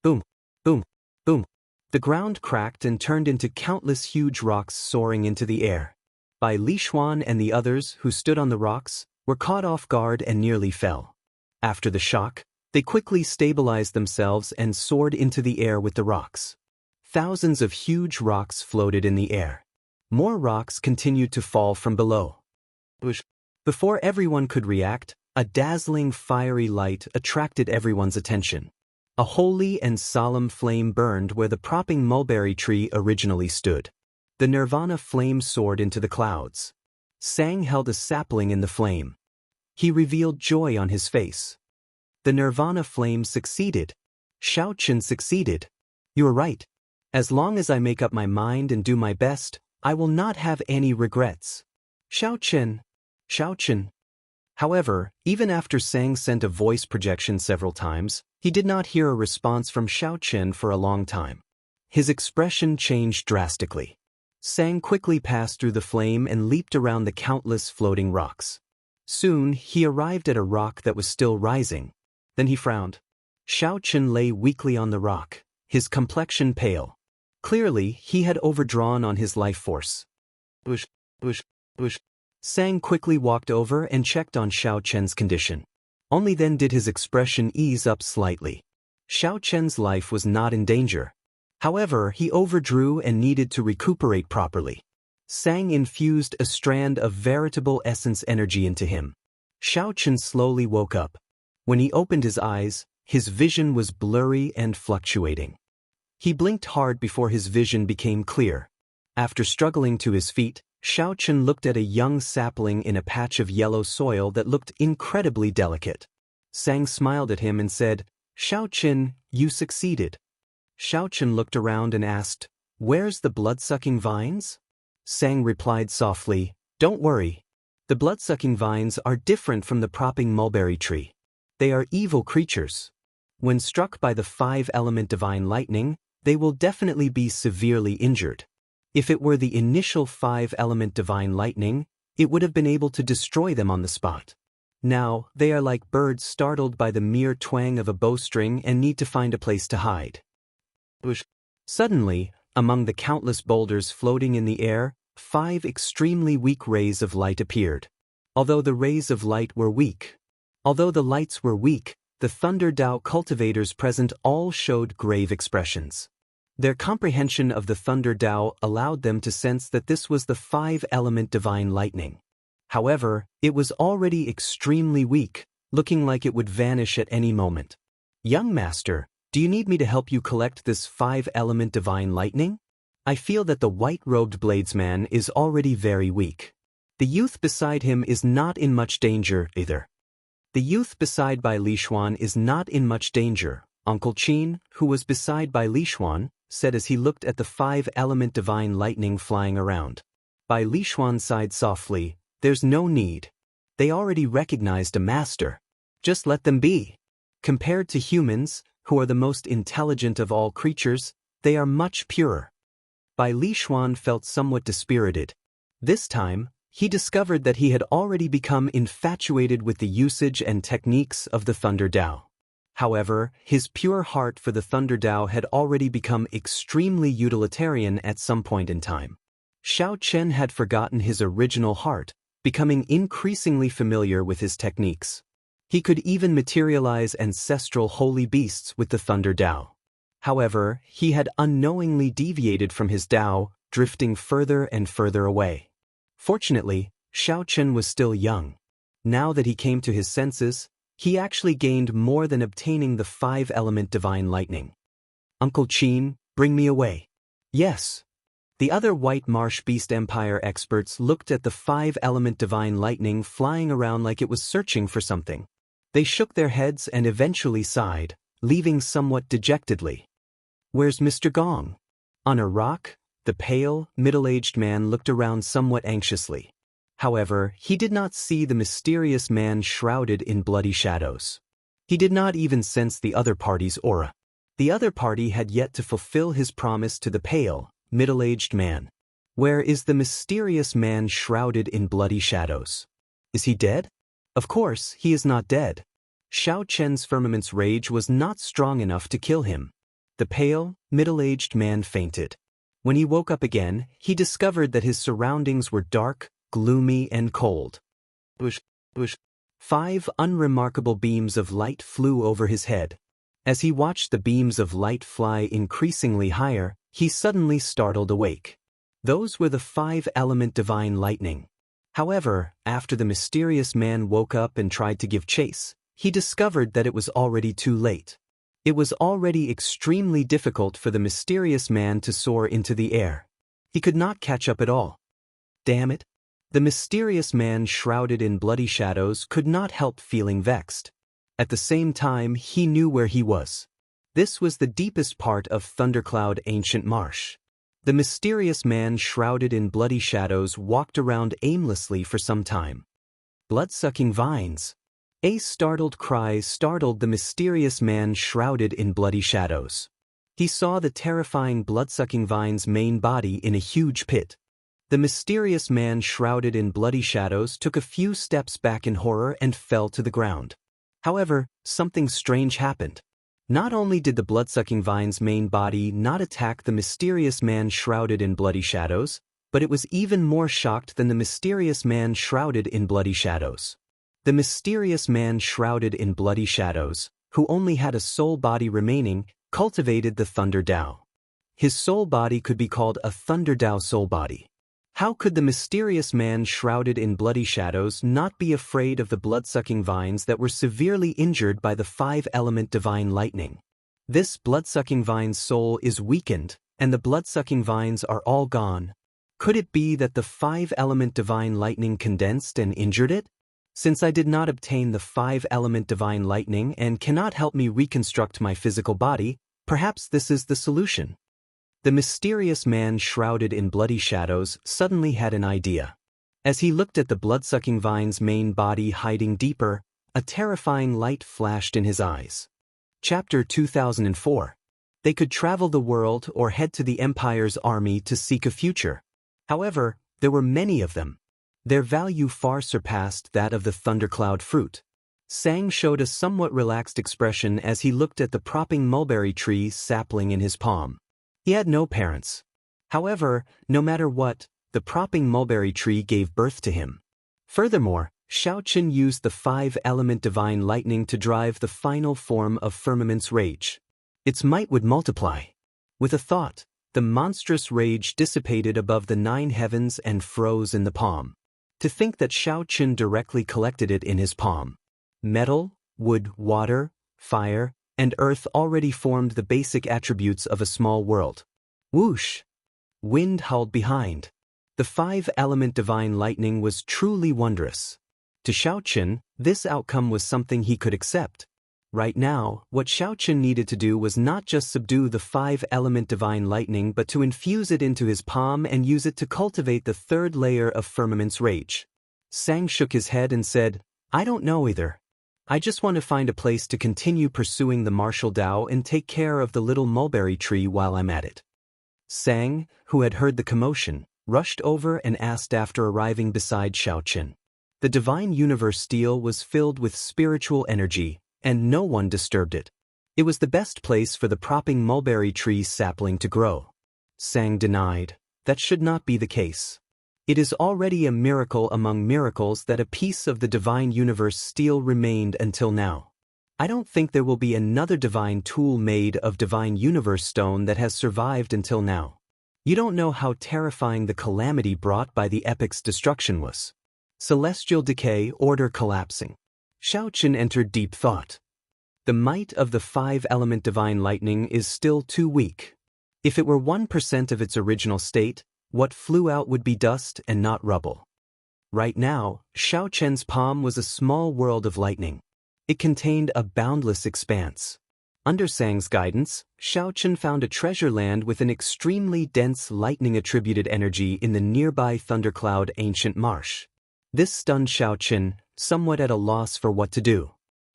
Boom! Boom! Boom! The ground cracked and turned into countless huge rocks soaring into the air. Bai Lishuan and the others, who stood on the rocks, were caught off guard and nearly fell. After the shock, they quickly stabilized themselves and soared into the air with the rocks. Thousands of huge rocks floated in the air. More rocks continued to fall from below. Before everyone could react, a dazzling fiery light attracted everyone's attention. A holy and solemn flame burned where the propping mulberry tree originally stood. The nirvana flame soared into the clouds. Sang held a sapling in the flame. He revealed joy on his face. The nirvana flame succeeded. Xiao Chen succeeded. You are right. As long as I make up my mind and do my best, I will not have any regrets. Xiao Chen. Xiao Chen. However, even after Sang sent a voice projection several times, he did not hear a response from Xiao Chen for a long time. His expression changed drastically. Sang quickly passed through the flame and leaped around the countless floating rocks. Soon, he arrived at a rock that was still rising. Then he frowned. Xiao Chen lay weakly on the rock, his complexion pale. Clearly, he had overdrawn on his life force. Bush. Sang quickly walked over and checked on Xiao Chen's condition. Only then did his expression ease up slightly. Xiao Chen's life was not in danger. However, he overdrew and needed to recuperate properly. Sang infused a strand of veritable essence energy into him. Xiao Chen slowly woke up. When he opened his eyes, his vision was blurry and fluctuating. He blinked hard before his vision became clear. After struggling to his feet, Xiao Chen looked at a young sapling in a patch of yellow soil that looked incredibly delicate. Sang smiled at him and said, "Xiao Chen, you succeeded." Xiao Chen looked around and asked, "Where's the blood-sucking vines?" Sang replied softly, "Don't worry. The blood-sucking vines are different from the propping mulberry tree. They are evil creatures. When struck by the 5-element divine lightning, they will definitely be severely injured. If it were the initial 5-element divine lightning, it would have been able to destroy them on the spot. Now, they are like birds startled by the mere twang of a bowstring and need to find a place to hide." Suddenly, among the countless boulders floating in the air, 5 extremely weak rays of light appeared. Although the rays of light were weak, the Thunder Dao cultivators present all showed grave expressions. Their comprehension of the Thunder Dao allowed them to sense that this was the 5-element divine lightning. However, it was already extremely weak, looking like it would vanish at any moment. Young master, do you need me to help you collect this 5-element divine lightning? I feel that the white-robed bladesman is already very weak. The youth beside him is not in much danger either. The youth beside by Li Xuan is not in much danger, Uncle Qin, who was beside by Li Xuan, said as he looked at the 5-element divine lightning flying around. Bai Li Xuan sighed softly, there's no need. They already recognized a master. Just let them be. Compared to humans, who are the most intelligent of all creatures, they are much purer. Bai Li Xuan felt somewhat dispirited. This time, he discovered that he had already become infatuated with the usage and techniques of the Thunder Dao. However, his pure heart for the Thunder Dao had already become extremely utilitarian at some point in time. Xiao Chen had forgotten his original heart, becoming increasingly familiar with his techniques. He could even materialize ancestral holy beasts with the Thunder Dao. However, he had unknowingly deviated from his Dao, drifting further and further away. Fortunately, Xiao Chen was still young. Now that he came to his senses, he actually gained more than obtaining the 5-element divine lightning. Uncle Qin, bring me away. Yes. The other White Marsh Beast Empire experts looked at the 5-element divine lightning flying around like it was searching for something. They shook their heads and eventually sighed, leaving somewhat dejectedly. Where's Mr. Gong? On a rock, the pale, middle-aged man looked around somewhat anxiously. However, he did not see the mysterious man shrouded in bloody shadows. He did not even sense the other party's aura. The other party had yet to fulfill his promise to the pale, middle-aged man. Where is the mysterious man shrouded in bloody shadows? Is he dead? Of course, he is not dead. Xiao Chen's firmament's rage was not strong enough to kill him. The pale, middle-aged man fainted. When he woke up again, he discovered that his surroundings were dark, gloomy and cold. 5 unremarkable beams of light flew over his head. As he watched the beams of light fly increasingly higher, he suddenly startled awake. Those were the 5-element divine lightning. However, after the mysterious man woke up and tried to give chase, he discovered that it was already too late. It was already extremely difficult for the mysterious man to soar into the air. He could not catch up at all. Damn it! The mysterious man shrouded in bloody shadows could not help feeling vexed. At the same time, he knew where he was. This was the deepest part of Thundercloud Ancient Marsh. The mysterious man shrouded in bloody shadows walked around aimlessly for some time. Blood-sucking vines. A startled cry startled the mysterious man shrouded in bloody shadows. He saw the terrifying blood-sucking vine's main body in a huge pit. The mysterious man shrouded in bloody shadows took a few steps back in horror and fell to the ground. However, something strange happened. Not only did the blood-sucking vine's main body not attack the mysterious man shrouded in bloody shadows, but it was even more shocked than the mysterious man shrouded in bloody shadows. The mysterious man shrouded in bloody shadows, who only had a soul body remaining, cultivated the Thunder Dao. His soul body could be called a Thunder Dao soul body. How could the mysterious man shrouded in bloody shadows not be afraid of the blood-sucking vines that were severely injured by the 5-element divine lightning? This blood-sucking vine's soul is weakened, and the blood-sucking vines are all gone. Could it be that the 5-element divine lightning condensed and injured it? Since I did not obtain the 5-element divine lightning and cannot help me reconstruct my physical body, perhaps this is the solution. The mysterious man shrouded in bloody shadows suddenly had an idea. As he looked at the blood-sucking vine's main body hiding deeper, a terrifying light flashed in his eyes. Chapter 2004. They could travel the world or head to the Empire's army to seek a future. However, there were many of them. Their value far surpassed that of the thundercloud fruit. Sang showed a somewhat relaxed expression as he looked at the propping mulberry tree sapling in his palm. He had no parents. However, no matter what, the propping mulberry tree gave birth to him. Furthermore, Xiaoqin used the 5-element divine lightning to drive the final form of Firmament's rage. Its might would multiply. With a thought, the monstrous rage dissipated above the 9 heavens and froze in the palm. To think that Xiao Qun directly collected it in his palm. Metal, wood, water, fire, and earth already formed the basic attributes of a small world. Whoosh! Wind howled behind. The five-element divine lightning was truly wondrous. To Xiao Qun, this outcome was something he could accept. Right now, what Xiao Qun needed to do was not just subdue the five-element divine lightning but to infuse it into his palm and use it to cultivate the third layer of Firmament's rage. Sang shook his head and said, "I don't know either. I just want to find a place to continue pursuing the martial Tao and take care of the little mulberry tree while I'm at it." Sang, who had heard the commotion, rushed over and asked after arriving beside Xiao Qun. The divine universe steel was filled with spiritual energy, and no one disturbed it. It was the best place for the propping mulberry tree sapling to grow. Sang denied, "That should not be the case. It is already a miracle among miracles that a piece of the divine universe steel remained until now. I don't think there will be another divine tool made of divine universe stone that has survived until now. You don't know how terrifying the calamity brought by the epic's destruction was. Celestial decay, order collapsing." Xiao Qun entered deep thought. The might of the five-element divine lightning is still too weak. If it were 1% of its original state, what flew out would be dust and not rubble. Right now, Xiao Qun's palm was a small world of lightning. It contained a boundless expanse. Under Sang's guidance, Xiao Qun found a treasure land with an extremely dense lightning-attributed energy in the nearby thundercloud ancient marsh. This stunned Xiao Qun, somewhat at a loss for what to do.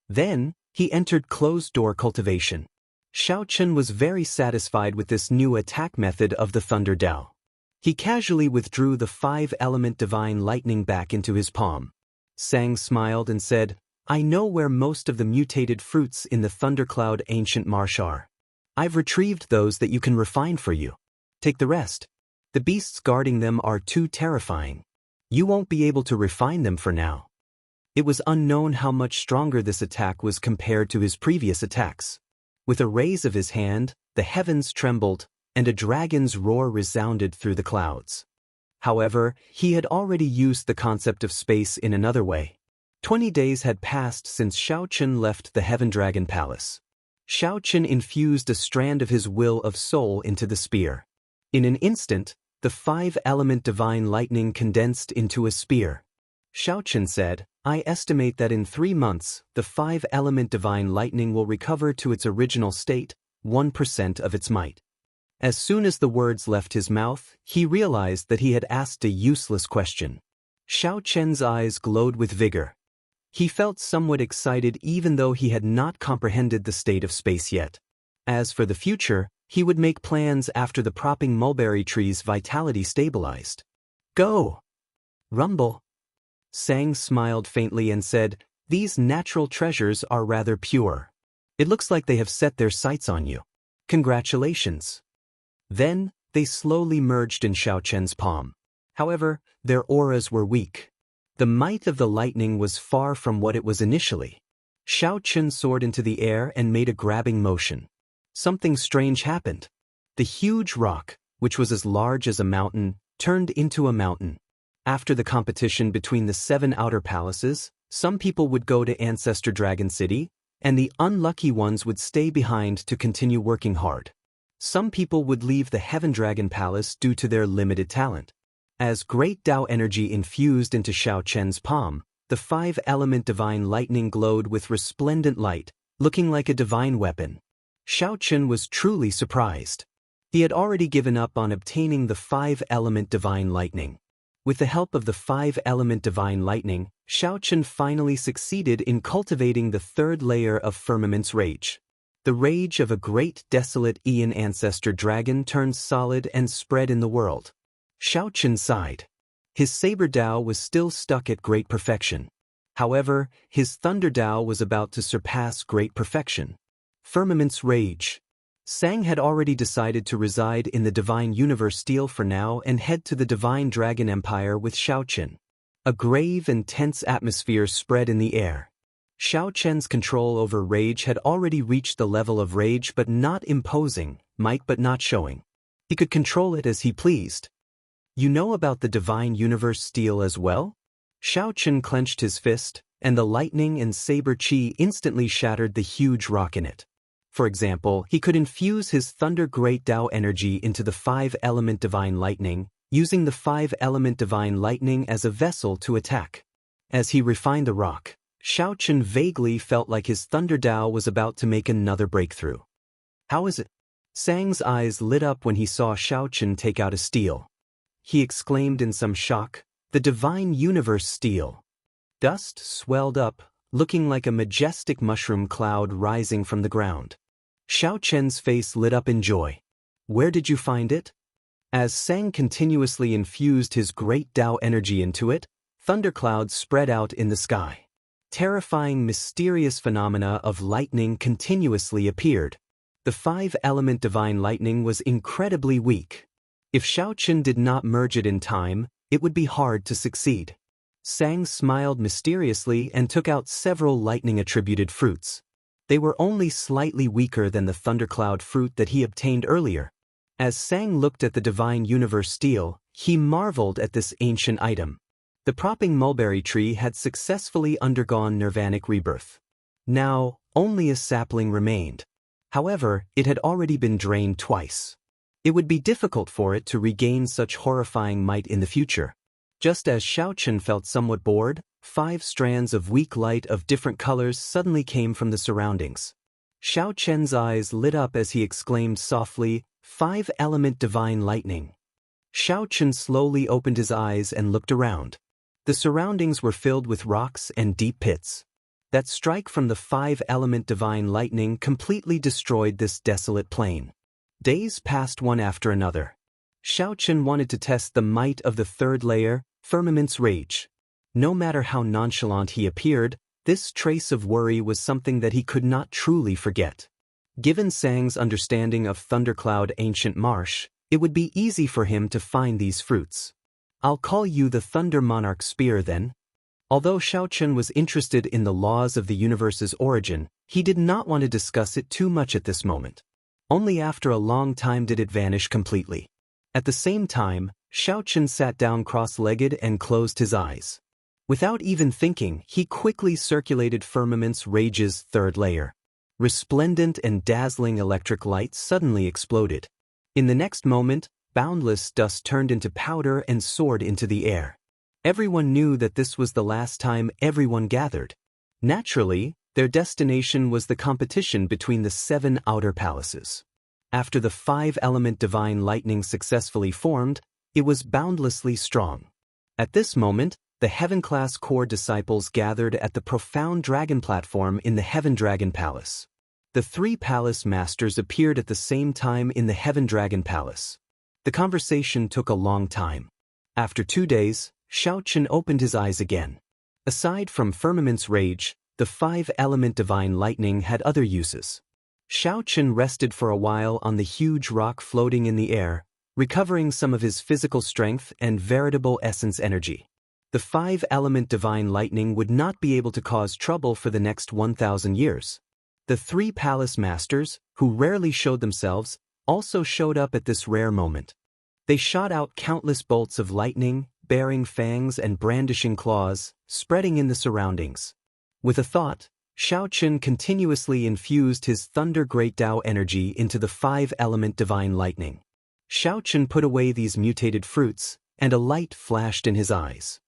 Then, he entered closed-door cultivation. Xiao Qun was very satisfied with this new attack method of the Thunder Tao. He casually withdrew the five-element divine lightning back into his palm. Sang smiled and said, "I know where most of the mutated fruits in the thundercloud ancient marsh are. I've retrieved those that you can refine for you. Take the rest. The beasts guarding them are too terrifying. You won't be able to refine them for now." It was unknown how much stronger this attack was compared to his previous attacks. With a raise of his hand, the heavens trembled, and a dragon's roar resounded through the clouds. However, he had already used the concept of space in another way. 20 days had passed since Xiao Qun left the Heaven Dragon Palace. Xiao Qun infused a strand of his will of soul into the spear. In an instant, the five-element divine lightning condensed into a spear. Xiao Qun said, "I estimate that in 3 months, the five-element divine lightning will recover to its original state, 1% of its might." As soon as the words left his mouth, he realized that he had asked a useless question. Xiao Qun's eyes glowed with vigor. He felt somewhat excited even though he had not comprehended the state of space yet. As for the future, he would make plans after the propping mulberry tree's vitality stabilized. "Go!" Rumble. Sang smiled faintly and said, "These natural treasures are rather pure. It looks like they have set their sights on you. Congratulations." Then, they slowly merged in Xiao Qun's palm. However, their auras were weak. The might of the lightning was far from what it was initially. Xiao Qun soared into the air and made a grabbing motion. Something strange happened. The huge rock, which was as large as a mountain, turned into a mountain. After the competition between the 7 outer palaces, some people would go to Ancestor Dragon City, and the unlucky ones would stay behind to continue working hard. Some people would leave the Heaven Dragon Palace due to their limited talent. As great Tao energy infused into Xiao Qun's palm, the five-element divine lightning glowed with resplendent light, looking like a divine weapon. Xiao Qun was truly surprised. He had already given up on obtaining the five-element divine lightning. With the help of the five-element divine lightning, Xiao Qun finally succeeded in cultivating the third layer of Firmament's rage. The rage of a great desolate Aeon ancestor dragon turned solid and spread in the world. Xiao Qun sighed. His Saber Tao was still stuck at great perfection. However, his Thunder Tao was about to surpass great perfection. Firmament's rage. Sang had already decided to reside in the Divine Universe Steel for now and head to the Divine Dragon Empire with Xiao Qun. A grave and tense atmosphere spread in the air. Xiao Qun's control over rage had already reached the level of rage but not imposing, might but not showing. He could control it as he pleased. "You know about the Divine Universe Steel as well?" Xiao Chen clenched his fist, and the lightning and saber chi instantly shattered the huge rock in it. For example, he could infuse his Thunder Great Tao energy into the 5-element Divine Lightning, using the 5-element Divine Lightning as a vessel to attack. As he refined the rock, Xiao Chen vaguely felt like his Thunder Tao was about to make another breakthrough. How is it? Sang's eyes lit up when he saw Xiao Chen take out a steel. He exclaimed in some shock, "The Divine Universe Steel." Dust swelled up, looking like a majestic mushroom cloud rising from the ground. Xiao Chen's face lit up in joy. "Where did you find it?" As Sang continuously infused his great Tao energy into it, thunderclouds spread out in the sky. Terrifying, mysterious phenomena of lightning continuously appeared. The 5-element Divine Lightning was incredibly weak. If Xiao Chen did not merge it in time, it would be hard to succeed. Sang smiled mysteriously and took out several lightning-attributed fruits. They were only slightly weaker than the thundercloud fruit that he obtained earlier. As Sang looked at the Divine Universe Steel, he marveled at this ancient item. The propping mulberry tree had successfully undergone nirvanic rebirth. Now, only a sapling remained. However, it had already been drained twice. It would be difficult for it to regain such horrifying might in the future. Just as Xiao Chen felt somewhat bored, 5 strands of weak light of different colors suddenly came from the surroundings. Xiao Chen's eyes lit up as he exclaimed softly, "5-element Divine Lightning." Xiao Chen slowly opened his eyes and looked around. The surroundings were filled with rocks and deep pits. That strike from the 5-element Divine Lightning completely destroyed this desolate plain. Days passed one after another. Xiao Chen wanted to test the might of the 3rd layer, Firmament's Rage. No matter how nonchalant he appeared, this trace of worry was something that he could not truly forget. Given Sang's understanding of Thundercloud Ancient Marsh, it would be easy for him to find these fruits. "I'll call you the Thunder Monarch Spear then." Although Xiao Chen was interested in the laws of the universe's origin, he did not want to discuss it too much at this moment. Only after a long time did it vanish completely. At the same time, Xiao Chen sat down cross-legged and closed his eyes. Without even thinking, he quickly circulated Firmament's Rage's 3rd layer. Resplendent and dazzling electric light suddenly exploded. In the next moment, boundless dust turned into powder and soared into the air. Everyone knew that this was the last time everyone gathered. Naturally, their destination was the competition between the 7 outer palaces. After the 5-element Divine Lightning successfully formed, it was boundlessly strong. At this moment, the Heaven-class core disciples gathered at the profound dragon platform in the Heaven Dragon Palace. The 3 palace masters appeared at the same time in the Heaven Dragon Palace. The conversation took a long time. After 2 days, Xiao Chen opened his eyes again. Aside from Firmament's Rage, the 5-element Divine Lightning had other uses. Xiao Chen rested for a while on the huge rock floating in the air, recovering some of his physical strength and veritable essence energy. The 5-element Divine Lightning would not be able to cause trouble for the next 1,000 years. The 3 palace masters, who rarely showed themselves, also showed up at this rare moment. They shot out countless bolts of lightning, bearing fangs and brandishing claws, spreading in the surroundings. With a thought, Xiao Chen continuously infused his Thunder Great Tao energy into the 5-element Divine Lightning. Xiao Chen put away these mutated fruits, and a light flashed in his eyes.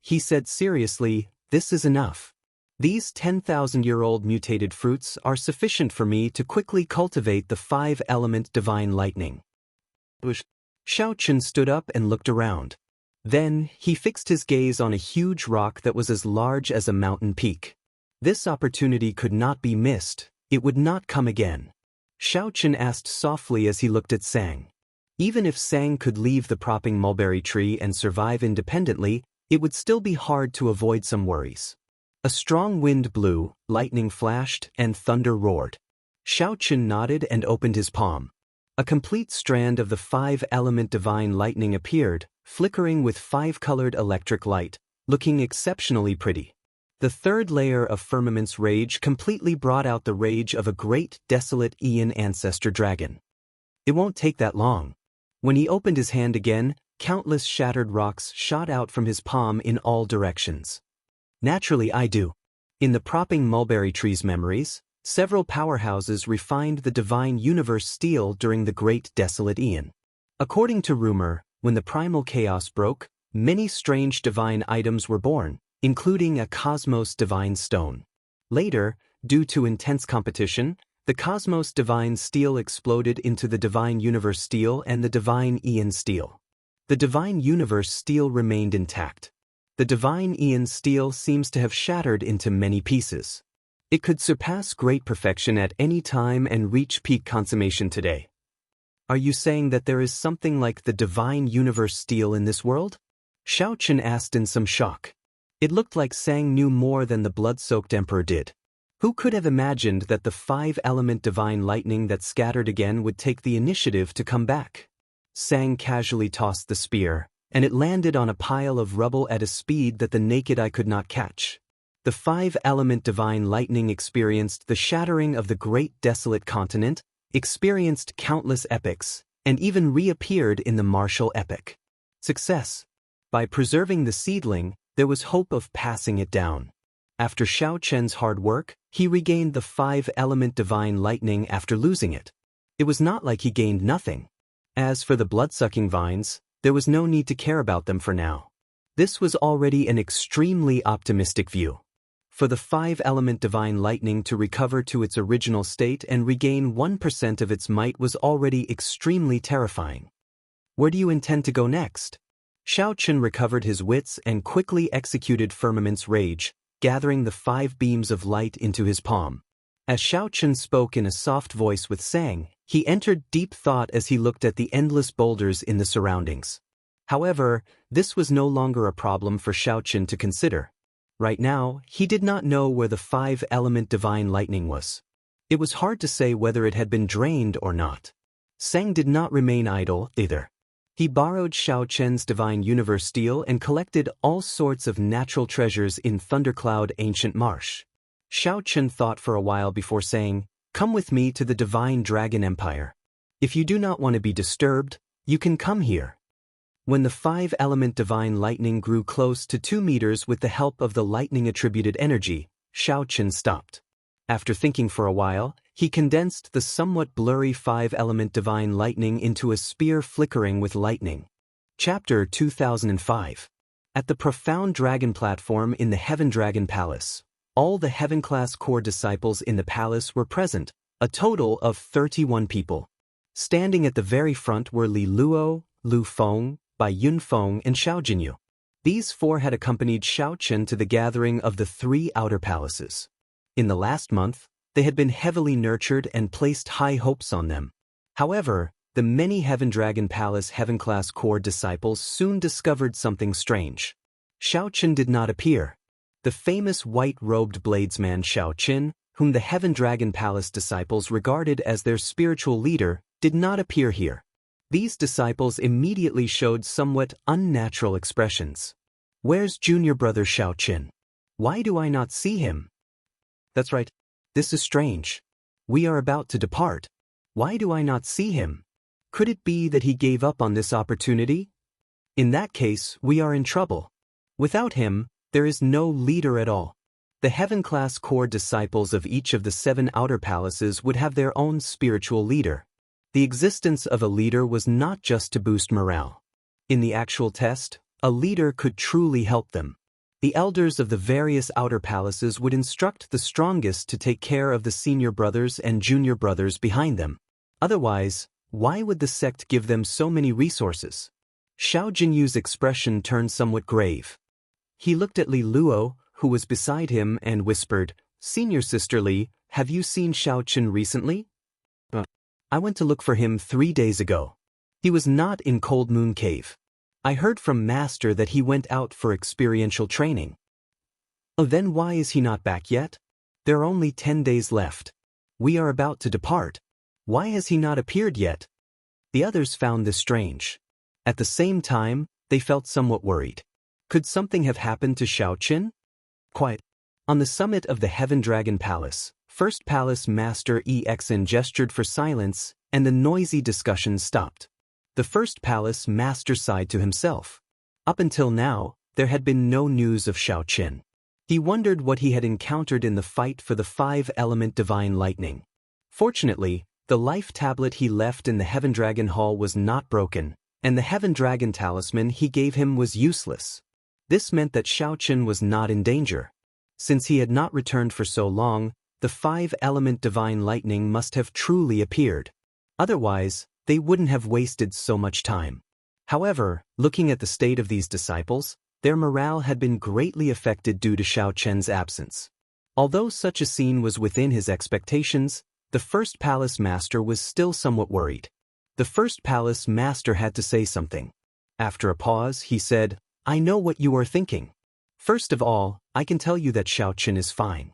He said seriously, "This is enough. These 10,000-year-old mutated fruits are sufficient for me to quickly cultivate the 5-element Divine Lightning." Xiao Chen stood up and looked around. Then, he fixed his gaze on a huge rock that was as large as a mountain peak. This opportunity could not be missed, it would not come again. Xiao Chen asked softly as he looked at Sang. Even if Sang could leave the propping mulberry tree and survive independently, it would still be hard to avoid some worries. A strong wind blew, lightning flashed, and thunder roared. Xiao Chen nodded and opened his palm. A complete strand of the 5-element Divine Lightning appeared, flickering with 5-colored electric light, looking exceptionally pretty. The 3rd layer of Firmament's Rage completely brought out the rage of a great, desolate Aeon ancestor dragon. It won't take that long. When he opened his hand again, Countless shattered rocks shot out from his palm in all directions. Naturally I do. In the propping mulberry tree's memories, several powerhouses refined the divine universe steel during the Great Desolate Eon. According to rumor, when the primal chaos broke, many strange divine items were born, including a Cosmos Divine Stone. Later, due to intense competition, the Cosmos Divine Steel exploded into the Divine Universe Steel and the Divine Eon Steel. The Divine Universe Steel remained intact. The Divine Eon Steel seems to have shattered into many pieces. It could surpass great perfection at any time and reach peak consummation today. Are you saying that there is something like the Divine Universe Steel in this world? Shao Chen asked in some shock. It looked like Sang knew more than the blood-soaked emperor did. Who could have imagined that the 5-element divine lightning that scattered again would take the initiative to come back? Sang casually tossed the spear, and it landed on a pile of rubble at a speed that the naked eye could not catch. The 5-element divine lightning experienced the shattering of the great desolate continent, experienced countless epics, and even reappeared in the martial epic. Success. By preserving the seedling, there was hope of passing it down. After Shao Chen's hard work, he regained the 5-element divine lightning after losing it. It was not like he gained nothing. As for the blood-sucking vines, there was no need to care about them for now. This was already an extremely optimistic view. For the 5-element divine lightning to recover to its original state and regain 1% of its might was already extremely terrifying. Where do you intend to go next? Shao Chen recovered his wits and quickly executed Firmament's Rage, gathering the 5 beams of light into his palm. As Shao Chen spoke in a soft voice with Sang, he entered deep thought as he looked at the endless boulders in the surroundings. However, this was no longer a problem for Shao Chen to consider. Right now, he did not know where the 5-element divine lightning was. It was hard to say whether it had been drained or not. Sang did not remain idle, either. He borrowed Shao Chen's Divine Universe Steel and collected all sorts of natural treasures in Thundercloud Ancient Marsh. Shao Chen thought for a while before saying, "Come with me to the Divine Dragon Empire. If you do not want to be disturbed, you can come here." When the 5-element divine lightning grew close to 2 meters with the help of the lightning-attributed energy, Shao Chen stopped. After thinking for a while, he condensed the somewhat blurry 5-element divine lightning into a spear flickering with lightning. Chapter 2005. At the profound dragon platform in the Heaven Dragon Palace, all the Heaven-class core disciples in the palace were present, a total of 31 people. Standing at the very front were Li Luo, Lu Feng, Bai Yunfeng, and Xiao Jinyu. These 4 had accompanied Shao Chen to the gathering of the 3 outer palaces. In the last month, they had been heavily nurtured and placed high hopes on them. However, the many Heaven Dragon Palace Heaven-class core disciples soon discovered something strange. Shao Chen did not appear. The famous white-robed bladesman Shao Chen, whom the Heaven Dragon Palace disciples regarded as their spiritual leader, did not appear here. These disciples immediately showed somewhat unnatural expressions. "Where's junior brother Shao Chen? Why do I not see him?" "That's right. This is strange. We are about to depart. Why do I not see him? Could it be that he gave up on this opportunity? In that case, we are in trouble. Without him, there is no leader at all." The Heaven-class core disciples of each of the 7 outer palaces would have their own spiritual leader. The existence of a leader was not just to boost morale. In the actual test, a leader could truly help them. The elders of the various outer palaces would instruct the strongest to take care of the senior brothers and junior brothers behind them. Otherwise, why would the sect give them so many resources? Xiao Jinyu's expression turned somewhat grave. He looked at Li Luo, who was beside him, and whispered, "Senior sister Li, have you seen Shao Chen recently?" "I went to look for him 3 days ago. He was not in Cold Moon Cave. I heard from Master that he went out for experiential training." "Oh, then why is he not back yet? There are only 10 days left. We are about to depart. Why has he not appeared yet?" The others found this strange. At the same time, they felt somewhat worried. Could something have happened to Shao Chen? Quiet. On the summit of the Heaven Dragon Palace, First Palace Master EXN gestured for silence, and the noisy discussion stopped. The first palace master sighed to himself. Up until now, there had been no news of Xiao Qin. He wondered what he had encountered in the fight for the 5-element divine lightning. Fortunately, the life tablet he left in the Heaven Dragon Hall was not broken, and the Heaven Dragon talisman he gave him was useless. This meant that Xiao Qin was not in danger. Since he had not returned for so long, the 5-element divine lightning must have truly appeared. Otherwise, they wouldn't have wasted so much time. However, looking at the state of these disciples, their morale had been greatly affected due to Xiao Qin's absence. Although such a scene was within his expectations, the first palace master was still somewhat worried. The first palace master had to say something. After a pause, he said, "I know what you are thinking. First of all, I can tell you that Xiao Qin is fine.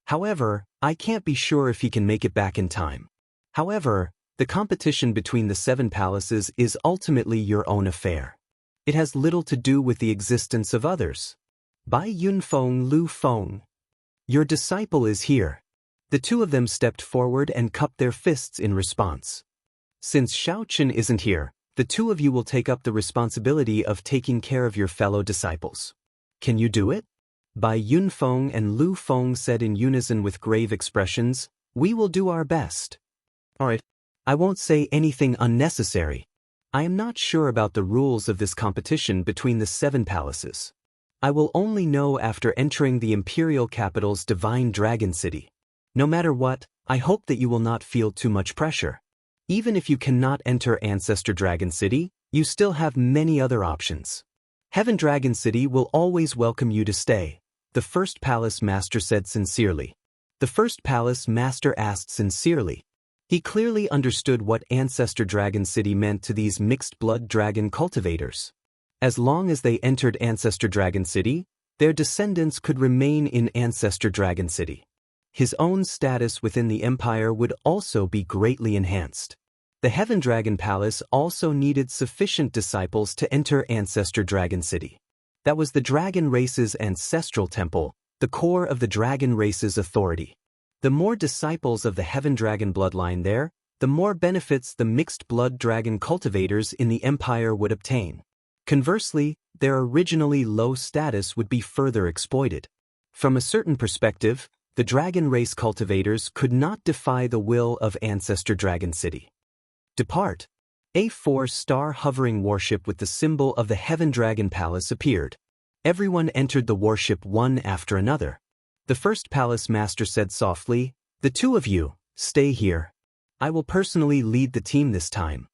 However, I can't be sure if he can make it back in time. However, the competition between the 7 palaces is ultimately your own affair. It has little to do with the existence of others. Bai Yunfeng Lu Feng. Your disciple is here." The two of them stepped forward and cupped their fists in response. "Since Xiao Qin isn't here, the two of you will take up the responsibility of taking care of your fellow disciples. Can you do it?" Bai Yunfeng and Lu Feng said in unison with grave expressions, "We will do our best." "Alright. I won't say anything unnecessary. I am not sure about the rules of this competition between the 7 palaces. I will only know after entering the imperial capital's divine dragon city. No matter what, I hope that you will not feel too much pressure. Even if you cannot enter Ancestor Dragon City, you still have many other options. Heaven Dragon City will always welcome you to stay," the first palace master said sincerely. The first palace master asked sincerely. He clearly understood what Ancestor Dragon City meant to these mixed-blood dragon cultivators. As long as they entered Ancestor Dragon City, their descendants could remain in Ancestor Dragon City. His own status within the empire would also be greatly enhanced. The Heaven Dragon Palace also needed sufficient disciples to enter Ancestor Dragon City. That was the dragon race's ancestral temple, the core of the dragon race's authority. The more disciples of the Heaven Dragon bloodline there, the more benefits the mixed-blood dragon cultivators in the empire would obtain. Conversely, their originally low status would be further exploited. From a certain perspective, the dragon race cultivators could not defy the will of Ancestor Dragon City. "Depart." A 4-star hovering warship with the symbol of the Heaven Dragon Palace appeared. Everyone entered the warship one after another. The first palace master said softly, "The two of you, stay here. I will personally lead the team this time."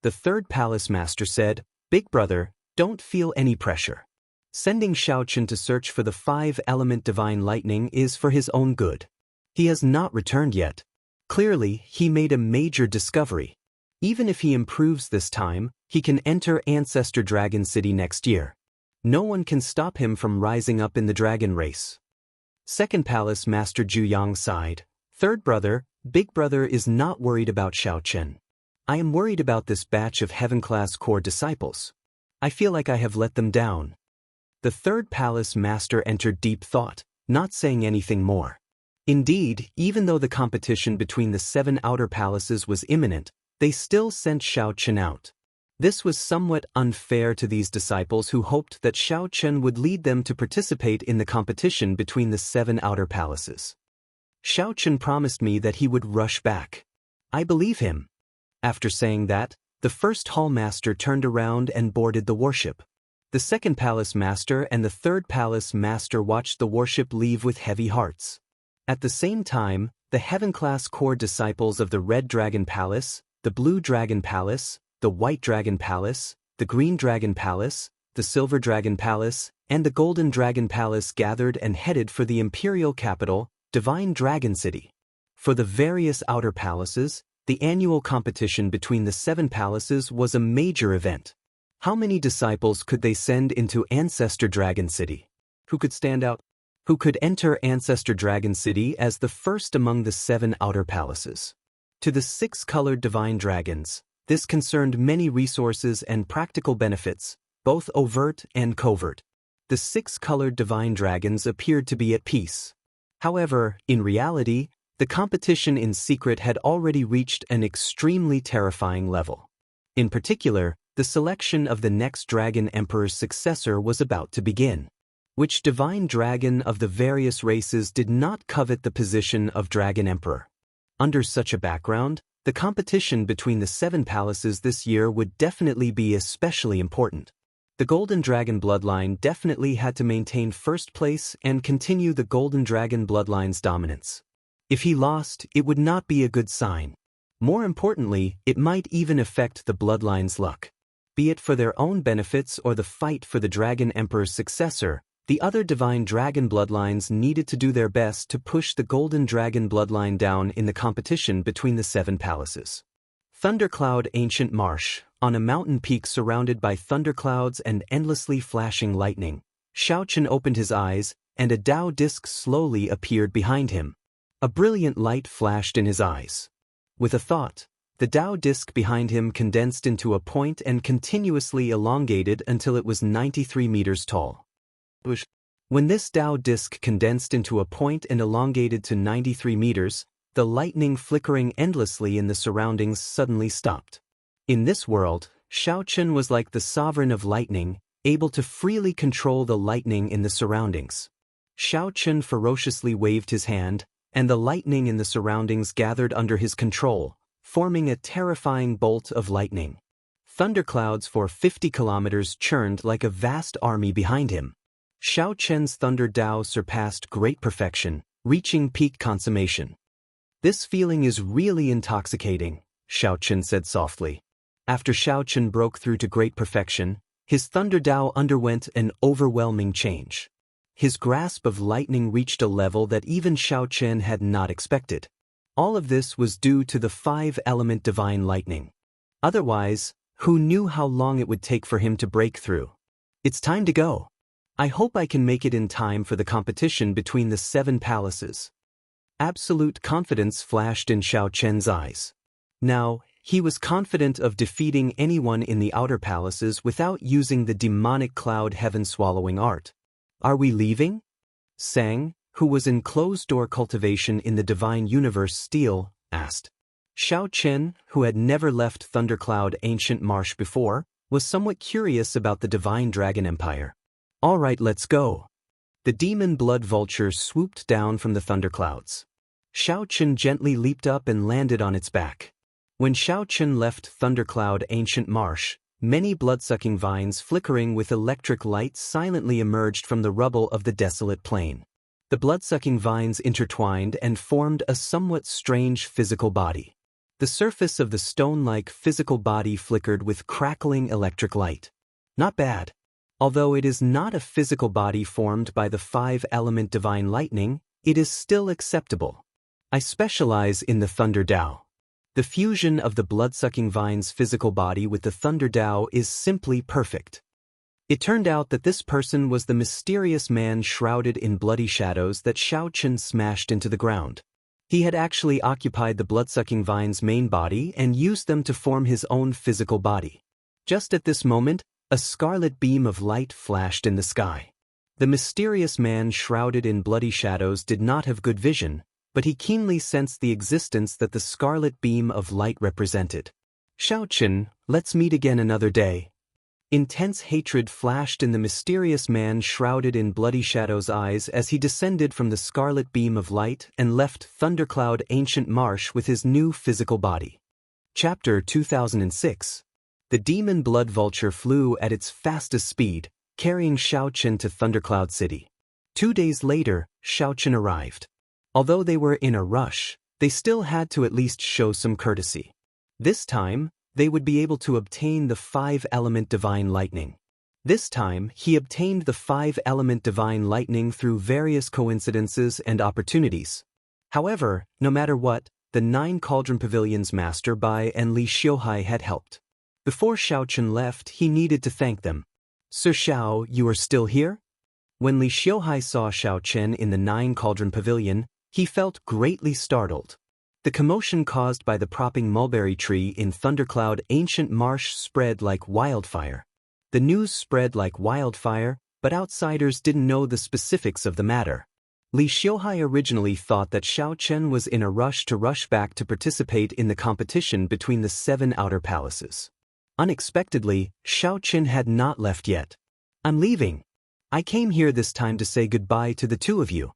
The third palace master said, "Big brother, don't feel any pressure. Sending Xiao Qin to search for the 5-element divine lightning is for his own good. He has not returned yet. Clearly, he made a major discovery. Even if he improves this time, he can enter Ancestor Dragon City next year. No one can stop him from rising up in the dragon race." Second palace master Zhu Yang sighed. "Third brother, big brother is not worried about Xiao Qin. I am worried about this batch of heaven-class core disciples. I feel like I have let them down." The third palace master entered deep thought, not saying anything more. Indeed, even though the competition between the 7 outer palaces was imminent, they still sent Xiao Qin out. This was somewhat unfair to these disciples who hoped that Xiao Qin would lead them to participate in the competition between the 7 outer palaces. "Xiao Qin promised me that he would rush back. I believe him." After saying that, the first hall master turned around and boarded the warship. The second palace master and the third palace master watched the warship leave with heavy hearts. At the same time, the heaven-class core disciples of the Red Dragon Palace, the Blue Dragon Palace, the White Dragon Palace, the Green Dragon Palace, the Silver Dragon Palace, and the Golden Dragon Palace gathered and headed for the imperial capital, Divine Dragon City. For the various outer palaces, the annual competition between the 7 palaces was a major event. How many disciples could they send into Ancestor Dragon City? Who could stand out? Who could enter Ancestor Dragon City as the first among the 7 outer palaces? To the 6-colored divine dragons, this concerned many resources and practical benefits, both overt and covert. The 6-colored divine dragons appeared to be at peace. However, in reality, the competition in secret had already reached an extremely terrifying level. In particular, the selection of the next Dragon Emperor's successor was about to begin. Which divine dragon of the various races did not covet the position of Dragon Emperor? Under such a background, the competition between the 7 palaces this year would definitely be especially important. The Golden Dragon bloodline definitely had to maintain first place and continue the Golden Dragon bloodline's dominance. If he lost, it would not be a good sign. More importantly, it might even affect the bloodline's luck. Be it for their own benefits or the fight for the Dragon Emperor's successor, the other divine dragon bloodlines needed to do their best to push the Golden Dragon bloodline down in the competition between the 7 palaces. Thundercloud Ancient Marsh, on a mountain peak surrounded by thunderclouds and endlessly flashing lightning, Xiaochen opened his eyes, and a Dao disc slowly appeared behind him. A brilliant light flashed in his eyes. With a thought, the Dao disc behind him condensed into a point and continuously elongated until it was 93 meters tall. When this Dao disc condensed into a point and elongated to 93 meters, the lightning flickering endlessly in the surroundings suddenly stopped. In this world, Xiaochen was like the sovereign of lightning, able to freely control the lightning in the surroundings. Xiaochen ferociously waved his hand, and the lightning in the surroundings gathered under his control, forming a terrifying bolt of lightning. Thunderclouds for 50 kilometers churned like a vast army behind him. Xiaochen's Thunder Dao surpassed great perfection, reaching peak consummation. "This feeling is really intoxicating," Xiaochen said softly. After Xiaochen broke through to great perfection, his Thunder Dao underwent an overwhelming change. His grasp of lightning reached a level that even Xiaochen had not expected. All of this was due to the 5-element divine lightning. Otherwise, who knew how long it would take for him to break through? "It's time to go. I hope I can make it in time for the competition between the 7 palaces." Absolute confidence flashed in Xiaochen's eyes. Now, he was confident of defeating anyone in the outer palaces without using the demonic cloud heaven-swallowing art. "Are we leaving?" Sang, who was in closed-door cultivation in the Divine Universe Steel, asked. Xiaochen, who had never left Thundercloud Ancient Marsh before, was somewhat curious about the Divine Dragon Empire. "All right, let's go." The demon blood vulture swooped down from the thunderclouds. Xiaochen gently leaped up and landed on its back. When Xiaochen left Thundercloud Ancient Marsh, many blood-sucking vines flickering with electric light silently emerged from the rubble of the desolate plain. The blood-sucking vines intertwined and formed a somewhat strange physical body. The surface of the stone-like physical body flickered with crackling electric light. Not bad. Although it is not a physical body formed by the 5-element divine lightning, it is still acceptable. I specialize in the Thunder Dao. The fusion of the blood-sucking vine's physical body with the Thunder Dao is simply perfect. It turned out that this person was the mysterious man shrouded in bloody shadows that Xiaochen smashed into the ground. He had actually occupied the blood-sucking vine's main body and used them to form his own physical body. Just at this moment, a scarlet beam of light flashed in the sky. The mysterious man shrouded in bloody shadows did not have good vision, but he keenly sensed the existence that the scarlet beam of light represented. "Xiaochen, let's meet again another day." Intense hatred flashed in the mysterious man shrouded in bloody shadows' eyes as he descended from the scarlet beam of light and left Thundercloud Ancient Marsh with his new physical body. Chapter 2006. The demon blood vulture flew at its fastest speed, carrying Xiaochen to Thundercloud City. 2 days later, Xiaochen arrived. Although they were in a rush, they still had to at least show some courtesy. This time, they would be able to obtain the 5-element divine lightning. This time, he obtained the 5-element divine lightning through various coincidences and opportunities. However, no matter what, the 9 Cauldron Pavilion's Master Bai and Li Xiuhai had helped. Before Xiaochen left, he needed to thank them. "Sir Xiao, you are still here?" When Li Xiuhai saw Xiaochen in the 9 Cauldron Pavilion, he felt greatly startled. The commotion caused by the propping mulberry tree in Thundercloud Ancient Marsh spread like wildfire. The news spread like wildfire, but outsiders didn't know the specifics of the matter. Li Xiuhai originally thought that Xiaochen was in a rush back to participate in the competition between the 7 outer palaces. Unexpectedly, Xiao Qin had not left yet. I'm leaving. I came here this time to say goodbye to the two of you.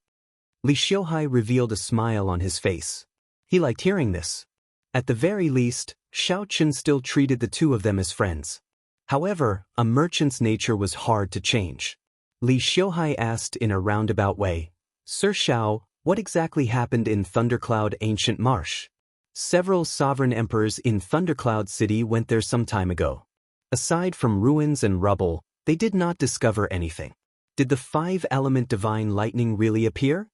Li Xiuhai revealed a smile on his face. He liked hearing this. At the very least, Xiao Qin still treated the two of them as friends. However, a merchant's nature was hard to change. Li Xiuhai asked in a roundabout way, Sir Xiao, what exactly happened in Thundercloud Ancient Marsh? Several sovereign emperors in Thundercloud City went there some time ago. Aside from ruins and rubble, they did not discover anything. Did the five-element divine lightning really appear?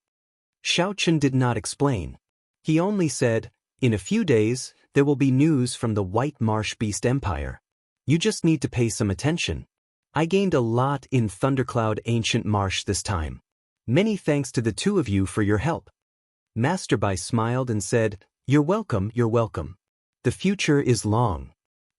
Xiao Qin did not explain. He only said, in a few days, there will be news from the White Marsh Beast Empire. You just need to pay some attention. I gained a lot in Thundercloud Ancient Marsh this time. Many thanks to the two of you for your help. Master Bai smiled and said, You're welcome, you're welcome. The future is long.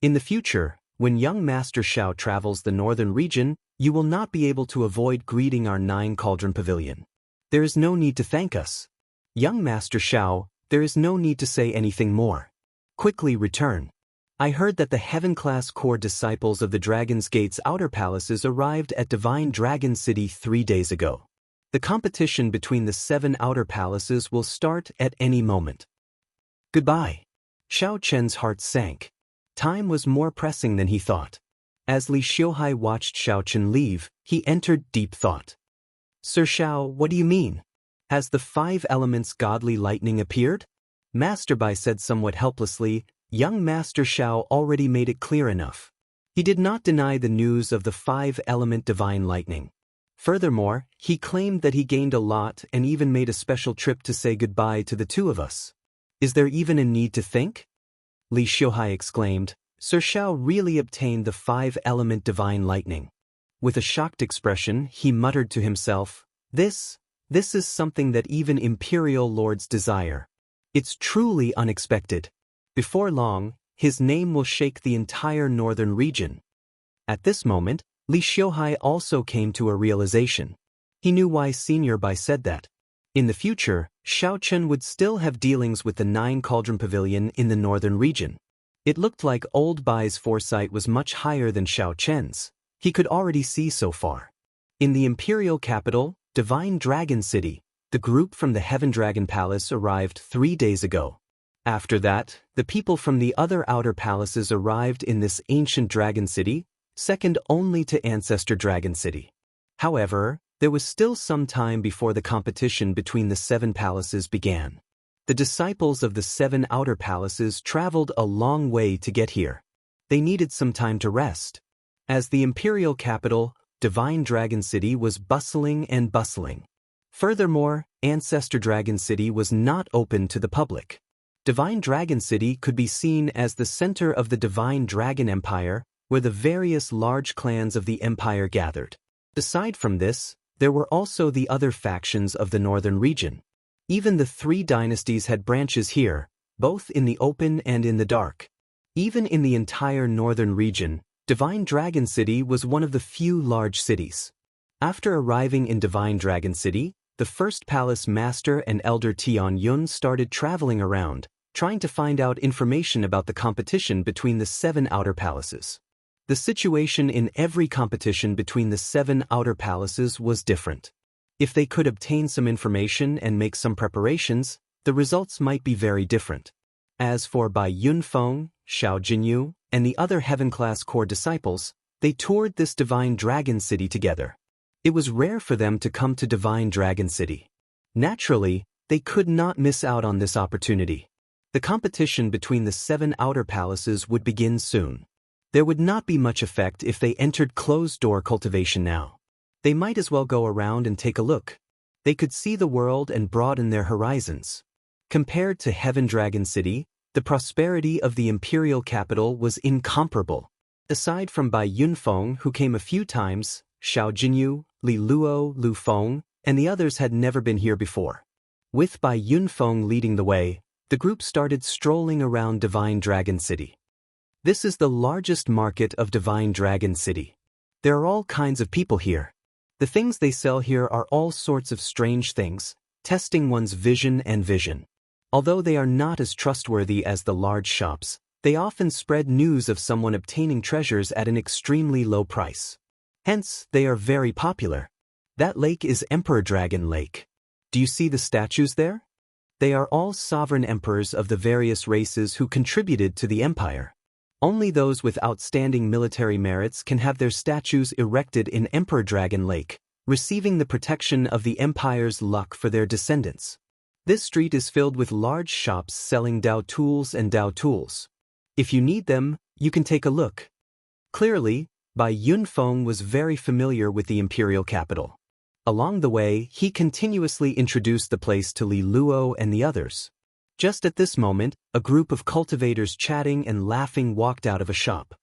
In the future, when young Master Xiao travels the northern region, you will not be able to avoid greeting our 9-cauldron pavilion. There is no need to thank us. Young Master Xiao, there is no need to say anything more. Quickly return. I heard that the Heaven-class core disciples of the Dragon's Gate's outer palaces arrived at Divine Dragon City 3 days ago. The competition between the 7 outer palaces will start at any moment. Goodbye. Xiao Chen's heart sank. Time was more pressing than he thought. As Li Xiuhai watched Xiao Chen leave, he entered deep thought. Sir Xiao, what do you mean? Has the 5 elements godly lightning appeared? Master Bai said somewhat helplessly, young Master Xiao already made it clear enough. He did not deny the news of the 5-element divine lightning. Furthermore, he claimed that he gained a lot and even made a special trip to say goodbye to the two of us. Is there even a need to think? Li Xiuhai exclaimed, Sir Xiao really obtained the 5-element divine lightning. With a shocked expression, he muttered to himself, This is something that even imperial lords desire. It's truly unexpected. Before long, his name will shake the entire northern region. At this moment, Li Xiuhai also came to a realization. He knew why Senior Bai said that. In the future, Xiao Chen would still have dealings with the 9-cauldron pavilion in the northern region. It looked like old Bai's foresight was much higher than Xiao Chen's. He could already see so far. In the imperial capital, Divine Dragon City, the group from the Heaven Dragon Palace arrived 3 days ago. After that, the people from the other outer palaces arrived in this ancient dragon city, second only to Ancestor Dragon City. However, there was still some time before the competition between the 7 palaces began. The disciples of the 7 outer palaces traveled a long way to get here. They needed some time to rest. As the imperial capital, Divine Dragon City was bustling and bustling. Furthermore, Ancestor Dragon City was not open to the public. Divine Dragon City could be seen as the center of the Divine Dragon Empire, where the various large clans of the empire gathered. Aside from this, there were also the other factions of the northern region. Even the 3 dynasties had branches here, both in the open and in the dark. Even in the entire northern region, Divine Dragon City was one of the few large cities. After arriving in Divine Dragon City, the first palace master and elder Tian Yun started traveling around, trying to find out information about the competition between the 7 outer palaces. The situation in every competition between the 7 outer palaces was different. If they could obtain some information and make some preparations, the results might be very different. As for Bai Yunfeng, Xiao Jinyu, and the other Heaven-class core disciples, they toured this Divine Dragon City together. It was rare for them to come to Divine Dragon City. Naturally, they could not miss out on this opportunity. The competition between the 7 outer palaces would begin soon. There would not be much effect if they entered closed-door cultivation now. They might as well go around and take a look. They could see the world and broaden their horizons. Compared to Heaven Dragon City, the prosperity of the imperial capital was incomparable. Aside from Bai Yunfeng, who came a few times, Xiao Jinyu, Li Luo, Lu Feng, and the others had never been here before. With Bai Yunfeng leading the way, the group started strolling around Divine Dragon City. This is the largest market of Divine Dragon City. There are all kinds of people here. The things they sell here are all sorts of strange things, testing one's vision and vision. Although they are not as trustworthy as the large shops, They often spread news of someone obtaining treasures at an extremely low price. Hence, they are very popular. That lake is Emperor Dragon Lake. Do you see the statues there? They are all sovereign emperors of the various races who contributed to the empire. Only those with outstanding military merits can have their statues erected in Emperor Dragon Lake, receiving the protection of the empire's luck for their descendants. This street is filled with large shops selling Dao tools and Dao tools. If you need them, you can take a look. Clearly, Bai Yunfeng was very familiar with the imperial capital. Along the way, he continuously introduced the place to Li Luo and the others. Just at this moment, a group of cultivators chatting and laughing walked out of a shop.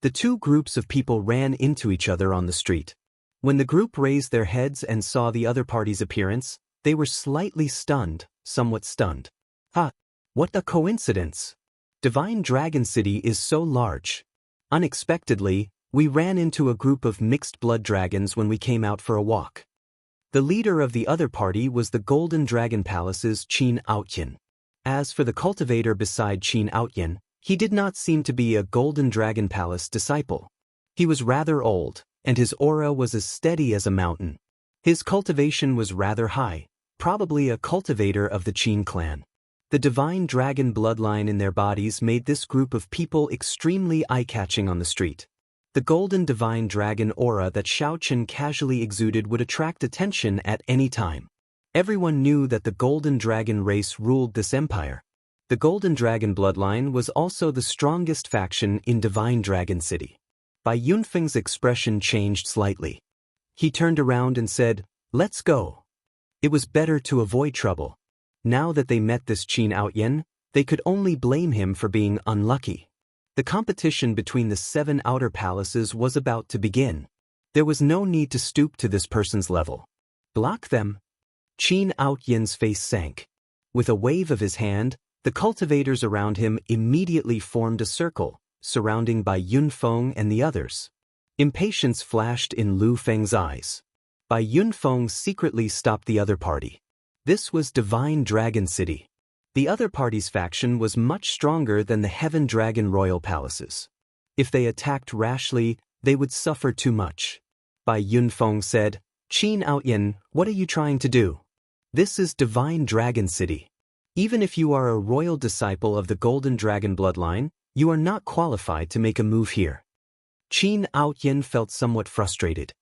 The two groups of people ran into each other on the street. When the group raised their heads and saw the other party's appearance, they were slightly stunned, somewhat stunned. Ha! What a coincidence! Divine Dragon City is so large. Unexpectedly, we ran into a group of mixed blood dragons when we came out for a walk. The leader of the other party was the Golden Dragon Palace's Qin Outyin. As for the cultivator beside Qin Outyin, he did not seem to be a Golden Dragon Palace disciple. He was rather old, and his aura was as steady as a mountain. His cultivation was rather high, probably a cultivator of the Qin clan. The divine dragon bloodline in their bodies made this group of people extremely eye-catching on the street. The golden divine dragon aura that Xiao Chen casually exuded would attract attention at any time. Everyone knew that the golden dragon race ruled this empire. The golden dragon bloodline was also the strongest faction in Divine Dragon City. Bai Yunfeng's expression changed slightly. He turned around and said, "Let's go." It was better to avoid trouble. Now that they met this Qin Outyin, they could only blame him for being unlucky. The competition between the 7 outer palaces was about to begin. There was no need to stoop to this person's level. Block them. Qin Outyin's face sank. With a wave of his hand, the cultivators around him immediately formed a circle, surrounding Bai Yunfeng and the others. Impatience flashed in Lu Feng's eyes. Bai Yunfeng secretly stopped the other party. This was Divine Dragon City. The other party's faction was much stronger than the Heaven Dragon Royal Palaces. If they attacked rashly, they would suffer too much. Bai Yunfeng said, "Qin Outyin, what are you trying to do? This is Divine Dragon City. Even if you are a royal disciple of the Golden Dragon bloodline, you are not qualified to make a move here." Qin Outyin felt somewhat frustrated.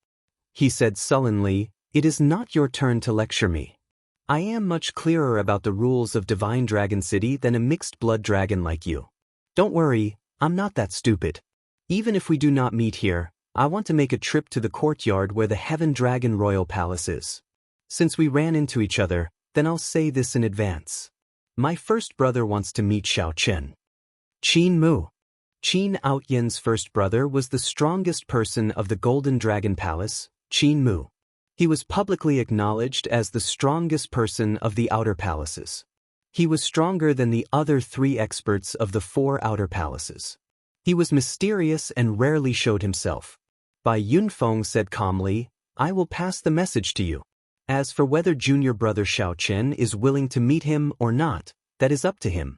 He said sullenly, "It is not your turn to lecture me. I am much clearer about the rules of Divine Dragon City than a mixed blood dragon like you. Don't worry, I'm not that stupid. Even if we do not meet here, I want to make a trip to the courtyard where the Heaven Dragon Royal Palace is. Since we ran into each other, then I'll say this in advance. My first brother wants to meet Xiao Chen." Qin Mu. Qin Outyin's first brother was the strongest person of the Golden Dragon Palace, Qin Mu. He was publicly acknowledged as the strongest person of the outer palaces. He was stronger than the other 3 experts of the 4 outer palaces. He was mysterious and rarely showed himself. Bai Yunfeng said calmly, "I will pass the message to you. As for whether junior brother Xiao Chen is willing to meet him or not, that is up to him.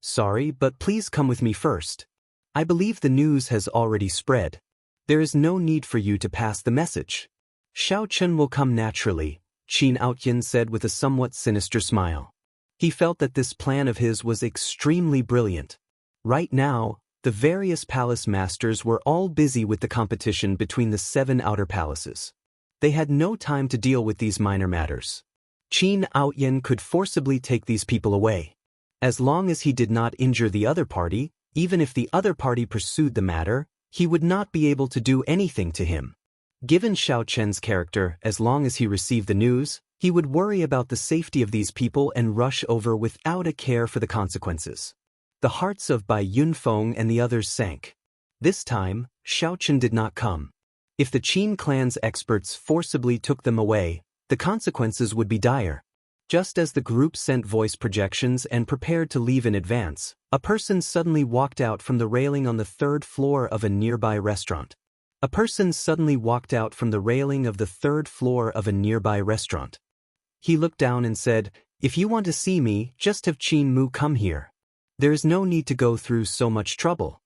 Sorry, but please come with me first. I believe the news has already spread. There is no need for you to pass the message. Xiao Chen will come naturally," Qin Outyin said with a somewhat sinister smile. He felt that this plan of his was extremely brilliant. Right now, the various palace masters were all busy with the competition between the 7 outer palaces. They had no time to deal with these minor matters. Qin Outyin could forcibly take these people away. As long as he did not injure the other party, even if the other party pursued the matter, he would not be able to do anything to him. Given Xiao Chen's character, as long as he received the news, he would worry about the safety of these people and rush over without a care for the consequences. The hearts of Bai Yunfeng and the others sank. This time, Xiao Chen did not come. If the Qin clan's experts forcibly took them away, the consequences would be dire. Just as the group sent voice projections and prepared to leave in advance, a person suddenly walked out from the railing on the 3rd floor of a nearby restaurant. A person suddenly walked out from the railing of the 3rd floor of a nearby restaurant. He looked down and said, "If you want to see me, just have Qin Mu come here." There is no need to go through so much trouble.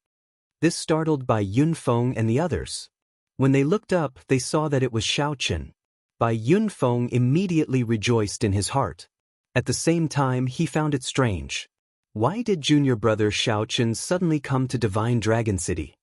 This startled Bai Yunfeng and the others. When they looked up, they saw that it was Xiaochen. Bai Yunfeng immediately rejoiced in his heart. At the same time, he found it strange. Why did junior brother Xiaochen suddenly come to Divine Dragon City?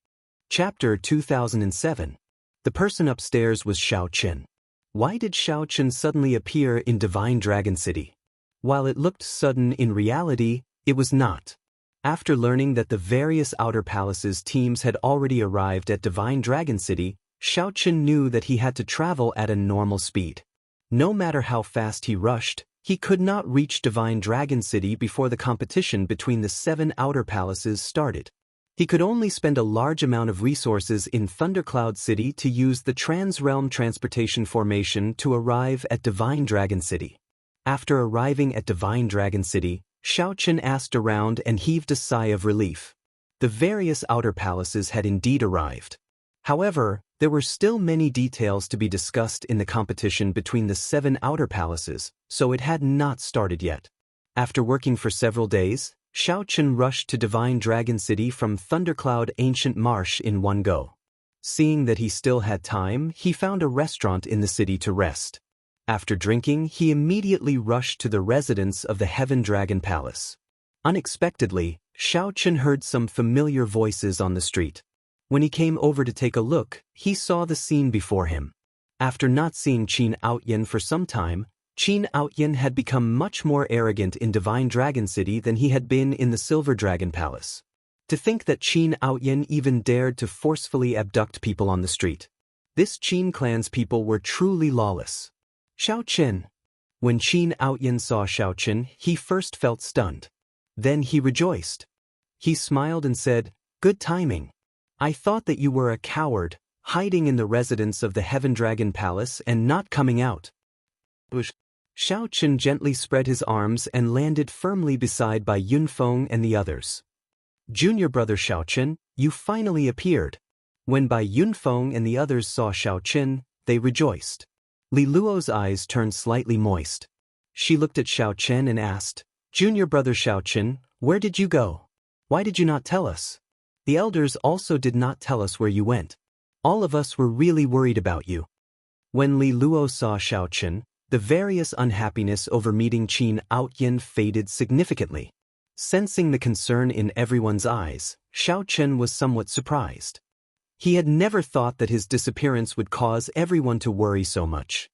Chapter 2007. The person upstairs was Xiaochen. Why did Xiaochen suddenly appear in Divine Dragon City? While it looked sudden in reality, it was not. After learning that the various outer palaces teams had already arrived at Divine Dragon City, Xiaochen knew that he had to travel at a normal speed. No matter how fast he rushed, he could not reach Divine Dragon City before the competition between the 7 outer palaces started. He could only spend a large amount of resources in Thundercloud City to use the Trans-Realm Transportation Formation to arrive at Divine Dragon City. After arriving at Divine Dragon City, Xiaochen asked around and heaved a sigh of relief. The various outer palaces had indeed arrived. However, there were still many details to be discussed in the competition between the 7 outer palaces, so it had not started yet. After working for several days, Xiaochen rushed to Divine Dragon City from Thundercloud Ancient Marsh in one go. Seeing that he still had time, he found a restaurant in the city to rest. After drinking, he immediately rushed to the residence of the Heaven Dragon Palace. Unexpectedly, Xiaochen heard some familiar voices on the street. When he came over to take a look, he saw the scene before him. After not seeing Qin Outyin for some time, Qin Outyin had become much more arrogant in Divine Dragon City than he had been in the Silver Dragon Palace. To think that Qin Outyin even dared to forcefully abduct people on the street. This Qin clan's people were truly lawless. Xiaochen. When Qin Outyin saw Xiaochen, he first felt stunned. Then he rejoiced. He smiled and said, "Good timing. I thought that you were a coward, hiding in the residence of the Heaven Dragon Palace and not coming out." Xiaochen gently spread his arms and landed firmly beside Bai Yunfeng and the others. "Junior brother Xiaochen, you finally appeared." When Bai Yunfeng and the others saw Xiaochen, they rejoiced. Li Luo's eyes turned slightly moist. She looked at Xiaochen and asked, "Junior brother Xiaochen, where did you go? Why did you not tell us? The elders also did not tell us where you went. All of us were really worried about you." When Li Luo saw Xiaochen, the various unhappiness over meeting Qin Outyin faded significantly. Sensing the concern in everyone's eyes, Xiaochen was somewhat surprised. He had never thought that his disappearance would cause everyone to worry so much.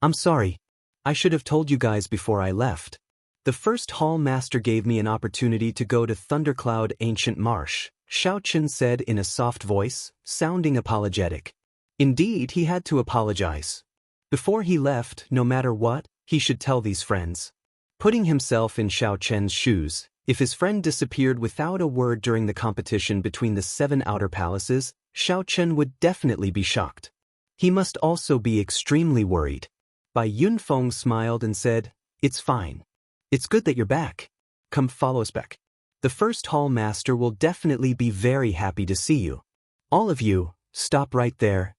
"I'm sorry. I should have told you guys before I left. The first hall master gave me an opportunity to go to Thundercloud Ancient Marsh," Xiaochen said in a soft voice, sounding apologetic. Indeed, he had to apologize. Before he left, no matter what, he should tell these friends. Putting himself in Xiaochen's shoes, if his friend disappeared without a word during the competition between the 7 outer palaces, Xiaochen would definitely be shocked. He must also be extremely worried. Bai Yunfeng smiled and said, "It's fine. It's good that you're back. Come follow us back. The first hall master will definitely be very happy to see you. All of you, stop right there."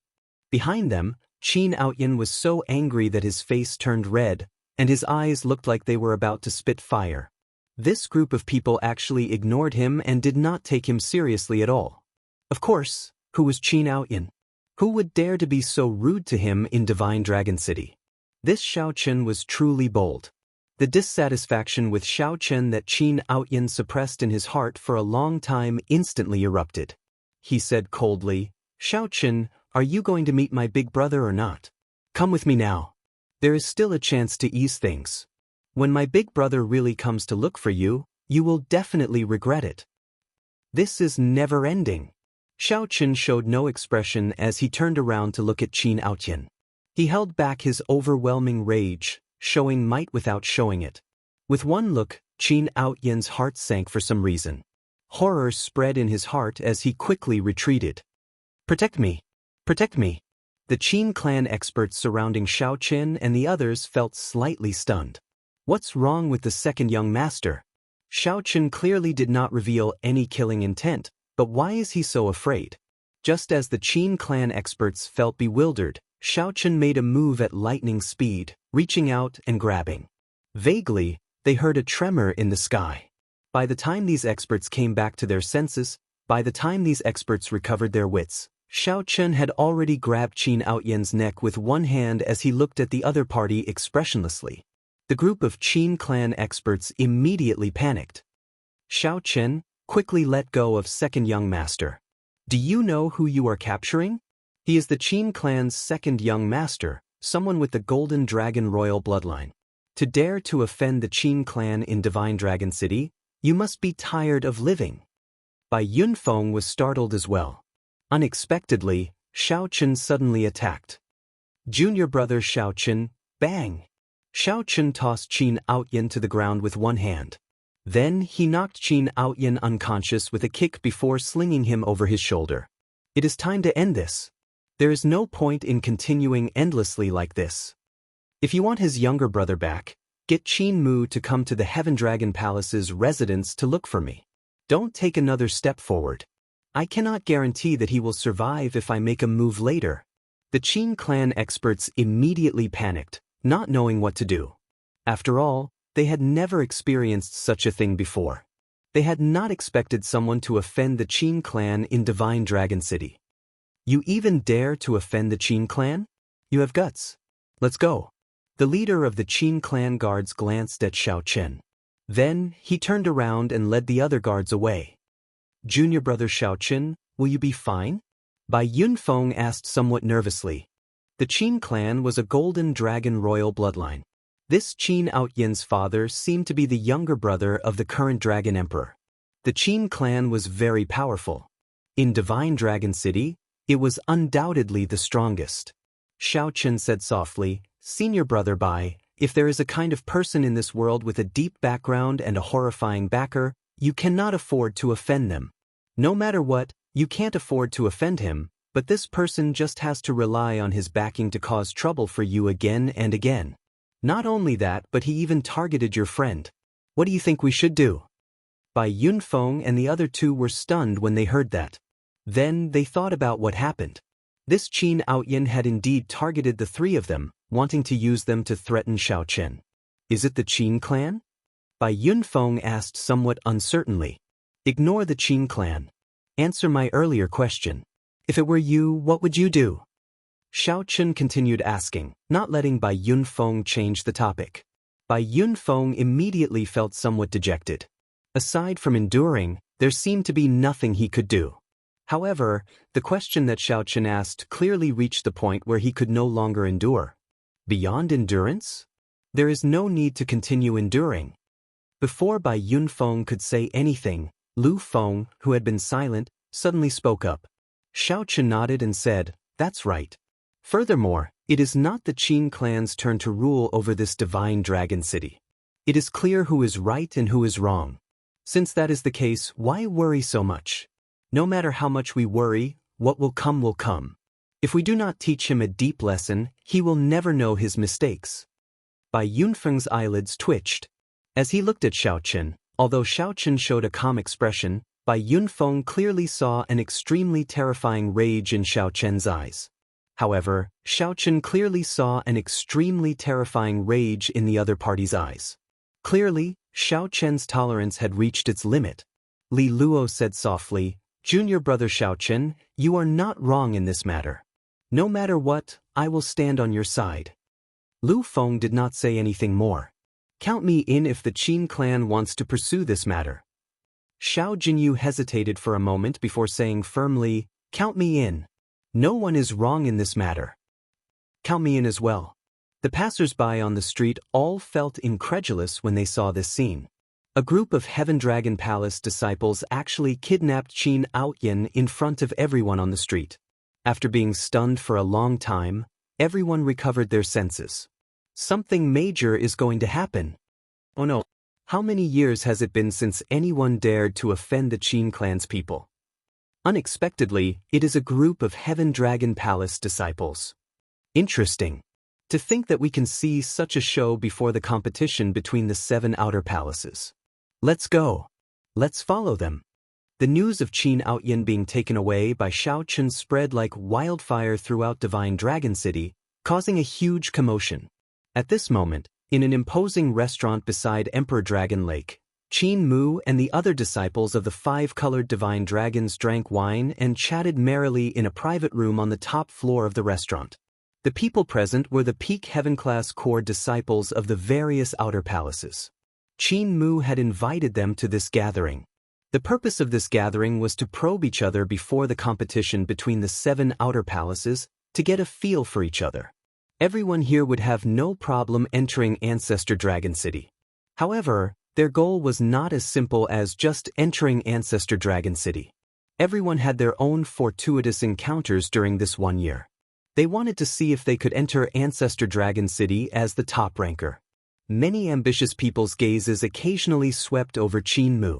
Behind them, Qin Outyin was so angry that his face turned red, and his eyes looked like they were about to spit fire. This group of people actually ignored him and did not take him seriously at all. Of course, who was Qin Outyin? Who would dare to be so rude to him in Divine Dragon City? This Xiaochen was truly bold. The dissatisfaction with Xiaochen that Qin Outyin suppressed in his heart for a long time instantly erupted. He said coldly, "Xiaochen, are you going to meet my big brother or not? Come with me now. There is still a chance to ease things. When my big brother really comes to look for you, you will definitely regret it." This is never ending. Xiaochen showed no expression as he turned around to look at Qin Outyin. He held back his overwhelming rage, showing might without showing it. With one look, Qin Outyin's heart sank for some reason. Horror spread in his heart as he quickly retreated. "Protect me! Protect me!" The Qin clan experts surrounding Xiaochen and the others felt slightly stunned. What's wrong with the second young master? Xiaochen clearly did not reveal any killing intent, but why is he so afraid? Just as the Qin clan experts felt bewildered, Xiaochen made a move at lightning speed, reaching out and grabbing. Vaguely, they heard a tremor in the sky. By the time these experts came back to their senses, by the time these experts recovered their wits, Xiao Chen had already grabbed Qin Outyan's neck with one hand as he looked at the other party expressionlessly. The group of Qin clan experts immediately panicked. Xiao Chen, quickly let go of second young master. Do you know who you are capturing? He is the Qin clan's second young master, someone with the Golden Dragon royal bloodline. To dare to offend the Qin clan in Divine Dragon City, you must be tired of living. Bai Yunfeng was startled as well. Unexpectedly, Xiao Chen suddenly attacked. Junior brother Xiao Chen, bang! Xiao Chen tossed Qin Outyan to the ground with one hand. Then he knocked Qin Outyan unconscious with a kick before slinging him over his shoulder. It is time to end this. There is no point in continuing endlessly like this. If you want his younger brother back, get Qin Mu to come to the Heaven Dragon Palace's residence to look for me. Don't take another step forward. I cannot guarantee that he will survive if I make a move later. The Qin clan experts immediately panicked, not knowing what to do. After all, they had never experienced such a thing before. They had not expected someone to offend the Qin clan in Divine Dragon City. You even dare to offend the Qin clan? You have guts. Let's go. The leader of the Qin clan guards glanced at Xiao Chen. Then, he turned around and led the other guards away. Junior brother Xiao Chen, will you be fine? Bai Yunfeng asked somewhat nervously. The Qin clan was a Golden Dragon royal bloodline. This Qin Outyan's father seemed to be the younger brother of the current Dragon Emperor. The Qin clan was very powerful. In Divine Dragon City, it was undoubtedly the strongest. Xiao Chen said softly, Senior brother Bai, if there is a kind of person in this world with a deep background and a horrifying backer, you cannot afford to offend them. No matter what, you can't afford to offend him, but this person just has to rely on his backing to cause trouble for you again and again. Not only that, but he even targeted your friend. What do you think we should do? Bai Yunfeng and the other two were stunned when they heard that. Then they thought about what happened. This Qin Outyan had indeed targeted the three of them, wanting to use them to threaten Xiao Chen. Is it the Qin clan? Bai Yunfeng asked somewhat uncertainly. Ignore the Qin clan. Answer my earlier question. If it were you, what would you do? Xiao Chen continued asking, not letting Bai Yunfeng change the topic. Bai Yunfeng immediately felt somewhat dejected. Aside from enduring, there seemed to be nothing he could do. However, the question that Xiao Chen asked clearly reached the point where he could no longer endure. Beyond endurance? There is no need to continue enduring. Before Bai Yunfeng could say anything, Lu Feng, who had been silent, suddenly spoke up. Xiao Chen nodded and said, that's right. Furthermore, it is not the Qin clan's turn to rule over this Divine Dragon City. It is clear who is right and who is wrong. Since that is the case, why worry so much? No matter how much we worry, what will come will come. If we do not teach him a deep lesson, he will never know his mistakes. Bai Yunfeng's eyelids twitched. As he looked at Xiao Chen, although Xiao Chen showed a calm expression, Bai Yunfeng clearly saw an extremely terrifying rage in Xiao Chen's eyes. However, Xiao Chen clearly saw an extremely terrifying rage in the other party's eyes. Clearly, Xiao Chen's tolerance had reached its limit. Li Luo said softly, Junior brother Xiao Chen, you are not wrong in this matter. No matter what, I will stand on your side. Lu Feng did not say anything more. Count me in if the Qin clan wants to pursue this matter. Xiao Jinyu hesitated for a moment before saying firmly, count me in. No one is wrong in this matter. Count me in as well. The passers-by on the street all felt incredulous when they saw this scene. A group of Heaven Dragon Palace disciples actually kidnapped Qin Outyan in front of everyone on the street. After being stunned for a long time, everyone recovered their senses. Something major is going to happen. Oh no, how many years has it been since anyone dared to offend the Qin clan's people? Unexpectedly, it is a group of Heaven Dragon Palace disciples. Interesting. To think that we can see such a show before the competition between the 7 outer palaces. Let's go. Let's follow them. The news of Qin Outyan being taken away by Xiao Chen spread like wildfire throughout Divine Dragon City, causing a huge commotion. At this moment, in an imposing restaurant beside Emperor Dragon Lake, Qin Mu and the other disciples of the five-colored divine dragons drank wine and chatted merrily in a private room on the top floor of the restaurant. The people present were the peak heaven-class core disciples of the various outer palaces. Qin Mu had invited them to this gathering. The purpose of this gathering was to probe each other before the competition between the 7 outer palaces to get a feel for each other. Everyone here would have no problem entering Ancestor Dragon City. However, their goal was not as simple as just entering Ancestor Dragon City. Everyone had their own fortuitous encounters during this 1 year. They wanted to see if they could enter Ancestor Dragon City as the top ranker. Many ambitious people's gazes occasionally swept over Qin Mu.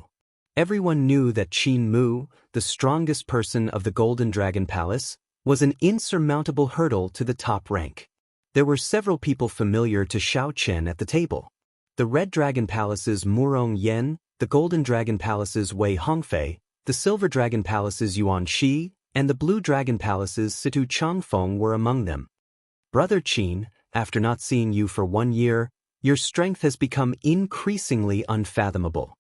Everyone knew that Qin Mu, the strongest person of the Golden Dragon Palace, was an insurmountable hurdle to the top rank. There were several people familiar to Xiao Chen at the table. The Red Dragon Palace's Murong Yan, the Golden Dragon Palace's Wei Hongfei, the Silver Dragon Palace's Yuan Shi, and the Blue Dragon Palace's Situ Changfeng were among them. Brother Qin, after not seeing you for 1 year, your strength has become increasingly unfathomable.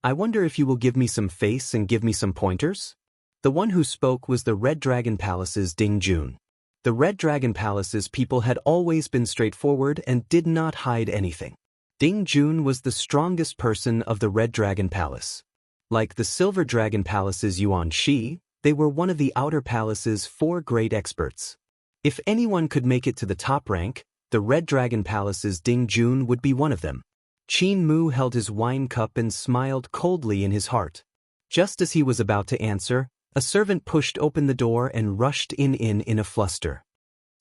I wonder if you will give me some face and give me some pointers? The one who spoke was the Red Dragon Palace's Ding Jun. The Red Dragon Palace's people had always been straightforward and did not hide anything. Ding Jun was the strongest person of the Red Dragon Palace. Like the Silver Dragon Palace's Yuan Shi, they were one of the outer palace's 4 great experts. If anyone could make it to the top rank, the Red Dragon Palace's Ding Jun would be one of them. Qin Mu held his wine cup and smiled coldly in his heart. Just as he was about to answer, a servant pushed open the door and rushed in a fluster.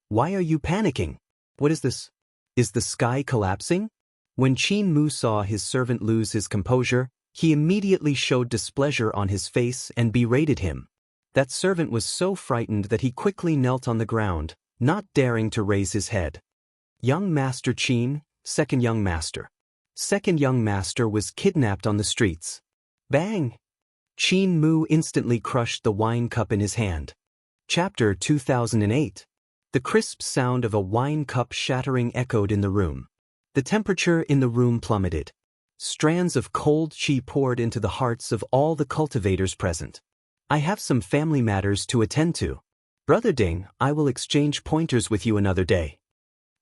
Why are you panicking? What is this? Is the sky collapsing? When Qin Mu saw his servant lose his composure, he immediately showed displeasure on his face and berated him. That servant was so frightened that he quickly knelt on the ground, not daring to raise his head. Young Master Qin, second young master. Second young master was kidnapped on the streets. Bang! Qin Mu instantly crushed the wine cup in his hand. Chapter 2008. The crisp sound of a wine cup shattering echoed in the room. The temperature in the room plummeted. Strands of cold qi poured into the hearts of all the cultivators present. I have some family matters to attend to. Brother Ding, I will exchange pointers with you another day.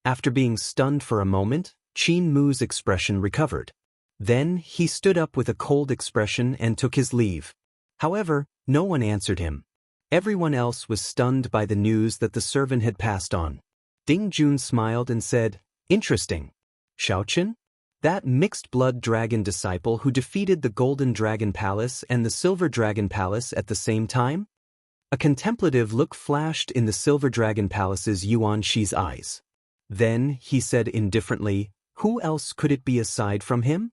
After being stunned for a moment, Qin Mu's expression recovered. Then he stood up with a cold expression and took his leave. However, no one answered him. Everyone else was stunned by the news that the servant had passed on. Ding Jun smiled and said, "Interesting. Xiaochen? That mixed-blood dragon disciple who defeated the Golden Dragon Palace and the Silver Dragon Palace at the same time?" A contemplative look flashed in the Silver Dragon Palace's Yuan Shi's eyes. Then he said indifferently, "Who else could it be aside from him?"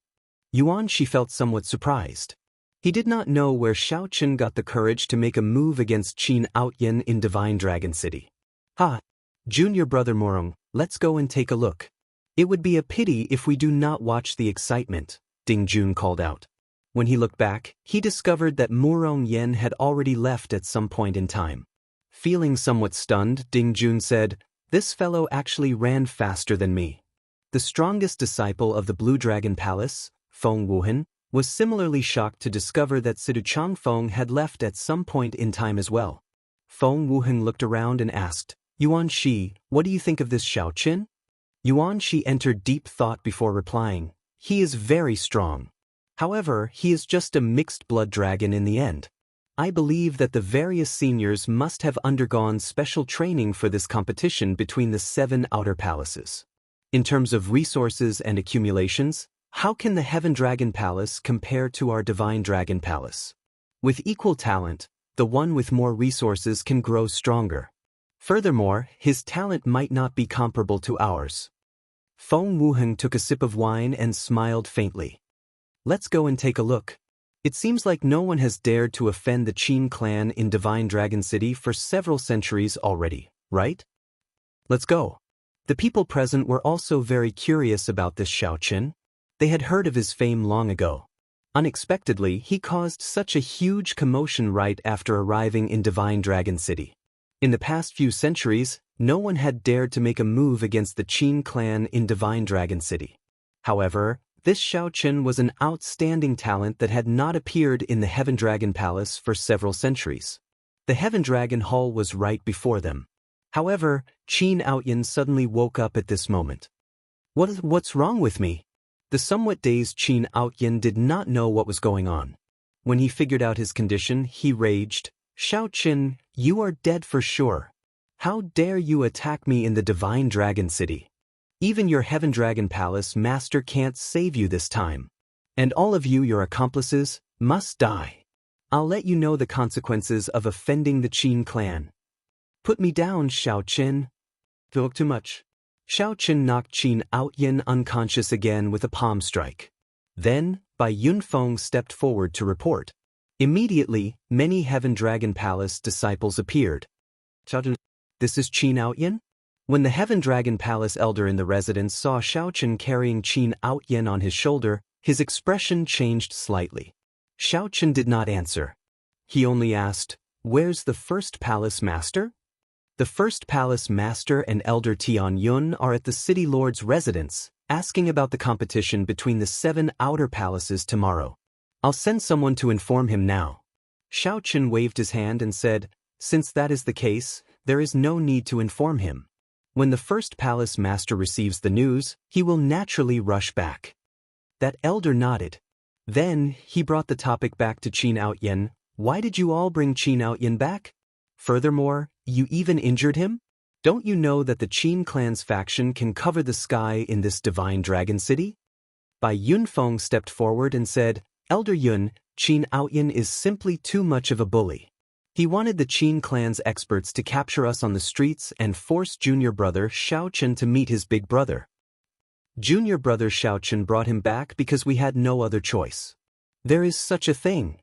Yuan Shi felt somewhat surprised. He did not know where Xiaochen got the courage to make a move against Qin Outyan in Divine Dragon City. "Ha! Junior brother Morong, let's go and take a look. It would be a pity if we do not watch the excitement," Ding Jun called out. When he looked back, he discovered that Murong Yen had already left at some point in time. Feeling somewhat stunned, Ding Jun said, "This fellow actually ran faster than me." The strongest disciple of the Blue Dragon Palace, Feng Wuhan, was similarly shocked to discover that Situ Changfeng had left at some point in time as well. Feng Wuhan looked around and asked, "Yuan Shi, what do you think of this Xiaochen?" Yuan Shi entered deep thought before replying, "He is very strong. However, he is just a mixed-blood dragon in the end. I believe that the various seniors must have undergone special training for this competition between the 7 outer palaces. In terms of resources and accumulations, how can the Heaven Dragon Palace compare to our Divine Dragon Palace? With equal talent, the one with more resources can grow stronger. Furthermore, his talent might not be comparable to ours." Feng Wuheng took a sip of wine and smiled faintly. "Let's go and take a look. It seems like no one has dared to offend the Qin clan in Divine Dragon City for several centuries already, right? Let's go." The people present were also very curious about this Xiaochen. They had heard of his fame long ago. Unexpectedly, he caused such a huge commotion right after arriving in Divine Dragon City. In the past few centuries, no one had dared to make a move against the Qin clan in Divine Dragon City. However, This Xiao Qin was an outstanding talent that had not appeared in the Heaven Dragon Palace for several centuries. The Heaven Dragon Hall was right before them. However, Qin Outyin suddenly woke up at this moment. What's wrong with me? The somewhat dazed Qin Outyin did not know what was going on. When he figured out his condition, he raged, "Xiao Qin, you are dead for sure. How dare you attack me in the Divine Dragon City? Even your Heaven Dragon Palace master can't save you this time. And all of you, your accomplices, must die. I'll let you know the consequences of offending the Qin clan." "Put me down, Xiao Qin." "Talk too much." Xiao Qin knocked Qin Outyin unconscious again with a palm strike. Then, Bai Yunfeng stepped forward to report. Immediately, many Heaven Dragon Palace disciples appeared. "This is Qin Outyin?" When the Heaven Dragon Palace elder in the residence saw Xiao Qin carrying Qin Outyin on his shoulder, his expression changed slightly. Xiao Qin did not answer. He only asked, "Where's the first palace master?" "The first palace master and Elder Tian Yun are at the city lord's residence, asking about the competition between the 7 outer palaces tomorrow. I'll send someone to inform him now." Xiao Qin waved his hand and said, "Since that is the case, there is no need to inform him. When the first palace master receives the news, he will naturally rush back." That elder nodded. Then, he brought the topic back to Qin Outyin. "Why did you all bring Qin Outyin back? Furthermore, you even injured him? Don't you know that the Qin clan's faction can cover the sky in this Divine Dragon City?" Bai Yunfeng stepped forward and said, "Elder Yun, Qin Outyin is simply too much of a bully. He wanted the Qin clan's experts to capture us on the streets and force junior brother Xiao Qin to meet his big brother. Junior brother Xiao Qin brought him back because we had no other choice. There is such a thing."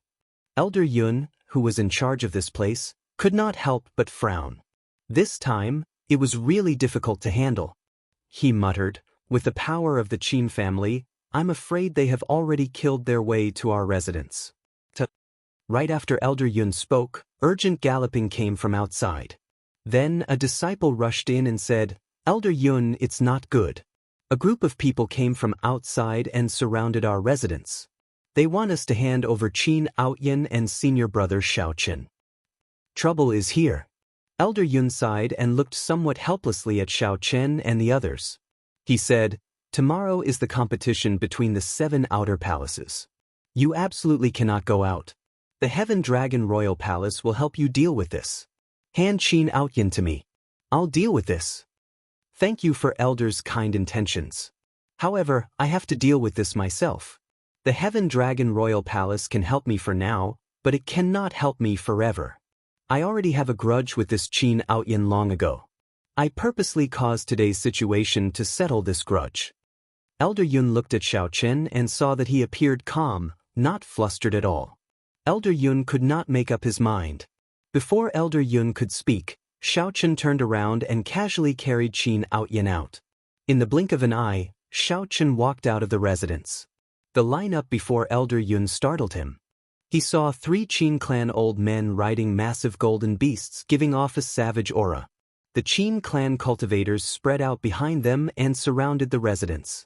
Elder Yun, who was in charge of this place, could not help but frown. This time, it was really difficult to handle. He muttered, "With the power of the Qin family, I'm afraid they have already killed their way to our residence." Right after Elder Yun spoke, urgent galloping came from outside. Then a disciple rushed in and said, "Elder Yun, it's not good. A group of people came from outside and surrounded our residence. They want us to hand over Qin Outyin and senior brother Xiao Qin. Trouble is here." Elder Yun sighed and looked somewhat helplessly at Xiao Qin and the others. He said, "Tomorrow is the competition between the 7 outer palaces. You absolutely cannot go out. The Heaven Dragon Royal Palace will help you deal with this. Hand Qin Outyin to me. I'll deal with this." "Thank you for Elder's kind intentions. However, I have to deal with this myself. The Heaven Dragon Royal Palace can help me for now, but it cannot help me forever. I already have a grudge with this Qin Outyin long ago. I purposely caused today's situation to settle this grudge." Elder Yun looked at Xiao Qin and saw that he appeared calm, not flustered at all. Elder Yun could not make up his mind. Before Elder Yun could speak, Xiao Qin turned around and casually carried Qin Outyin out. In the blink of an eye, Xiao Qin walked out of the residence. The lineup before Elder Yun startled him. He saw 3 Qin clan old men riding massive golden beasts giving off a savage aura. The Qin clan cultivators spread out behind them and surrounded the residence.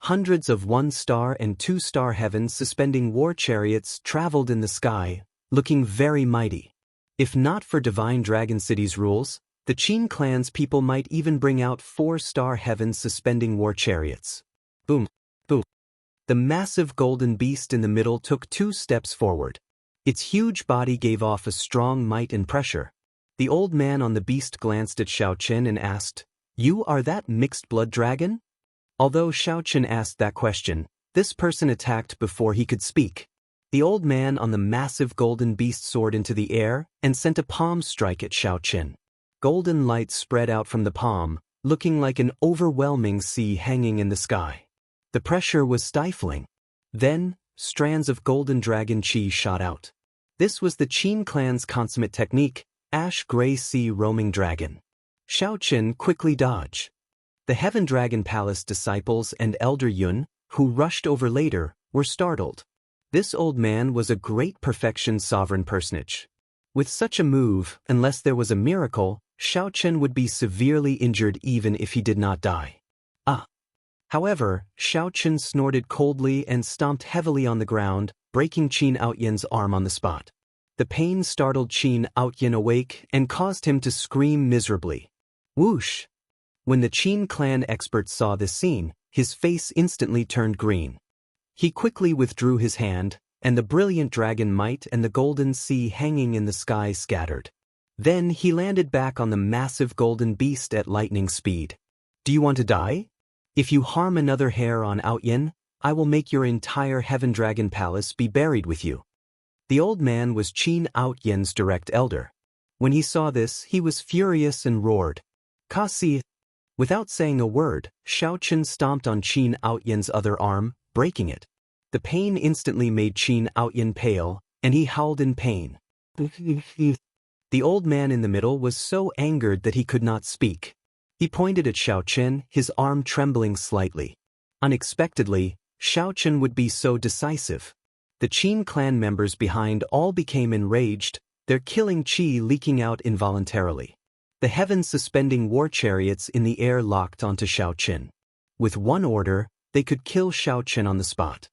Hundreds of 1-star and 2-star heavens suspending war chariots traveled in the sky, looking very mighty. If not for Divine Dragon City's rules, the Qin clan's people might even bring out 4-star heavens suspending war chariots. Boom, boom. The massive golden beast in the middle took 2 steps forward. Its huge body gave off a strong might and pressure. The old man on the beast glanced at Xiao Qin and asked, "You are that mixed-blood dragon?" Although Xiao Qin asked that question, this person attacked before he could speak. The old man on the massive golden beast soared into the air and sent a palm strike at Xiao Qin. Golden light spread out from the palm, looking like an overwhelming sea hanging in the sky. The pressure was stifling. Then, strands of golden dragon chi shot out. This was the Qin clan's consummate technique, ash-gray sea roaming dragon. Xiao Qin quickly dodged. The Heaven Dragon Palace disciples and Elder Yun, who rushed over later, were startled. This old man was a great perfection sovereign personage. With such a move, unless there was a miracle, Xiao Qin would be severely injured even if he did not die. Ah! However, Xiao Chen snorted coldly and stomped heavily on the ground, breaking Qin Outyan's arm on the spot. The pain startled Qin Outyan awake and caused him to scream miserably. Whoosh! When the Qin clan expert saw this scene, his face instantly turned green. He quickly withdrew his hand, and the brilliant dragon might and the golden sea hanging in the sky scattered. Then he landed back on the massive golden beast at lightning speed. Do you want to die? If you harm another hair on Outyan, I will make your entire Heaven Dragon Palace be buried with you. The old man was Qin Outyan's direct elder. When he saw this, he was furious and roared. Kasi! Without saying a word, Xiao Chen stomped on Qin Outyan's other arm, breaking it. The pain instantly made Qin Outyan pale, and he howled in pain. The old man in the middle was so angered that he could not speak. He pointed at Xiao Chen, his arm trembling slightly. Unexpectedly, Xiao Chen would be so decisive. The Qin clan members behind all became enraged, their killing chi leaking out involuntarily. The heavens suspending war chariots in the air locked onto Xiao Chen. With one order, they could kill Xiao Chen on the spot.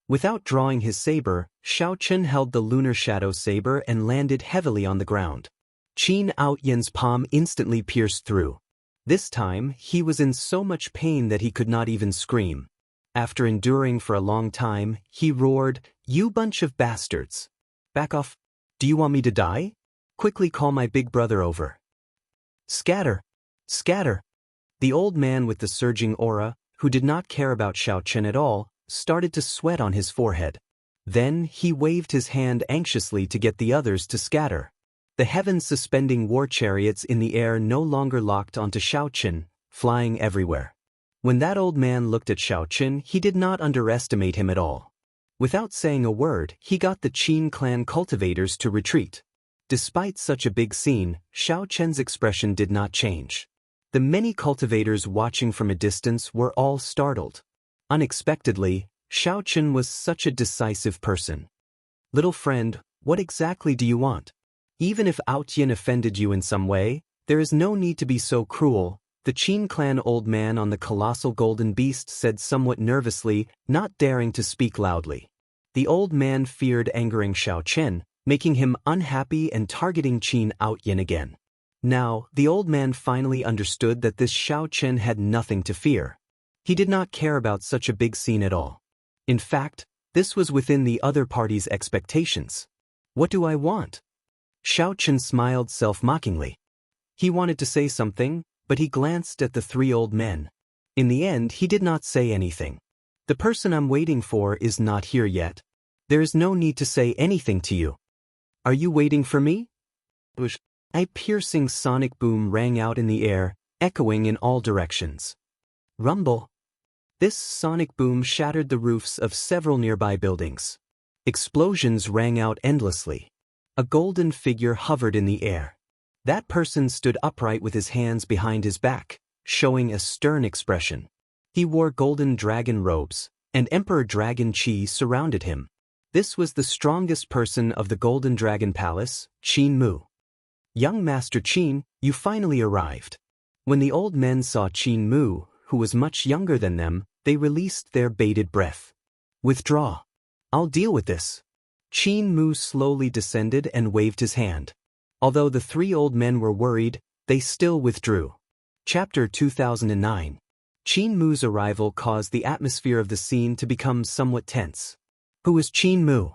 Without drawing his saber, Xiao Chen held the lunar shadow saber and landed heavily on the ground. Qin Outyan's palm instantly pierced through. This time, he was in so much pain that he could not even scream. After enduring for a long time, he roared, "You bunch of bastards! Back off! Do you want me to die? Quickly call my big brother over." Scatter! Scatter! The old man with the surging aura, who did not care about Xiao Chen at all, started to sweat on his forehead. Then he waved his hand anxiously to get the others to scatter. The heavens suspending war chariots in the air no longer locked onto Xiao Chen, flying everywhere. When that old man looked at Xiao Chen, he did not underestimate him at all. Without saying a word, he got the Qin clan cultivators to retreat. Despite such a big scene, Xiao Chen's expression did not change. The many cultivators watching from a distance were all startled. Unexpectedly, Xiao Chen was such a decisive person. "Little friend, what exactly do you want? Even if Outyan offended you in some way, there is no need to be so cruel," the Qin clan old man on the colossal golden beast said somewhat nervously, not daring to speak loudly. The old man feared angering Xiao Chen, making him unhappy and targeting Qin Outyan again. Now, the old man finally understood that this Xiao Chen had nothing to fear. He did not care about such a big scene at all. In fact, this was within the other party's expectations. "What do I want?" Xiao Chen smiled self-mockingly. He wanted to say something, but he glanced at the three old men. In the end, he did not say anything. "The person I'm waiting for is not here yet. There is no need to say anything to you. Are you waiting for me?" A piercing sonic boom rang out in the air, echoing in all directions. Rumble. This sonic boom shattered the roofs of several nearby buildings. Explosions rang out endlessly. A golden figure hovered in the air. That person stood upright with his hands behind his back, showing a stern expression. He wore golden dragon robes, and Emperor Dragon Qi surrounded him. This was the strongest person of the Golden Dragon Palace, Qin Mu. "Young Master Qin, you finally arrived." When the old men saw Qin Mu, who was much younger than them, they released their bated breath. "Withdraw. I'll deal with this." Qin Mu slowly descended and waved his hand. Although the three old men were worried, they still withdrew. Chapter 2009. Qin Mu's arrival caused the atmosphere of the scene to become somewhat tense. Who was Qin Mu?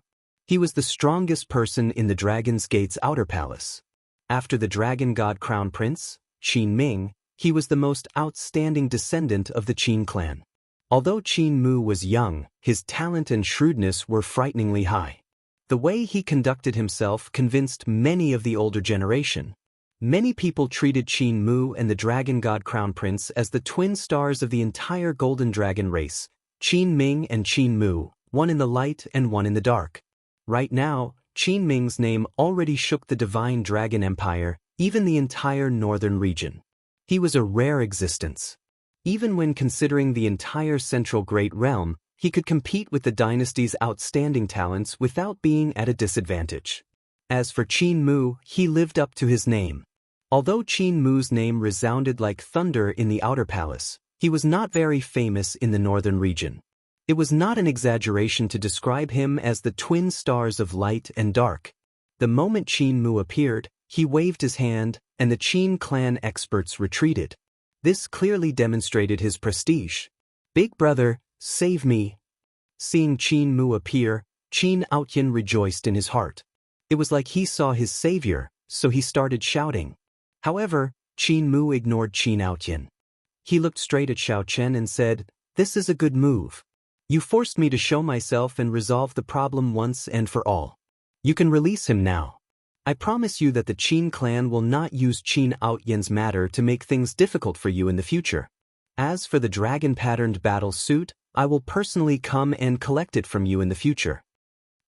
He was the strongest person in the Dragon's Gate's outer palace. After the Dragon God Crown Prince, Qin Ming, he was the most outstanding descendant of the Qin clan. Although Qin Mu was young, his talent and shrewdness were frighteningly high. The way he conducted himself convinced many of the older generation. Many people treated Qin Mu and the Dragon God Crown Prince as the twin stars of the entire Golden Dragon race, Qin Ming and Qin Mu, one in the light and one in the dark. Right now, Qin Ming's name already shook the Divine Dragon Empire, even the entire northern region. He was a rare existence. Even when considering the entire Central Great Realm, he could compete with the dynasty's outstanding talents without being at a disadvantage. As for Qin Mu, he lived up to his name. Although Qin Mu's name resounded like thunder in the outer palace, He was not very famous in the northern region. It was not an exaggeration to describe him as the twin stars of light and dark. The moment Qin Mu appeared, he waved his hand, and the Qin clan experts retreated. This clearly demonstrated his prestige. "Big brother, save me." Seeing Qin Mu appear, Qin Outyin rejoiced in his heart. It was like he saw his savior, so he started shouting. However, Qin Mu ignored Qin Outyin. He looked straight at Xiao Chen and said, "This is a good move. You forced me to show myself and resolve the problem once and for all. You can release him now. I promise you that the Qin clan will not use Qin Outyin's matter to make things difficult for you in the future. As for the dragon-patterned battle suit, I will personally come and collect it from you in the future."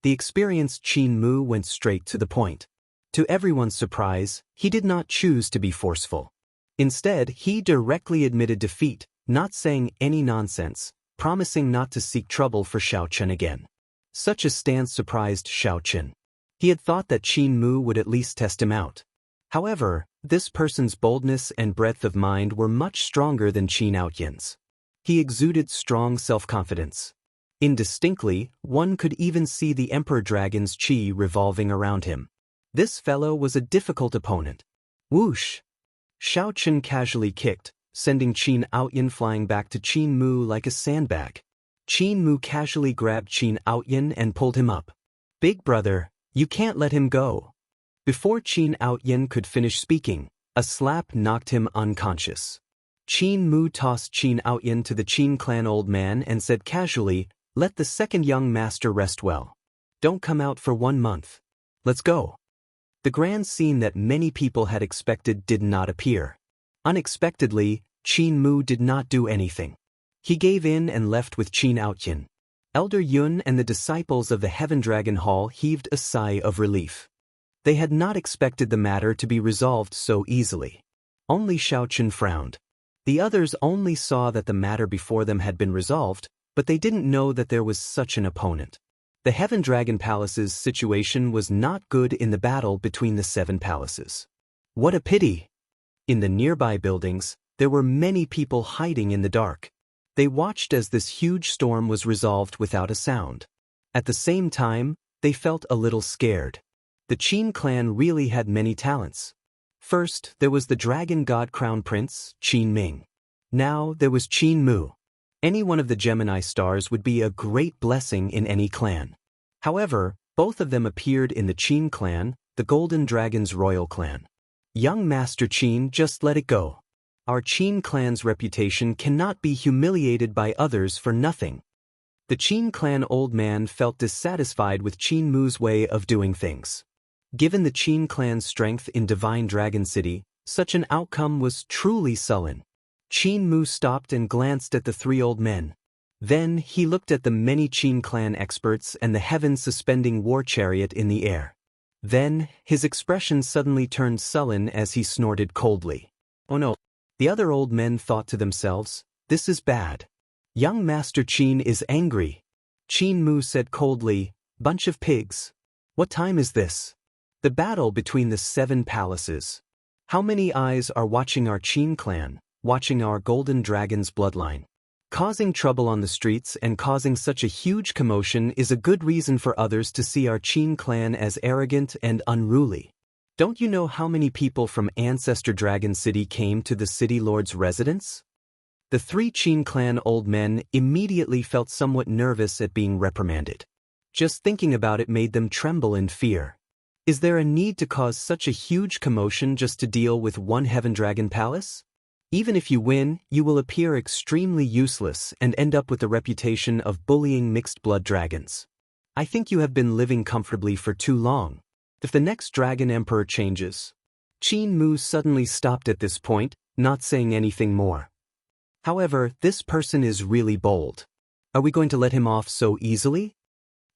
The experienced Qin Mu went straight to the point. To everyone's surprise, he did not choose to be forceful. Instead, he directly admitted defeat, not saying any nonsense, promising not to seek trouble for Xiao Chen again. Such a stance surprised Xiao Chen. He had thought that Qin Mu would at least test him out. However, this person's boldness and breadth of mind were much stronger than Qin Outyin's. He exuded strong self-confidence. Indistinctly, one could even see the Emperor Dragon's chi revolving around him. This fellow was a difficult opponent. Whoosh! Xiao Chen casually kicked, sending Qin Outyin flying back to Qin Mu like a sandbag. Qin Mu casually grabbed Qin Outyin and pulled him up. "Big brother, you can't let him go." Before Qin Outyin could finish speaking, a slap knocked him unconscious. Qin Mu tossed Qin Outyin to the Qin clan old man and said casually, "Let the second young master rest well. Don't come out for 1 month. Let's go." The grand scene that many people had expected did not appear. Unexpectedly, Qin Mu did not do anything. He gave in and left with Qin Outyin. Elder Yun and the disciples of the Heaven Dragon Hall heaved a sigh of relief. They had not expected the matter to be resolved so easily. Only Xiao Chen frowned. The others only saw that the matter before them had been resolved, but they didn't know that there was such an opponent. The Heaven Dragon Palace's situation was not good in the battle between the 7 palaces. What a pity! In the nearby buildings, there were many people hiding in the dark. They watched as this huge storm was resolved without a sound. At the same time, they felt a little scared. The Qin clan really had many talents. First, there was the Dragon God Crown Prince, Qin Ming. Now, there was Qin Mu. Any one of the Gemini stars would be a great blessing in any clan. However, both of them appeared in the Qin clan, the Golden Dragon's royal clan. "Young Master Qin, just let it go. Our Qin clan's reputation cannot be humiliated by others for nothing." The Qin clan old man felt dissatisfied with Qin Mu's way of doing things. Given the Qin clan's strength in Divine Dragon City, such an outcome was truly sullen. Qin Mu stopped and glanced at the 3 old men. Then he looked at the many Qin clan experts and the heaven-suspending war chariot in the air. Then, his expression suddenly turned sullen as he snorted coldly. "Oh no." The other old men thought to themselves, "This is bad. Young Master Qin is angry." Qin Mu said coldly, "Bunch of pigs. What time is this? The battle between the 7 palaces. How many eyes are watching our Qin clan, watching our Golden Dragon's bloodline? Causing trouble on the streets and causing such a huge commotion is a good reason for others to see our Qin clan as arrogant and unruly. Don't you know how many people from Ancestor Dragon City came to the City Lord's residence?" The 3 Qin clan old men immediately felt somewhat nervous at being reprimanded. Just thinking about it made them tremble in fear. Is there a need to cause such a huge commotion just to deal with one Heaven Dragon Palace? Even if you win, you will appear extremely useless and end up with the reputation of bullying mixed-blood dragons. I think you have been living comfortably for too long. If the next Dragon Emperor changes... Qin Mu suddenly stopped at this point, not saying anything more. However, this person is really bold. Are we going to let him off so easily?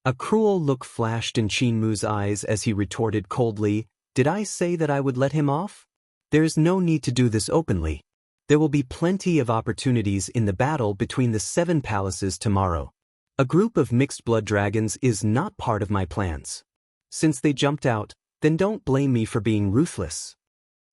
A cruel look flashed in Qin Mu's eyes as he retorted coldly, "Did I say that I would let him off? There is no need to do this openly. There will be plenty of opportunities in the battle between the 7 palaces tomorrow. A group of mixed-blood dragons is not part of my plans. Since they jumped out, then don't blame me for being ruthless."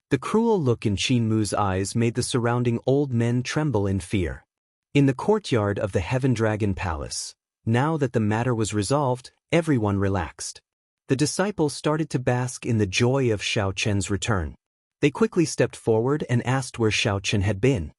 The cruel look in Qin Mu's eyes made the surrounding old men tremble in fear. In the courtyard of the Heaven Dragon Palace, now that the matter was resolved, everyone relaxed. The disciples started to bask in the joy of Xiao Chen's return. They quickly stepped forward and asked where Xiao Chen had been.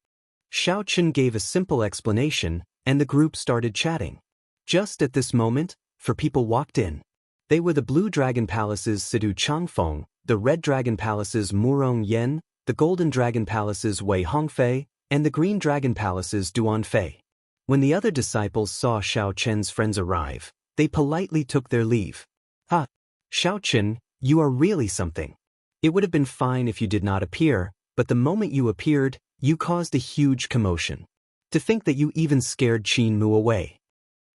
Xiao Chen gave a simple explanation, and the group started chatting. Just at this moment, four people walked in. They were the Blue Dragon Palace's Sidu Changfeng, the Red Dragon Palace's Murong Yen, the Golden Dragon Palace's Wei Hongfei, and the Green Dragon Palace's Duan Fei. When the other disciples saw Xiao Chen's friends arrive, they politely took their leave. "Ah, Xiao Chen, you are really something. It would have been fine if you did not appear, but the moment you appeared, you caused a huge commotion. To think that you even scared Qin Mu away."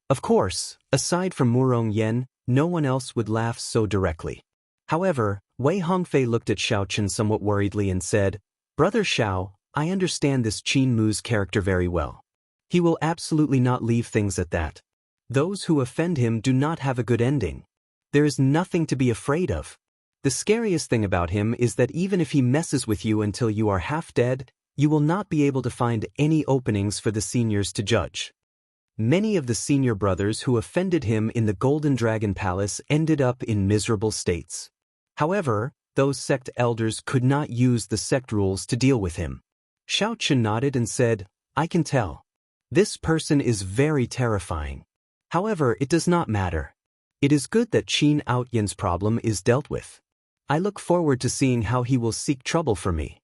Of course, aside from Murong Yen, no one else would laugh so directly. However, Wei Hongfei looked at Xiao Chen somewhat worriedly and said, "Brother Xiao, I understand this Qin Mu's character very well. He will absolutely not leave things at that. Those who offend him do not have a good ending. There is nothing to be afraid of. The scariest thing about him is that even if he messes with you until you are half dead, you will not be able to find any openings for the seniors to judge." Many of the senior brothers who offended him in the Golden Dragon Palace ended up in miserable states. However, those sect elders could not use the sect rules to deal with him. Xiao Chen nodded and said, "I can tell. This person is very terrifying. However, it does not matter. It is good that Qin Outyan's problem is dealt with. I look forward to seeing how he will seek trouble for me."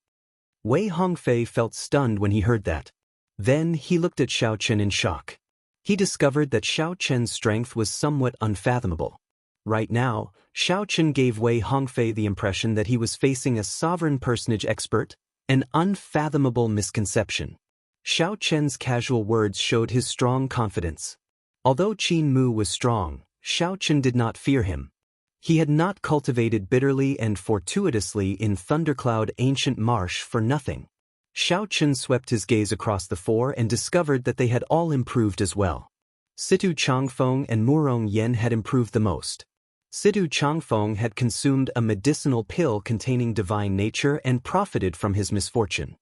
Wei Hongfei felt stunned when he heard that. Then he looked at Xiao Chen in shock. He discovered that Xiao Chen's strength was somewhat unfathomable. Right now, Xiao Chen gave Wei Hongfei the impression that he was facing a sovereign personage expert, an unfathomable misconception. Xiao Chen's casual words showed his strong confidence. Although Qin Mu was strong, Xiao Chen did not fear him. He had not cultivated bitterly and fortuitously in Thundercloud Ancient Marsh for nothing. Xiao Chen swept his gaze across the four and discovered that they had all improved as well. Situ Changfeng and Murong Yen had improved the most. Situ Changfeng had consumed a medicinal pill containing divine nature and profited from his misfortune.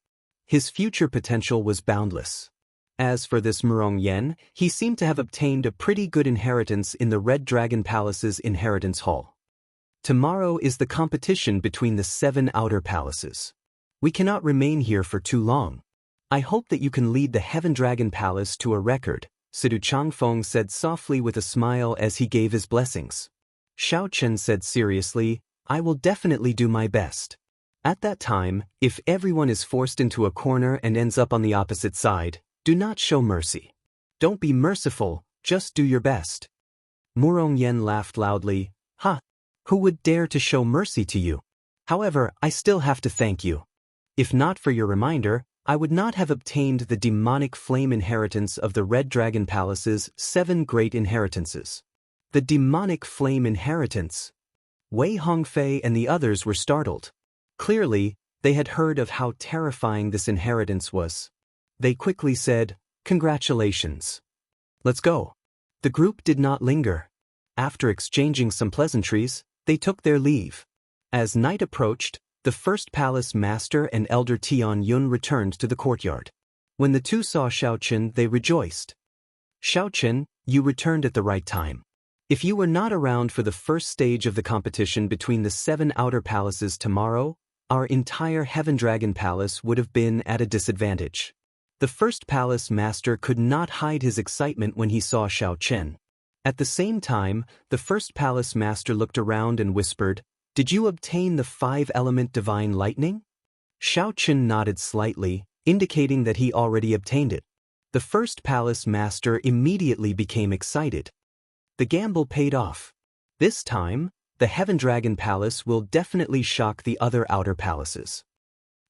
His future potential was boundless. As for this Murong Yen, he seemed to have obtained a pretty good inheritance in the Red Dragon Palace's inheritance hall. Tomorrow is the competition between the 7 outer palaces. We cannot remain here for too long. I hope that you can lead the Heaven Dragon Palace to a record, Sidu Changfeng said softly with a smile as he gave his blessings. Xiao Chen said seriously, "I will definitely do my best." At that time, if everyone is forced into a corner and ends up on the opposite side, do not show mercy. Don't be merciful, just do your best. Murong Yen laughed loudly, "Ha! Who would dare to show mercy to you? However, I still have to thank you. If not for your reminder, I would not have obtained the demonic flame inheritance of the Red Dragon Palace's 7 great inheritances." The demonic flame inheritance. Wei Hongfei and the others were startled. Clearly, they had heard of how terrifying this inheritance was. They quickly said, "Congratulations. Let's go." The group did not linger. After exchanging some pleasantries, they took their leave. As night approached, the first palace master and elder Tian Yun returned to the courtyard. When the two saw Xiao Chen, they rejoiced. "Xiao Chen, you returned at the right time. If you were not around for the first stage of the competition between the 7 outer palaces tomorrow, our entire Heaven Dragon Palace would have been at a disadvantage." The first palace master could not hide his excitement when he saw Xiao Chen. At the same time, the first palace master looked around and whispered, "Did you obtain the 5-element divine lightning?" Xiao Chen nodded slightly, indicating that he already obtained it. The first palace master immediately became excited. The gamble paid off. This time, the Heaven Dragon Palace will definitely shock the other outer palaces.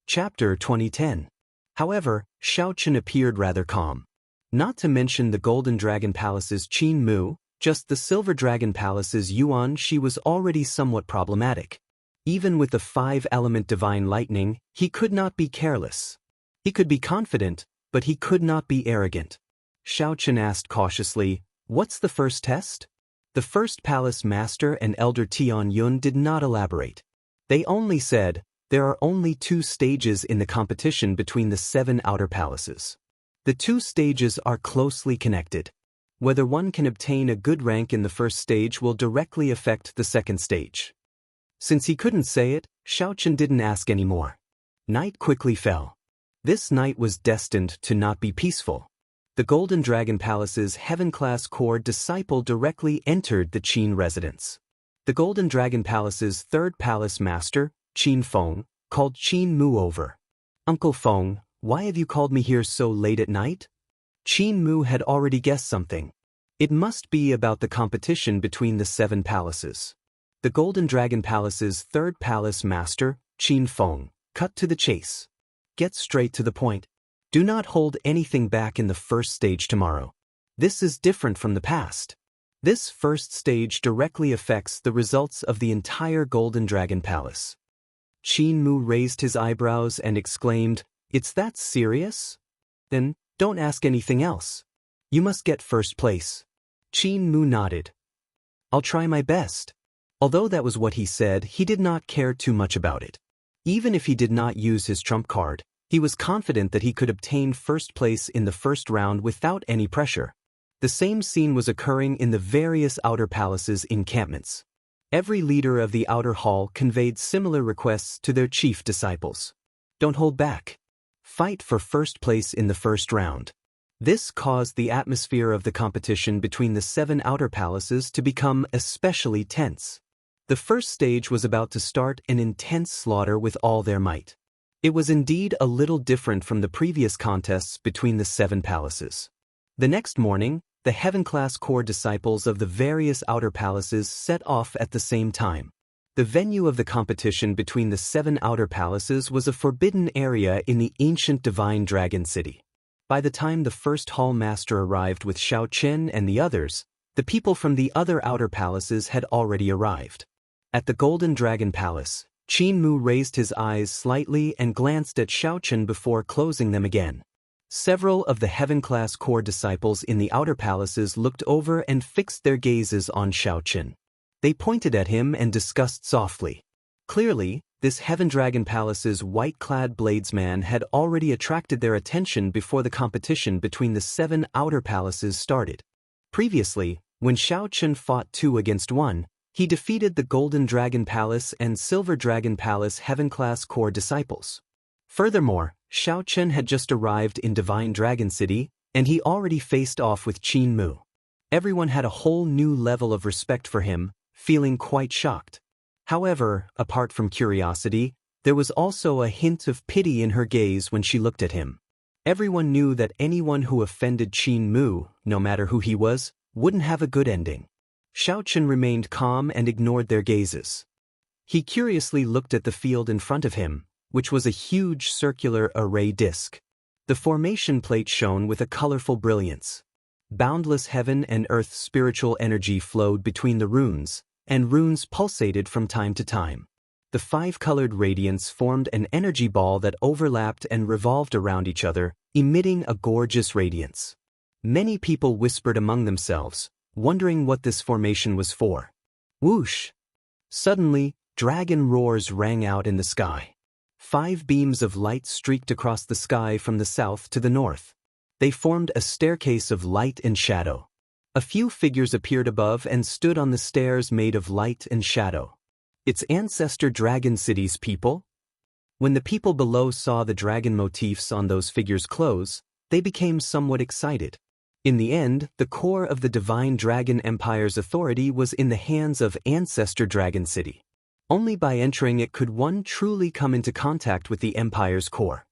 Chapter 2010. However, Xiao Chen appeared rather calm. Not to mention the Golden Dragon Palace's Qin Mu, just the Silver Dragon Palace's Yuan Shi was already somewhat problematic. Even with the 5-element divine lightning, he could not be careless. He could be confident, but he could not be arrogant. Xiao Chen asked cautiously, "What's the first test?" The first palace master and elder Tian Yun did not elaborate. They only said, There are only 2 stages in the competition between the 7 outer palaces. The 2 stages are closely connected. Whether one can obtain a good rank in the first stage will directly affect the second stage. Since he couldn't say it, Xiaochen didn't ask any more. Night quickly fell. This night was destined to not be peaceful. The Golden Dragon Palace's heaven-class core disciple directly entered the Qin residence. The Golden Dragon Palace's third palace master, Qin Feng, called Qin Mu over. "Uncle Feng, why have you called me here so late at night?" Qin Mu had already guessed something. It must be about the competition between the 7 palaces. The Golden Dragon Palace's third palace master, Qin Feng, cut to the chase. "Get straight to the point. Do not hold anything back in the first stage tomorrow. This is different from the past. This first stage directly affects the results of the entire Golden Dragon Palace." Qin Mu raised his eyebrows and exclaimed, "It's that serious? Then don't ask anything else. You must get first place." Qin Mu nodded. "I'll try my best." Although that was what he said, he did not care too much about it. Even if he did not use his trump card, he was confident that he could obtain first place in the first round without any pressure. The same scene was occurring in the various outer palaces' encampments. Every leader of the outer hall conveyed similar requests to their chief disciples. Don't hold back. Fight for first place in the first round. This caused the atmosphere of the competition between the 7 outer palaces to become especially tense. The first stage was about to start an intense slaughter with all their might. It was indeed a little different from the previous contests between the 7 palaces. The next morning, the heaven-class core disciples of the various outer palaces set off at the same time. The venue of the competition between the 7 outer palaces was a forbidden area in the ancient Divine Dragon City. By the time the first hall master arrived with Xiao Chen and the others, the people from the other outer palaces had already arrived. At the Golden Dragon Palace, Qin Mu raised his eyes slightly and glanced at Xiao Chen before closing them again. Several of the heaven-class core disciples in the outer palaces looked over and fixed their gazes on Xiao Chen. They pointed at him and discussed softly. Clearly, this Heaven Dragon Palace's white-clad bladesman had already attracted their attention before the competition between the 7 outer palaces started. Previously, when Xiao Chen fought 2 against 1, he defeated the Golden Dragon Palace and Silver Dragon Palace Heaven-class core disciples. Furthermore, Xiao Chen had just arrived in Divine Dragon City, and he already faced off with Qin Mu. Everyone had a whole new level of respect for him, feeling quite shocked. However, apart from curiosity, there was also a hint of pity in her gaze when she looked at him. Everyone knew that anyone who offended Qin Mu, no matter who he was, wouldn't have a good ending. Xiao Chen remained calm and ignored their gazes. He curiously looked at the field in front of him, which was a huge circular array disc. The formation plate shone with a colorful brilliance. Boundless heaven and earth's spiritual energy flowed between the runes, and runes pulsated from time to time. The 5-colored radiance formed an energy ball that overlapped and revolved around each other, emitting a gorgeous radiance. Many people whispered among themselves, wondering what this formation was for. Whoosh! Suddenly, dragon roars rang out in the sky. 5 beams of light streaked across the sky from the south to the north. They formed a staircase of light and shadow. A few figures appeared above and stood on the stairs made of light and shadow. It's Ancestor Dragon City's people? When the people below saw the dragon motifs on those figures' clothes, they became somewhat excited. In the end, the core of the Divine Dragon Empire's authority was in the hands of Ancestor Dragon City. Only by entering it could one truly come into contact with the Empire's core.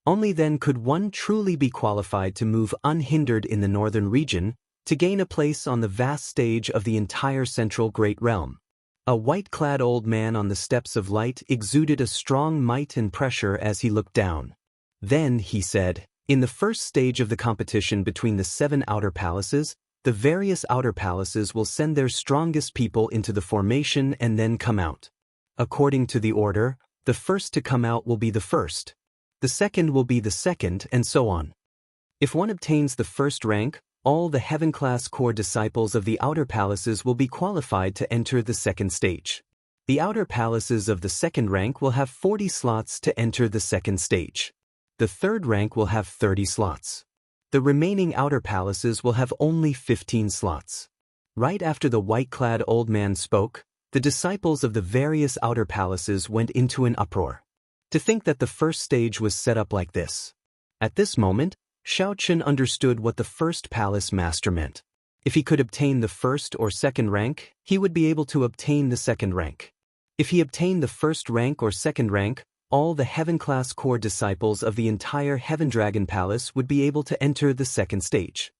Only then could one truly be qualified to move unhindered in the northern region, to gain a place on the vast stage of the entire Central Great Realm. A white-clad old man on the steps of light exuded a strong might and pressure as he looked down. Then, he said, in the first stage of the competition between the 7 outer palaces, the various outer palaces will send their strongest people into the formation and then come out. According to the order, the first to come out will be the first. The second will be the second, and so on. If one obtains the first rank, all the heaven-class core disciples of the outer palaces will be qualified to enter the second stage. The outer palaces of the second rank will have 40 slots to enter the second stage. The third rank will have 30 slots. The remaining outer palaces will have only 15 slots. Right after the white-clad old man spoke, the disciples of the various outer palaces went into an uproar. To think that the first stage was set up like this. At this moment, Xiaoqun understood what the first palace master meant. If he could obtain the first or second rank, he would be able to obtain the second rank. If he obtained the first rank or second rank, all the heaven-class core disciples of the entire Heaven Dragon Palace would be able to enter the second stage.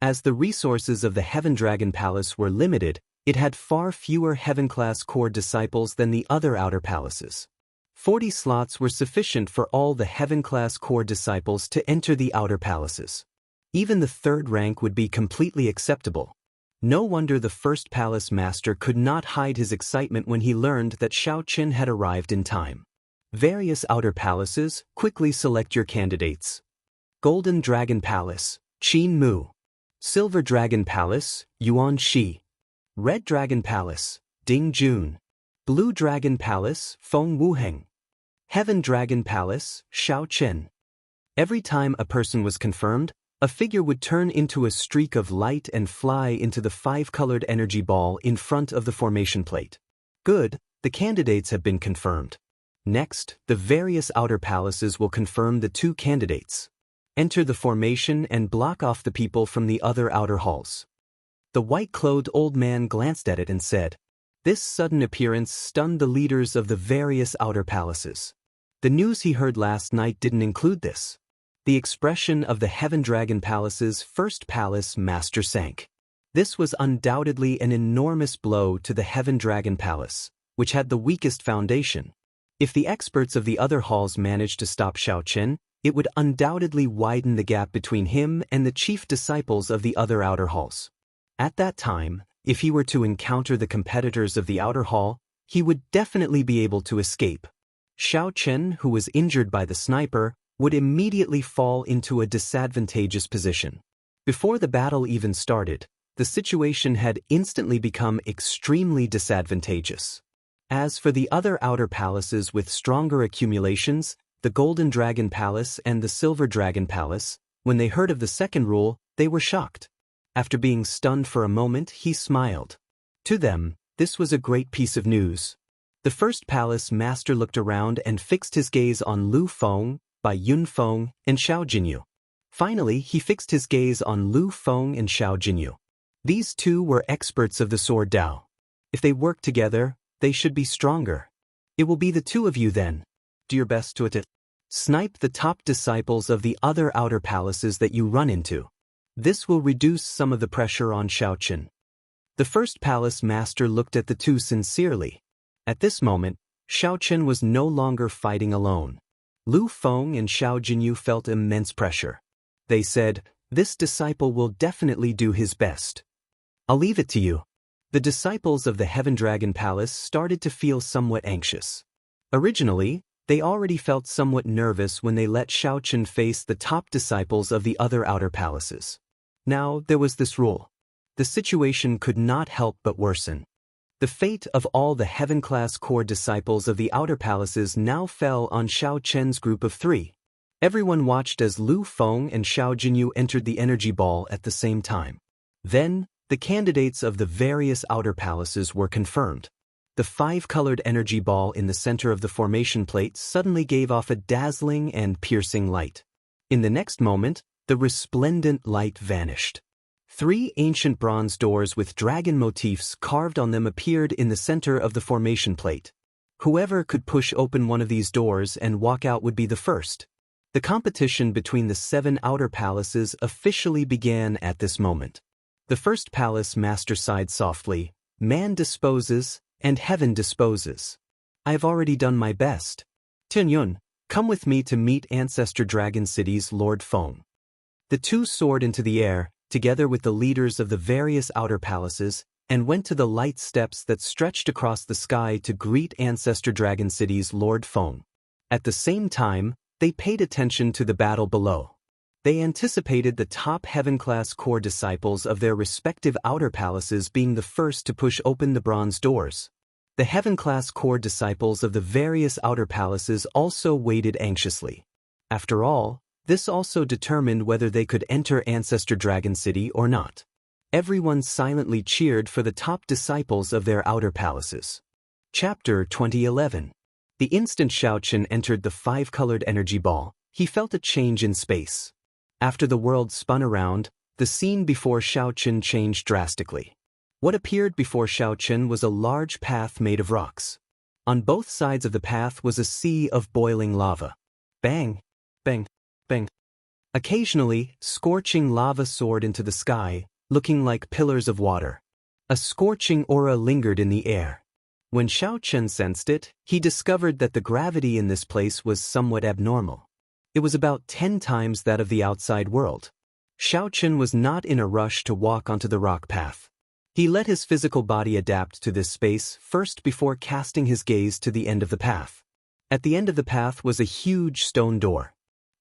As the resources of the Heaven Dragon Palace were limited, it had far fewer heaven-class core disciples than the other outer palaces. 40 slots were sufficient for all the heaven-class core disciples to enter the outer palaces. Even the third rank would be completely acceptable. No wonder the first palace master could not hide his excitement when he learned that Xiaoqun had arrived in time. Various outer palaces, quickly select your candidates. Golden Dragon Palace, Qin Mu. Silver Dragon Palace, Yuan Shi. Red Dragon Palace, Ding Jun. Blue Dragon Palace, Feng Wuheng. Heaven Dragon Palace, Xiao Chen. Every time a person was confirmed, a figure would turn into a streak of light and fly into the 5-colored energy ball in front of the formation plate. Good, the candidates have been confirmed. Next, the various outer palaces will confirm the 2 candidates. Enter the formation and block off the people from the other outer halls. The white-clothed old man glanced at it and said, "This sudden appearance stunned the leaders of the various outer palaces. The news he heard last night didn't include this." The expression of the Heaven Dragon Palace's first palace master sank. This was undoubtedly an enormous blow to the Heaven Dragon Palace, which had the weakest foundation. If the experts of the other halls managed to stop Xiaoqun, it would undoubtedly widen the gap between him and the chief disciples of the other outer halls. At that time, if he were to encounter the competitors of the outer hall, he would definitely be able to escape. Xiaoqun, who was injured by the sniper, would immediately fall into a disadvantageous position. Before the battle even started, the situation had instantly become extremely disadvantageous. As for the other outer palaces with stronger accumulations, the Golden Dragon Palace and the Silver Dragon Palace, when they heard of the second rule, they were shocked. After being stunned for a moment, he smiled. To them, this was a great piece of news. The first palace master looked around and fixed his gaze on Lu Feng, Bai Yun Feng, and Xiao Jinyu. Finally, he fixed his gaze on Lu Feng and Xiao Jinyu. These 2 were experts of the sword Dao. If they work together, they should be stronger. It will be the 2 of you then. Do your best to snipe the top disciples of the other outer palaces that you run into. This will reduce some of the pressure on Xiaoqun. The first palace master looked at the 2 sincerely. At this moment, Xiaoqun was no longer fighting alone. Lu Feng and Xiao Jinyu felt immense pressure. They said, "This disciple will definitely do his best. I'll leave it to you." The disciples of the Heaven Dragon Palace started to feel somewhat anxious. Originally, they already felt somewhat nervous when they let Xiaoqun face the top disciples of the other outer palaces. Now, there was this rule. The situation could not help but worsen. The fate of all the heaven-class core disciples of the outer palaces now fell on Xiaoqun's group of 3. Everyone watched as Lu Feng and Xiao Jinyu entered the energy ball at the same time. Then, the candidates of the various outer palaces were confirmed. The 5-colored energy ball in the center of the formation plate suddenly gave off a dazzling and piercing light. In the next moment, the resplendent light vanished. 3 ancient bronze doors with dragon motifs carved on them appeared in the center of the formation plate. Whoever could push open one of these doors and walk out would be the first. The competition between the 7 outer palaces officially began at this moment. The first palace master sighed softly, "Man disposes, and heaven disposes. I have already done my best. Tianyun, come with me to meet Ancestor Dragon City's Lord Feng." The 2 soared into the air, together with the leaders of the various outer palaces, and went to the light steps that stretched across the sky to greet Ancestor Dragon City's Lord Feng. At the same time, they paid attention to the battle below. They anticipated the top heaven-class core disciples of their respective outer palaces being the first to push open the bronze doors. The heaven-class core disciples of the various outer palaces also waited anxiously. After all, this also determined whether they could enter Ancestor Dragon City or not. Everyone silently cheered for the top disciples of their outer palaces. Chapter 2011. The instant Shao Chen entered the five-colored energy ball, he felt a change in space. After the world spun around, the scene before Shao Chen changed drastically. What appeared before Shao Chen was a large path made of rocks. On both sides of the path was a sea of boiling lava. Bang! Bang! Bang! Occasionally, scorching lava soared into the sky, looking like pillars of water. A scorching aura lingered in the air. When Shao Chen sensed it, he discovered that the gravity in this place was somewhat abnormal. It was about 10 times that of the outside world. Shao Chen was not in a rush to walk onto the rock path. He let his physical body adapt to this space first before casting his gaze to the end of the path. At the end of the path was a huge stone door.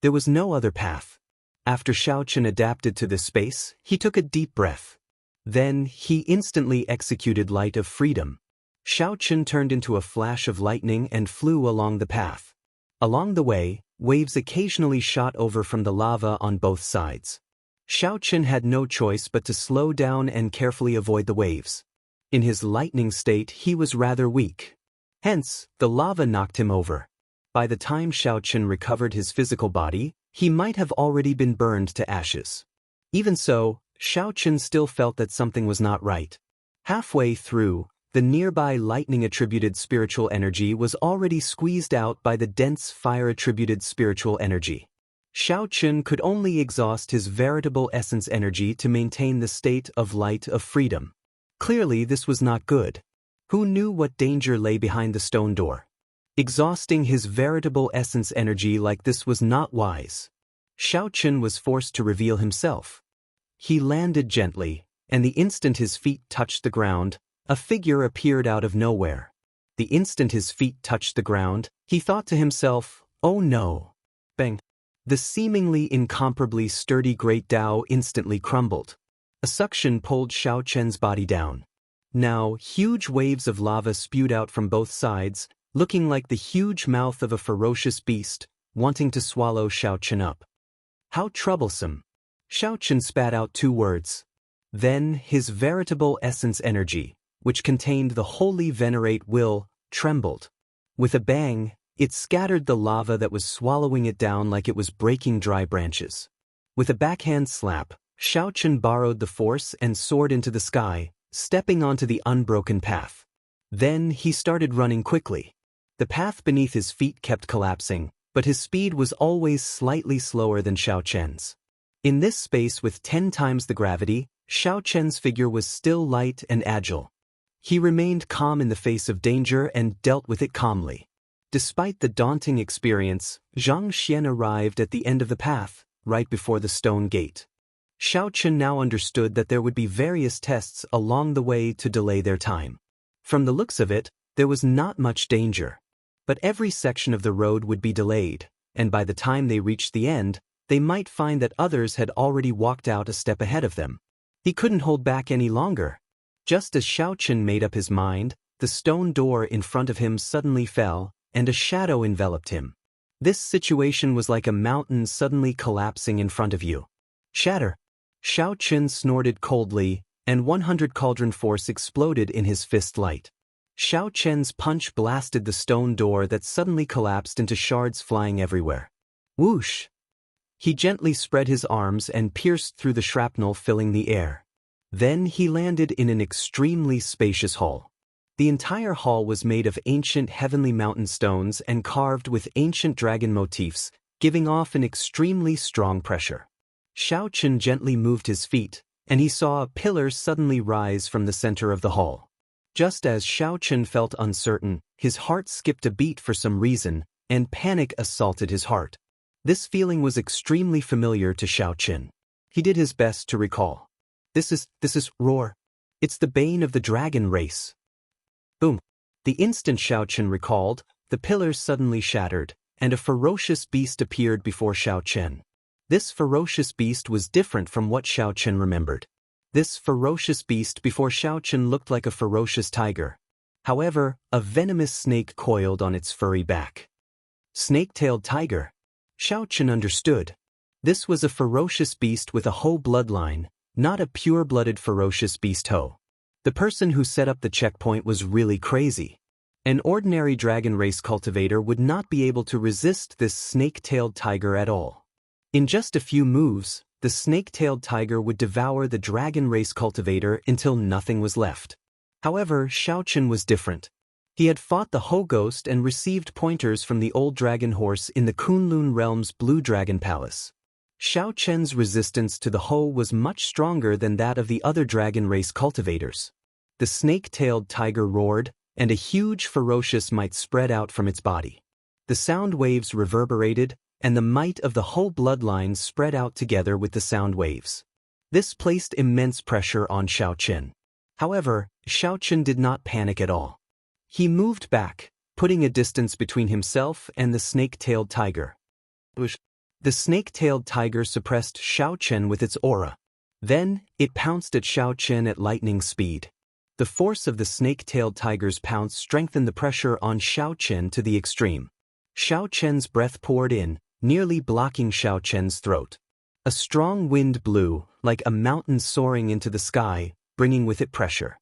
There was no other path. After Shao Chen adapted to this space, he took a deep breath. Then, he instantly executed Light of Freedom. Shao Chen turned into a flash of lightning and flew along the path. Along the way, waves occasionally shot over from the lava on both sides. Shao Chen had no choice but to slow down and carefully avoid the waves. In his lightning state, he was rather weak. Hence, the lava knocked him over. By the time Shao Chen recovered his physical body, he might have already been burned to ashes. Even so, Shao Chen still felt that something was not right. Halfway through, the nearby lightning-attributed spiritual energy was already squeezed out by the dense fire-attributed spiritual energy. Shao Chen could only exhaust his veritable essence energy to maintain the state of Light of Freedom. Clearly, this was not good. Who knew what danger lay behind the stone door? Exhausting his veritable essence energy like this was not wise. Shao Chen was forced to reveal himself. He landed gently, and the instant his feet touched the ground, a figure appeared out of nowhere. The instant his feet touched the ground, he thought to himself, "Oh no!" Bang! The seemingly incomparably sturdy Great Tao instantly crumbled. A suction pulled Shao Chen's body down. Now, huge waves of lava spewed out from both sides, looking like the huge mouth of a ferocious beast, wanting to swallow Shao Chen up. How troublesome! Shao Chen spat out 2 words. Then, his veritable essence energy, which contained the holy venerate will, trembled. With a bang, it scattered the lava that was swallowing it down like it was breaking dry branches. With a backhand slap, Shao Chen borrowed the force and soared into the sky, stepping onto the unbroken path. Then he started running quickly. The path beneath his feet kept collapsing, but his speed was always slightly slower than Shao Chen's. In this space with 10 times the gravity, Shao Chen's figure was still light and agile. He remained calm in the face of danger and dealt with it calmly. Despite the daunting experience, Zhang Xian arrived at the end of the path, right before the stone gate. Shao Chen now understood that there would be various tests along the way to delay their time. From the looks of it, there was not much danger. But every section of the road would be delayed, and by the time they reached the end, they might find that others had already walked out a step ahead of them. He couldn't hold back any longer. Just as Shao Chen made up his mind, the stone door in front of him suddenly fell, and a shadow enveloped him. This situation was like a mountain suddenly collapsing in front of you. Shatter! Shao Chen snorted coldly, and 100 cauldron force exploded in his fist light. Shao Chen's punch blasted the stone door that suddenly collapsed into shards flying everywhere. Whoosh! He gently spread his arms and pierced through the shrapnel filling the air. Then he landed in an extremely spacious hall. The entire hall was made of ancient heavenly mountain stones and carved with ancient dragon motifs, giving off an extremely strong pressure. Shao Chen gently moved his feet, and he saw a pillar suddenly rise from the center of the hall. Just as Shao Chen felt uncertain, his heart skipped a beat for some reason, and panic assaulted his heart. This feeling was extremely familiar to Shao Chen. He did his best to recall. This is Roar. It's the bane of the dragon race. Boom. The instant Shao Chen recalled, the pillars suddenly shattered, and a ferocious beast appeared before Shao Chen. This ferocious beast was different from what Shao Chen remembered. This ferocious beast before Shao Chen looked like a ferocious tiger. However, a venomous snake coiled on its furry back. Snake-tailed tiger. Xiao Chen understood. This was a ferocious beast with a Ho bloodline, not a pure-blooded ferocious beast Ho. The person who set up the checkpoint was really crazy. An ordinary dragon race cultivator would not be able to resist this snake-tailed tiger at all. In just a few moves, the snake-tailed tiger would devour the dragon race cultivator until nothing was left. However, Xiao Chen was different. He had fought the Ho ghost and received pointers from the old dragon horse in the Kunlun realm's Blue Dragon Palace. Xiao Chen's resistance to the Ho was much stronger than that of the other dragon race cultivators. The snake-tailed tiger roared, and a huge ferocious might spread out from its body. The sound waves reverberated, and the might of the Ho bloodline spread out together with the sound waves. This placed immense pressure on Xiao Chen. However, Xiao Chen did not panic at all. He moved back, putting a distance between himself and the snake-tailed tiger. The snake-tailed tiger suppressed Xiao Chen with its aura. Then, it pounced at Xiao Chen at lightning speed. The force of the snake-tailed tiger's pounce strengthened the pressure on Xiao Chen to the extreme. Xiao Chen's breath poured in, nearly blocking Xiao Chen's throat. A strong wind blew, like a mountain soaring into the sky, bringing with it pressure.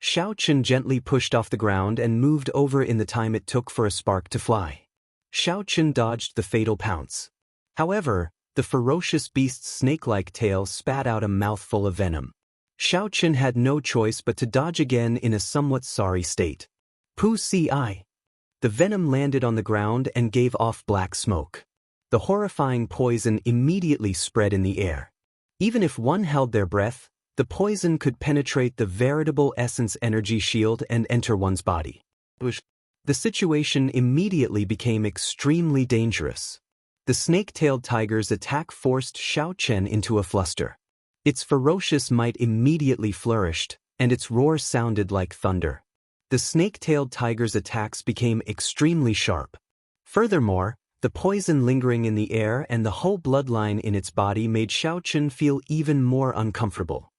Xiao Chen gently pushed off the ground and moved over in the time it took for a spark to fly. Xiao Chen dodged the fatal pounce. However, the ferocious beast's snake-like tail spat out a mouthful of venom. Xiao Chen had no choice but to dodge again in a somewhat sorry state. Pu ci. The venom landed on the ground and gave off black smoke. The horrifying poison immediately spread in the air. Even if one held their breath, the poison could penetrate the veritable essence energy shield and enter one's body. The situation immediately became extremely dangerous. The snake-tailed tiger's attack forced Xiao Chen into a fluster. Its ferocious might immediately flourished, and its roar sounded like thunder. The snake-tailed tiger's attacks became extremely sharp. Furthermore, the poison lingering in the air and the whole bloodline in its body made Xiao Chen feel even more uncomfortable.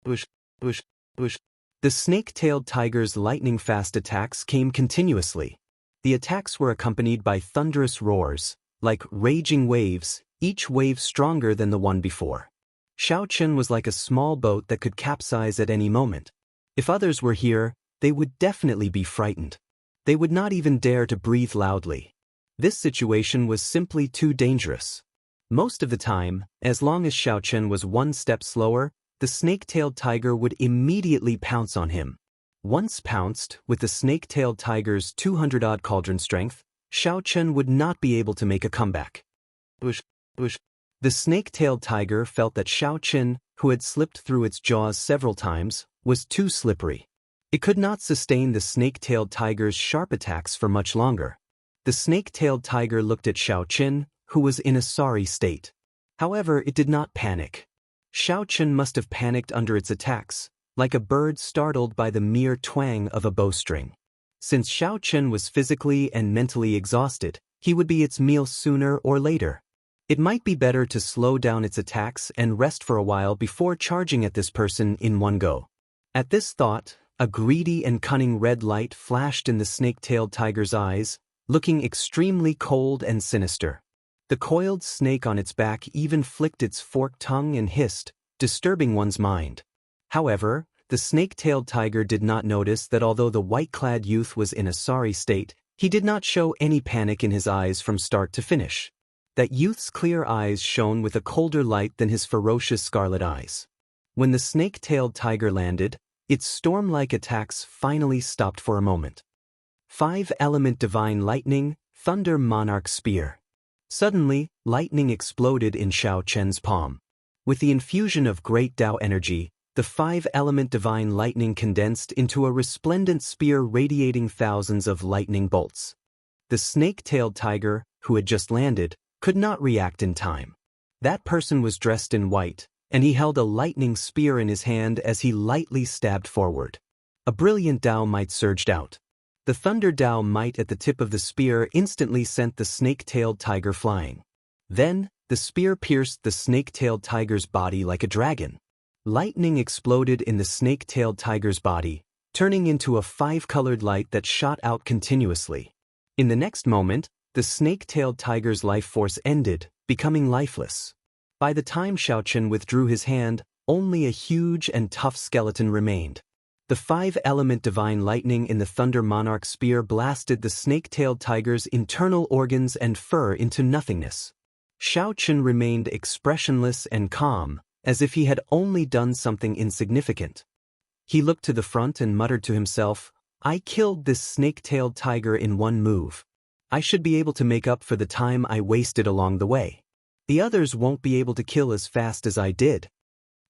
The snake-tailed tiger's lightning-fast attacks came continuously. The attacks were accompanied by thunderous roars, like raging waves, each wave stronger than the one before. Xiao Chen was like a small boat that could capsize at any moment. If others were here, they would definitely be frightened. They would not even dare to breathe loudly. This situation was simply too dangerous. Most of the time, as long as Xiao Chen was one step slower, the snake-tailed tiger would immediately pounce on him. Once pounced, with the snake-tailed tiger's 200-odd cauldron strength, Xiao Chen would not be able to make a comeback. The snake-tailed tiger felt that Xiao Chen, who had slipped through its jaws several times, was too slippery. It could not sustain the snake-tailed tiger's sharp attacks for much longer. The snake-tailed tiger looked at Xiao Chen, who was in a sorry state. However, it did not panic. Xiao Chen must have panicked under its attacks, like a bird startled by the mere twang of a bowstring. Since Xiao Chen was physically and mentally exhausted, he would be its meal sooner or later. It might be better to slow down its attacks and rest for a while before charging at this person in one go. At this thought, a greedy and cunning red light flashed in the snake-tailed tiger's eyes, looking extremely cold and sinister. The coiled snake on its back even flicked its forked tongue and hissed, disturbing one's mind. However, the snake-tailed tiger did not notice that although the white-clad youth was in a sorry state, he did not show any panic in his eyes from start to finish. That youth's clear eyes shone with a colder light than his ferocious scarlet eyes. When the snake-tailed tiger landed, its storm-like attacks finally stopped for a moment. 5-element divine lightning, thunder monarch spear. Suddenly, lightning exploded in Xiao Chen's palm. With the infusion of great Tao energy, the 5-element divine lightning condensed into a resplendent spear radiating thousands of lightning bolts. The snake-tailed tiger, who had just landed, could not react in time. That person was dressed in white, and he held a lightning spear in his hand as he lightly stabbed forward. A brilliant Tao might surged out. The thunder Tao might at the tip of the spear instantly sent the snake-tailed tiger flying. Then, the spear pierced the snake-tailed tiger's body like a dragon. Lightning exploded in the snake-tailed tiger's body, turning into a five-colored light that shot out continuously. In the next moment, the snake-tailed tiger's life force ended, becoming lifeless. By the time Xiaochen withdrew his hand, only a huge and tough skeleton remained. The five-element divine lightning in the Thunder Monarch spear blasted the snake-tailed tiger's internal organs and fur into nothingness. Xiaochen remained expressionless and calm, as if he had only done something insignificant. He looked to the front and muttered to himself, "I killed this snake-tailed tiger in one move. I should be able to make up for the time I wasted along the way. The others won't be able to kill as fast as I did."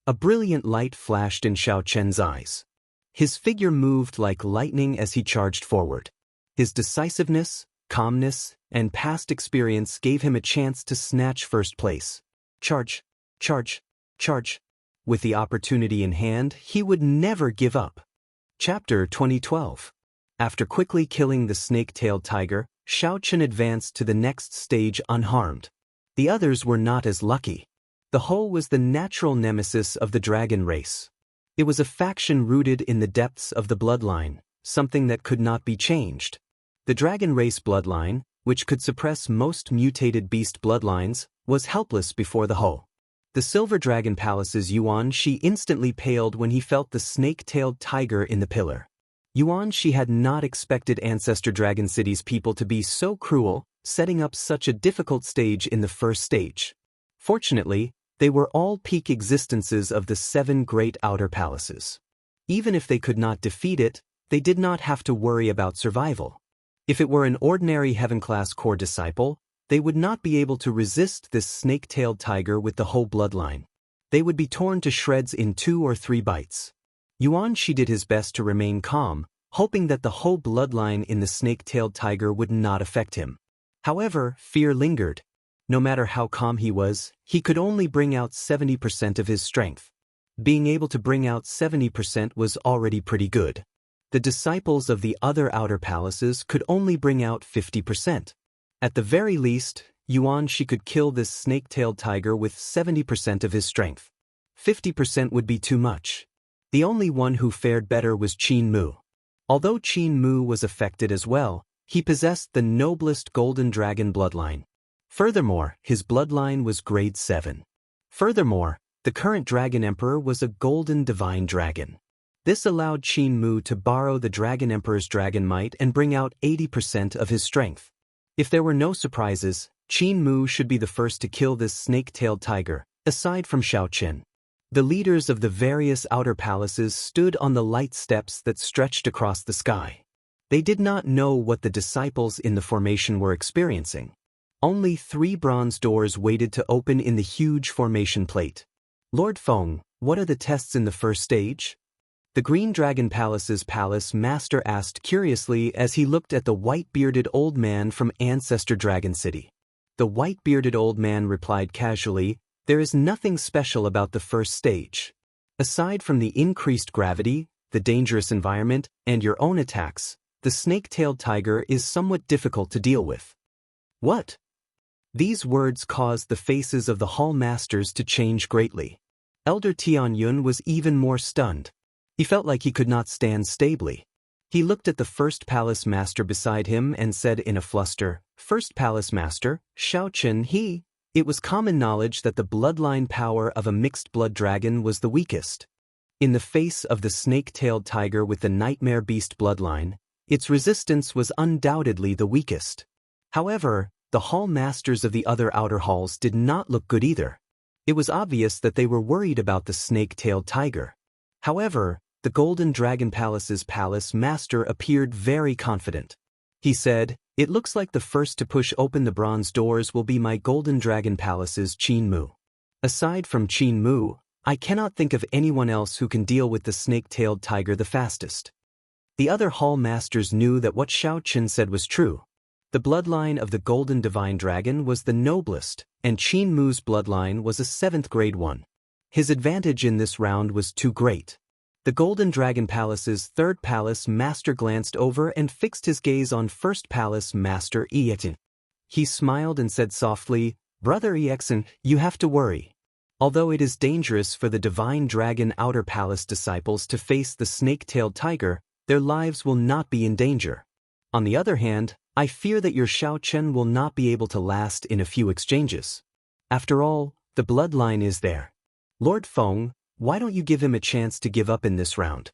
A brilliant light flashed in Xiaochen's eyes. His figure moved like lightning as he charged forward. His decisiveness, calmness, and past experience gave him a chance to snatch first place. Charge, charge, charge. With the opportunity in hand, he would never give up. Chapter 2012. After quickly killing the snake-tailed tiger, Xiaochen advanced to the next stage unharmed. The others were not as lucky. The Ho was the natural nemesis of the dragon race. It was a faction rooted in the depths of the bloodline, something that could not be changed. The dragon race bloodline, which could suppress most mutated beast bloodlines, was helpless before the Ho. The Silver Dragon Palace's Yuan Shi instantly paled when he felt the snake-tailed tiger in the pillar. Yuan Shi had not expected Ancestor Dragon City's people to be so cruel, setting up such a difficult stage in the first stage. Fortunately, they were all peak existences of the 7 great outer palaces. Even if they could not defeat it, they did not have to worry about survival. If it were an ordinary heaven-class core disciple, they would not be able to resist this snake-tailed tiger with the whole bloodline. They would be torn to shreds in 2 or 3 bites. Yuan Shi did his best to remain calm, hoping that the whole bloodline in the snake-tailed tiger would not affect him. However, fear lingered. No matter how calm he was, he could only bring out 70% of his strength. Being able to bring out 70% was already pretty good. The disciples of the other outer palaces could only bring out 50%. At the very least, Yuan Shi could kill this snake-tailed tiger with 70% of his strength. 50% would be too much. The only one who fared better was Qin Mu. Although Qin Mu was affected as well, he possessed the noblest golden dragon bloodline. Furthermore, his bloodline was grade 7. Furthermore, the current Dragon Emperor was a golden divine dragon. This allowed Qin Mu to borrow the Dragon Emperor's dragon might and bring out 80% of his strength. If there were no surprises, Qin Mu should be the first to kill this snake-tailed tiger, aside from Xiaochen. The leaders of the various outer palaces stood on the light steps that stretched across the sky. They did not know what the disciples in the formation were experiencing. Only 3 bronze doors waited to open in the huge formation plate. "Lord Feng, what are the tests in the first stage?" The Green Dragon Palace's palace master asked curiously as he looked at the white-bearded old man from Ancestor Dragon City. The white-bearded old man replied casually, "There is nothing special about the first stage. Aside from the increased gravity, the dangerous environment, and your own attacks, the snake-tailed tiger is somewhat difficult to deal with." "What?" These words caused the faces of the hall masters to change greatly. Elder Tianyun was even more stunned. He felt like he could not stand stably. He looked at the first palace master beside him and said in a fluster, "First palace master, Xiaochen It was common knowledge that the bloodline power of a mixed-blood dragon was the weakest. In the face of the snake-tailed tiger with the nightmare beast bloodline, its resistance was undoubtedly the weakest. However, the hall masters of the other outer halls did not look good either. It was obvious that they were worried about the snake-tailed tiger. However, the Golden Dragon Palace's palace master appeared very confident. He said, "It looks like the first to push open the bronze doors will be my Golden Dragon Palace's Qin Mu. Aside from Qin Mu, I cannot think of anyone else who can deal with the snake-tailed tiger the fastest." The other hall masters knew that what Xiaochen said was true. The bloodline of the Golden Divine Dragon was the noblest, and Qin Mu's bloodline was a 7th grade one. His advantage in this round was too great. The Golden Dragon Palace's 3rd palace master glanced over and fixed his gaze on 1st palace master Yexin. He smiled and said softly, "Brother Yexin, you have to worry. Although it is dangerous for the Divine Dragon Outer Palace disciples to face the snake-tailed tiger, their lives will not be in danger. On the other hand, I fear that your Xiao Chen will not be able to last in a few exchanges. After all, the bloodline is there. Lord Feng, why don't you give him a chance to give up in this round?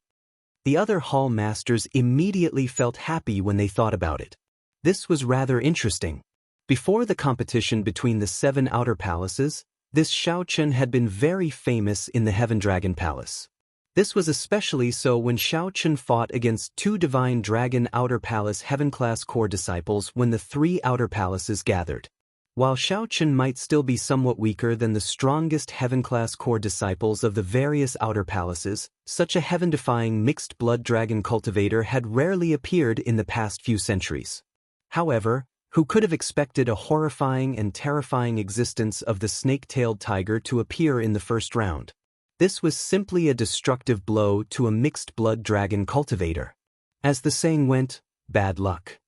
The other hall masters immediately felt happy when they thought about it. This was rather interesting. Before the competition between the 7 outer palaces, this Xiao Chen had been very famous in the Heaven Dragon Palace. This was especially so when Xiao Chen fought against 2 Divine Dragon Outer Palace Heaven-class core disciples when the 3 outer palaces gathered. While Xiao Chen might still be somewhat weaker than the strongest Heaven-class core disciples of the various outer palaces, such a heaven-defying mixed-blood dragon cultivator had rarely appeared in the past few centuries. However, who could have expected a horrifying and terrifying existence of the snake-tailed tiger to appear in the first round? This was simply a destructive blow to a mixed-blood dragon cultivator. As the saying went, bad luck.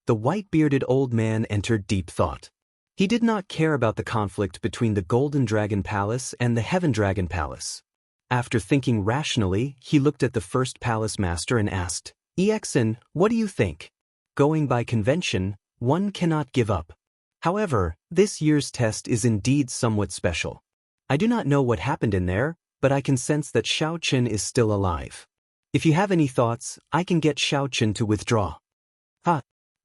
The white-bearded old man entered deep thought. He did not care about the conflict between the Golden Dragon Palace and the Heaven Dragon Palace. After thinking rationally, he looked at the first palace master and asked, "Exen, what do you think?" Going by convention, one cannot give up. However, this year's test is indeed somewhat special. I do not know what happened in there, but I can sense that Xiao Chen is still alive. If you have any thoughts, I can get Xiao Chen to withdraw.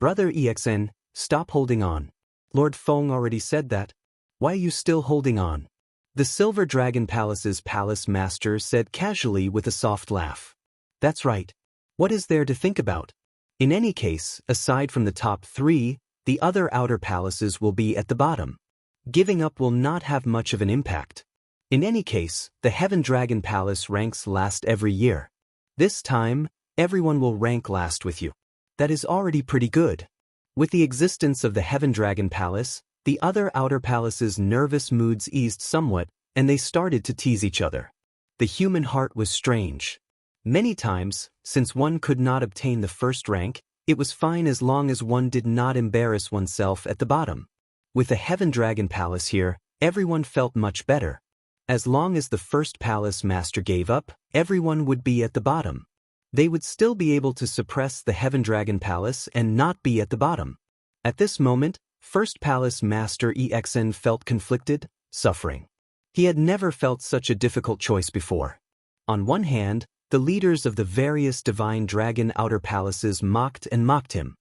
Brother Exen, stop holding on. Lord Feng already said that. Why are you still holding on? The Silver Dragon Palace's palace master said casually with a soft laugh. That's right. What is there to think about? In any case, aside from the top 3, the other outer palaces will be at the bottom. Giving up will not have much of an impact. In any case, the Heaven Dragon Palace ranks last every year. This time, everyone will rank last with you. That is already pretty good. With the existence of the Heaven Dragon Palace, the other outer palaces' nervous moods eased somewhat, and they started to tease each other. The human heart was strange. Many times, since one could not obtain the first rank, it was fine as long as one did not embarrass oneself at the bottom. With the Heaven Dragon Palace here, everyone felt much better. As long as the first palace master gave up, everyone would be at the bottom. They would still be able to suppress the Heaven Dragon Palace and not be at the bottom. At this moment, First Palace Master Exen felt conflicted, suffering. He had never felt such a difficult choice before. On one hand, the leaders of the various Divine Dragon Outer Palaces mocked him.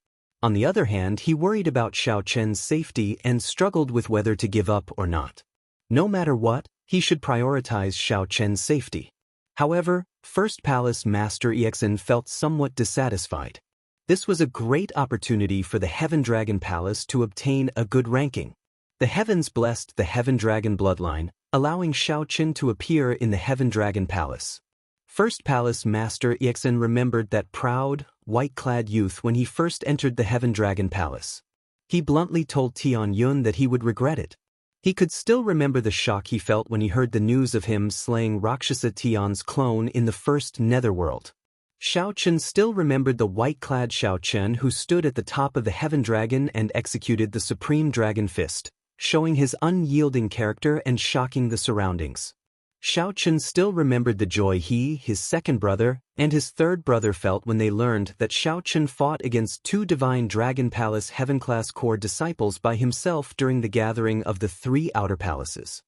On the other hand, he worried about Xiao Chen's safety and struggled with whether to give up or not. No matter what, he should prioritize Xiao Chen's safety. However, First Palace Master Exen felt somewhat dissatisfied. This was a great opportunity for the Heaven Dragon Palace to obtain a good ranking. The heavens blessed the Heaven Dragon bloodline, allowing Xiao Chen to appear in the Heaven Dragon Palace. First Palace Master Exen remembered that proud, white-clad youth when he first entered the Heaven Dragon Palace. He bluntly told Tian Yun that he would regret it. He could still remember the shock he felt when he heard the news of him slaying Rakshasa Tian's clone in the first netherworld. Xiao Chen still remembered the white-clad Xiao Chen who stood at the top of the Heaven Dragon and executed the Supreme Dragon Fist, showing his unyielding character and shocking the surroundings. Xiao Chen still remembered the joy he, his second brother, and his third brother felt when they learned that Xiao Chen fought against 2 Divine Dragon Palace Heaven-class core disciples by himself during the gathering of the 3 outer palaces.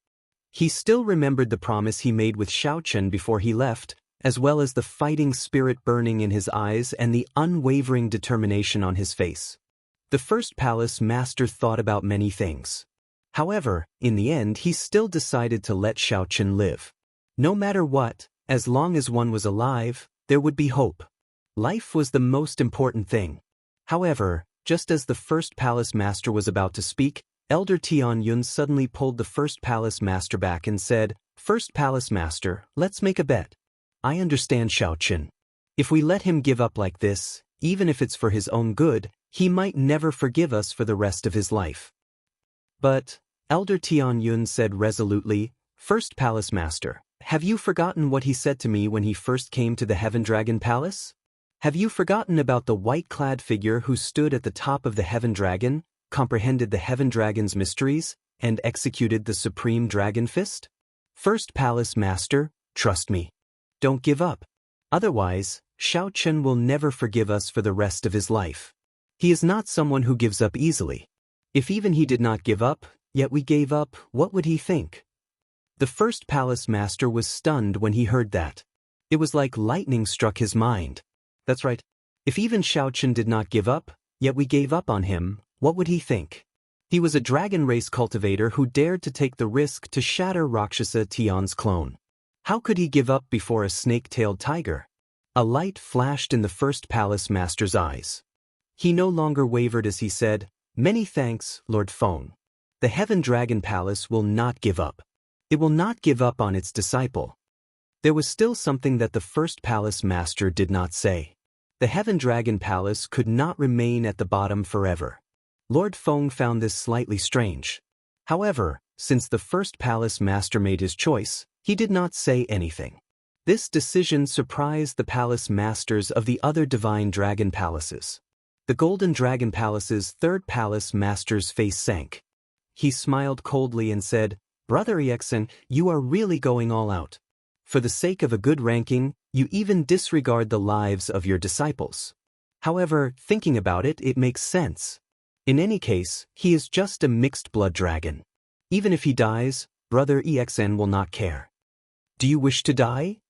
He still remembered the promise he made with Xiao Chen before he left, as well as the fighting spirit burning in his eyes and the unwavering determination on his face. The first palace master thought about many things. However, in the end he still decided to let Xiao Chen live. No matter what, as long as one was alive, there would be hope. Life was the most important thing. However, just as the first palace master was about to speak, Elder Tian Yun suddenly pulled the first palace master back and said, "First palace master, let's make a bet. I understand Xiao Chen. If we let him give up like this, even if it's for his own good, he might never forgive us for the rest of his life." But, Elder Tian Yun said resolutely, "First Palace Master, have you forgotten what he said to me when he first came to the Heaven Dragon Palace? Have you forgotten about the white-clad figure who stood at the top of the Heaven Dragon, comprehended the Heaven Dragon's mysteries, and executed the Supreme Dragon Fist? First Palace Master, trust me. Don't give up. Otherwise, Xiao Chen will never forgive us for the rest of his life. He is not someone who gives up easily. If even he did not give up, yet we gave up, what would he think? The first palace master was stunned when he heard that. It was like lightning struck his mind. That's right. If even Xiao Chen did not give up, yet we gave up on him, what would he think? He was a dragon race cultivator who dared to take the risk to shatter Rakshasa Tian's clone. How could he give up before a snake-tailed tiger? A light flashed in the first palace master's eyes. He no longer wavered as he said, "Many thanks, Lord Feng. The Heaven Dragon Palace will not give up. It will not give up on its disciple." There was still something that the first palace master did not say. The Heaven Dragon Palace could not remain at the bottom forever. Lord Feng found this slightly strange. However, since the first palace master made his choice, he did not say anything. This decision surprised the palace masters of the other divine dragon palaces. The Golden Dragon Palace's third palace master's face sank. He smiled coldly and said, "Brother Exen, you are really going all out. For the sake of a good ranking, you even disregard the lives of your disciples. However, thinking about it, it makes sense. In any case, he is just a mixed blood dragon. Even if he dies, Brother Exen will not care." "Do you wish to die?"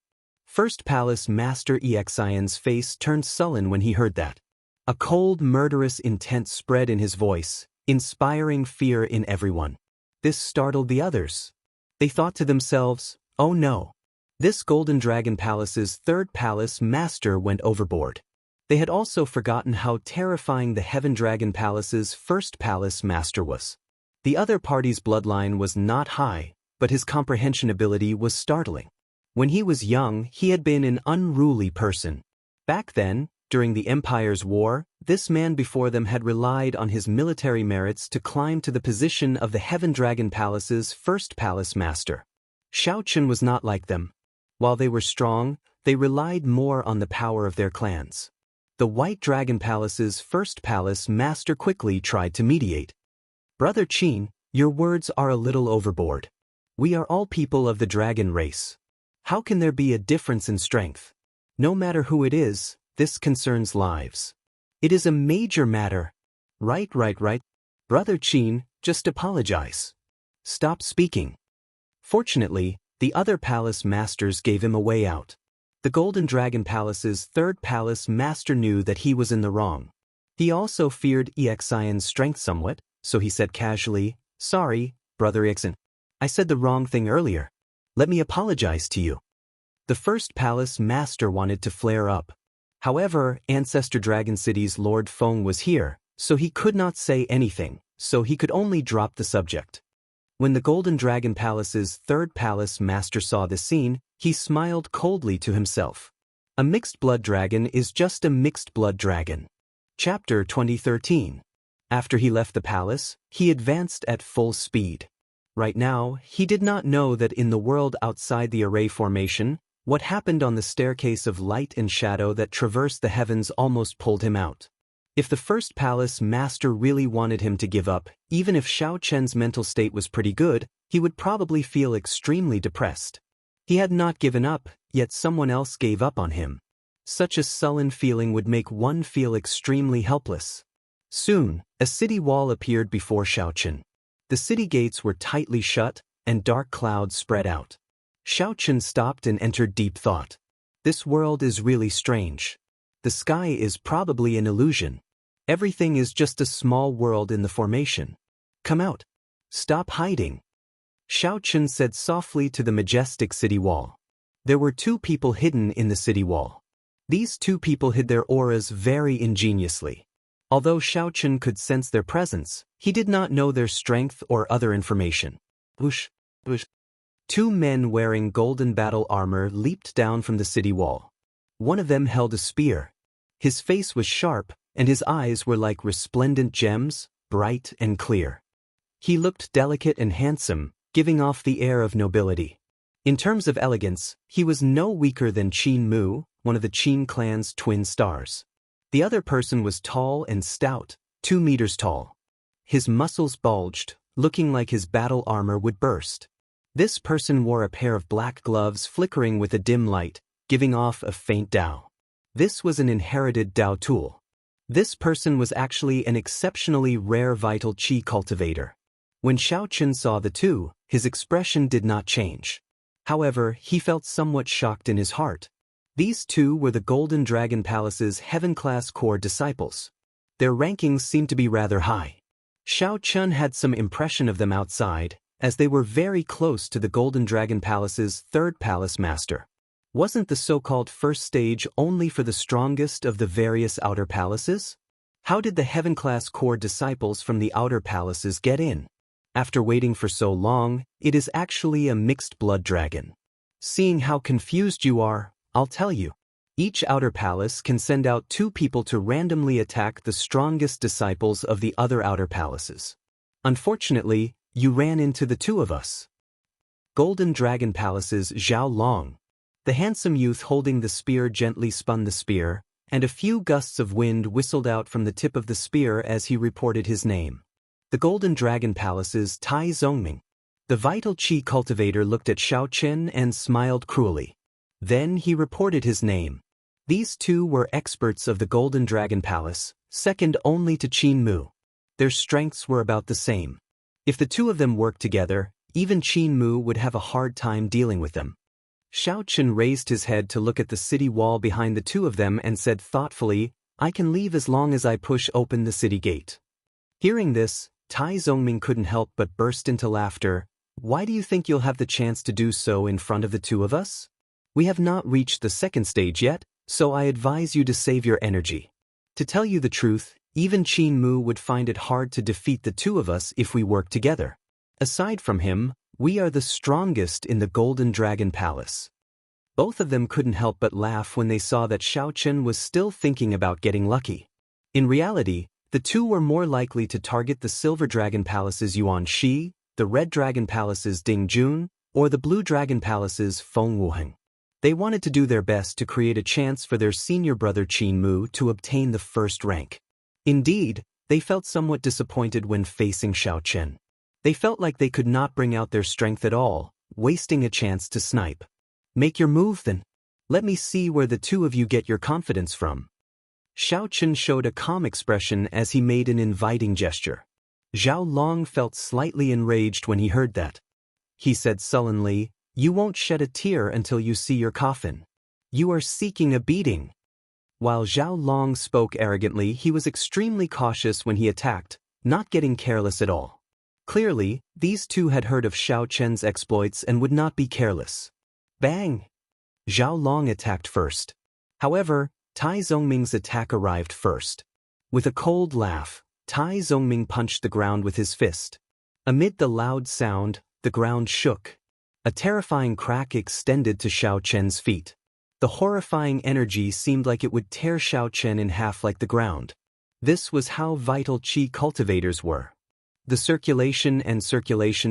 First Palace Master Exian's face turned sullen when he heard that. A cold, murderous intent spread in his voice, inspiring fear in everyone. This startled the others. They thought to themselves, "Oh no. This Golden Dragon Palace's third palace master went overboard." They had also forgotten how terrifying the Heaven Dragon Palace's first palace master was. The other party's bloodline was not high, but his comprehension ability was startling. When he was young, he had been an unruly person. Back then, during the Empire's war, this man before them had relied on his military merits to climb to the position of the Heaven Dragon Palace's first palace master. Xiao Chen was not like them. While they were strong, they relied more on the power of their clans. The White Dragon Palace's first palace master quickly tried to mediate. "Brother Qin, your words are a little overboard. We are all people of the dragon race. How can there be a difference in strength? No matter who it is, this concerns lives. It is a major matter." Right. Brother Qin, just apologize. Stop speaking." Fortunately, the other palace masters gave him a way out. The Golden Dragon Palace's third palace master knew that he was in the wrong. He also feared Exian's strength somewhat, so he said casually, "Sorry, Brother Exen. I said the wrong thing earlier. Let me apologize to you." The first palace master wanted to flare up. However, Ancestor Dragon City's Lord Feng was here, so he could not say anything, so he could only drop the subject. When the Golden Dragon Palace's third palace master saw this scene, he smiled coldly to himself. A mixed blood dragon is just a mixed blood dragon. Chapter 2013. After he left the palace, he advanced at full speed. Right now, he did not know that in the world outside the array formation, what happened on the staircase of light and shadow that traversed the heavens almost pulled him out. If the first palace master really wanted him to give up, even if Xiao Chen's mental state was pretty good, he would probably feel extremely depressed. He had not given up, yet someone else gave up on him. Such a sullen feeling would make one feel extremely helpless. Soon, a city wall appeared before Xiao Chen. The city gates were tightly shut, and dark clouds spread out. Xiao Chen stopped and entered deep thought. This world is really strange. The sky is probably an illusion. Everything is just a small world in the formation. Come out. Stop hiding. Xiao Chen said softly to the majestic city wall. There were two people hidden in the city wall. These two people hid their auras very ingeniously. Although Xiao Chen could sense their presence, he did not know their strength or other information. Whoosh, whoosh. Two men wearing golden battle armor leaped down from the city wall. One of them held a spear. His face was sharp, and his eyes were like resplendent gems, bright and clear. He looked delicate and handsome, giving off the air of nobility. In terms of elegance, he was no weaker than Qin Mu, one of the Qin clan's twin stars. The other person was tall and stout, 2 meters tall. His muscles bulged, looking like his battle armor would burst. This person wore a pair of black gloves flickering with a dim light, giving off a faint Tao. This was an inherited Dao tool. This person was actually an exceptionally rare vital qi cultivator. When Xiao Chen saw the two, his expression did not change. However, he felt somewhat shocked in his heart. These two were the Golden Dragon Palace's heaven-class core disciples. Their rankings seemed to be rather high. Xiao Chen had some impression of them outside, as they were very close to the Golden Dragon Palace's third palace master. Wasn't the so-called first stage only for the strongest of the various outer palaces? How did the heaven-class core disciples from the outer palaces get in? After waiting for so long, it is actually a mixed blood dragon. Seeing how confused you are, I'll tell you. Each outer palace can send out 2 people to randomly attack the strongest disciples of the other outer palaces. Unfortunately, you ran into the 2 of us. Golden Dragon Palace's Zhao Long. The handsome youth holding the spear gently spun the spear, and a few gusts of wind whistled out from the tip of the spear as he reported his name. The Golden Dragon Palace's Tai Zongming. The vital qi cultivator looked at Xiao Chen and smiled cruelly. Then he reported his name. These 2 were experts of the Golden Dragon Palace, second only to Qin Mu. Their strengths were about the same. If the 2 of them worked together, even Qin Mu would have a hard time dealing with them. Xiao Chen raised his head to look at the city wall behind the 2 of them and said thoughtfully, "I can leave as long as I push open the city gate." Hearing this, Tai Zongming couldn't help but burst into laughter. "Why do you think you'll have the chance to do so in front of the 2 of us? We have not reached the second stage yet, so I advise you to save your energy. To tell you the truth, even Qin Mu would find it hard to defeat the 2 of us if we work together. Aside from him, we are the strongest in the Golden Dragon Palace." Both of them couldn't help but laugh when they saw that Xiao Chen was still thinking about getting lucky. In reality, the 2 were more likely to target the Silver Dragon Palace's Yuan Shi, the Red Dragon Palace's Ding Jun, or the Blue Dragon Palace's Feng Wuheng. They wanted to do their best to create a chance for their senior brother Qin Mu to obtain the first rank. Indeed, they felt somewhat disappointed when facing Xiao Chen. They felt like they could not bring out their strength at all, wasting a chance to snipe. "Make your move then. Let me see where the 2 of you get your confidence from." Xiao Chen showed a calm expression as he made an inviting gesture. Zhao Long felt slightly enraged when he heard that. He said sullenly, "You won't shed a tear until you see your coffin. You are seeking a beating." While Zhao Long spoke arrogantly, he was extremely cautious when he attacked, not getting careless at all. Clearly, these 2 had heard of Xiao Chen's exploits and would not be careless. Bang! Zhao Long attacked first. However, Tai Zongming's attack arrived first. With a cold laugh, Tai Zongming punched the ground with his fist. Amid the loud sound, the ground shook. A terrifying crack extended to Xiao Chen's feet. The horrifying energy seemed like it would tear Xiao Chen in half like the ground. This was how vital qi cultivators were. The circulation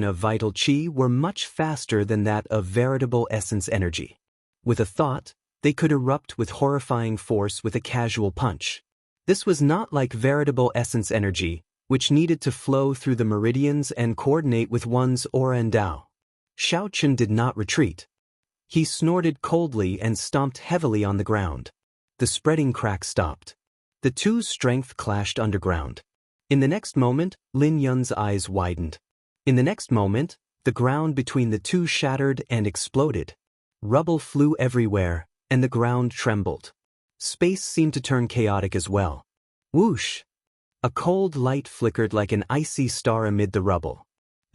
of vital qi were much faster than that of veritable essence energy. With a thought, they could erupt with horrifying force with a casual punch. This was not like veritable essence energy, which needed to flow through the meridians and coordinate with one's aura and Dao. Xiao Chen did not retreat. He snorted coldly and stomped heavily on the ground. The spreading crack stopped. The 2's strength clashed underground. In the next moment, Lin Yun's eyes widened. In the next moment, the ground between the 2 shattered and exploded. Rubble flew everywhere, and the ground trembled. Space seemed to turn chaotic as well. Whoosh! A cold light flickered like an icy star amid the rubble.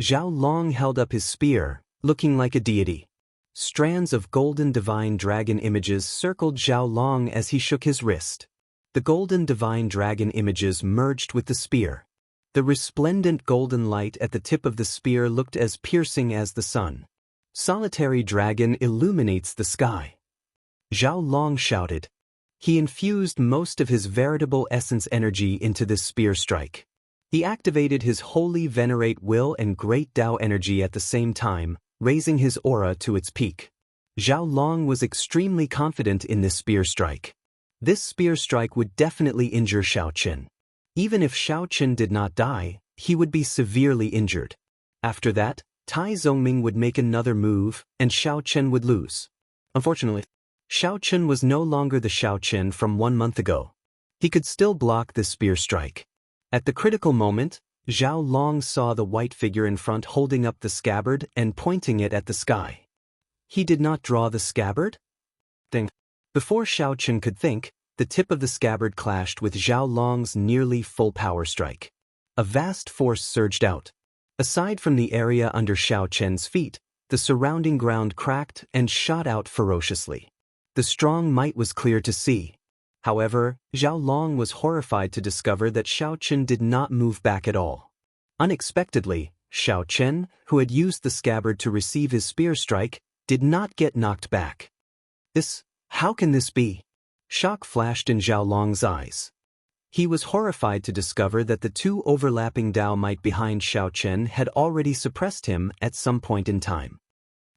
Zhao Long held up his spear, looking like a deity. Strands of golden divine dragon images circled Zhao Long as he shook his wrist. The golden divine dragon images merged with the spear. The resplendent golden light at the tip of the spear looked as piercing as the sun. Solitary dragon illuminates the sky. Zhao Long shouted. He infused most of his veritable essence energy into this spear strike. He activated his holy venerate will and great Dao energy at the same time, raising his aura to its peak. Zhao Long was extremely confident in this spear strike. This spear strike would definitely injure Xiao Chen. Even if Xiao Chen did not die, he would be severely injured. After that, Tai Zongming would make another move, and Xiao Chen would lose. Unfortunately, Xiao Chen was no longer the Xiao Chen from 1 month ago. He could still block the spear strike. At the critical moment, Zhao Long saw the white figure in front holding up the scabbard and pointing it at the sky. He did not draw the scabbard? Before Xiao Chen could think, the tip of the scabbard clashed with Zhao Long's nearly full power strike. A vast force surged out. Aside from the area under Xiao Chen's feet, the surrounding ground cracked and shot out ferociously. The strong might was clear to see. However, Zhao Long was horrified to discover that Xiao Chen did not move back at all. Unexpectedly, Xiao Chen, who had used the scabbard to receive his spear strike, did not get knocked back. How can this be? Shock flashed in Zhao Long's eyes. He was horrified to discover that the two overlapping Dao might behind Xiao Chen had already suppressed him at some point in time.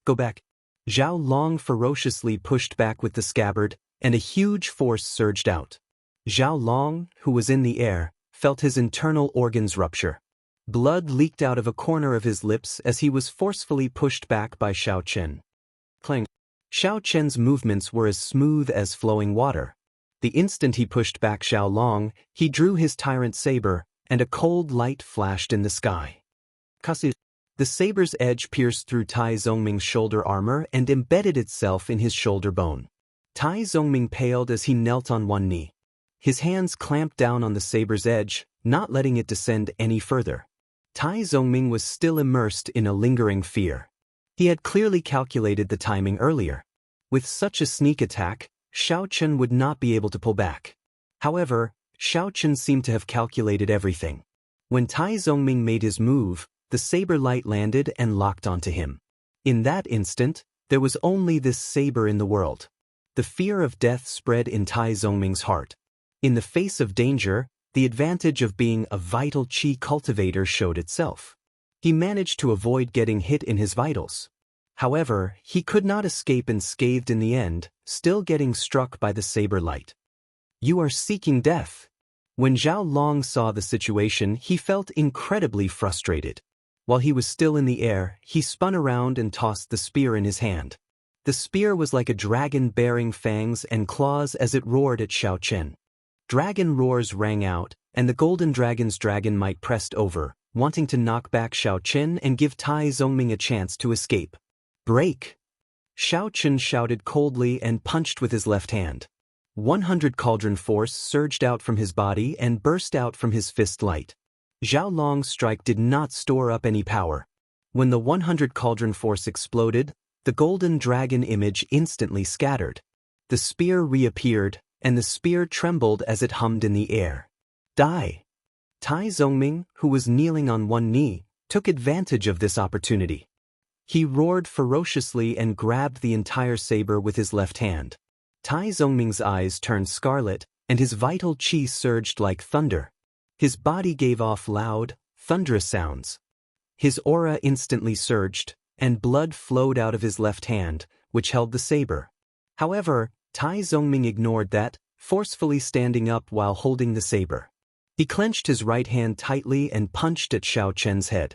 Go back. Zhao Long ferociously pushed back with the scabbard, and a huge force surged out. Zhao Long, who was in the air, felt his internal organs rupture. Blood leaked out of a corner of his lips as he was forcefully pushed back by Xiao Chen. Clang. Xiao Chen's movements were as smooth as flowing water. The instant he pushed back Zhao Long, he drew his tyrant saber, and a cold light flashed in the sky. The saber's edge pierced through Tai Zongming's shoulder armor and embedded itself in his shoulder bone. Tai Zongming paled as he knelt on one knee. His hands clamped down on the saber's edge, not letting it descend any further. Tai Zongming was still immersed in a lingering fear. He had clearly calculated the timing earlier. With such a sneak attack, Xiao Chen would not be able to pull back. However, Xiao Chen seemed to have calculated everything. When Tai Zongming made his move, the saber light landed and locked onto him. In that instant, there was only this saber in the world. The fear of death spread in Tai Zongming's heart. In the face of danger, the advantage of being a vital qi cultivator showed itself. He managed to avoid getting hit in his vitals. However, he could not escape unscathed in the end, still getting struck by the saber light. You are seeking death. When Zhao Long saw the situation, he felt incredibly frustrated. While he was still in the air, he spun around and tossed the spear in his hand. The spear was like a dragon bearing fangs and claws as it roared at Xiao Chen. Dragon roars rang out, and the golden dragon's dragon might pressed over, wanting to knock back Xiao Chen and give Tai Zongming a chance to escape. Break! Xiao Chen shouted coldly and punched with his left hand. 100 cauldron force surged out from his body and burst out from his fist light. Zhao Long's strike did not store up any power. When the 100 cauldron force exploded, the golden dragon image instantly scattered. The spear reappeared, and the spear trembled as it hummed in the air. Die! Tai Zongming, who was kneeling on one knee, took advantage of this opportunity. He roared ferociously and grabbed the entire saber with his left hand. Tai Zongming's eyes turned scarlet, and his vital qi surged like thunder. His body gave off loud, thunderous sounds. His aura instantly surged, and blood flowed out of his left hand, which held the saber. However, Tai Zongming ignored that, forcefully standing up while holding the saber. He clenched his right hand tightly and punched at Xiao Chen's head.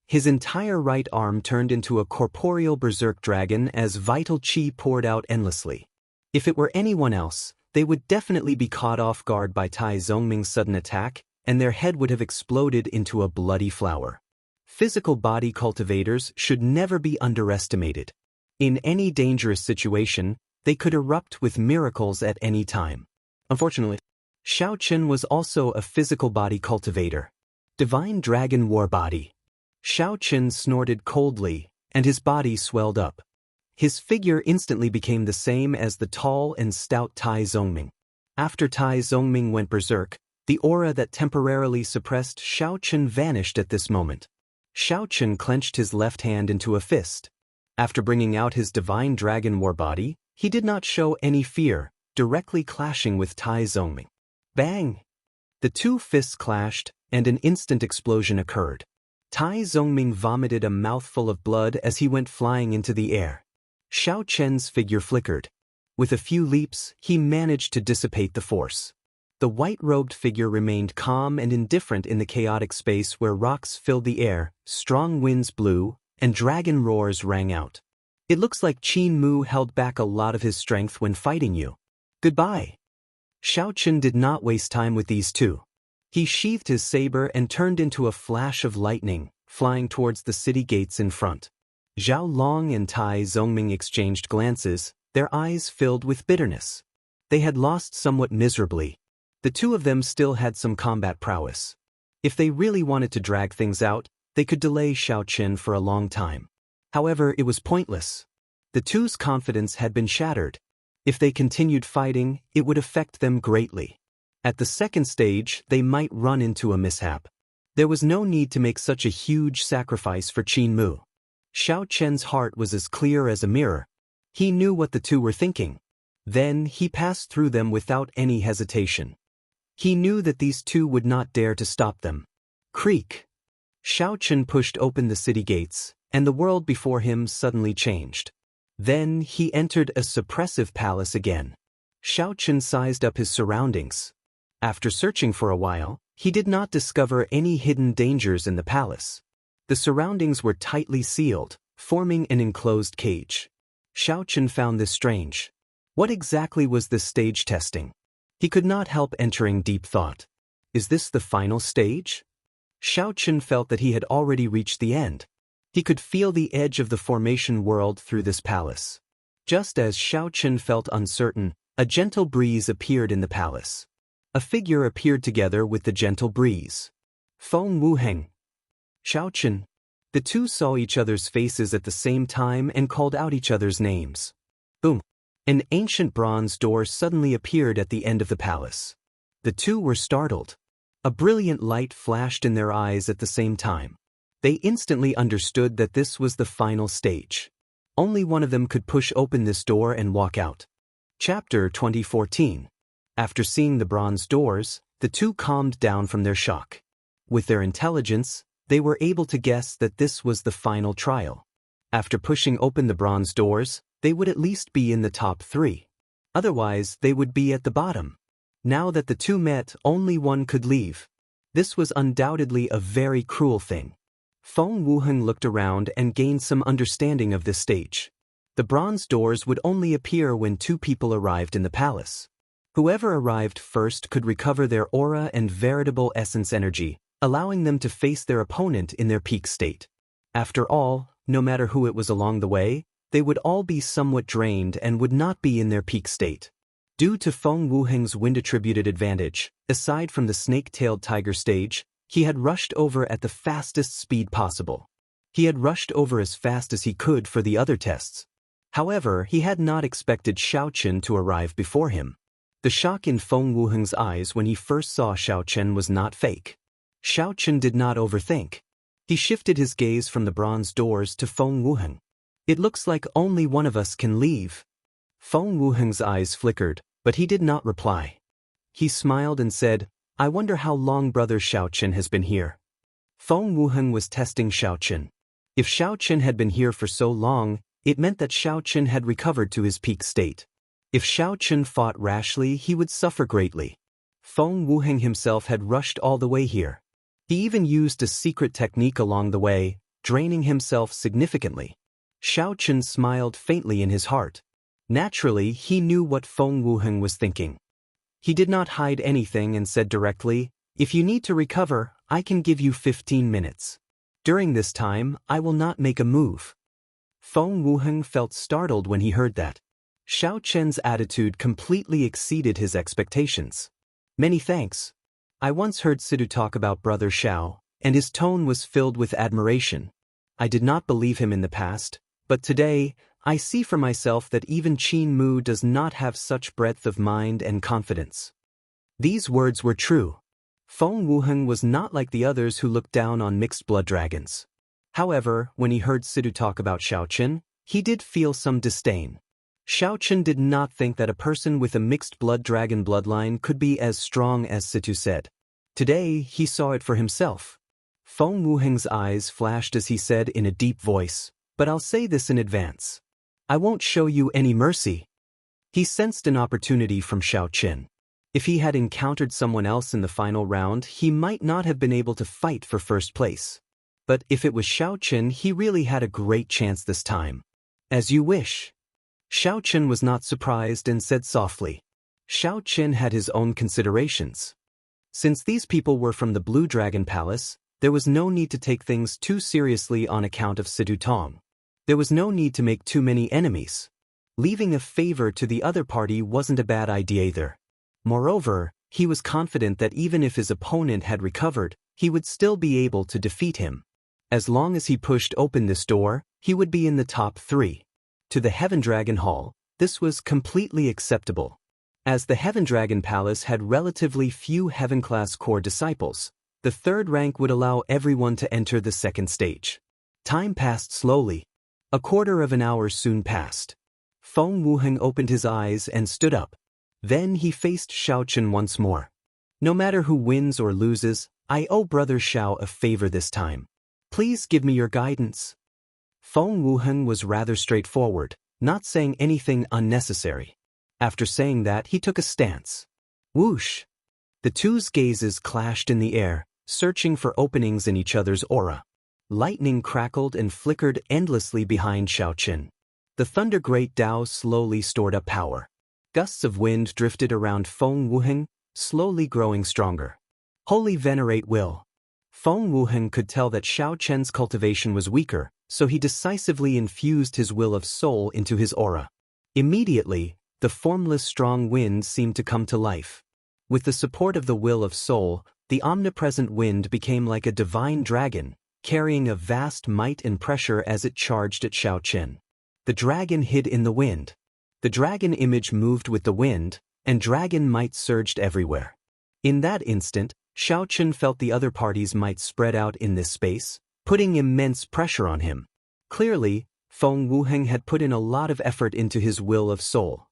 His entire right arm turned into a corporeal berserk dragon as vital qi poured out endlessly. If it were anyone else, they would definitely be caught off guard by Tai Zongming's sudden attack, and their head would have exploded into a bloody flower. Physical body cultivators should never be underestimated. In any dangerous situation, they could erupt with miracles at any time. Unfortunately, Xiao Chen was also a physical body cultivator. Divine Dragon War Body. Xiao Chen snorted coldly, and his body swelled up. His figure instantly became the same as the tall and stout Tai Zongming. After Tai Zongming went berserk, the aura that temporarily suppressed Xiao Chen vanished at this moment. Xiao Chen clenched his left hand into a fist. After bringing out his Divine Dragon War Body, he did not show any fear, directly clashing with Tai Zongming. Bang! The two fists clashed, and an instant explosion occurred. Tai Zongming vomited a mouthful of blood as he went flying into the air. Xiao Chen's figure flickered. With a few leaps, he managed to dissipate the force. The white-robed figure remained calm and indifferent in the chaotic space where rocks filled the air, strong winds blew, and dragon roars rang out. It looks like Qin Mu held back a lot of his strength when fighting you. Goodbye. Xiao Chen did not waste time with these two. He sheathed his saber and turned into a flash of lightning, flying towards the city gates in front. Zhao Long and Tai Zongming exchanged glances, their eyes filled with bitterness. They had lost somewhat miserably. The two of them still had some combat prowess. If they really wanted to drag things out, they could delay Xiao Chen for a long time. However, it was pointless. The two's confidence had been shattered. If they continued fighting, it would affect them greatly. At the second stage, they might run into a mishap. There was no need to make such a huge sacrifice for Qin Mu. Xiao Chen's heart was as clear as a mirror. He knew what the two were thinking. Then, he passed through them without any hesitation. He knew that these two would not dare to stop them. Creak. Xiao Chen pushed open the city gates, and the world before him suddenly changed. Then, he entered a suppressive palace again. Xiao Chen sized up his surroundings. After searching for a while, he did not discover any hidden dangers in the palace. The surroundings were tightly sealed, forming an enclosed cage. Xiao Chen found this strange. What exactly was this stage testing? He could not help entering deep thought. Is this the final stage? Xiao Chen felt that he had already reached the end. He could feel the edge of the formation world through this palace. Just as Xiao Chen felt uncertain, a gentle breeze appeared in the palace. A figure appeared together with the gentle breeze. Feng Wuheng. Xiao Chen. The two saw each other's faces at the same time and called out each other's names. Boom. An ancient bronze door suddenly appeared at the end of the palace. The two were startled. A brilliant light flashed in their eyes at the same time. They instantly understood that this was the final stage. Only one of them could push open this door and walk out. Chapter 2014. After seeing the bronze doors, the two calmed down from their shock. With their intelligence, they were able to guess that this was the final trial. After pushing open the bronze doors, they would at least be in the top 3. Otherwise, they would be at the bottom. Now that the two met, only one could leave. This was undoubtedly a very cruel thing. Feng Wuheng looked around and gained some understanding of this stage. The bronze doors would only appear when 2 people arrived in the palace. Whoever arrived first could recover their aura and veritable essence energy, allowing them to face their opponent in their peak state. After all, no matter who it was along the way, they would all be somewhat drained and would not be in their peak state. Due to Feng Wuheng's wind-attributed advantage, aside from the snake-tailed tiger stage, he had rushed over at the fastest speed possible. He had rushed over as fast as he could for the other tests. However, he had not expected Xiao Chen to arrive before him. The shock in Feng Wuheng's eyes when he first saw Xiao Chen was not fake. Xiao Chen did not overthink. He shifted his gaze from the bronze doors to Feng Wuheng. It looks like only one of us can leave. Feng Wuheng's eyes flickered, but he did not reply. He smiled and said, I wonder how long Brother Xiao Chen has been here. Feng Wuheng was testing Xiao Chen. If Xiao Chen had been here for so long, it meant that Xiao Chen had recovered to his peak state. If Xiao Chen fought rashly, he would suffer greatly. Feng Wuheng himself had rushed all the way here. He even used a secret technique along the way, draining himself significantly. Xiao Chen smiled faintly in his heart. Naturally, he knew what Feng Wuheng was thinking. He did not hide anything and said directly, if you need to recover, I can give you 15 minutes. During this time, I will not make a move. Feng Wuheng felt startled when he heard that. Xiao Chen's attitude completely exceeded his expectations. Many thanks. I once heard Sidhu talk about Brother Xiao, and his tone was filled with admiration. I did not believe him in the past, but today, I see for myself that even Qin Mu does not have such breadth of mind and confidence. These words were true. Feng Wuheng was not like the others who looked down on mixed-blood dragons. However, when he heard Sidhu talk about Xiao Chen, he did feel some disdain. Xiao Chen did not think that a person with a mixed-blood dragon bloodline could be as strong as Sidhu said. Today, he saw it for himself. Feng Wuheng's eyes flashed as he said in a deep voice, but I'll say this in advance. I won't show you any mercy. He sensed an opportunity from Xiao Chen. If he had encountered someone else in the final round, he might not have been able to fight for first place. But if it was Xiao Chen, he really had a great chance this time. As you wish. Xiao Qin was not surprised and said softly. Xiao Qin had his own considerations. Since these people were from the Blue Dragon Palace, there was no need to take things too seriously on account of Sidu Tong. There was no need to make too many enemies. Leaving a favor to the other party wasn't a bad idea either. Moreover, he was confident that even if his opponent had recovered, he would still be able to defeat him. As long as he pushed open this door, he would be in the top 3. To the Heaven Dragon Hall, this was completely acceptable. As the Heaven Dragon Palace had relatively few Heaven-class core disciples, the 3rd rank would allow everyone to enter the 2nd stage. Time passed slowly. A quarter of an hour soon passed. Feng Wuheng opened his eyes and stood up. Then he faced Xiao Qin once more. No matter who wins or loses, I owe Brother Xiao a favor this time. Please give me your guidance. Feng Wuheng was rather straightforward, not saying anything unnecessary. After saying that, he took a stance. Whoosh! The two's gazes clashed in the air, searching for openings in each other's aura. Lightning crackled and flickered endlessly behind Xiao Qin. The Thunder Great Dao slowly stored up power. Gusts of wind drifted around Feng Wuheng, slowly growing stronger. Holy Venerate Will. Feng Wuheng could tell that Xiao Qin's cultivation was weaker, so he decisively infused his will of soul into his aura. Immediately, the formless strong wind seemed to come to life. With the support of the will of soul, the omnipresent wind became like a divine dragon, carrying a vast might and pressure as it charged at Xiao Qin. The dragon hid in the wind. The dragon image moved with the wind, and dragon might surged everywhere. In that instant, Xiao Qin felt the other party's might spread out in this space, putting immense pressure on him. Clearly, Feng Wuheng had put in a lot of effort into his will of soul.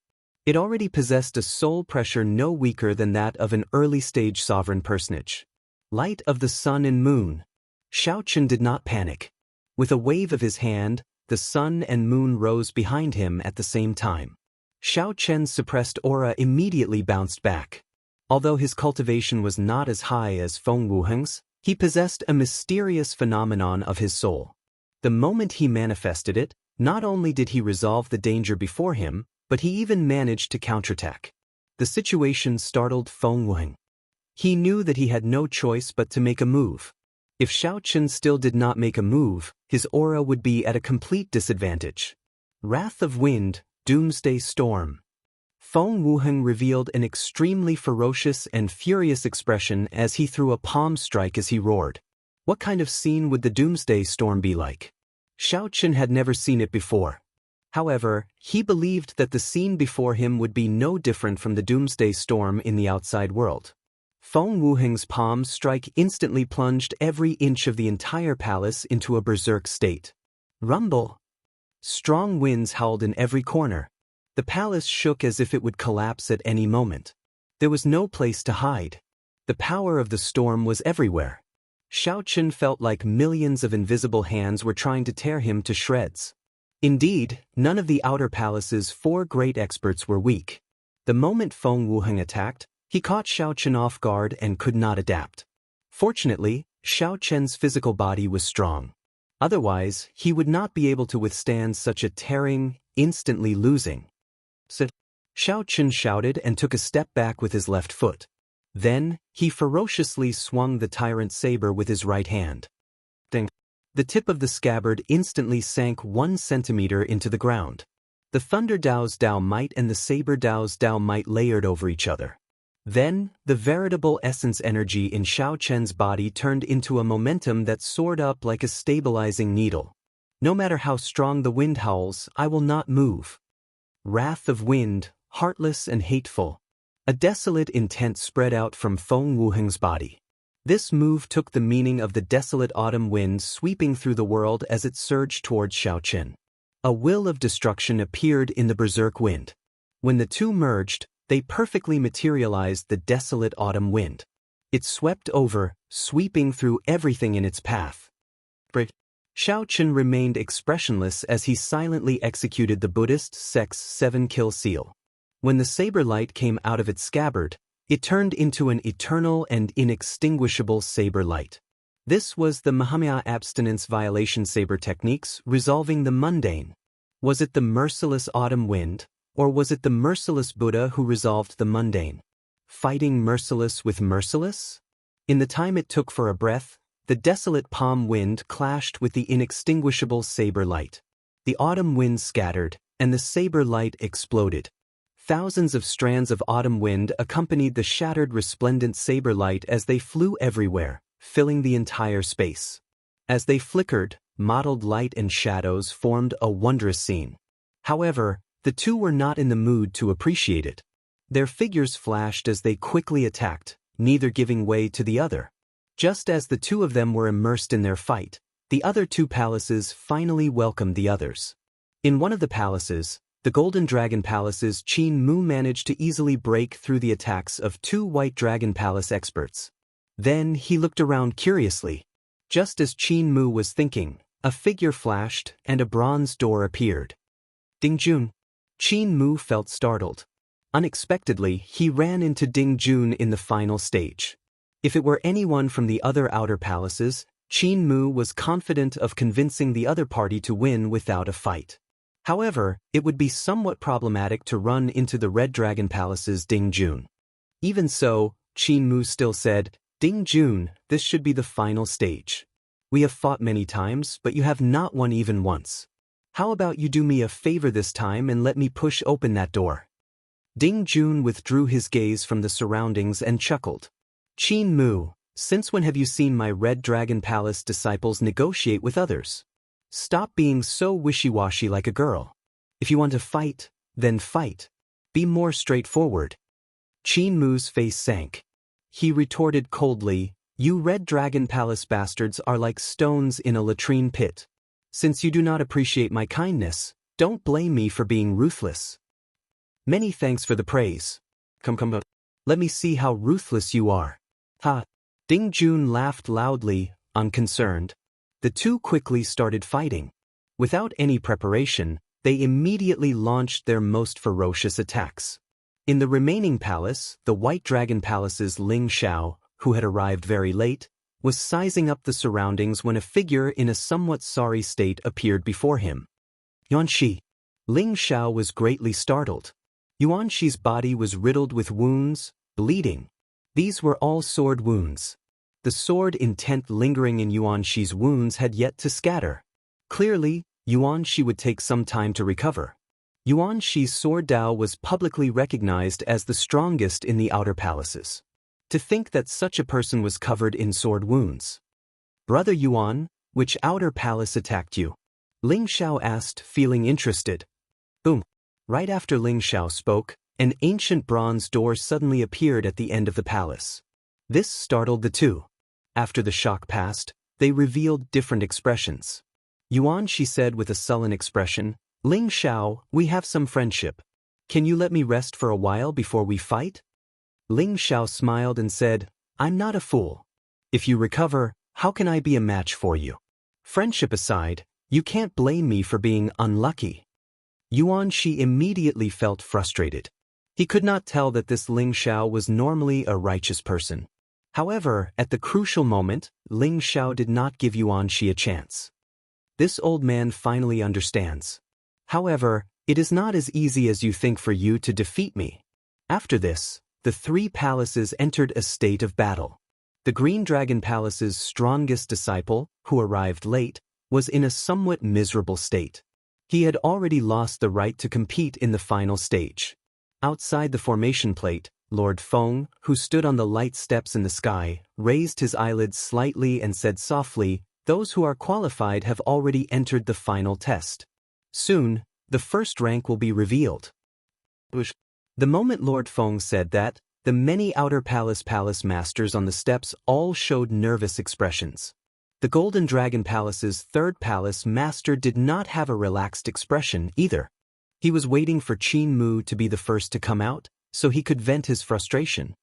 It already possessed a soul pressure no weaker than that of an early-stage sovereign personage. Light of the sun and moon. Xiao Qin did not panic. With a wave of his hand, the sun and moon rose behind him at the same time. Xiao Qin's suppressed aura immediately bounced back. Although his cultivation was not as high as Feng Wuheng's, he possessed a mysterious phenomenon of his soul. The moment he manifested it, not only did he resolve the danger before him, but he even managed to counterattack. The situation startled Feng Wuheng. He knew that he had no choice but to make a move. If Xiao Qin still did not make a move, his aura would be at a complete disadvantage. Wrath of Wind, Doomsday Storm. Feng Wuheng revealed an extremely ferocious and furious expression as he threw a palm strike as he roared. What kind of scene would the Doomsday Storm be like? Xiao Qin had never seen it before. However, he believed that the scene before him would be no different from the Doomsday Storm in the outside world. Feng Wuheng's palm strike instantly plunged every inch of the entire palace into a berserk state. Rumble! Strong winds howled in every corner. The palace shook as if it would collapse at any moment. There was no place to hide. The power of the storm was everywhere. Xiao Qin felt like millions of invisible hands were trying to tear him to shreds. Indeed, none of the outer palace's 4 great experts were weak. The moment Feng Wuheng attacked, he caught Xiao Qin off guard and could not adapt. Fortunately, Xiao Qin's physical body was strong. Otherwise, he would not be able to withstand such a tearing, instantly losing. Sit. Xiao Qin shouted and took a step back with his left foot. Then, he ferociously swung the tyrant saber with his right hand. Ding. The tip of the scabbard instantly sank 1 centimeter into the ground. The Thunder Dao's Dao Might and the Saber Dao's Dao Might layered over each other. Then, the veritable essence energy in Xiao Qin's body turned into a momentum that soared up like a stabilizing needle. No matter how strong the wind howls, I will not move. Wrath of Wind, heartless and hateful. A desolate intent spread out from Feng Wuheng's body. This move took the meaning of the desolate autumn wind sweeping through the world as it surged towards Xiao Qin. A will of destruction appeared in the berserk wind. When the two merged, they perfectly materialized the desolate autumn wind. It swept over, sweeping through everything in its path. Xiao Qin remained expressionless as he silently executed the Buddhist sect's 7-kill seal. When the saber light came out of its scabbard, it turned into an eternal and inextinguishable saber light. This was the Mahamaya abstinence violation saber techniques, resolving the mundane. Was it the merciless autumn wind, or was it the merciless Buddha who resolved the mundane? Fighting merciless with merciless? In the time it took for a breath, the desolate palm wind clashed with the inextinguishable saber light. The autumn wind scattered, and the saber light exploded. Thousands of strands of autumn wind accompanied the shattered resplendent saber light as they flew everywhere, filling the entire space. As they flickered, mottled light and shadows formed a wondrous scene. However, the two were not in the mood to appreciate it. Their figures flashed as they quickly attacked, neither giving way to the other. Just as the two of them were immersed in their fight, the other two palaces finally welcomed the others. In one of the palaces, the Golden Dragon Palace's Qin Mu managed to easily break through the attacks of two White Dragon Palace experts. Then he looked around curiously. Just as Qin Mu was thinking, a figure flashed and a bronze door appeared. Ding Jun. Qin Mu felt startled. Unexpectedly, he ran into Ding Jun in the final stage. If it were anyone from the other outer palaces, Qin Mu was confident of convincing the other party to win without a fight. However, it would be somewhat problematic to run into the Red Dragon Palace's Ding Jun. Even so, Qin Mu still said, "Ding Jun, this should be the final stage. We have fought many times, but you have not won even once. How about you do me a favor this time and let me push open that door?" Ding Jun withdrew his gaze from the surroundings and chuckled. "Qin Mu, since when have you seen my Red Dragon Palace disciples negotiate with others? Stop being so wishy-washy like a girl. If you want to fight, then fight. Be more straightforward." Qin Mu's face sank. He retorted coldly, "You Red Dragon Palace bastards are like stones in a latrine pit. Since you do not appreciate my kindness, don't blame me for being ruthless." "Many thanks for the praise. Come, let me see how ruthless you are." "Ha!" Ding Jun laughed loudly, unconcerned. The two quickly started fighting. Without any preparation, they immediately launched their most ferocious attacks. In the remaining palace, the White Dragon Palace's Ling Xiao, who had arrived very late, was sizing up the surroundings when a figure in a somewhat sorry state appeared before him. Yuan Shi. Ling Xiao was greatly startled. Yuan Shi's body was riddled with wounds, bleeding. These were all sword wounds. The sword intent lingering in Yuan Shi's wounds had yet to scatter. Clearly, Yuan Shi would take some time to recover. Yuan Shi's sword Dao was publicly recognized as the strongest in the outer palaces. To think that such a person was covered in sword wounds. "Brother Yuan, which outer palace attacked you?" Ling Xiao asked, feeling interested. Boom. Right after Ling Xiao spoke, an ancient bronze door suddenly appeared at the end of the palace. This startled the two. After the shock passed, they revealed different expressions. Yuan Shi said with a sullen expression, "Ling Xiao, we have some friendship. Can you let me rest for a while before we fight?" Ling Xiao smiled and said, "I'm not a fool. If you recover, how can I be a match for you? Friendship aside, you can't blame me for being unlucky." Yuan Shi immediately felt frustrated. He could not tell that this Ling Xiao was normally a righteous person. However, at the crucial moment, Ling Xiao did not give Yuan Shi a chance. This old man finally understands. However, it is not as easy as you think for you to defeat me. After this, the three palaces entered a state of battle. The Green Dragon Palace's strongest disciple, who arrived late, was in a somewhat miserable state. He had already lost the right to compete in the final stage. Outside the formation plate, Lord Feng, who stood on the light steps in the sky, raised his eyelids slightly and said softly, "Those who are qualified have already entered the final test. Soon, the first rank will be revealed." The moment Lord Feng said that, the many outer palace masters on the steps all showed nervous expressions. The Golden Dragon Palace's third palace master did not have a relaxed expression either. He was waiting for Qin Mu to be the first to come out, so he could vent his frustration.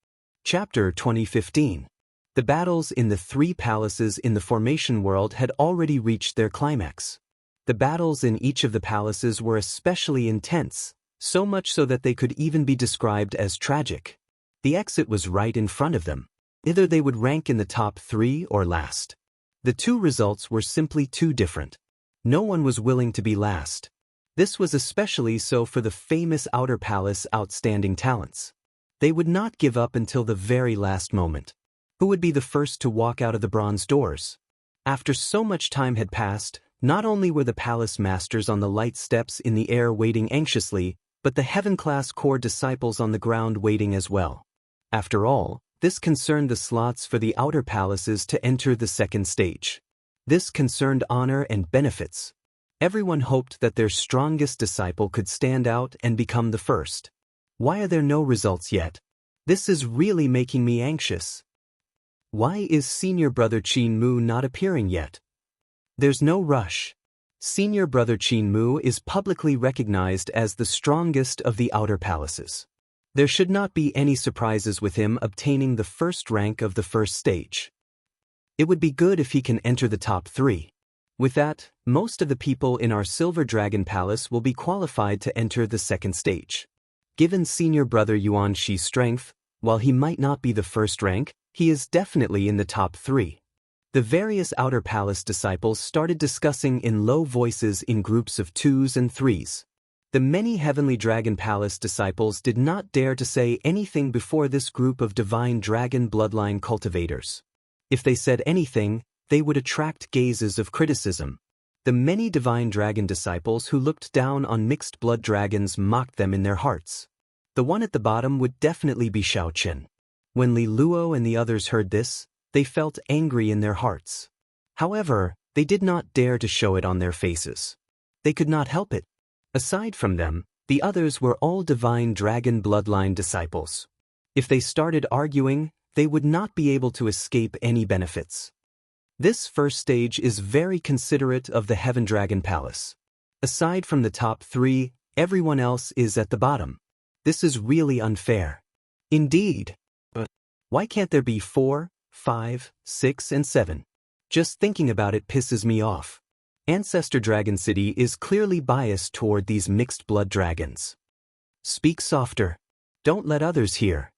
Chapter 2015. The battles in the three palaces in the formation world had already reached their climax. The battles in each of the palaces were especially intense, so much so that they could even be described as tragic. The exit was right in front of them. Either they would rank in the top 3 or last. The two results were simply too different. No one was willing to be last. This was especially so for the famous Outer Palace outstanding talents. They would not give up until the very last moment. Who would be the first to walk out of the bronze doors? After so much time had passed, not only were the palace masters on the light steps in the air waiting anxiously, but the heaven-class core disciples on the ground waiting as well. After all, this concerned the slots for the outer palaces to enter the second stage. This concerned honor and benefits. Everyone hoped that their strongest disciple could stand out and become the first. Why are there no results yet? This is really making me anxious. Why is senior brother Qin Mu not appearing yet? There's no rush. Senior brother Qin Mu is publicly recognized as the strongest of the outer palaces. There should not be any surprises with him obtaining the first rank of the first stage. It would be good if he can enter the top 3. With that, most of the people in our Silver Dragon Palace will be qualified to enter the second stage. Given senior brother Yuan Shi's strength, while he might not be the first rank, he is definitely in the top 3. The various outer palace disciples started discussing in low voices in groups of 2s and 3s. The many Heavenly Dragon Palace disciples did not dare to say anything before this group of divine dragon bloodline cultivators. If they said anything, they would attract gazes of criticism. The many divine dragon disciples who looked down on mixed blood dragons mocked them in their hearts. The one at the bottom would definitely be Xiao Qin. When Li Luo and the others heard this, they felt angry in their hearts. However, they did not dare to show it on their faces. They could not help it. Aside from them, the others were all divine dragon bloodline disciples. If they started arguing, they would not be able to escape any benefits. This first stage is very considerate of the Heaven Dragon Palace. Aside from the top 3, everyone else is at the bottom. This is really unfair. Indeed. But why can't there be 4, 5, 6, and 7? Just thinking about it pisses me off. Ancestor Dragon City is clearly biased toward these mixed blood dragons. Speak softer. Don't let others hear.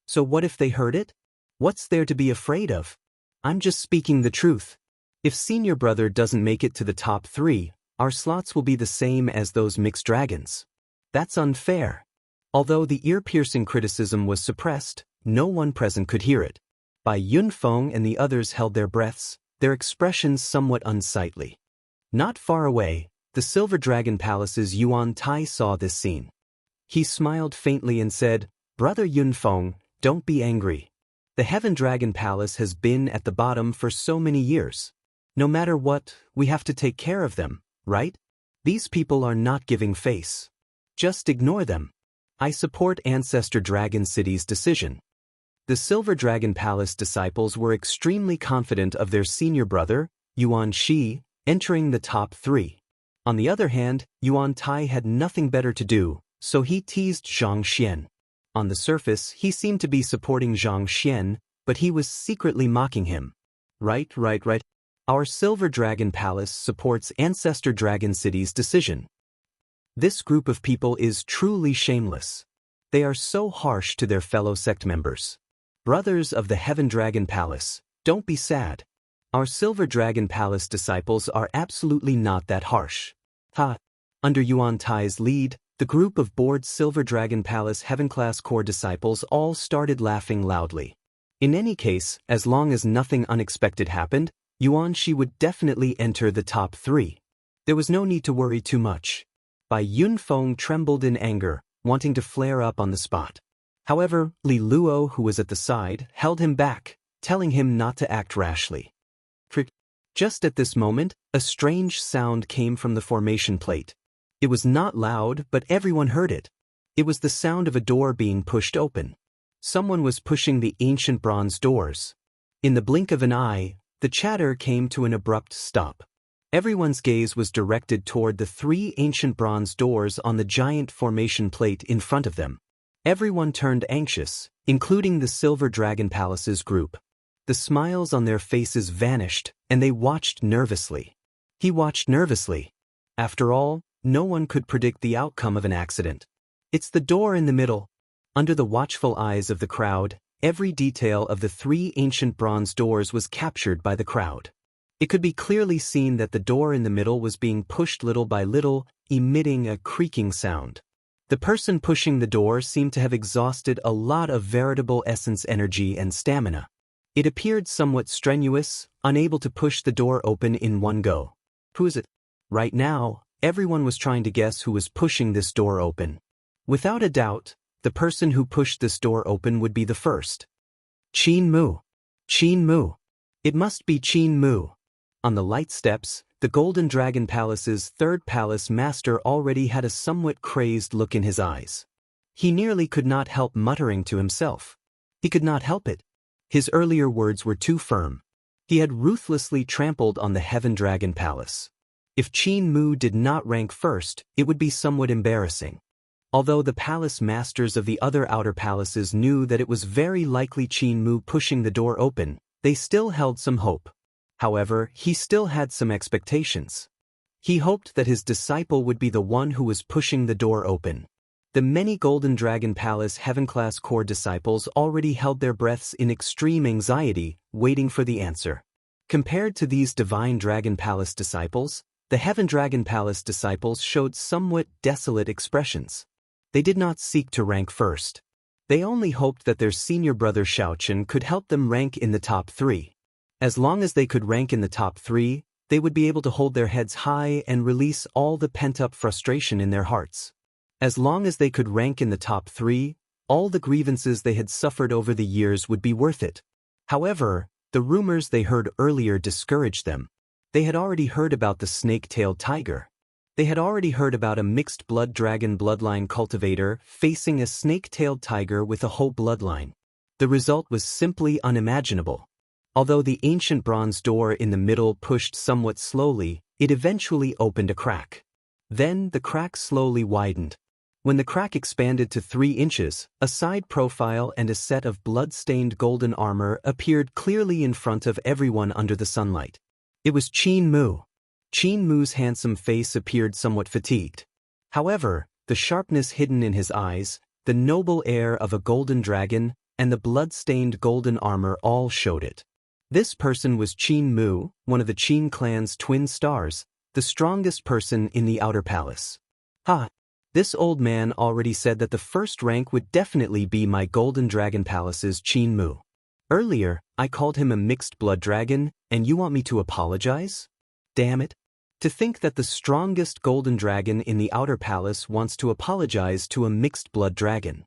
So what if they heard it? What's there to be afraid of? I'm just speaking the truth. If senior brother doesn't make it to the top 3, our slots will be the same as those mixed dragons. That's unfair. Although the ear-piercing criticism was suppressed, no one present could hear it. Bai Yunfeng and the others held their breaths, their expressions somewhat unsightly. Not far away, the Silver Dragon Palace's Yuan Tai saw this scene. He smiled faintly and said, "Brother Yunfeng, don't be angry. The Heaven Dragon Palace has been at the bottom for so many years. No matter what, we have to take care of them, right? These people are not giving face. Just ignore them. I support Ancestor Dragon City's decision." The Silver Dragon Palace disciples were extremely confident of their senior brother, Yuan Shi, entering the top 3. On the other hand, Yuan Tai had nothing better to do, so he teased Zhang Xian. On the surface, he seemed to be supporting Zhang Xian, but he was secretly mocking him. Right. Our Silver Dragon Palace supports Ancestor Dragon City's decision. This group of people is truly shameless. They are so harsh to their fellow sect members. Brothers of the Heaven Dragon Palace, don't be sad. Our Silver Dragon Palace disciples are absolutely not that harsh. Under Yuan Tai's lead, the group of bored Silver Dragon Palace Heaven-class core disciples all started laughing loudly. In any case, as long as nothing unexpected happened, Yuan Shi would definitely enter the top 3. There was no need to worry too much. Bai Yunfeng trembled in anger, wanting to flare up on the spot. However, Li Luo, who was at the side, held him back, telling him not to act rashly. Just at this moment, a strange sound came from the formation plate. It was not loud, but everyone heard it. It was the sound of a door being pushed open. Someone was pushing the ancient bronze doors. In the blink of an eye, the chatter came to an abrupt stop. Everyone's gaze was directed toward the 3 ancient bronze doors on the giant formation plate in front of them. Everyone turned anxious, including the Silver Dragon Palace's group. The smiles on their faces vanished, and they watched nervously. He watched nervously. After all, no one could predict the outcome of an accident. It's the door in the middle. Under the watchful eyes of the crowd, every detail of the 3 ancient bronze doors was captured by the crowd. It could be clearly seen that the door in the middle was being pushed little by little, emitting a creaking sound. The person pushing the door seemed to have exhausted a lot of veritable essence energy and stamina. It appeared somewhat strenuous, unable to push the door open in one go. Who is it? Right now, everyone was trying to guess who was pushing this door open. Without a doubt, the person who pushed this door open would be the first. Qin Mu. Qin Mu. It must be Qin Mu. On the light steps, the Golden Dragon Palace's third palace master already had a somewhat crazed look in his eyes. He nearly could not help muttering to himself. He could not help it. His earlier words were too firm. He had ruthlessly trampled on the Heaven Dragon Palace. If Qin Mu did not rank first, it would be somewhat embarrassing. Although the palace masters of the other outer palaces knew that it was very likely Qin Mu pushing the door open, they still held some hope. However, he still had some expectations. He hoped that his disciple would be the one who was pushing the door open. The many Golden Dragon Palace Heaven-class core disciples already held their breaths in extreme anxiety, waiting for the answer. Compared to these Divine Dragon Palace disciples, the Heaven Dragon Palace disciples showed somewhat desolate expressions. They did not seek to rank first. They only hoped that their senior brother Shaochen could help them rank in the top 3. As long as they could rank in the top 3, they would be able to hold their heads high and release all the pent-up frustration in their hearts. As long as they could rank in the top 3, all the grievances they had suffered over the years would be worth it. However, the rumors they heard earlier discouraged them. They had already heard about the snake-tailed tiger. They had already heard about a mixed-blood dragon bloodline cultivator facing a snake-tailed tiger with a whole bloodline. The result was simply unimaginable. Although the ancient bronze door in the middle pushed somewhat slowly, it eventually opened a crack. Then the crack slowly widened. When the crack expanded to 3 inches, a side profile and a set of blood-stained golden armor appeared clearly in front of everyone under the sunlight. It was Qin Mu. Qin Mu's handsome face appeared somewhat fatigued. However, the sharpness hidden in his eyes, the noble air of a golden dragon, and the blood-stained golden armor all showed it. This person was Qin Mu, one of the Qin clan's twin stars, the strongest person in the outer palace. Ha! This old man already said that the first rank would definitely be my Golden Dragon Palace's Qin Mu. Earlier, I called him a mixed-blood dragon, and you want me to apologize? Damn it. To think that the strongest golden dragon in the outer palace wants to apologize to a mixed-blood dragon.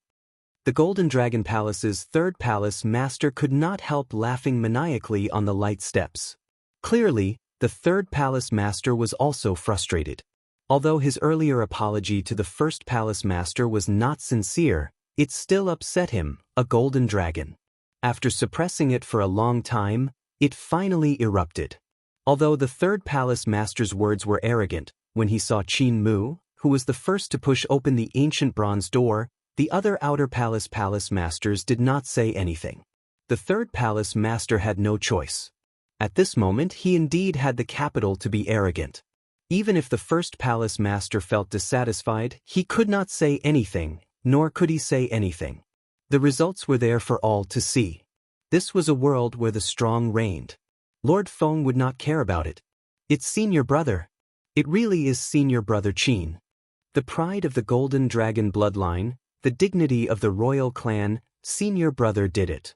The Golden Dragon Palace's third palace master could not help laughing maniacally on the light steps. Clearly, the third palace master was also frustrated. Although his earlier apology to the first palace master was not sincere, it still upset him, a golden dragon. After suppressing it for a long time, it finally erupted. Although the third palace master's words were arrogant, when he saw Qin Mu, who was the first to push open the ancient bronze door, the other outer palace masters did not say anything. The third palace master had no choice. At this moment he indeed had the capital to be arrogant. Even if the first palace master felt dissatisfied, he could not say anything, nor could he say anything. The results were there for all to see. This was a world where the strong reigned. Lord Feng would not care about it. It's senior brother. It really is senior brother Qin. The pride of the Golden Dragon bloodline, the dignity of the royal clan, senior brother did it.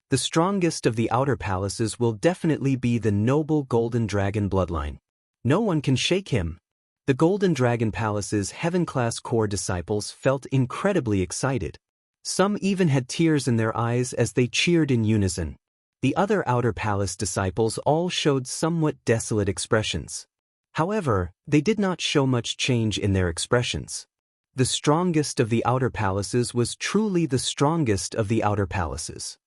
The strongest of the outer palaces will definitely be the noble Golden Dragon bloodline. No one can shake him. The Golden Dragon Palace's heaven-class core disciples felt incredibly excited. Some even had tears in their eyes as they cheered in unison. The other outer palace disciples all showed somewhat desolate expressions. However, they did not show much change in their expressions. The strongest of the outer palaces was truly the strongest of the outer palaces.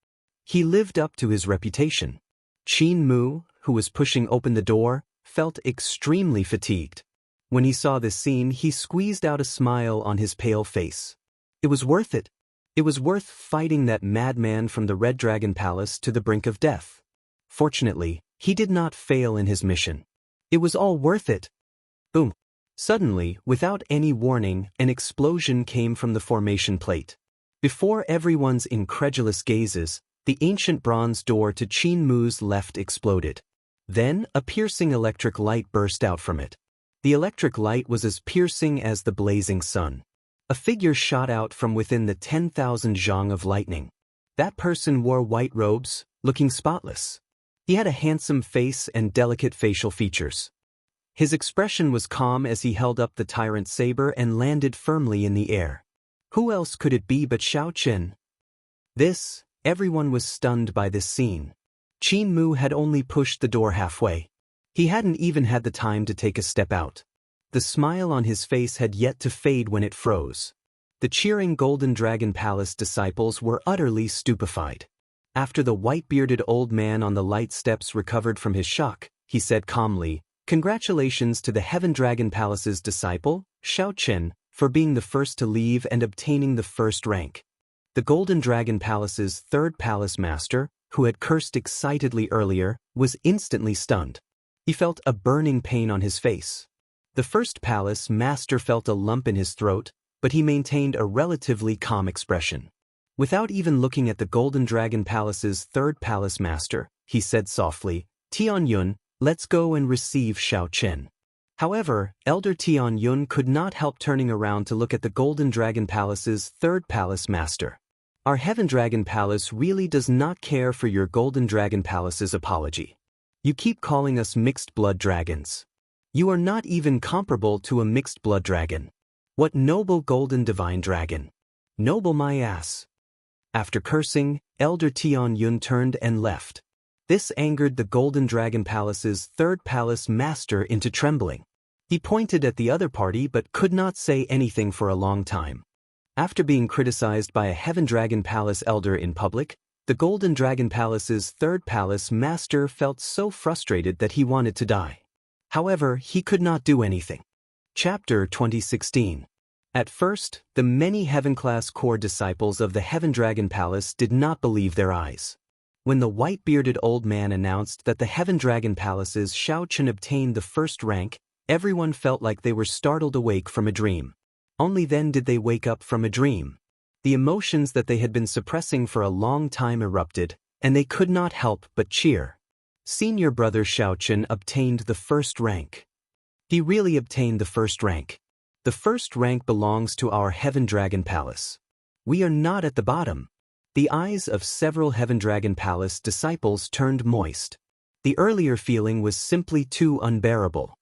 He lived up to his reputation. Qin Mu, who was pushing open the door, felt extremely fatigued. When he saw this scene, he squeezed out a smile on his pale face. It was worth it. It was worth fighting that madman from the Red Dragon Palace to the brink of death. Fortunately, he did not fail in his mission. It was all worth it. Boom. Suddenly, without any warning, an explosion came from the formation plate. Before everyone's incredulous gazes, the ancient bronze door to Qin Mu's left exploded. Then, a piercing electric light burst out from it. The electric light was as piercing as the blazing sun. A figure shot out from within the 10,000 zhang of lightning. That person wore white robes, looking spotless. He had a handsome face and delicate facial features. His expression was calm as he held up the tyrant saber and landed firmly in the air. Who else could it be but Xiao Chen? Everyone was stunned by this scene. Qin Mu had only pushed the door halfway. He hadn't even had the time to take a step out. The smile on his face had yet to fade when it froze. The cheering Golden Dragon Palace disciples were utterly stupefied. After the white-bearded old man on the light steps recovered from his shock, he said calmly, "Congratulations to the Heaven Dragon Palace's disciple, Xiao Chen, for being the first to leave and obtaining the first rank." The Golden Dragon Palace's third palace master, who had cursed excitedly earlier, was instantly stunned. He felt a burning pain on his face. The first palace master felt a lump in his throat, but he maintained a relatively calm expression. Without even looking at the Golden Dragon Palace's third palace master, he said softly, "Tianyun, let's go and receive Xiao Chen." However, Elder Tianyun could not help turning around to look at the Golden Dragon Palace's third palace master. "Our Heaven Dragon Palace really does not care for your Golden Dragon Palace's apology. You keep calling us mixed blood dragons. You are not even comparable to a mixed blood dragon. What noble golden divine dragon. Noble my ass." After cursing, Elder Tianyun turned and left. This angered the Golden Dragon Palace's third palace master into trembling. He pointed at the other party but could not say anything for a long time. After being criticized by a Heaven Dragon Palace elder in public, the Golden Dragon Palace's third palace master felt so frustrated that he wanted to die. However, he could not do anything. Chapter 2016. At first, the many Heaven-class core disciples of the Heaven Dragon Palace did not believe their eyes. When the white-bearded old man announced that the Heaven Dragon Palace's Xiao Chen obtained the first rank, everyone felt like they were startled awake from a dream. Only then did they wake up from a dream. The emotions that they had been suppressing for a long time erupted, and they could not help but cheer. Senior brother Xiao Chen obtained the first rank. He really obtained the first rank. The first rank belongs to our Heaven Dragon Palace. We are not at the bottom. The eyes of several Heaven Dragon Palace disciples turned moist. The earlier feeling was simply too unbearable.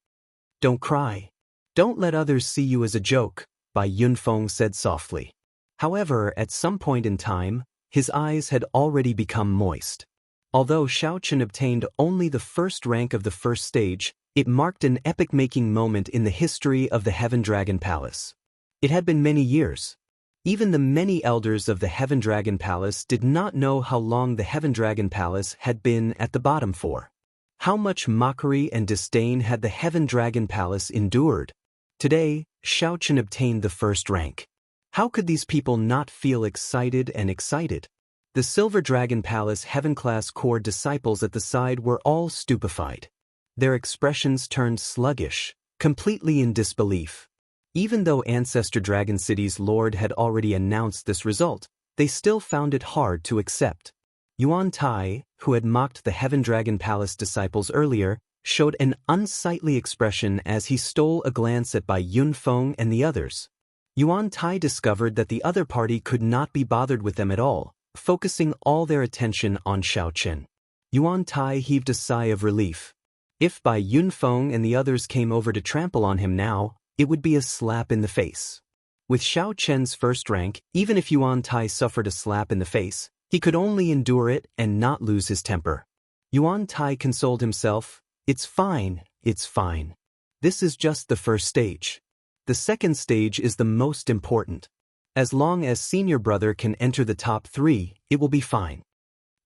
"Don't cry. Don't let others see you as a joke," Bai Yunfeng said softly. However, at some point in time, his eyes had already become moist. Although Xiao Chen obtained only the first rank of the first stage, it marked an epic-making moment in the history of the Heaven Dragon Palace. It had been many years. Even the many elders of the Heaven Dragon Palace did not know how long the Heaven Dragon Palace had been at the bottom for. How much mockery and disdain had the Heaven Dragon Palace endured? Today, Xiao Chen obtained the first rank. How could these people not feel excited and excited? The Silver Dragon Palace Heaven-class core disciples at the side were all stupefied. Their expressions turned sluggish, completely in disbelief. Even though Ancestor Dragon City's Lord had already announced this result, they still found it hard to accept. Yuan Tai, who had mocked the Heaven Dragon Palace disciples earlier, showed an unsightly expression as he stole a glance at Bai Yunfeng and the others. Yuan Tai discovered that the other party could not be bothered with them at all, focusing all their attention on Xiao Chen. Yuan Tai heaved a sigh of relief. If Bai Yunfeng and the others came over to trample on him now, it would be a slap in the face. With Xiao Chen's first rank, even if Yuan Tai suffered a slap in the face, he could only endure it and not lose his temper. Yuan Tai consoled himself, "It's fine, it's fine. This is just the first stage. The second stage is the most important. As long as senior brother can enter the top 3, it will be fine."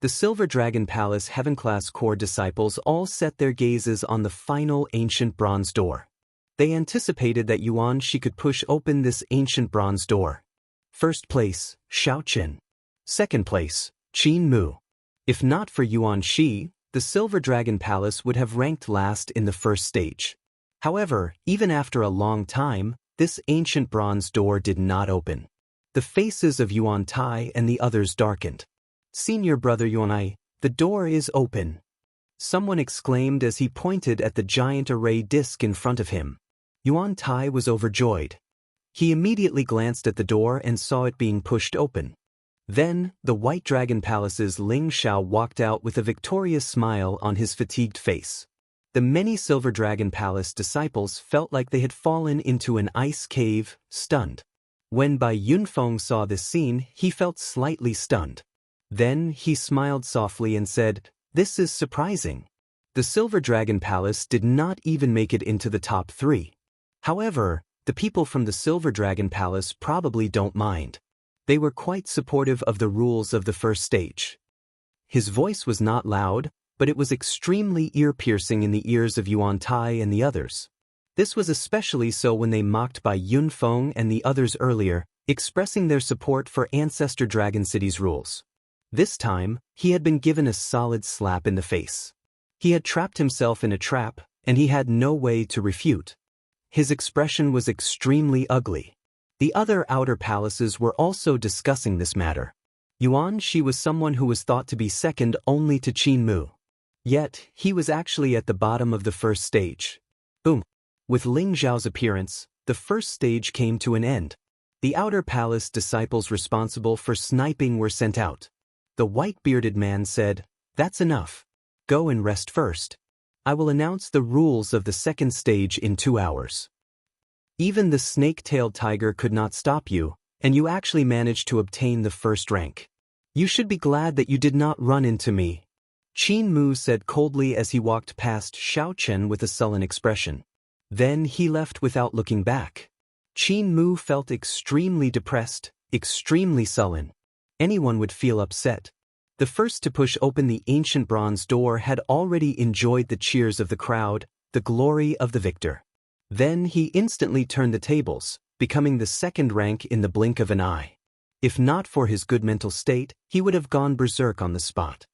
The Silver Dragon Palace Heaven-class core disciples all set their gazes on the final ancient bronze door. They anticipated that Yuan Shi could push open this ancient bronze door. First place, Xiao Chen. Second place, Qin Mu. If not for Yuan Shi, the Silver Dragon Palace would have ranked last in the first stage. However, even after a long time, this ancient bronze door did not open. The faces of Yuan Tai and the others darkened. "Senior brother Yuan Ai, the door is open." someone exclaimed as he pointed at the giant array disc in front of him. Yuan Tai was overjoyed. He immediately glanced at the door and saw it being pushed open. Then, the White Dragon Palace's Ling Xiao walked out with a victorious smile on his fatigued face. The many Silver Dragon Palace disciples felt like they had fallen into an ice cave, stunned. When Bai Yunfeng saw this scene, he felt slightly stunned. Then, he smiled softly and said, "This is surprising. The Silver Dragon Palace did not even make it into the top 3. However, the people from the Silver Dragon Palace probably don't mind. They were quite supportive of the rules of the first stage." His voice was not loud, but it was extremely ear-piercing in the ears of Yuan Tai and the others. This was especially so when they mocked Bai Yunfeng and the others earlier, expressing their support for Ancestor Dragon City's rules. This time, he had been given a solid slap in the face. He had trapped himself in a trap, and he had no way to refute. His expression was extremely ugly. The other outer palaces were also discussing this matter. Yuan Shi was someone who was thought to be second only to Qin Mu. Yet, he was actually at the bottom of the first stage. Boom! With Ling Xiao's appearance, the first stage came to an end. The outer palace disciples responsible for sniping were sent out. The white-bearded man said, "That's enough. Go and rest first. I will announce the rules of the second stage in 2 hours." Even the snake-tailed tiger could not stop you, and you actually managed to obtain the first rank. You should be glad that you did not run into me, Qin Mu said coldly as he walked past Xiao Chen with a sullen expression. Then he left without looking back. Qin Mu felt extremely depressed, extremely sullen. Anyone would feel upset. The first to push open the ancient bronze door had already enjoyed the cheers of the crowd, the glory of the victor. Then he instantly turned the tables, becoming the second rank in the blink of an eye. If not for his good mental state, he would have gone berserk on the spot.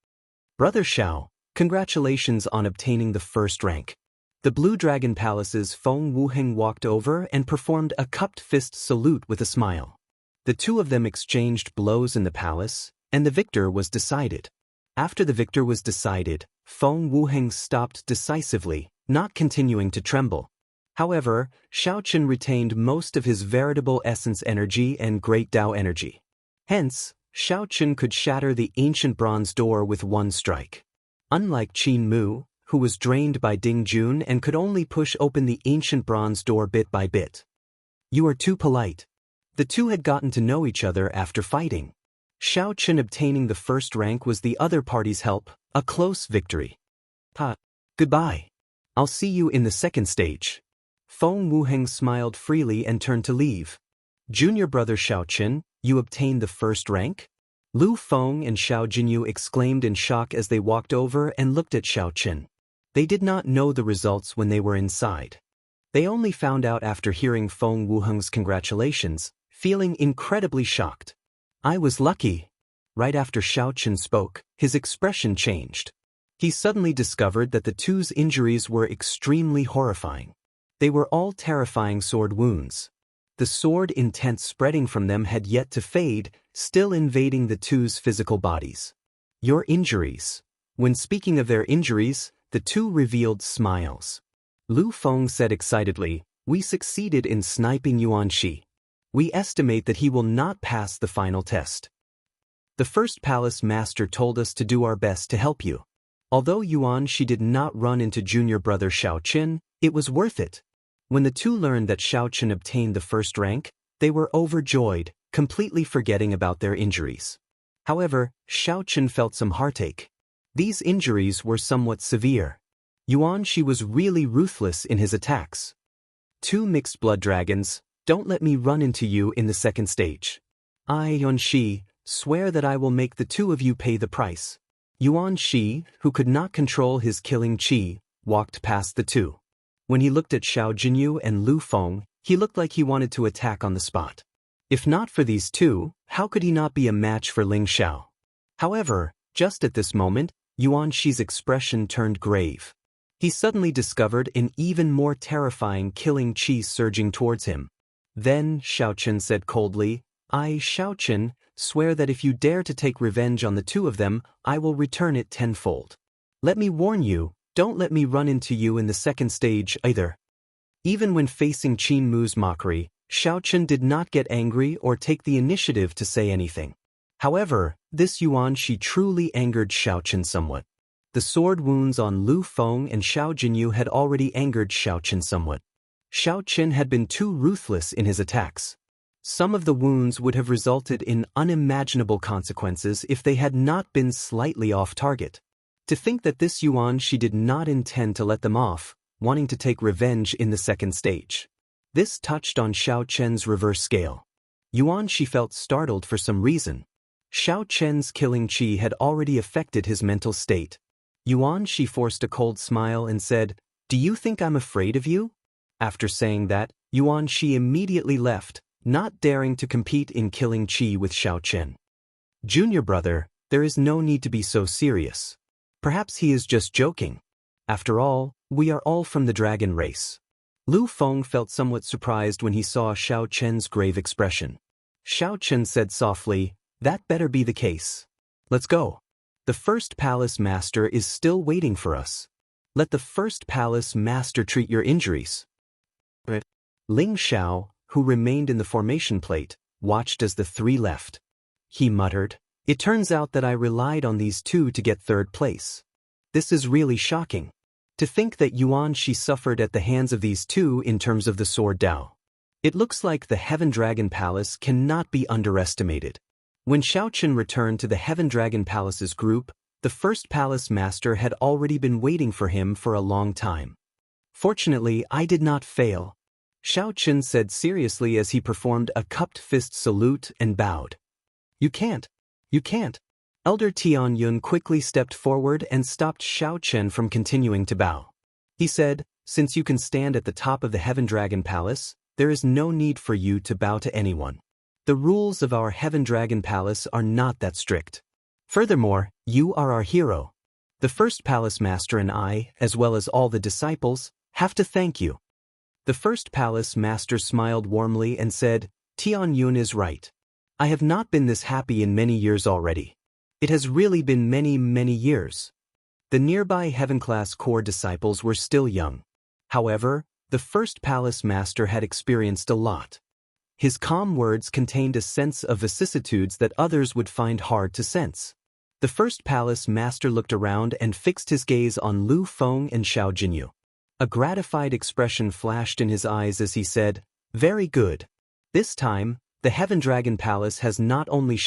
"Brother Xiao, congratulations on obtaining the first rank." The Blue Dragon Palace's Feng Wuheng walked over and performed a cupped fist salute with a smile. The two of them exchanged blows in the palace, and the victor was decided. After the victor was decided, Feng Wuheng stopped decisively, not continuing to tremble. However, Xiao Chen retained most of his veritable essence energy and great Dao energy. Hence, Xiao Chen could shatter the ancient bronze door with one strike. Unlike Qin Mu, who was drained by Ding Jun and could only push open the ancient bronze door bit by bit. "You are too polite." The two had gotten to know each other after fighting. Xiao Chen obtaining the first rank was the other party's help, a close victory. Goodbye. I'll see you in the second stage." Feng Wuheng smiled freely and turned to leave. "Junior brother Xiao Chen, you obtained the first rank?" Lu Feng and Xiao Jinyu exclaimed in shock as they walked over and looked at Xiao Chen. They did not know the results when they were inside. They only found out after hearing Feng Wuheng's congratulations, feeling incredibly shocked. "I was lucky." Right after Xiao Chen spoke, his expression changed. He suddenly discovered that the two's injuries were extremely horrifying. They were all terrifying sword wounds. The sword intent spreading from them had yet to fade, still invading the two's physical bodies. "Your injuries." When speaking of their injuries, the two revealed smiles. Lu Feng said excitedly, "We succeeded in sniping Yuan Shi. We estimate that he will not pass the final test. The first palace master told us to do our best to help you. Although Yuan Shi did not run into junior brother Xiao Chen, it was worth it." When the two learned that Xiao Chen obtained the first rank, they were overjoyed, completely forgetting about their injuries. However, Xiao Chen felt some heartache. These injuries were somewhat severe. Yuan Shi was really ruthless in his attacks. "Two mixed blood dragons, don't let me run into you in the second stage. I, Yuan Shi, swear that I will make the two of you pay the price." Yuan Shi, who could not control his killing qi, walked past the two. When he looked at Xiao Jinyu and Lu Feng, he looked like he wanted to attack on the spot. If not for these two, how could he not be a match for Ling Xiao? However, just at this moment, Yuan Shi's expression turned grave. He suddenly discovered an even more terrifying killing qi surging towards him. Then Xiao Chen said coldly, "I, Xiao Chen, swear that if you dare to take revenge on the two of them, I will return it tenfold." Let me warn you, don't let me run into you in the second stage either. Even when facing Qin Mu's mockery, Xiaochen did not get angry or take the initiative to say anything. However, this Yuan Shi truly angered Xiaochen somewhat. The sword wounds on Lu Feng and Xiao Jinyu had already angered Xiaochen somewhat. Xiaochen had been too ruthless in his attacks. Some of the wounds would have resulted in unimaginable consequences if they had not been slightly off target. To think that this Yuan Shi did not intend to let them off, wanting to take revenge in the second stage. This touched on Xiaochen's reverse scale. Yuan Shi felt startled for some reason. Xiaochen's killing Qi had already affected his mental state. Yuan Shi forced a cold smile and said, "Do you think I'm afraid of you?" After saying that, Yuan Shi immediately left, not daring to compete in killing Qi with Xiaochen. "Junior brother, there is no need to be so serious. Perhaps he is just joking. After all, we are all from the dragon race." Lu Feng felt somewhat surprised when he saw Xiaochen's grave expression. Xiaochen said softly, "That better be the case. Let's go. The first palace master is still waiting for us. Let the first palace master treat your injuries." Ling Xiao, who remained in the formation plate, watched as the three left. He muttered, "It turns out that I relied on these two to get third place. This is really shocking. To think that Yuan Shi suffered at the hands of these two in terms of the sword Dao. It looks like the Heaven Dragon Palace cannot be underestimated." When Xiaochen returned to the Heaven Dragon Palace's group, the first palace master had already been waiting for him for a long time. "Fortunately, I did not fail," Xiaochen said seriously as he performed a cupped fist salute and bowed. You can't. Elder Tianyun quickly stepped forward and stopped Xiaochen from continuing to bow. He said, "Since you can stand at the top of the Heaven Dragon Palace, there is no need for you to bow to anyone. The rules of our Heaven Dragon Palace are not that strict. Furthermore, you are our hero. The first palace master and I, as well as all the disciples, have to thank you." The first palace master smiled warmly and said, "Tianyun is right. I have not been this happy in many years already. It has really been many, many years." The nearby Heaven-class core disciples were still young. However, the first palace master had experienced a lot. His calm words contained a sense of vicissitudes that others would find hard to sense. The first palace master looked around and fixed his gaze on Lu Feng and Xiao Jinyu. A gratified expression flashed in his eyes as he said, "Very good. This time, the Heaven Dragon Palace has not only